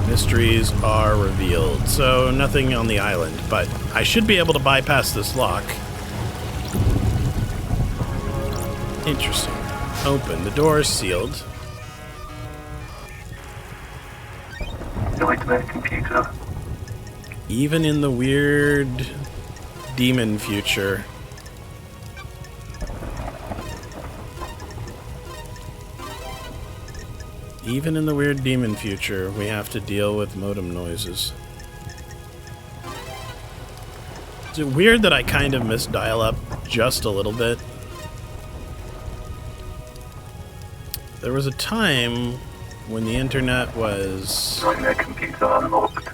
Mysteries are revealed. So, nothing on the island, but I should be able to bypass this lock. Interesting. Open. The door is sealed. Nightmare computer. Even in the weird demon future. Even in the weird demon future, we have to deal with modem noises. Is it weird that I kind of missed dial-up just a little bit? There was a time when the internet was Nightmare computer unlocked.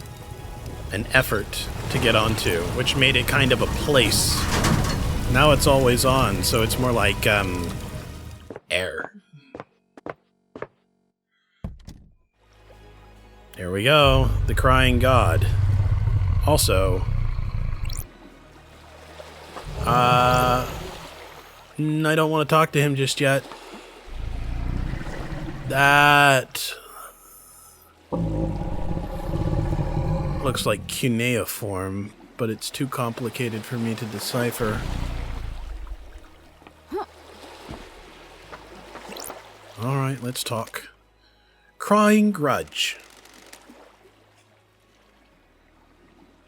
an effort to get onto, which made it kind of a place. Now it's always on, so it's more like, air. Here we go, the crying god. Also, I don't want to talk to him just yet. That looks like cuneiform, but it's too complicated for me to decipher. Alright, let's talk. Crying grudge.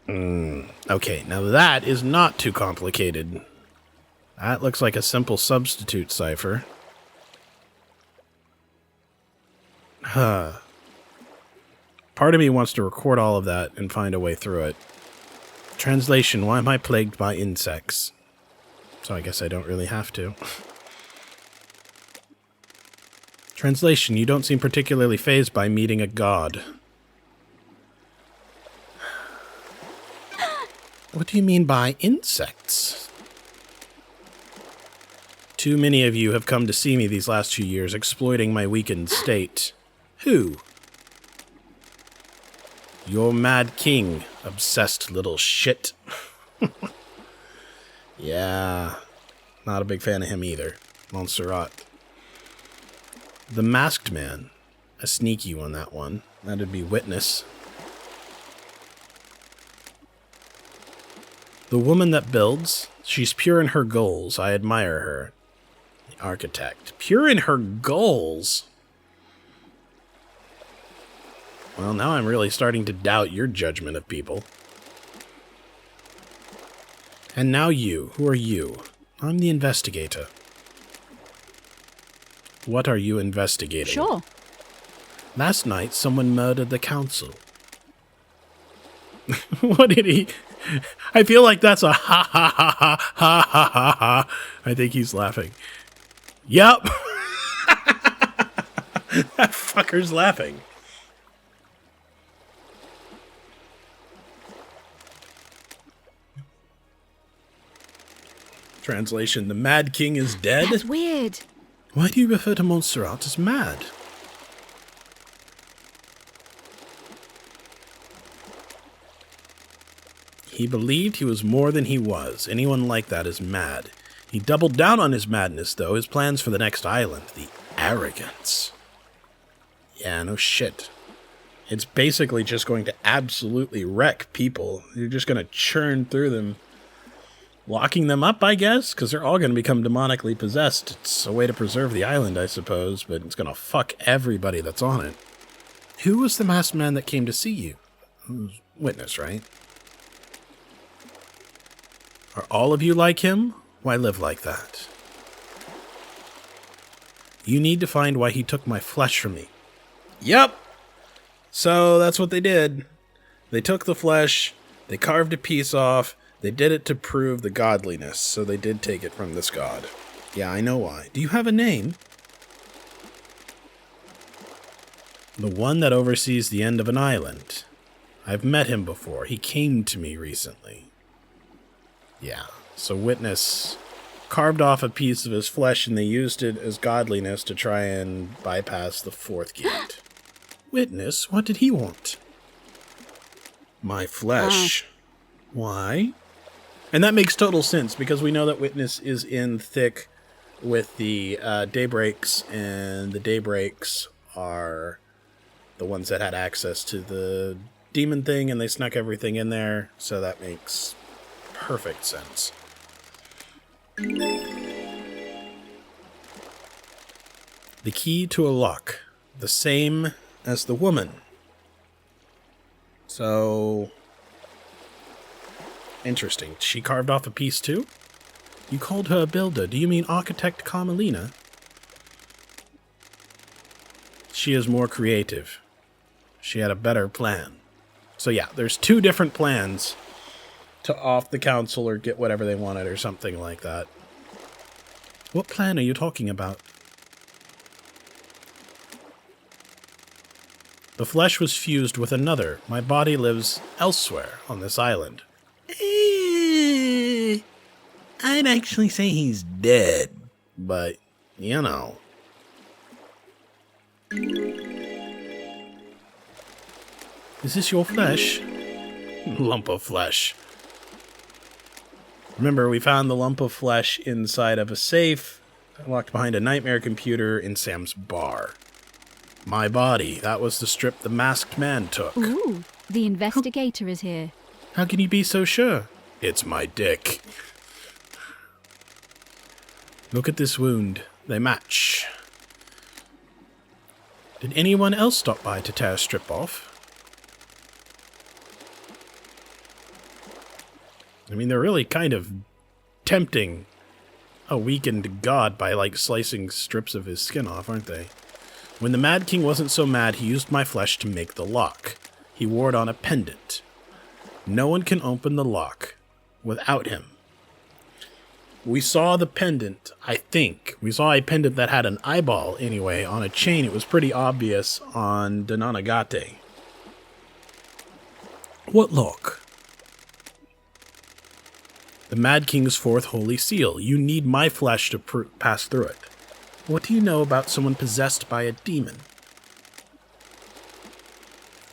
Okay, now that is not too complicated. That looks like a simple substitute cipher. Part of me wants to record all of that and find a way through it. Translation, why am I plagued by insects? So I guess I don't really have to. Translation, you don't seem particularly fazed by meeting a god. What do you mean by insects? Too many of you have come to see me these last 2 years, exploiting my weakened state. Who? Your mad king, obsessed little shit. Yeah, not a big fan of him either. Montserrat. The masked man. A sneaky one, that one. That'd be Witness. The woman that builds. She's pure in her goals. I admire her. The architect. Pure in her goals? Well, now I'm really starting to doubt your judgment of people. And now you. Who are you? I'm the investigator. What are you investigating? Sure. Last night, someone murdered the council. What did he... I feel like that's a ha ha ha ha ha ha ha ha. I think he's laughing. Yup. That fucker's laughing. Translation, the Mad King is dead? That's weird. Why do you refer to Montserrat as mad? He believed he was more than he was. Anyone like that is mad. He doubled down on his madness, though. His plans for the next island. The arrogance. Yeah, no shit. It's basically just going to absolutely wreck people. You're just going to churn through them. Locking them up, I guess, because they're all going to become demonically possessed. It's a way to preserve the island, I suppose, but it's going to fuck everybody that's on it. Who was the masked man that came to see you? Witness, right? Are all of you like him? Why live like that? You need to find why he took my flesh from me. Yep. So that's what they did. They took the flesh, they carved a piece off, they did it to prove the godliness, so they did take it from this god. Yeah, I know why. Do you have a name? The one that oversees the end of an island. I've met him before. He came to me recently. Yeah, so Witness carved off a piece of his flesh and they used it as godliness to try and bypass the fourth gate. Witness? What did he want? My flesh. Why? And that makes total sense because we know that Witness is in thick with the Daybreaks, and the Daybreaks are the ones that had access to the demon thing and they snuck everything in there, so that makes perfect sense. The key to a lock. The same as the woman. So... interesting. She carved off a piece too? You called her a builder. Do you mean architect Carmelina? She is more creative. She had a better plan. So yeah, there's two different plans to off the council or get whatever they wanted or something like that. What plan are you talking about? The flesh was fused with another. My body lives elsewhere on this island. I'd actually say he's dead, but, you know. Is this your flesh? Lump of flesh. Remember, we found the lump of flesh inside of a safe, locked behind a nightmare computer in Sam's bar. My body. That was the strip the masked man took. Ooh, the investigator is here. How can you be so sure? It's my dick. Look at this wound. They match. Did anyone else stop by to tear a strip off? I mean, they're really kind of tempting a weakened god by, like, slicing strips of his skin off, aren't they? When the Mad King wasn't so mad, he used my flesh to make the lock. He wore it on a pendant. No one can open the lock without him. We saw the pendant, I think. We saw a pendant that had an eyeball, anyway, on a chain. It was pretty obvious on Dananagate. What lock? The Mad King's fourth holy seal. You need my flesh to pass through it. What do you know about someone possessed by a demon?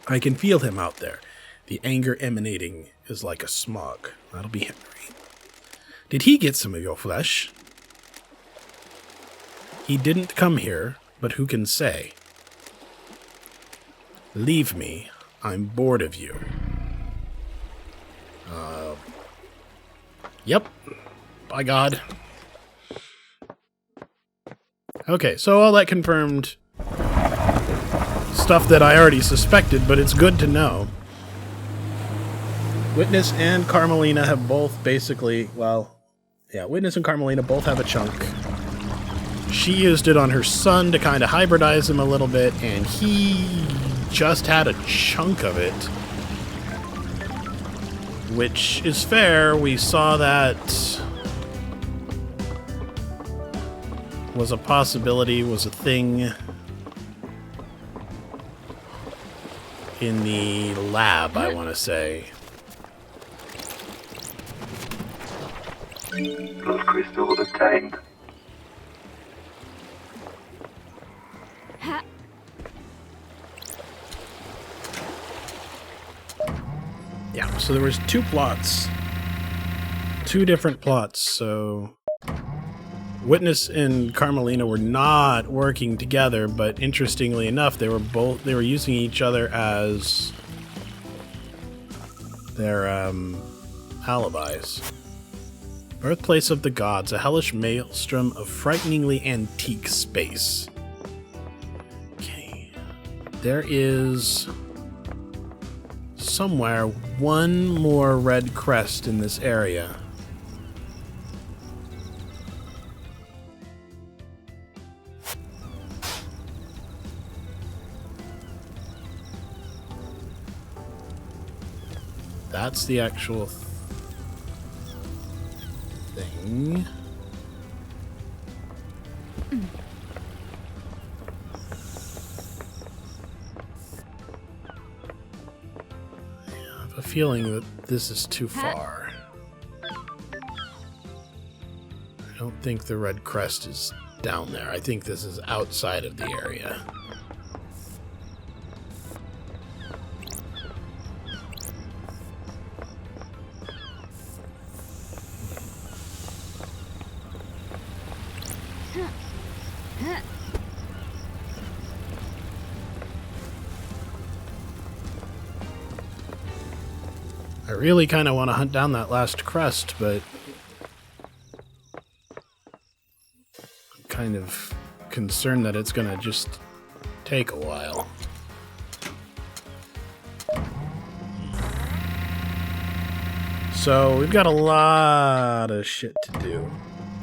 I can feel him out there. The anger emanating is like a smog. That'll be Henry. Did he get some of your flesh? He didn't come here, but who can say? Leave me. I'm bored of you. Yep. By God. Okay, so all that confirmed stuff that I already suspected, but it's good to know. Witness and Carmelina have both basically, well, yeah, Witness and Carmelina both have a chunk. She used it on her son to kind of hybridize him a little bit, and he just had a chunk of it. Which is fair. We saw that was a possibility, was a thing in the lab, I want to say. Blood crystal obtained. Yeah, so there was two plots. Two different plots, so Witness and Carmelina were not working together, but interestingly enough, they were using each other as their alibis. Birthplace of the Gods, a hellish maelstrom of frighteningly antique space. Okay. There is somewhere one more red crest in this area. That's the actual thing. I have a feeling that this is too far. I don't think the red crest is down there. I think this is outside of the area. I really kind of want to hunt down that last crest, but I'm kind of concerned that it's going to just take a while. So we've got a lot of shit to do.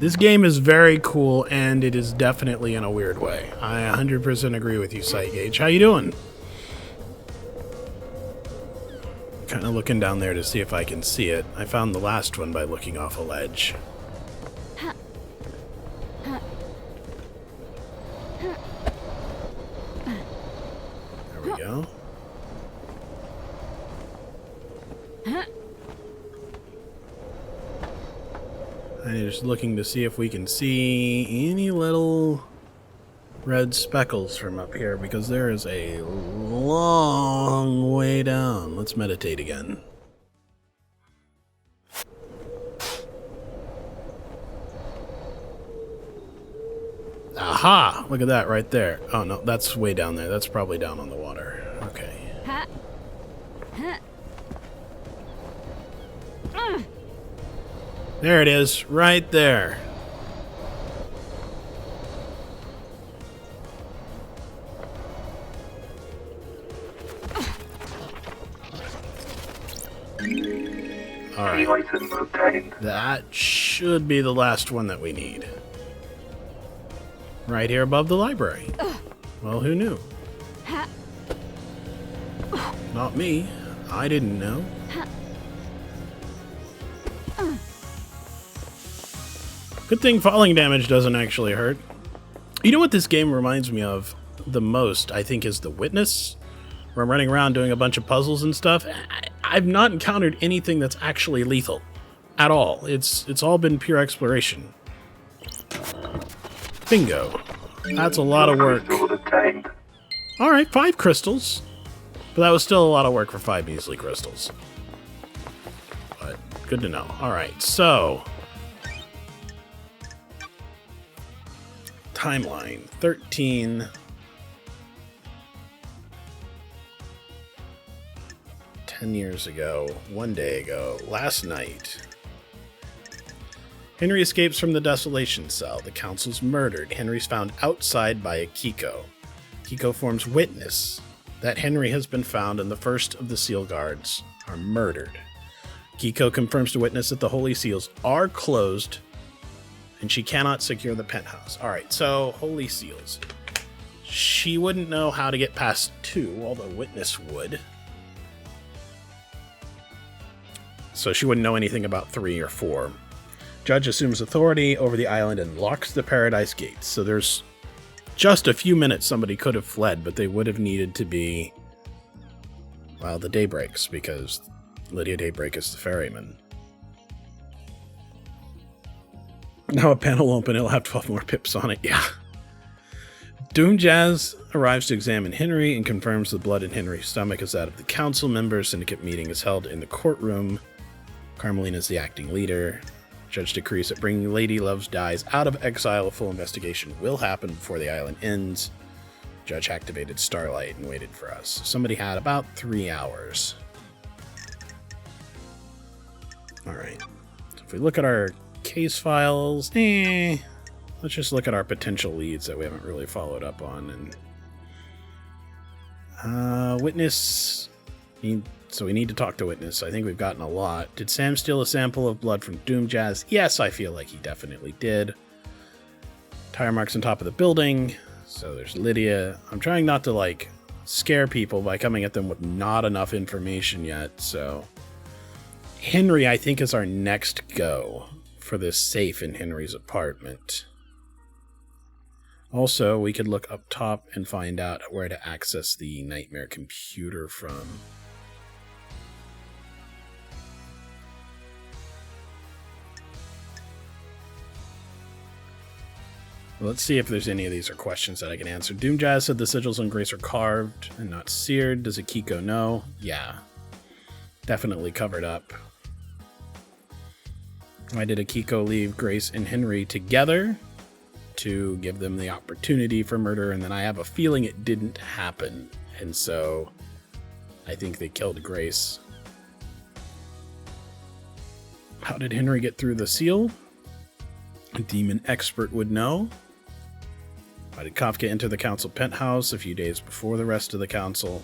This game is very cool, and it is definitely in a weird way. I 100% agree with you, Sight Gauge. How you doing? Kind of looking down there to see if I can see it. I found the last one by looking off a ledge. There we go. I'm just looking to see if we can see any little red speckles from up here, because there is a long way down. Let's meditate again. Aha! Look at that right there. Oh no, that's way down there. That's probably down on the water. Okay. There it is, right there. Alright. license obtained. That should be the last one that we need. Right here above the library. Well, who knew? Not me. I didn't know. Good thing falling damage doesn't actually hurt. You know what this game reminds me of the most, I think, is The Witness, where I'm running around doing a bunch of puzzles and stuff. I've not encountered anything that's actually lethal at all. It's all been pure exploration. Bingo. That's a lot of work. Crystals obtained. Alright, 5 crystals. But that was still a lot of work for 5 measly crystals. But good to know. Alright, so timeline 13. 10 years ago, 1 day ago, last night. Henry escapes from the desolation cell. The council's murdered. Henry's found outside by Akiko. Akiko forms witness that Henry has been found and the first of the seal guards are murdered. Akiko confirms to witness that the holy seals are closed and she cannot secure the penthouse. Alright, so holy seals. She wouldn't know how to get past 2, although witness would. So she wouldn't know anything about 3 or 4. Judge assumes authority over the island and locks the paradise gates. So there's just a few minutes somebody could have fled, but they would have needed to be, well, the Daybreaks, because Lydia Daybreak is the ferryman. Now a panel will open, it'll have 12 more pips on it, yeah. Doomjazz arrives to examine Henry and confirms the blood in Henry's stomach is that of the council member. Syndicate meeting is held in the courtroom. Carmelina is the acting leader. Judge decrees that bringing Lady Love's Dies out of exile, a full investigation will happen before the island ends. Judge activated Starlight and waited for us. Somebody had about 3 hours. Alright. So if we look at our case files, let's just look at our potential leads that we haven't really followed up on. And witness. So we need to talk to witness. I think we've gotten a lot. Did Sam steal a sample of blood from Doomjazz? Yes, I feel like he definitely did. Tire marks on top of the building. So there's Lydia. I'm trying not to, like, scare people by coming at them with not enough information yet. So Henry, I think, is our next go for this safe in Henry's apartment. Also, we could look up top and find out where to access the nightmare computer from. Let's see if there's any of these are questions that I can answer. Doomjazz said the sigils on Grace are carved and not seared. Does Akiko know? Yeah. Definitely covered up. Why did Akiko leave Grace and Henry together? To give them the opportunity for murder, and then I have a feeling it didn't happen. And so I think they killed Grace. How did Henry get through the seal? A demon expert would know. Why did Kafka enter the council penthouse a few days before the rest of the council?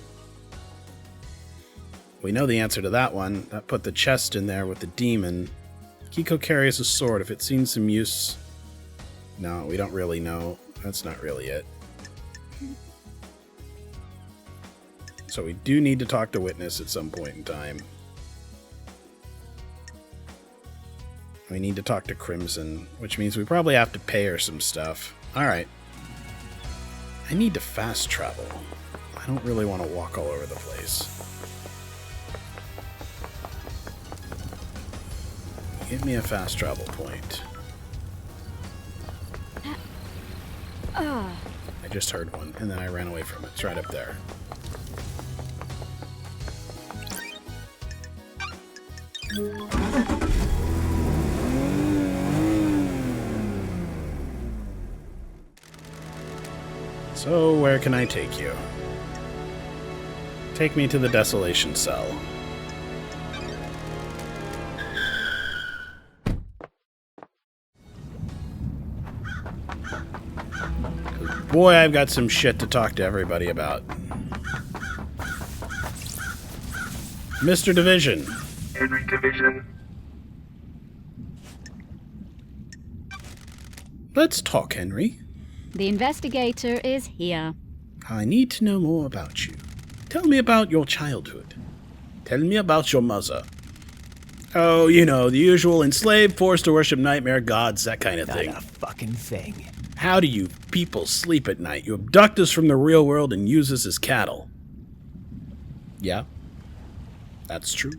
We know the answer to that one. That put the chest in there with the demon. Kiko carries a sword. If it's seen some use... No, we don't really know. That's not really it. So we do need to talk to witness at some point in time. We need to talk to Crimson, which means we probably have to pay her some stuff. Alright. I need to fast travel. I don't really want to walk all over the place. Give me a fast travel point. I just heard one, and then I ran away from it. It's right up there. So, where can I take you? Take me to the Desolation Cell. Boy, I've got some shit to talk to everybody about. Mr. Division. Henry Division. Let's talk, Henry. The investigator is here. I need to know more about you. Tell me about your childhood. Tell me about your mother. Oh, you know, the usual enslaved, forced to worship nightmare gods, that kind of thing. Not a fucking thing. How do you people sleep at night? You abduct us from the real world and use us as cattle. Yeah, that's true.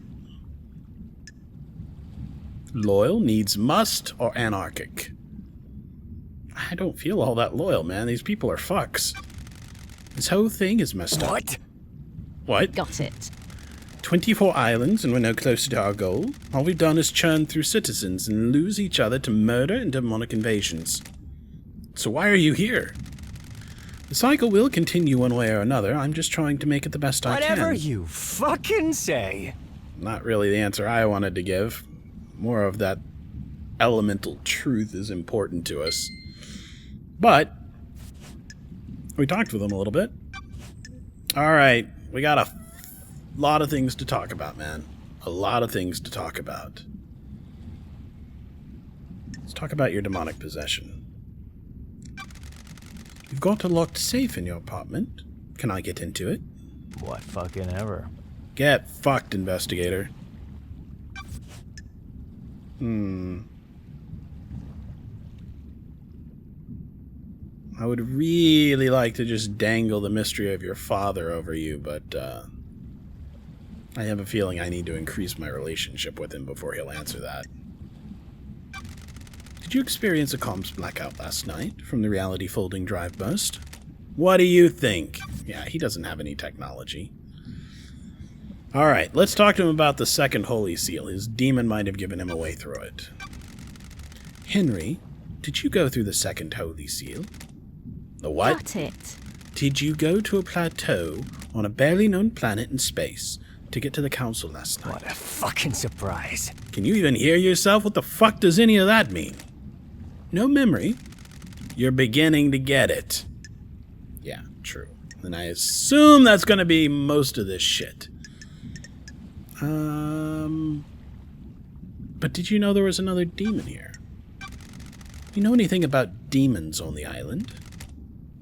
Loyal needs must or anarchic? I don't feel all that loyal, man. These people are fucks. This whole thing is messed up. What? Got it. 24 islands and we're no closer to our goal. All we've done is churn through citizens and lose each other to murder and demonic invasions. So why are you here? The cycle will continue one way or another. I'm just trying to make it the best I can. Whatever you fucking say. Not really the answer I wanted to give. More of that elemental truth is important to us. But we talked with him a little bit. Alright, we got a lot of things to talk about, man. A lot of things to talk about. Let's talk about your demonic possession. You've got a locked safe in your apartment. Can I get into it? What fucking ever. Get fucked, investigator. I would really like to just dangle the mystery of your father over you, but I have a feeling I need to increase my relationship with him before he'll answer that. Did you experience a comms blackout last night from the reality folding drive burst? What do you think? Yeah, he doesn't have any technology. Alright, let's talk to him about the second Holy Seal. His demon might have given him a way through it. Henry, did you go through the second Holy Seal? The what? Got it. Did you go to a plateau on a barely known planet in space to get to the council last night? What a fucking surprise. Can you even hear yourself? What the fuck does any of that mean? No memory? You're beginning to get it. Yeah, true. And I assume that's going to be most of this shit. But did you know there was another demon here? You know anything about demons on the island?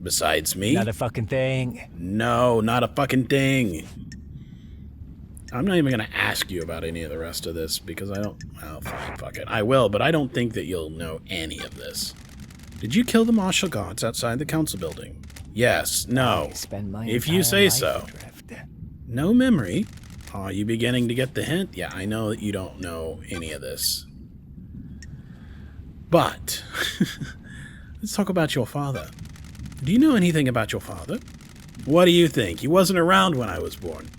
Besides me? Not a fucking thing. No, not a fucking thing. I'm not even going to ask you about any of the rest of this because I don't... Well, fine, fuck it. I will, but I don't think that you'll know any of this. Did you kill the martial guards outside the council building? Yes, no. If you say so. No memory. Are you beginning to get the hint? Yeah, I know that you don't know any of this. But, let's talk about your father. Do you know anything about your father? What do you think? He wasn't around when I was born.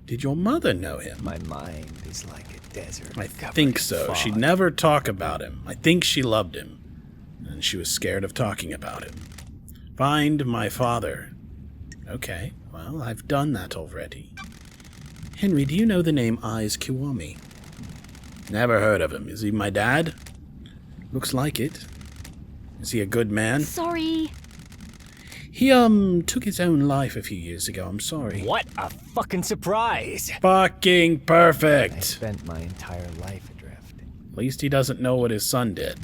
Did your mother know him? My mind is like a desert. I think so. She'd never talk about him. I think she loved him. And she was scared of talking about him. Find my father. Okay, well, I've done that already. Henry, do you know the name Eyes Kiwami? Never heard of him. Is he my dad? Looks like it. Is he a good man? Sorry. He, took his own life a few years ago. I'm sorry. What a fucking surprise. Fucking perfect. I spent my entire life adrift. At least he doesn't know what his son did.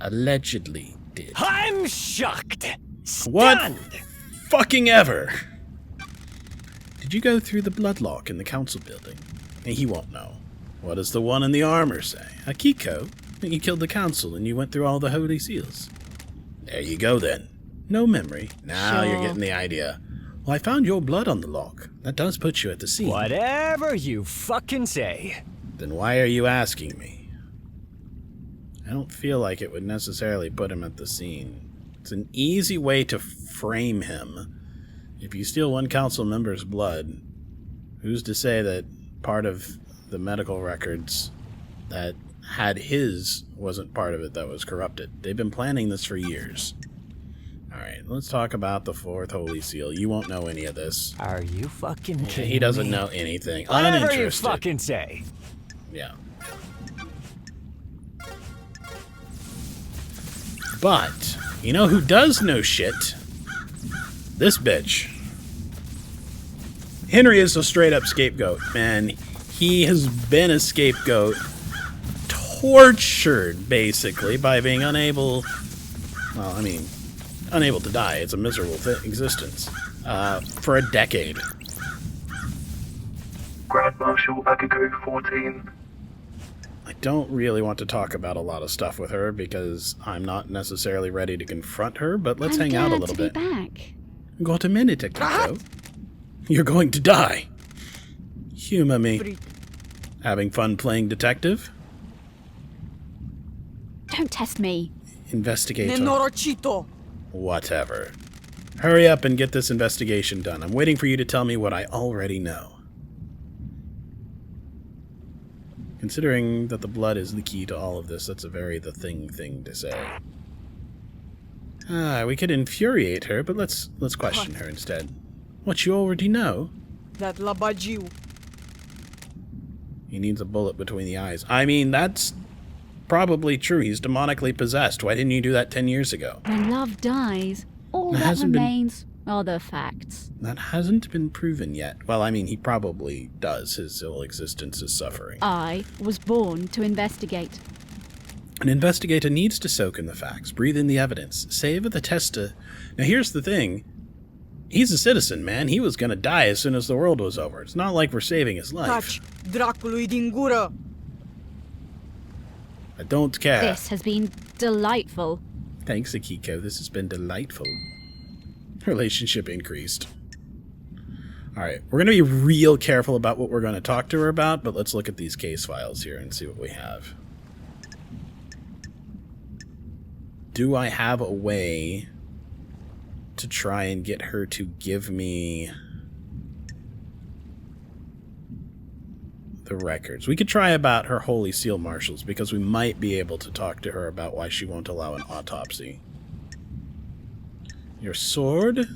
Allegedly did. I'm shocked. Stunned. What fucking ever? Did you go through the bloodlock in the council building? He won't know. What does the one in the armor say? Akiko? You killed the council and you went through all the holy seals. There you go then. No memory. Now Sure. You're getting the idea. Well, I found your blood on the lock. That does put you at the scene. Whatever you fucking say. Then why are you asking me? I don't feel like it would necessarily put him at the scene. It's an easy way to frame him. If you steal one council member's blood, who's to say that part of the medical records that had his wasn't part of it that was corrupted? They've been planning this for years. Alright, let's talk about the fourth Holy Seal. You won't know any of this. Are you fucking kidding me? He doesn't know anything. Whatever Uninterested. you fucking say. Yeah. But, you know who does know shit? This bitch. Henry is a straight-up scapegoat, man. He has been a scapegoat, tortured, basically, by being unable Well, I mean, unable to die. It's a miserable existence. For a decade. Grand Marshal Akiko 14. I don't really want to talk about a lot of stuff with her because I'm not necessarily ready to confront her, but let's hang out a little bit. I'm glad to be back. Got a minute, Akiko? You're going to die. Humor me. Having fun playing detective? Don't test me. Investigator. Nenorocito. Whatever. Hurry up and get this investigation done. I'm waiting for you to tell me what I already know. Considering that the blood is the key to all of this, that's a very the thing to say. We could infuriate her, but let's question her instead. What you already know? That Labajiu. He needs a bullet between the eyes. I mean, that's probably true. He's demonically possessed. Why didn't you do that 10 years ago? When love dies, all that remains are the facts. That hasn't been proven yet. Well, I mean, he probably does. His whole existence is suffering. I was born to investigate. An investigator needs to soak in the facts, breathe in the evidence, savor the tester. Now, here's the thing. He's a citizen, man. He was going to die as soon as the world was over. It's not like we're saving his life. Taci, dracului din gură. I don't care. This has been delightful. Thanks, Akiko. This has been delightful. Relationship increased. Alright, we're going to be real careful about what we're going to talk to her about, but let's look at these case files here and see what we have. Do I have a way to try and get her to give me the records? We could try about her Holy Seal Marshals, because we might be able to talk to her about why she won't allow an autopsy. Your sword?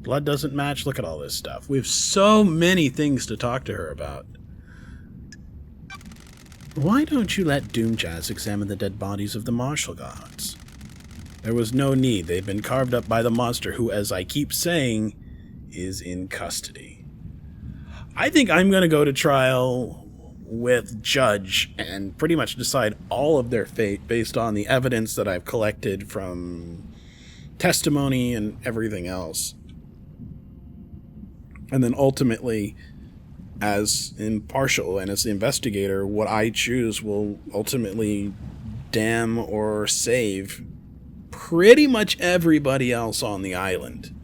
Blood doesn't match? Look at all this stuff. We have so many things to talk to her about. Why don't you let Doomjazz examine the dead bodies of the Marshal Guards? There was no need. They've been carved up by the monster who, as I keep saying, is in custody. I think I'm going to go to trial with Judge and pretty much decide all of their fate based on the evidence that I've collected from testimony and everything else. And then ultimately, as impartial and as the investigator, what I choose will ultimately damn or save pretty much everybody else on the island.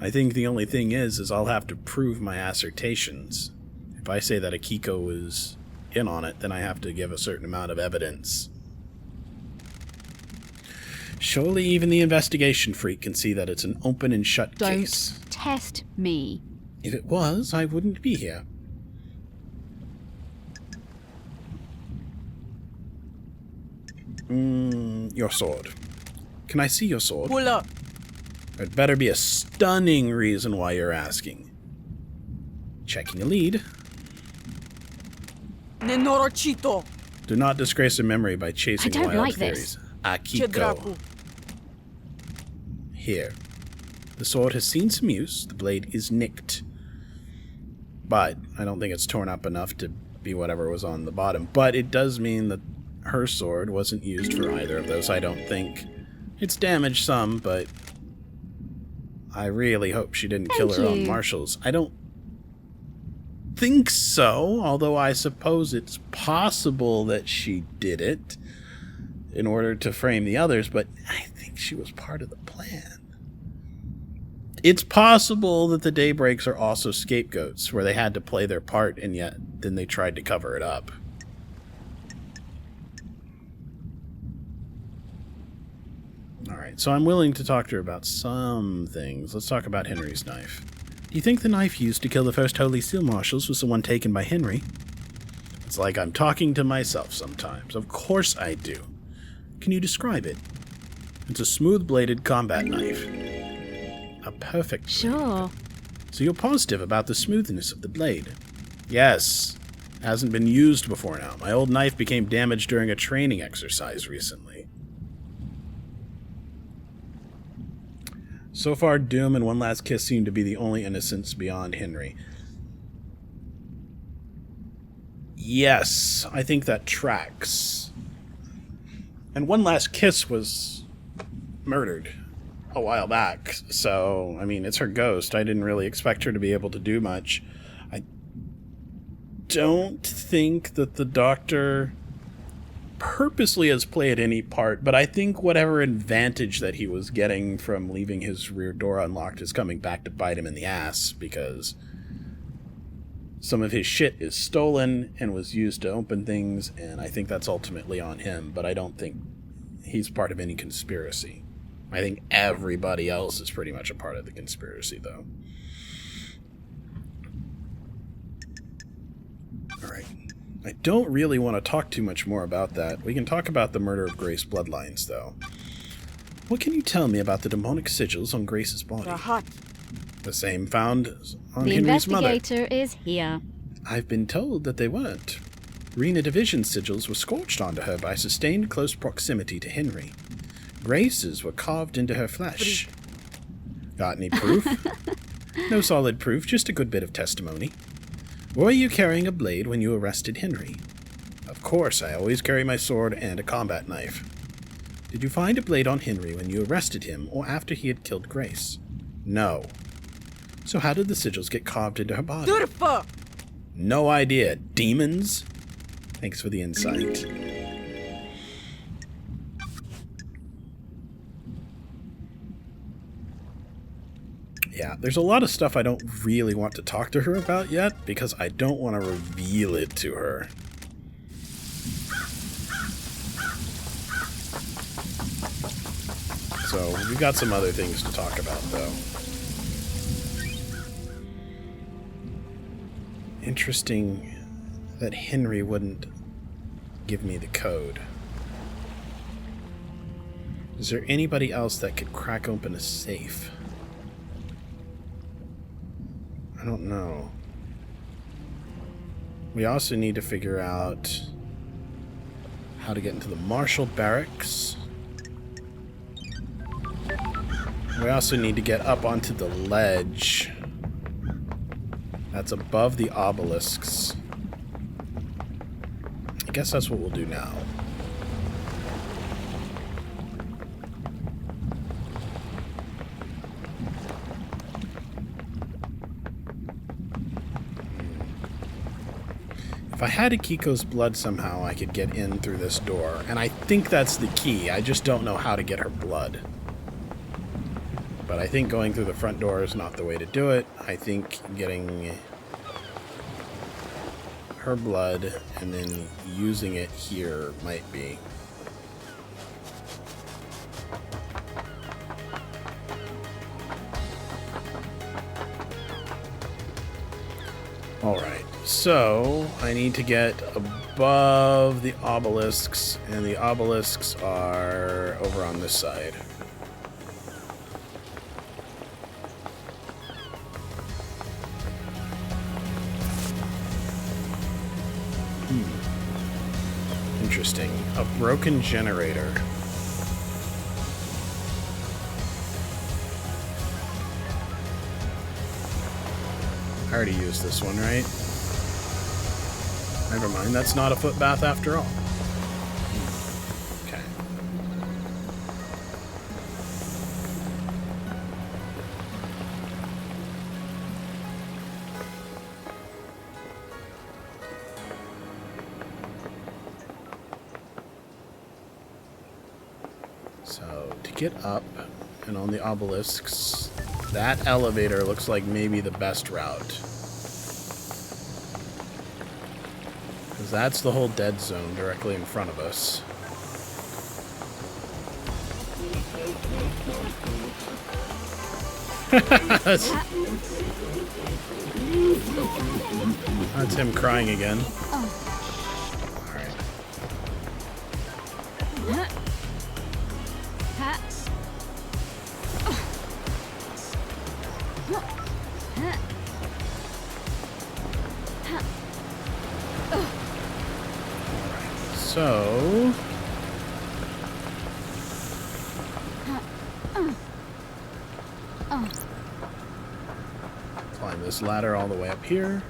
I think the only thing is I'll have to prove my assertions. If I say that Akiko is in on it, then I have to give a certain amount of evidence. Surely even the investigation freak can see that it's an open and shut case. Don't test me. If it was, I wouldn't be here. Your sword. Can I see your sword? Pula. There'd better be a stunning reason why you're asking. Checking a lead. Nenorocito. Do not disgrace a memory by chasing I don't wild like theories. this. Ce dracu. Akiko. Here. The sword has seen some use. The blade is nicked. But I don't think it's torn up enough to be whatever was on the bottom. But it does mean that her sword wasn't used for either of those, I don't think. It's damaged some, but I really hope she didn't kill her own marshals. I don't think so, although I suppose it's possible that she did it in order to frame the others, but I think she was part of the plan. It's possible that the Daybreaks are also scapegoats, where they had to play their part, and yet then they tried to cover it up. Alright, so I'm willing to talk to her about some things. Let's talk about Henry's knife. Do you think the knife used to kill the first Holy Seal Marshals was the one taken by Henry? It's like I'm talking to myself sometimes. Of course I do. Can you describe it? It's a smooth-bladed combat knife. A perfect blade. Sure. So you're positive about the smoothness of the blade? Yes. Hasn't been used before now. My old knife became damaged during a training exercise recently. So far, Doom and One Last Kiss seem to be the only innocents beyond Henry. Yes, I think that tracks. And One Last Kiss was murdered a while back. So, I mean, it's her ghost. I didn't really expect her to be able to do much. I don't think that the Doctor purposely has played any part, but I think whatever advantage that he was getting from leaving his rear door unlocked is coming back to bite him in the ass, because some of his shit is stolen and was used to open things, and I think that's ultimately on him, but I don't think he's part of any conspiracy. I think everybody else is pretty much a part of the conspiracy, though. Alright. I don't really want to talk too much more about that. We can talk about the murder of Grace bloodlines, though. What can you tell me about the demonic sigils on Grace's body? The same found on Henry's mother. The investigator is here. I've been told that they weren't. Rena Division sigils were scorched onto her by sustained close proximity to Henry. Grace's were carved into her flesh. Got any proof? No solid proof, just a good bit of testimony. Were you carrying a blade when you arrested Henry? Of course, I always carry my sword and a combat knife. Did you find a blade on Henry when you arrested him or after he had killed Grace? No. So how did the sigils get carved into her body? No idea. Demons? Thanks for the insight. Yeah, there's a lot of stuff I don't really want to talk to her about yet, because I don't want to reveal it to her. So, we've got some other things to talk about, though. Interesting that Henry wouldn't give me the code. Is there anybody else that could crack open a safe? I don't know. We also need to figure out how to get into the Marshal Barracks. We also need to get up onto the ledge that's above the obelisks. I guess that's what we'll do now. If I had Akiko's blood somehow, I could get in through this door. And I think that's the key. I just don't know how to get her blood. But I think going through the front door is not the way to do it. I think getting her blood and then using it here might be. Alright, so I need to get above the obelisks, and the obelisks are over on this side. Interesting. A broken generator. I already used this one, right? Never mind, that's not a foot bath after all. Okay. So, to get up and on the obelisks, that elevator looks like maybe the best route. Because that's the whole dead zone directly in front of us. That's him crying again. Alright. So climb this ladder all the way up here.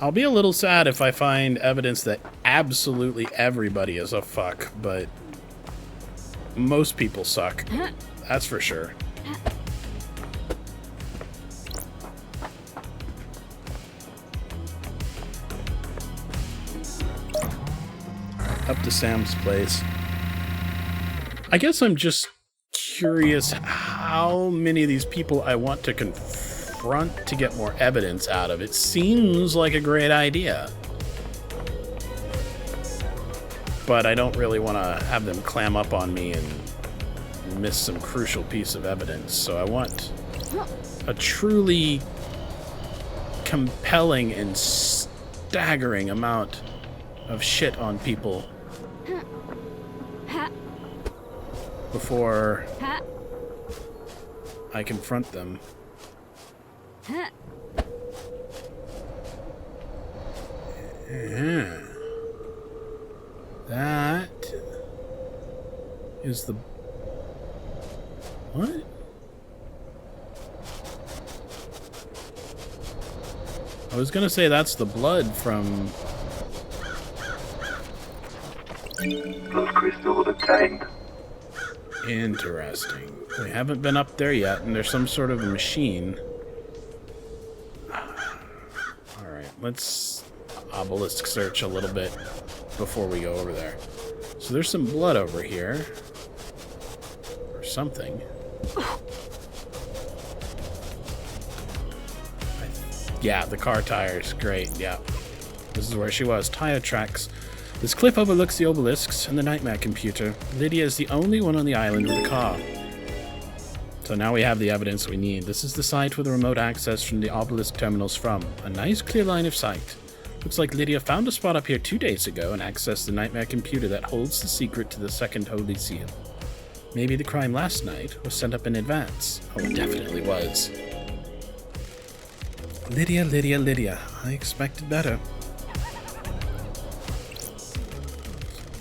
I'll be a little sad if I find evidence that absolutely everybody is a fuck, but most people suck. That's for sure. Up to Sam's place. I guess I'm just curious how many of these people I want to confront to get more evidence out of. It seems like a great idea. But I don't really want to have them clam up on me and miss some crucial piece of evidence. So I want a truly compelling and staggering amount of shit on people before I confront them. Yeah. That is the... What? I was gonna say that's the blood from... Blood crystal obtained. Interesting. We haven't been up there yet, and there's some sort of a machine. Alright, let's obelisk search a little bit before we go over there. So there's some blood over here. Or something. Yeah, the car tires. Great, yeah. This is where she was. Tire tracks. This cliff overlooks the obelisks and the nightmare computer. Lydia is the only one on the island with a car. So now we have the evidence we need. This is the site where the remote access from the obelisk terminal's from. A nice clear line of sight. Looks like Lydia found a spot up here 2 days ago and accessed the nightmare computer that holds the secret to the second holy seal. Maybe the crime last night was sent up in advance. Oh, it definitely was. Lydia, Lydia, Lydia. I expected better.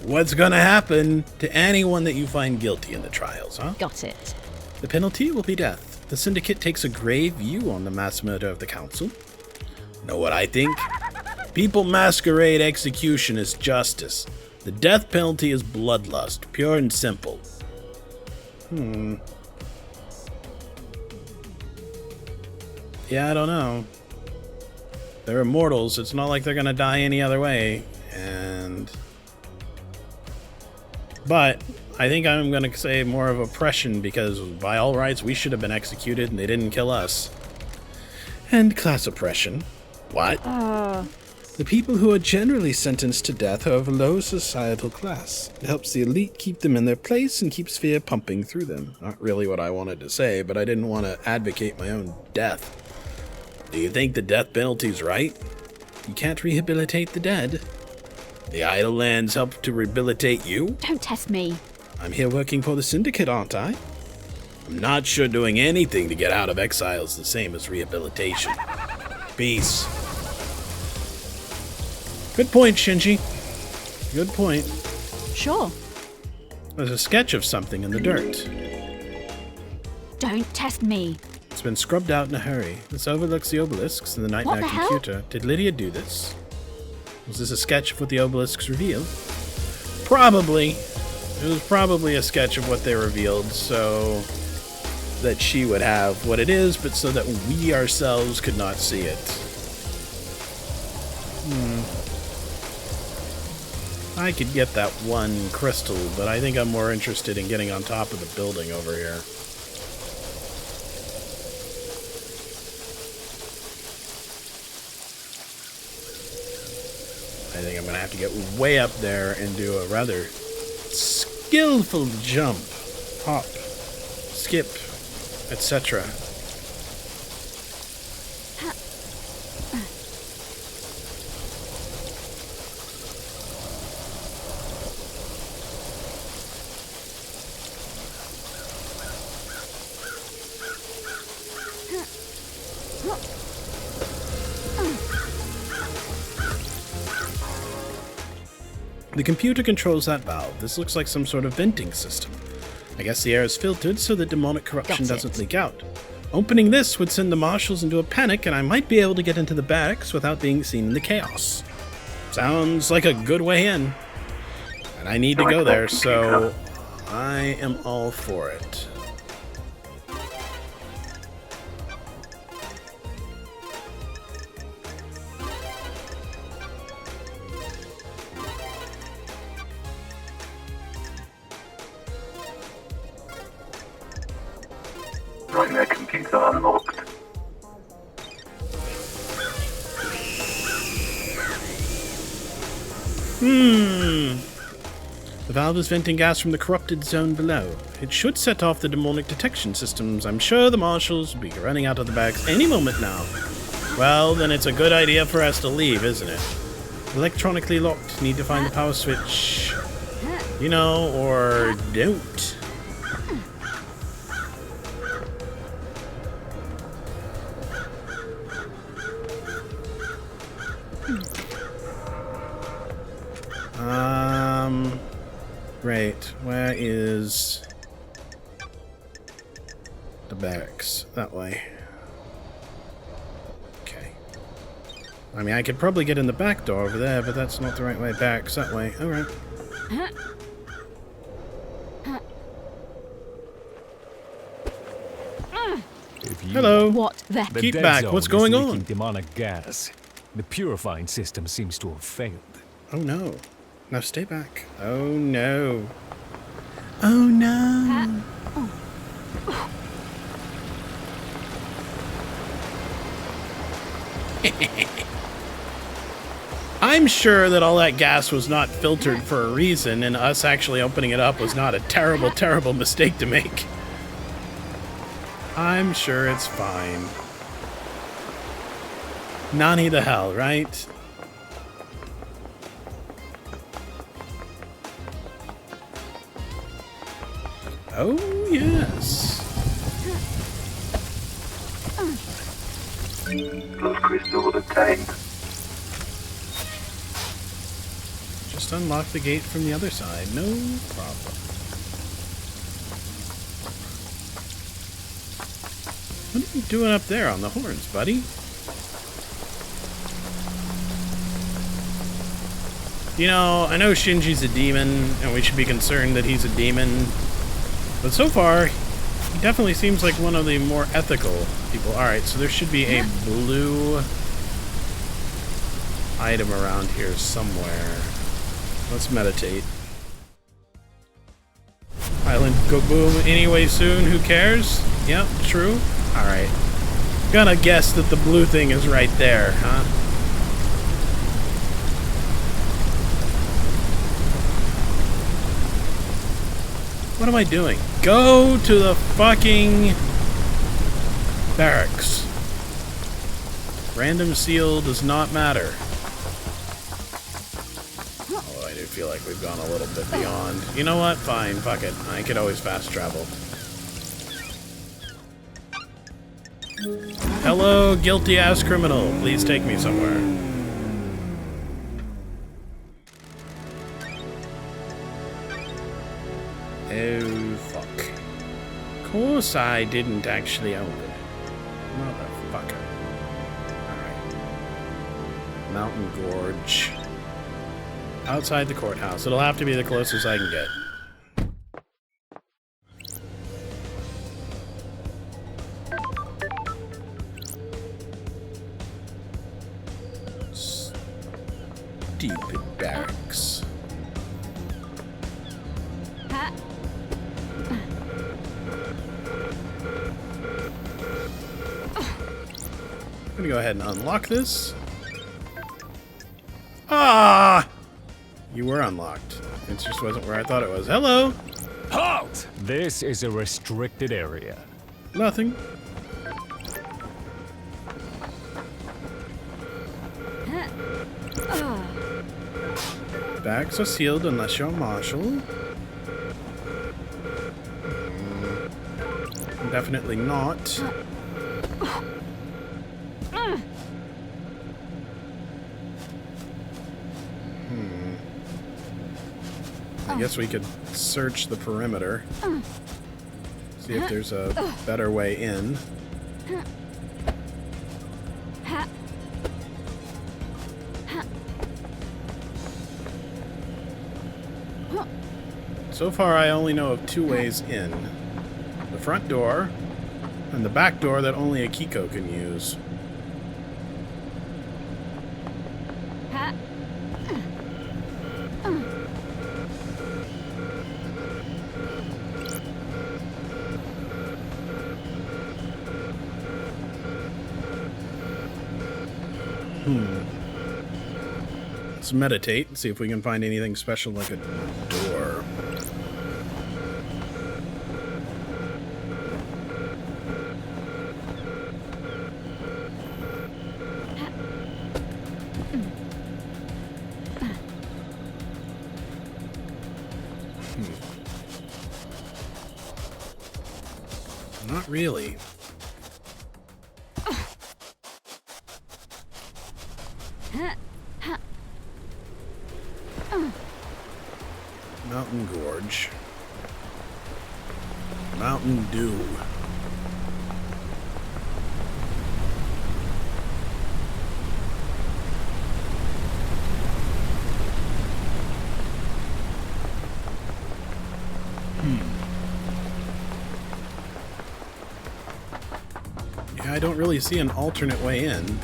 What's gonna happen to anyone that you find guilty in the trials, huh? Got it. The penalty will be death. The Syndicate takes a grave view on the mass murder of the Council. Know what I think? People masquerade execution as justice. The death penalty is bloodlust, pure and simple. Yeah, I don't know. They're immortals. It's not like they're gonna die any other way. But I think I'm going to say more of oppression because by all rights we should have been executed and they didn't kill us. And class oppression. What? The people who are generally sentenced to death are of a low societal class. It helps the elite keep them in their place and keeps fear pumping through them. Not really what I wanted to say, but I didn't want to advocate my own death. Do you think the death penalty's right? You can't rehabilitate the dead. The idle lands help to rehabilitate you? Don't test me. I'm here working for the Syndicate, aren't I? I'm not sure doing anything to get out of exile is the same as rehabilitation. Peace. Good point, Shinji. Good point. Sure. There's a sketch of something in the dirt. Don't test me. It's been scrubbed out in a hurry. This overlooks the obelisks and the nightmare What the hell? computer. Did Lydia do this? Was this a sketch of what the obelisks revealed? Probably. It was probably a sketch of what they revealed, so that she would have what it is, but so that we ourselves could not see it. I could get that one crystal, but I think I'm more interested in getting on top of the building over here. I think I'm going to have to get way up there and do a rather skillful jump, hop, skip, etc. The computer controls that valve. This looks like some sort of venting system. I guess the air is filtered so that demonic corruption doesn't leak out. Opening this would send the marshals into a panic, and I might be able to get into the barracks without being seen in the chaos. Sounds like a good way in. And I need to go there, so I am all for it. Nightmare computer unlocked. The valve is venting gas from the corrupted zone below. It should set off the demonic detection systems. I'm sure the marshals will be running out of the barracks any moment now. Well, then it's a good idea for us to leave, isn't it? Electronically locked. Need to find the power switch. You know, or don't. Right, where is the barracks? That way. Okay. I mean, I could probably get in the back door over there, but that's not the right way. Barracks, that way. Alright. Hello. What the? Keep back. What's going on? Demonic gas. The purifying system seems to have failed. Oh no. Now stay back. Oh no. Oh no. I'm sure that all that gas was not filtered for a reason, and us actually opening it up was not a terrible, terrible mistake to make. I'm sure it's fine. Nani the hell, right? Oh, yes. Blood crystal obtained. Just unlock the gate from the other side. No problem. What are you doing up there on the horns, buddy? You know, I know Shinji's a demon, and we should be concerned that he's a demon. But so far, he definitely seems like one of the more ethical people. Alright, so there should be a blue item around here somewhere. Let's meditate. Island go boom anyway soon, who cares? Yep, true. Alright. Gonna guess that the blue thing is right there, huh? What am I doing? Go to the fucking barracks. Random seal does not matter. Oh, I do feel like we've gone a little bit beyond. You know what? Fine, fuck it. I could always fast travel. Hello, guilty ass criminal. Please take me somewhere. Oh, fuck. Of course I didn't actually open it. Motherfucker. Alright. Mountain Gorge. Outside the courthouse. It'll have to be the closest I can get. Stupid barracks. I'm gonna go ahead and unlock this. Ah! You were unlocked. It just wasn't where I thought it was. Hello! Halt! This is a restricted area. Nothing. Bags are sealed unless you're a marshal. Definitely not. I guess we could search the perimeter. See if there's a better way in. So far, I only know of 2 ways in. The front door, and the back door that only a Kiko can use. Let's meditate and see if we can find anything special like a door. Not really. Mountain Gorge. Mountain Dew. Yeah, I don't really see an alternate way in.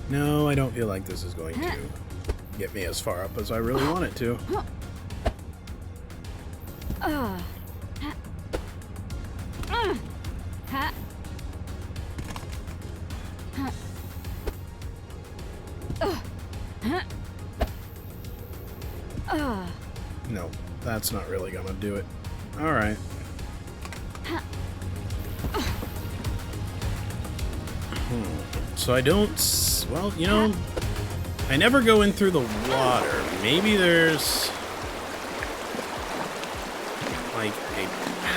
No, I don't feel like this is going to get me as far up as I really want it to. No, that's not really gonna do it. Alright. So I don't... Well, you know, I never go in through the water. Maybe there's like a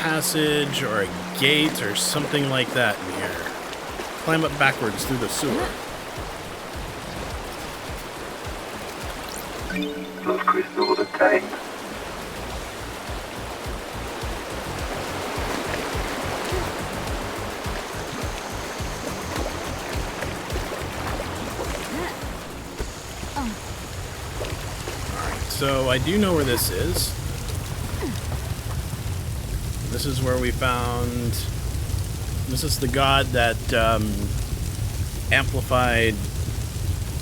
passage or a gate or something like that in here. Climb up backwards through the sewer. Those crystals obtained. So I do know where this is. This is where we found... This is the god that amplified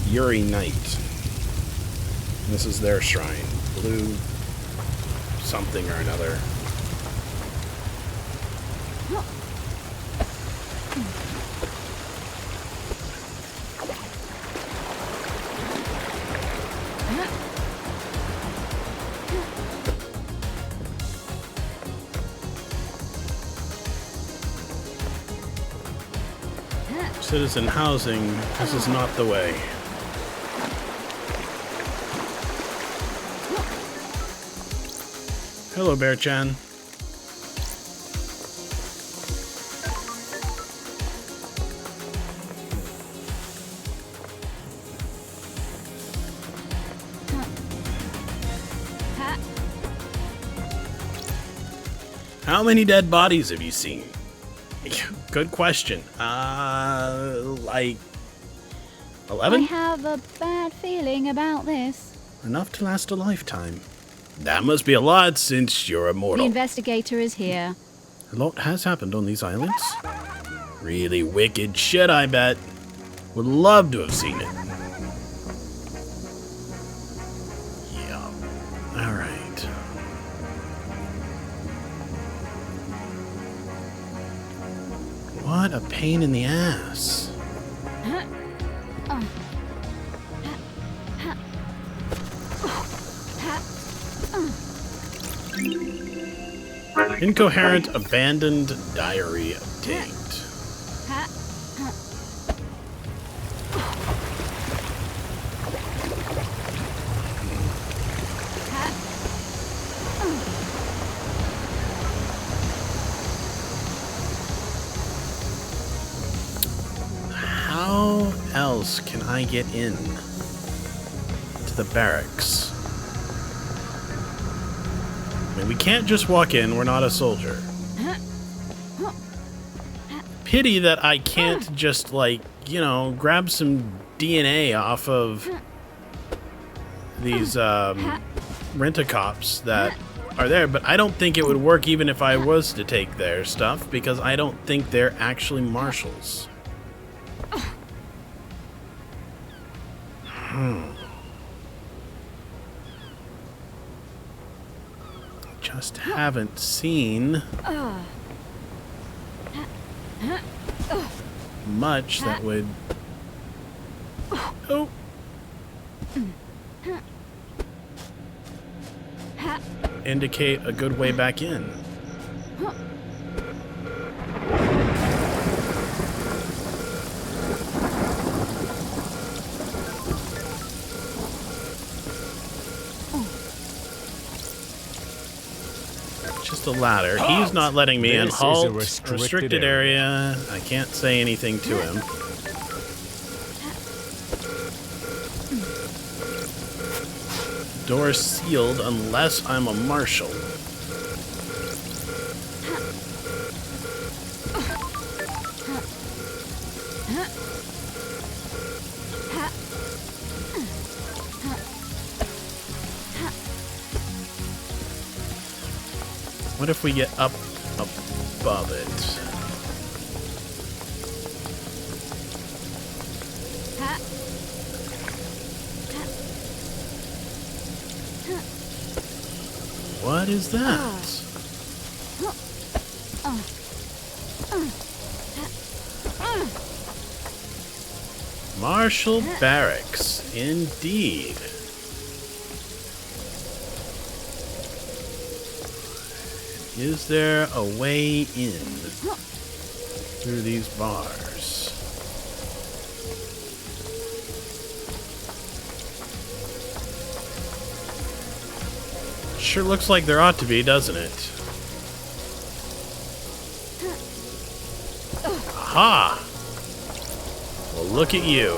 Yuri Knight. This is their shrine. Blue something or another. Citizen housing, this is not the way. Hello, Bear-chan. How many dead bodies have you seen? Good question. Like 11? I have a bad feeling about this. Enough to last a lifetime. That must be a lot since you're The immortal. investigator is here. A lot has happened on these islands. Really wicked shit, I bet. Would love to have seen it. Yeah. Alright. What a pain in the ass. Incoherent abandoned diary obtained. else can I get in to the barracks? I mean, we can't just walk in. We're not a soldier. Pity that I can't just, like, you know, grab some DNA off of these rent-a-cops that are there, but I don't think it would work even if I was to take their stuff, because I don't think they're actually marshals. Just haven't seen much that would... Oh! Indicate a good way back in. Just a ladder. He's not letting me in. This is a Halt. restricted Area. I can't say anything to him. Door sealed unless I'm a marshal. What if we get up above it? What is that? Marshal Barracks, indeed. Is there a way in through these bars? Sure looks like there ought to be, doesn't it? Aha! Well, look at you.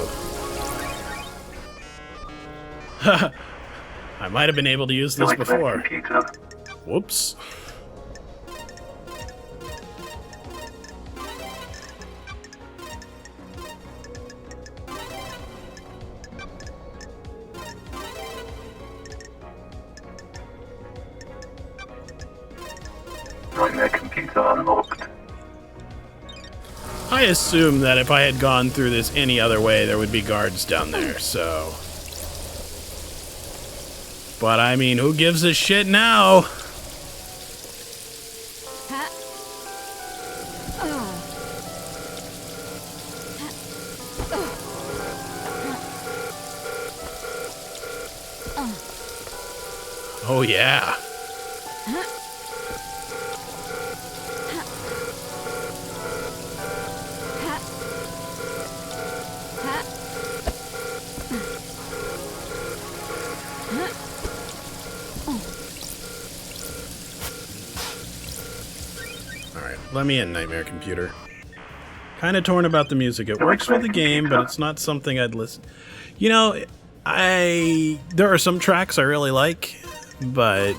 I might have been able to use this before. Whoops. Nightmare computer unlocked. I assume that if I had gone through this any other way, there would be guards down there, so... But I mean, who gives a shit now? Oh yeah. Let me in, Nightmare Computer. Kind of torn about the music. It works for the game, but it's not something I'd listen. You know, there are some tracks I really like, but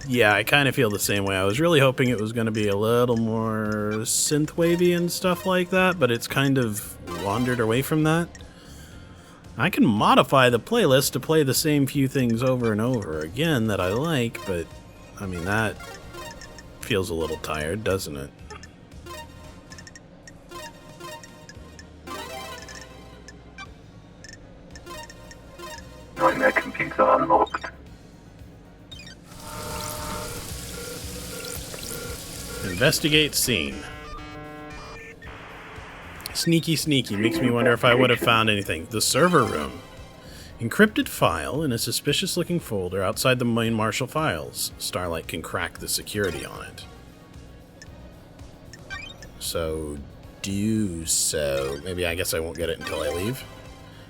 yeah, I kind of feel the same way. I was really hoping it was going to be a little more synth-wavy and stuff like that, but it's kind of wandered away from that. I can modify the playlist to play the same few things over and over again that I like, but I mean, that feels a little tired, doesn't it? Nightmare computer unlocked. Investigate scene. Sneaky, sneaky. Makes me wonder if I would have found anything. The server room. Encrypted file in a suspicious-looking folder outside the main Marshal files. Starlight can crack the security on it. So, do so. Maybe I guess I won't get it until I leave.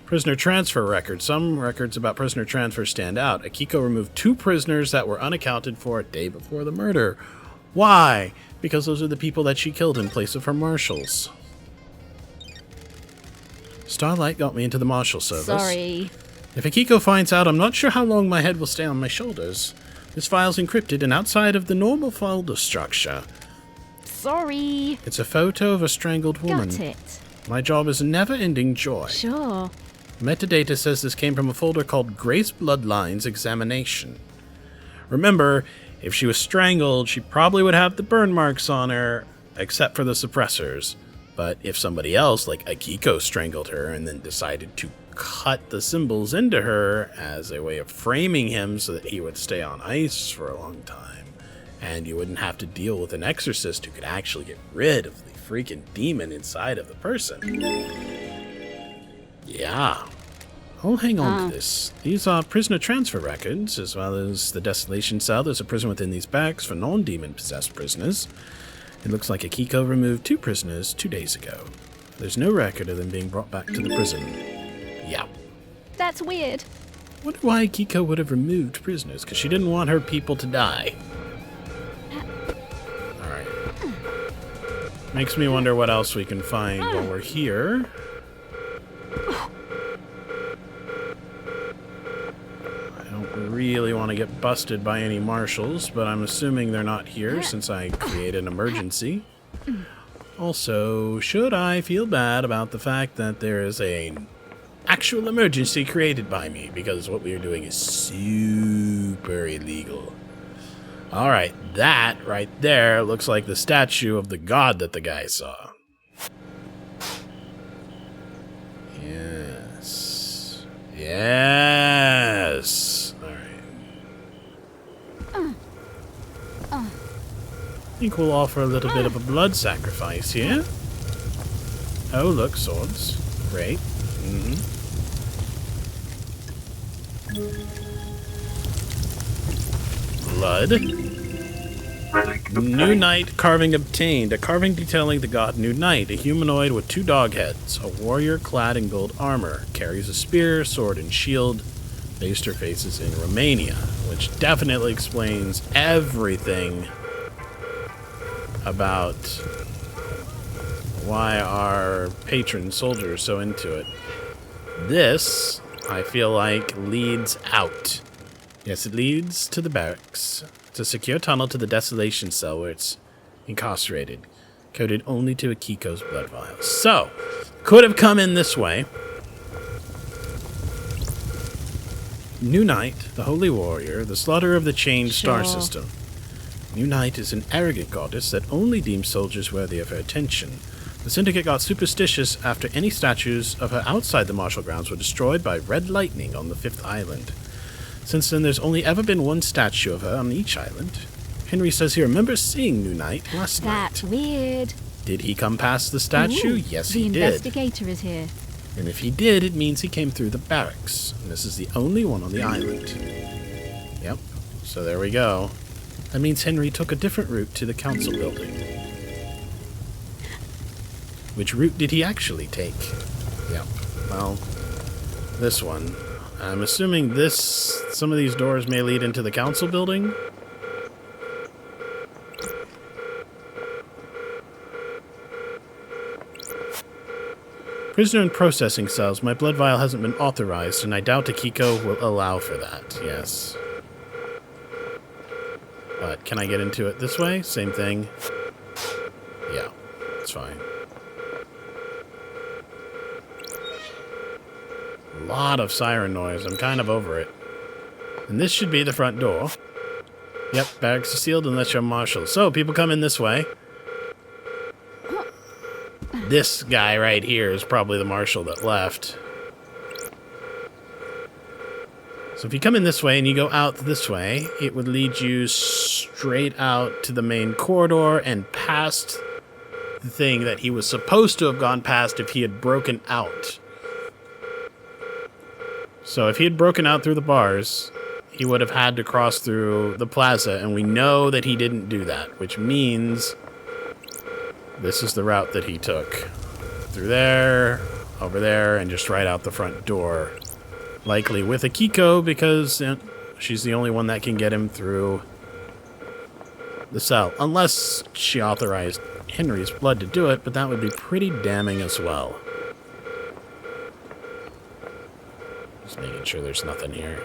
Prisoner transfer record. Some records about prisoner transfer stand out. Akiko removed 2 prisoners that were unaccounted for a day before the murder. Why? Because those are the people that she killed in place of her marshals. Starlight got me into the Marshal Service. Sorry. If Akiko finds out, I'm not sure how long my head will stay on my shoulders. This file's encrypted and outside of the normal folder structure. Sorry. It's a photo of a strangled woman. Got it. My job is never-ending joy. Sure. Metadata says this came from a folder called Grace Bloodlines Examination. Remember, if she was strangled, she probably would have the burn marks on her, except for the suppressors. But if somebody else, like Akiko, strangled her and then decided to cut the symbols into her as a way of framing him so that he would stay on ice for a long time, and you wouldn't have to deal with an exorcist who could actually get rid of the freaking demon inside of the person. Yeah. I'll hang on to this. These are prisoner transfer records, as well as the Desolation Cell. There's a prison within these barracks for non-demon possessed prisoners. It looks like Akiko removed 2 prisoners 2 days ago. There's no record of them being brought back to the prison. Yeah. That's weird. I wonder why Akiko would have removed prisoners, because she didn't want her people to die. Alright. Makes me wonder what else we can find while we're here. I don't really want to get busted by any marshals, but I'm assuming they're not here since I create an emergency. Also, should I feel bad about the fact that there is an actual emergency created by me, because what we are doing is super illegal. Alright, that right there looks like the statue of the god that the guy saw. Yes. Yes! Alright. I think we'll offer a little bit of a blood sacrifice here. Oh, look, swords. Great. Blood. Relic New obtained. Knight carving obtained. A carving detailing the god New Knight, a humanoid with 2 dog heads, a warrior clad in gold armor, carries a spear, sword, and shield. Based her faces in Romania, which definitely explains everything about why our patron soldier is so into it. This, I feel like, leads out. Yes, it leads to the barracks. It's a secure tunnel to the Desolation Cell where it's incarcerated, coded only to Akiko's blood vials. So, could have come in this way. New Knight, the Holy Warrior, the Slaughter of the Chained Star Sure. System. New Knight is an arrogant goddess that only deems soldiers worthy of her attention. The Syndicate got superstitious after any statues of her outside the Marshal grounds were destroyed by red lightning on the 5th island. Since then, there's only ever been 1 statue of her on each island. Henry says he remembers seeing New Knight last That's night. weird. Did he come past the statue? Ooh, Yes, the he did. investigator is here. And if he did, it means he came through the barracks. And this is the only one on the island. Yep. So there we go. That means Henry took a different route to the council building. Which route did he actually take? Yep. Well, this one. I'm assuming some of these doors may lead into the council building. Prisoner in processing cells. My blood vial hasn't been authorized, and I doubt Akiko will allow for that. Yes. But can I get into it this way? Same thing. Yeah, it's fine. A lot of siren noise. I'm kind of over it. And this should be the front door. Yep, barracks are sealed unless you're marshal. So, people come in this way. This guy right here is probably the marshal that left. So if you come in this way and you go out this way, it would lead you straight out to the main corridor and past the thing that he was supposed to have gone past if he had broken out. So if he had broken out through the bars, he would have had to cross through the plaza, and we know that he didn't do that, which means this is the route that he took. Through there, over there, and just right out the front door. Likely with Akiko, because she's the only one that can get him through the cell. Unless she authorized Henry's blood to do it, but that would be pretty damning as well. Just making sure there's nothing here.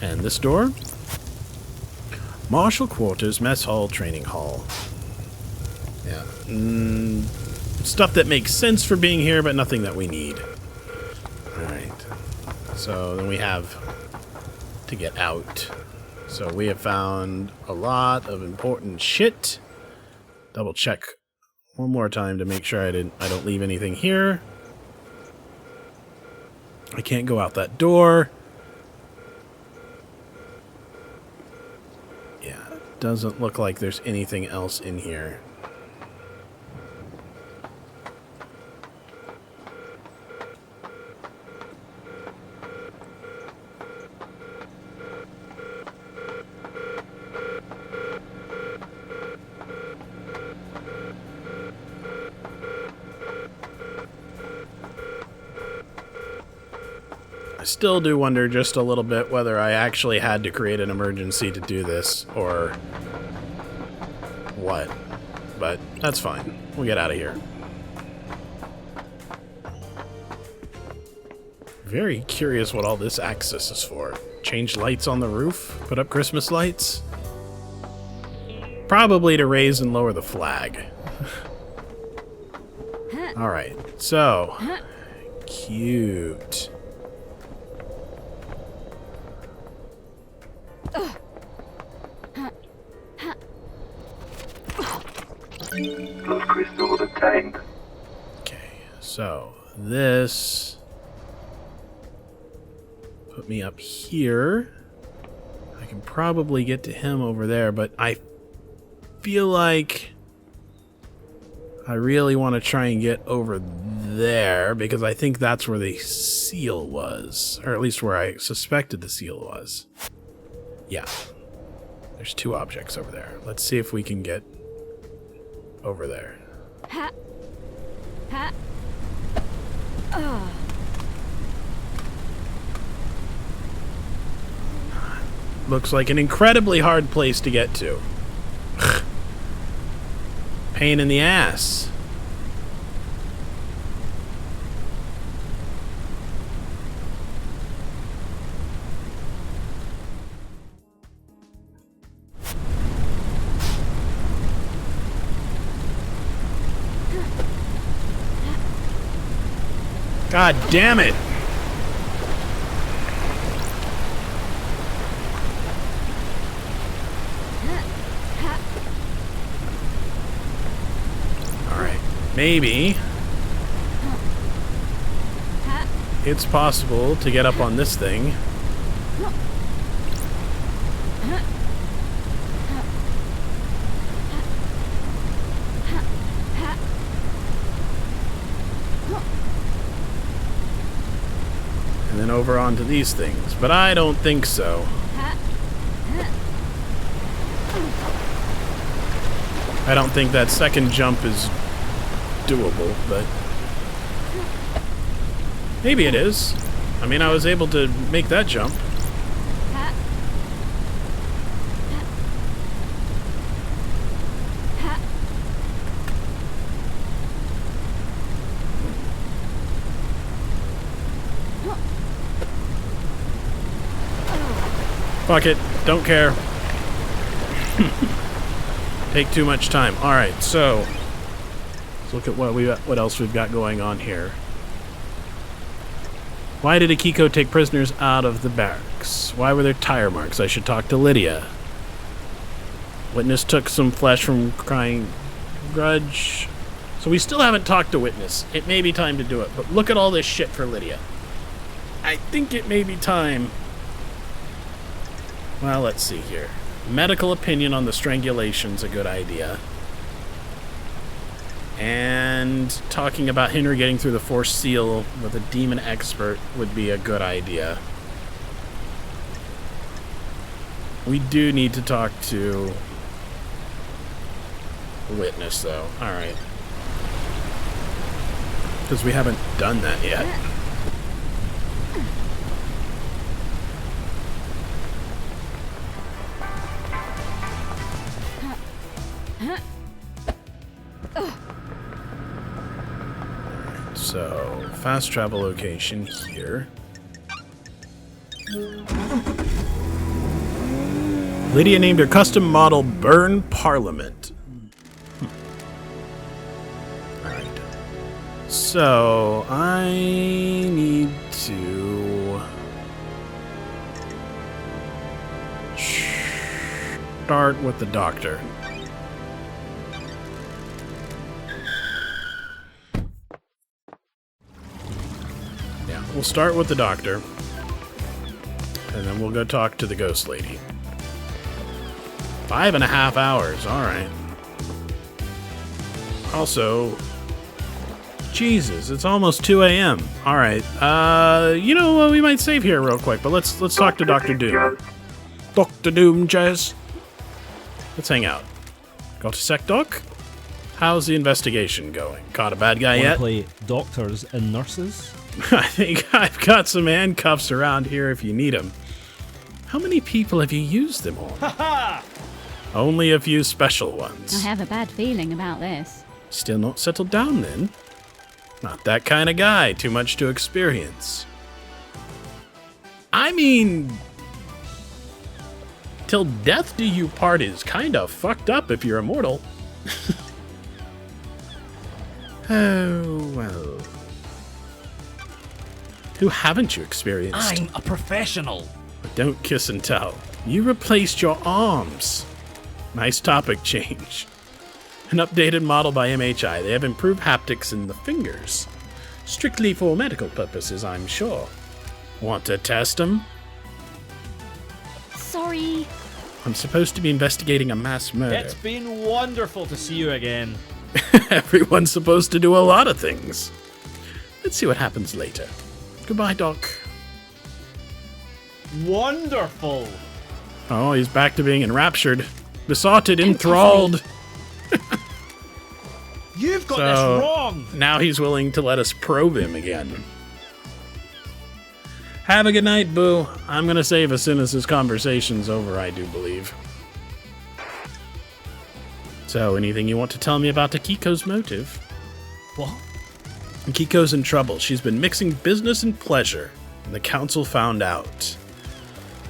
And this door? Marshal Quarters, Mess Hall, Training Hall. Yeah. Stuff that makes sense for being here, but nothing that we need. Alright. So then we have to get out. So we have found a lot of important shit. Double check one more time to make sure I don't leave anything here. I can't go out that door. Yeah, doesn't look like there's anything else in here. I still do wonder just a little bit whether I actually had to create an emergency to do this, or what. But that's fine. We'll get out of here. Very curious what all this access is for. Change lights on the roof? Put up Christmas lights? Probably to raise and lower the flag. Alright, so... Cute. Love crystals obtained. Okay, so this put me up here. I can probably get to him over there, but I feel like I really want to try and get over there because I think that's where the seal was, or at least where I suspected the seal was. Yeah. There's two objects over there. Let's see if we can get over there. Ha. Ha. Looks like an incredibly hard place to get to. Pain in the ass. God damn it! Alright, maybe it's possible to get up on this thing. And then over onto these things, but I don't think so. I don't think that second jump is doable, but maybe it is. I mean, I was able to make that jump. Fuck it. Don't care. Take too much time. Alright, so let's look at what else we've got going on here. Why did Akiko take prisoners out of the barracks? Why were there tire marks? I should talk to Lydia. Witness took some flesh from crying grudge. So we still haven't talked to Witness. It may be time to do it, but look at all this shit for Lydia. I think it may be time. Well, let's see here. Medical opinion on the strangulation's a good idea. And talking about Henry getting through the forced seal with a demon expert would be a good idea. We do need to talk to Witness, though. Alright. Because we haven't done that yet. So, fast travel location here. Lydia named her custom model Burn Parliament. Alright. So, I need to start with the doctor. Yeah, we'll start with the doctor. And then we'll go talk to the ghost lady. 5.5 hours, alright. Also, Jesus, it's almost 2 a.m. Alright, you know what, we might save here real quick, but let's talk to Dr. Doom. Dr. Doom, Jazz. Let's hang out. Got a sec, Doc? How's the investigation going? Caught a bad guy yet? Play doctors and nurses? I think I've got some handcuffs around here if you need them. How many people have you used them on? Only a few special ones. I have a bad feeling about this. Still not settled down then? Not that kind of guy. Too much to experience. I mean, till death do you part is kind of fucked up if you're immortal. Oh, well. Who haven't you experienced? I'm a professional. But don't kiss and tell. You replaced your arms. Nice topic change. An updated model by MHI. They have improved haptics in the fingers. Strictly for medical purposes, I'm sure. Want to test them? Sorry. I'm supposed to be investigating a mass murder. It's been wonderful to see you again. Everyone's supposed to do a lot of things. Let's see what happens later. Goodbye, Doc. Wonderful! Oh, he's back to being enraptured. Besotted, enthralled. You've got So, this wrong! Now he's willing to let us probe him again. Have a good night, Boo. I'm gonna save as soon as this conversation's over, I do believe. So, anything you want to tell me about Akiko's motive? What? Akiko's in trouble. She's been mixing business and pleasure, and the council found out.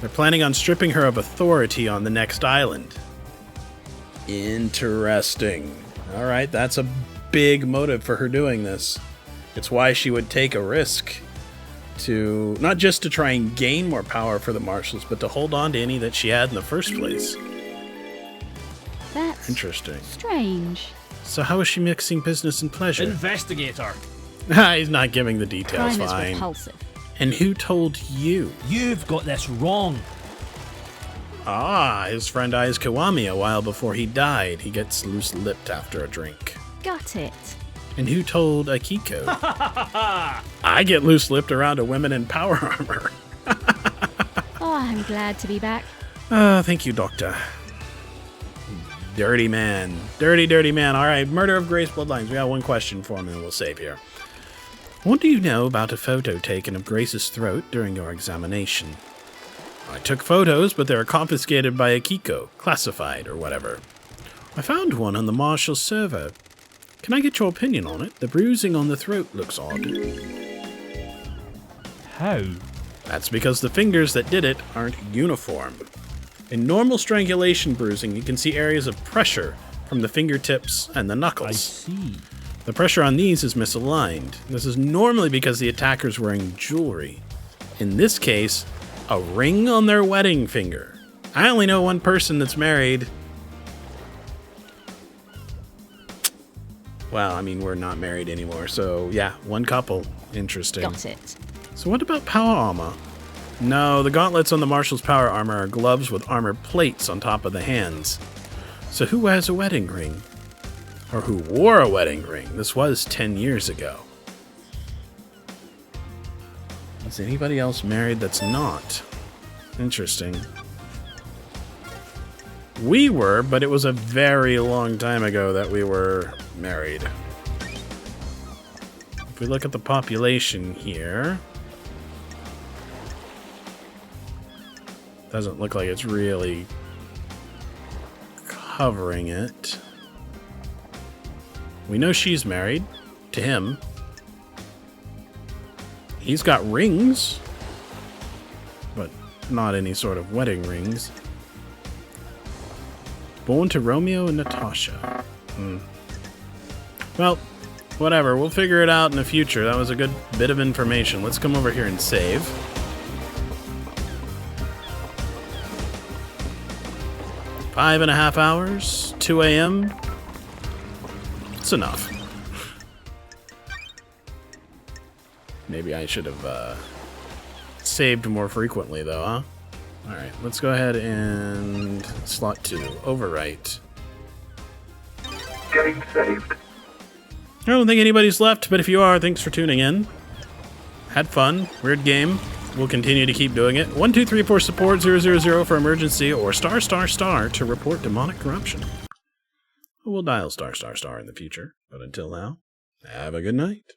They're planning on stripping her of authority on the next island. Interesting. Alright, that's a big motive for her doing this. It's why she would take a risk to, not just to try and gain more power for the marshals, but to hold on to any that she had in the first place. That's Interesting. strange. So how is she mixing business and pleasure? Investigator! He's not giving the details, Crime is fine. repulsive. And who told you? You've got this wrong! Ah, his friend eyes Kiwami a while before he died. He gets loose-lipped after a drink. Got it. And who told Akiko? I get loose-lipped around a women in power armor. Oh, I'm glad to be back. Thank you, Doctor. Dirty man. Dirty, dirty man. All right, murder of Grace Bloodlines. We got one question for him and we'll save here. What do you know about a photo taken of Grace's throat during your examination? I took photos, but they were confiscated by Akiko, classified or whatever. I found one on the Marshal server. Can I get your opinion on it? The bruising on the throat looks odd. How? That's because the fingers that did it aren't uniform. In normal strangulation bruising, you can see areas of pressure from the fingertips and the knuckles. I see. The pressure on these is misaligned. This is normally because the attacker's wearing jewelry. In this case, a ring on their wedding finger. I only know one person that's married. Well, I mean, we're not married anymore, so yeah, one couple. Interesting. Got it. So what about power armor? No, the gauntlets on the Marshal's power armor are gloves with armor plates on top of the hands. So who wears a wedding ring? Or who wore a wedding ring? This was 10 years ago. Is anybody else married that's not? Interesting. We were, but it was a very long time ago that we were married. If we look at the population here, doesn't look like it's really covering it. We know she's married to him. He's got rings, but not any sort of wedding rings. Born to Romeo and Natasha. Well, whatever. We'll figure it out in the future. That was a good bit of information. Let's come over here and save. Five and a half hours, 2 a.m. It's enough. Maybe I should have saved more frequently, though, huh? Alright, let's go ahead and slot 2. Overwrite. Getting saved. I don't think anybody's left, but if you are, thanks for tuning in. Had fun. Weird game. We'll continue to keep doing it. 1234 support 000 for emergency, or *** to report demonic corruption. We'll dial *** in the future, but until now, have a good night.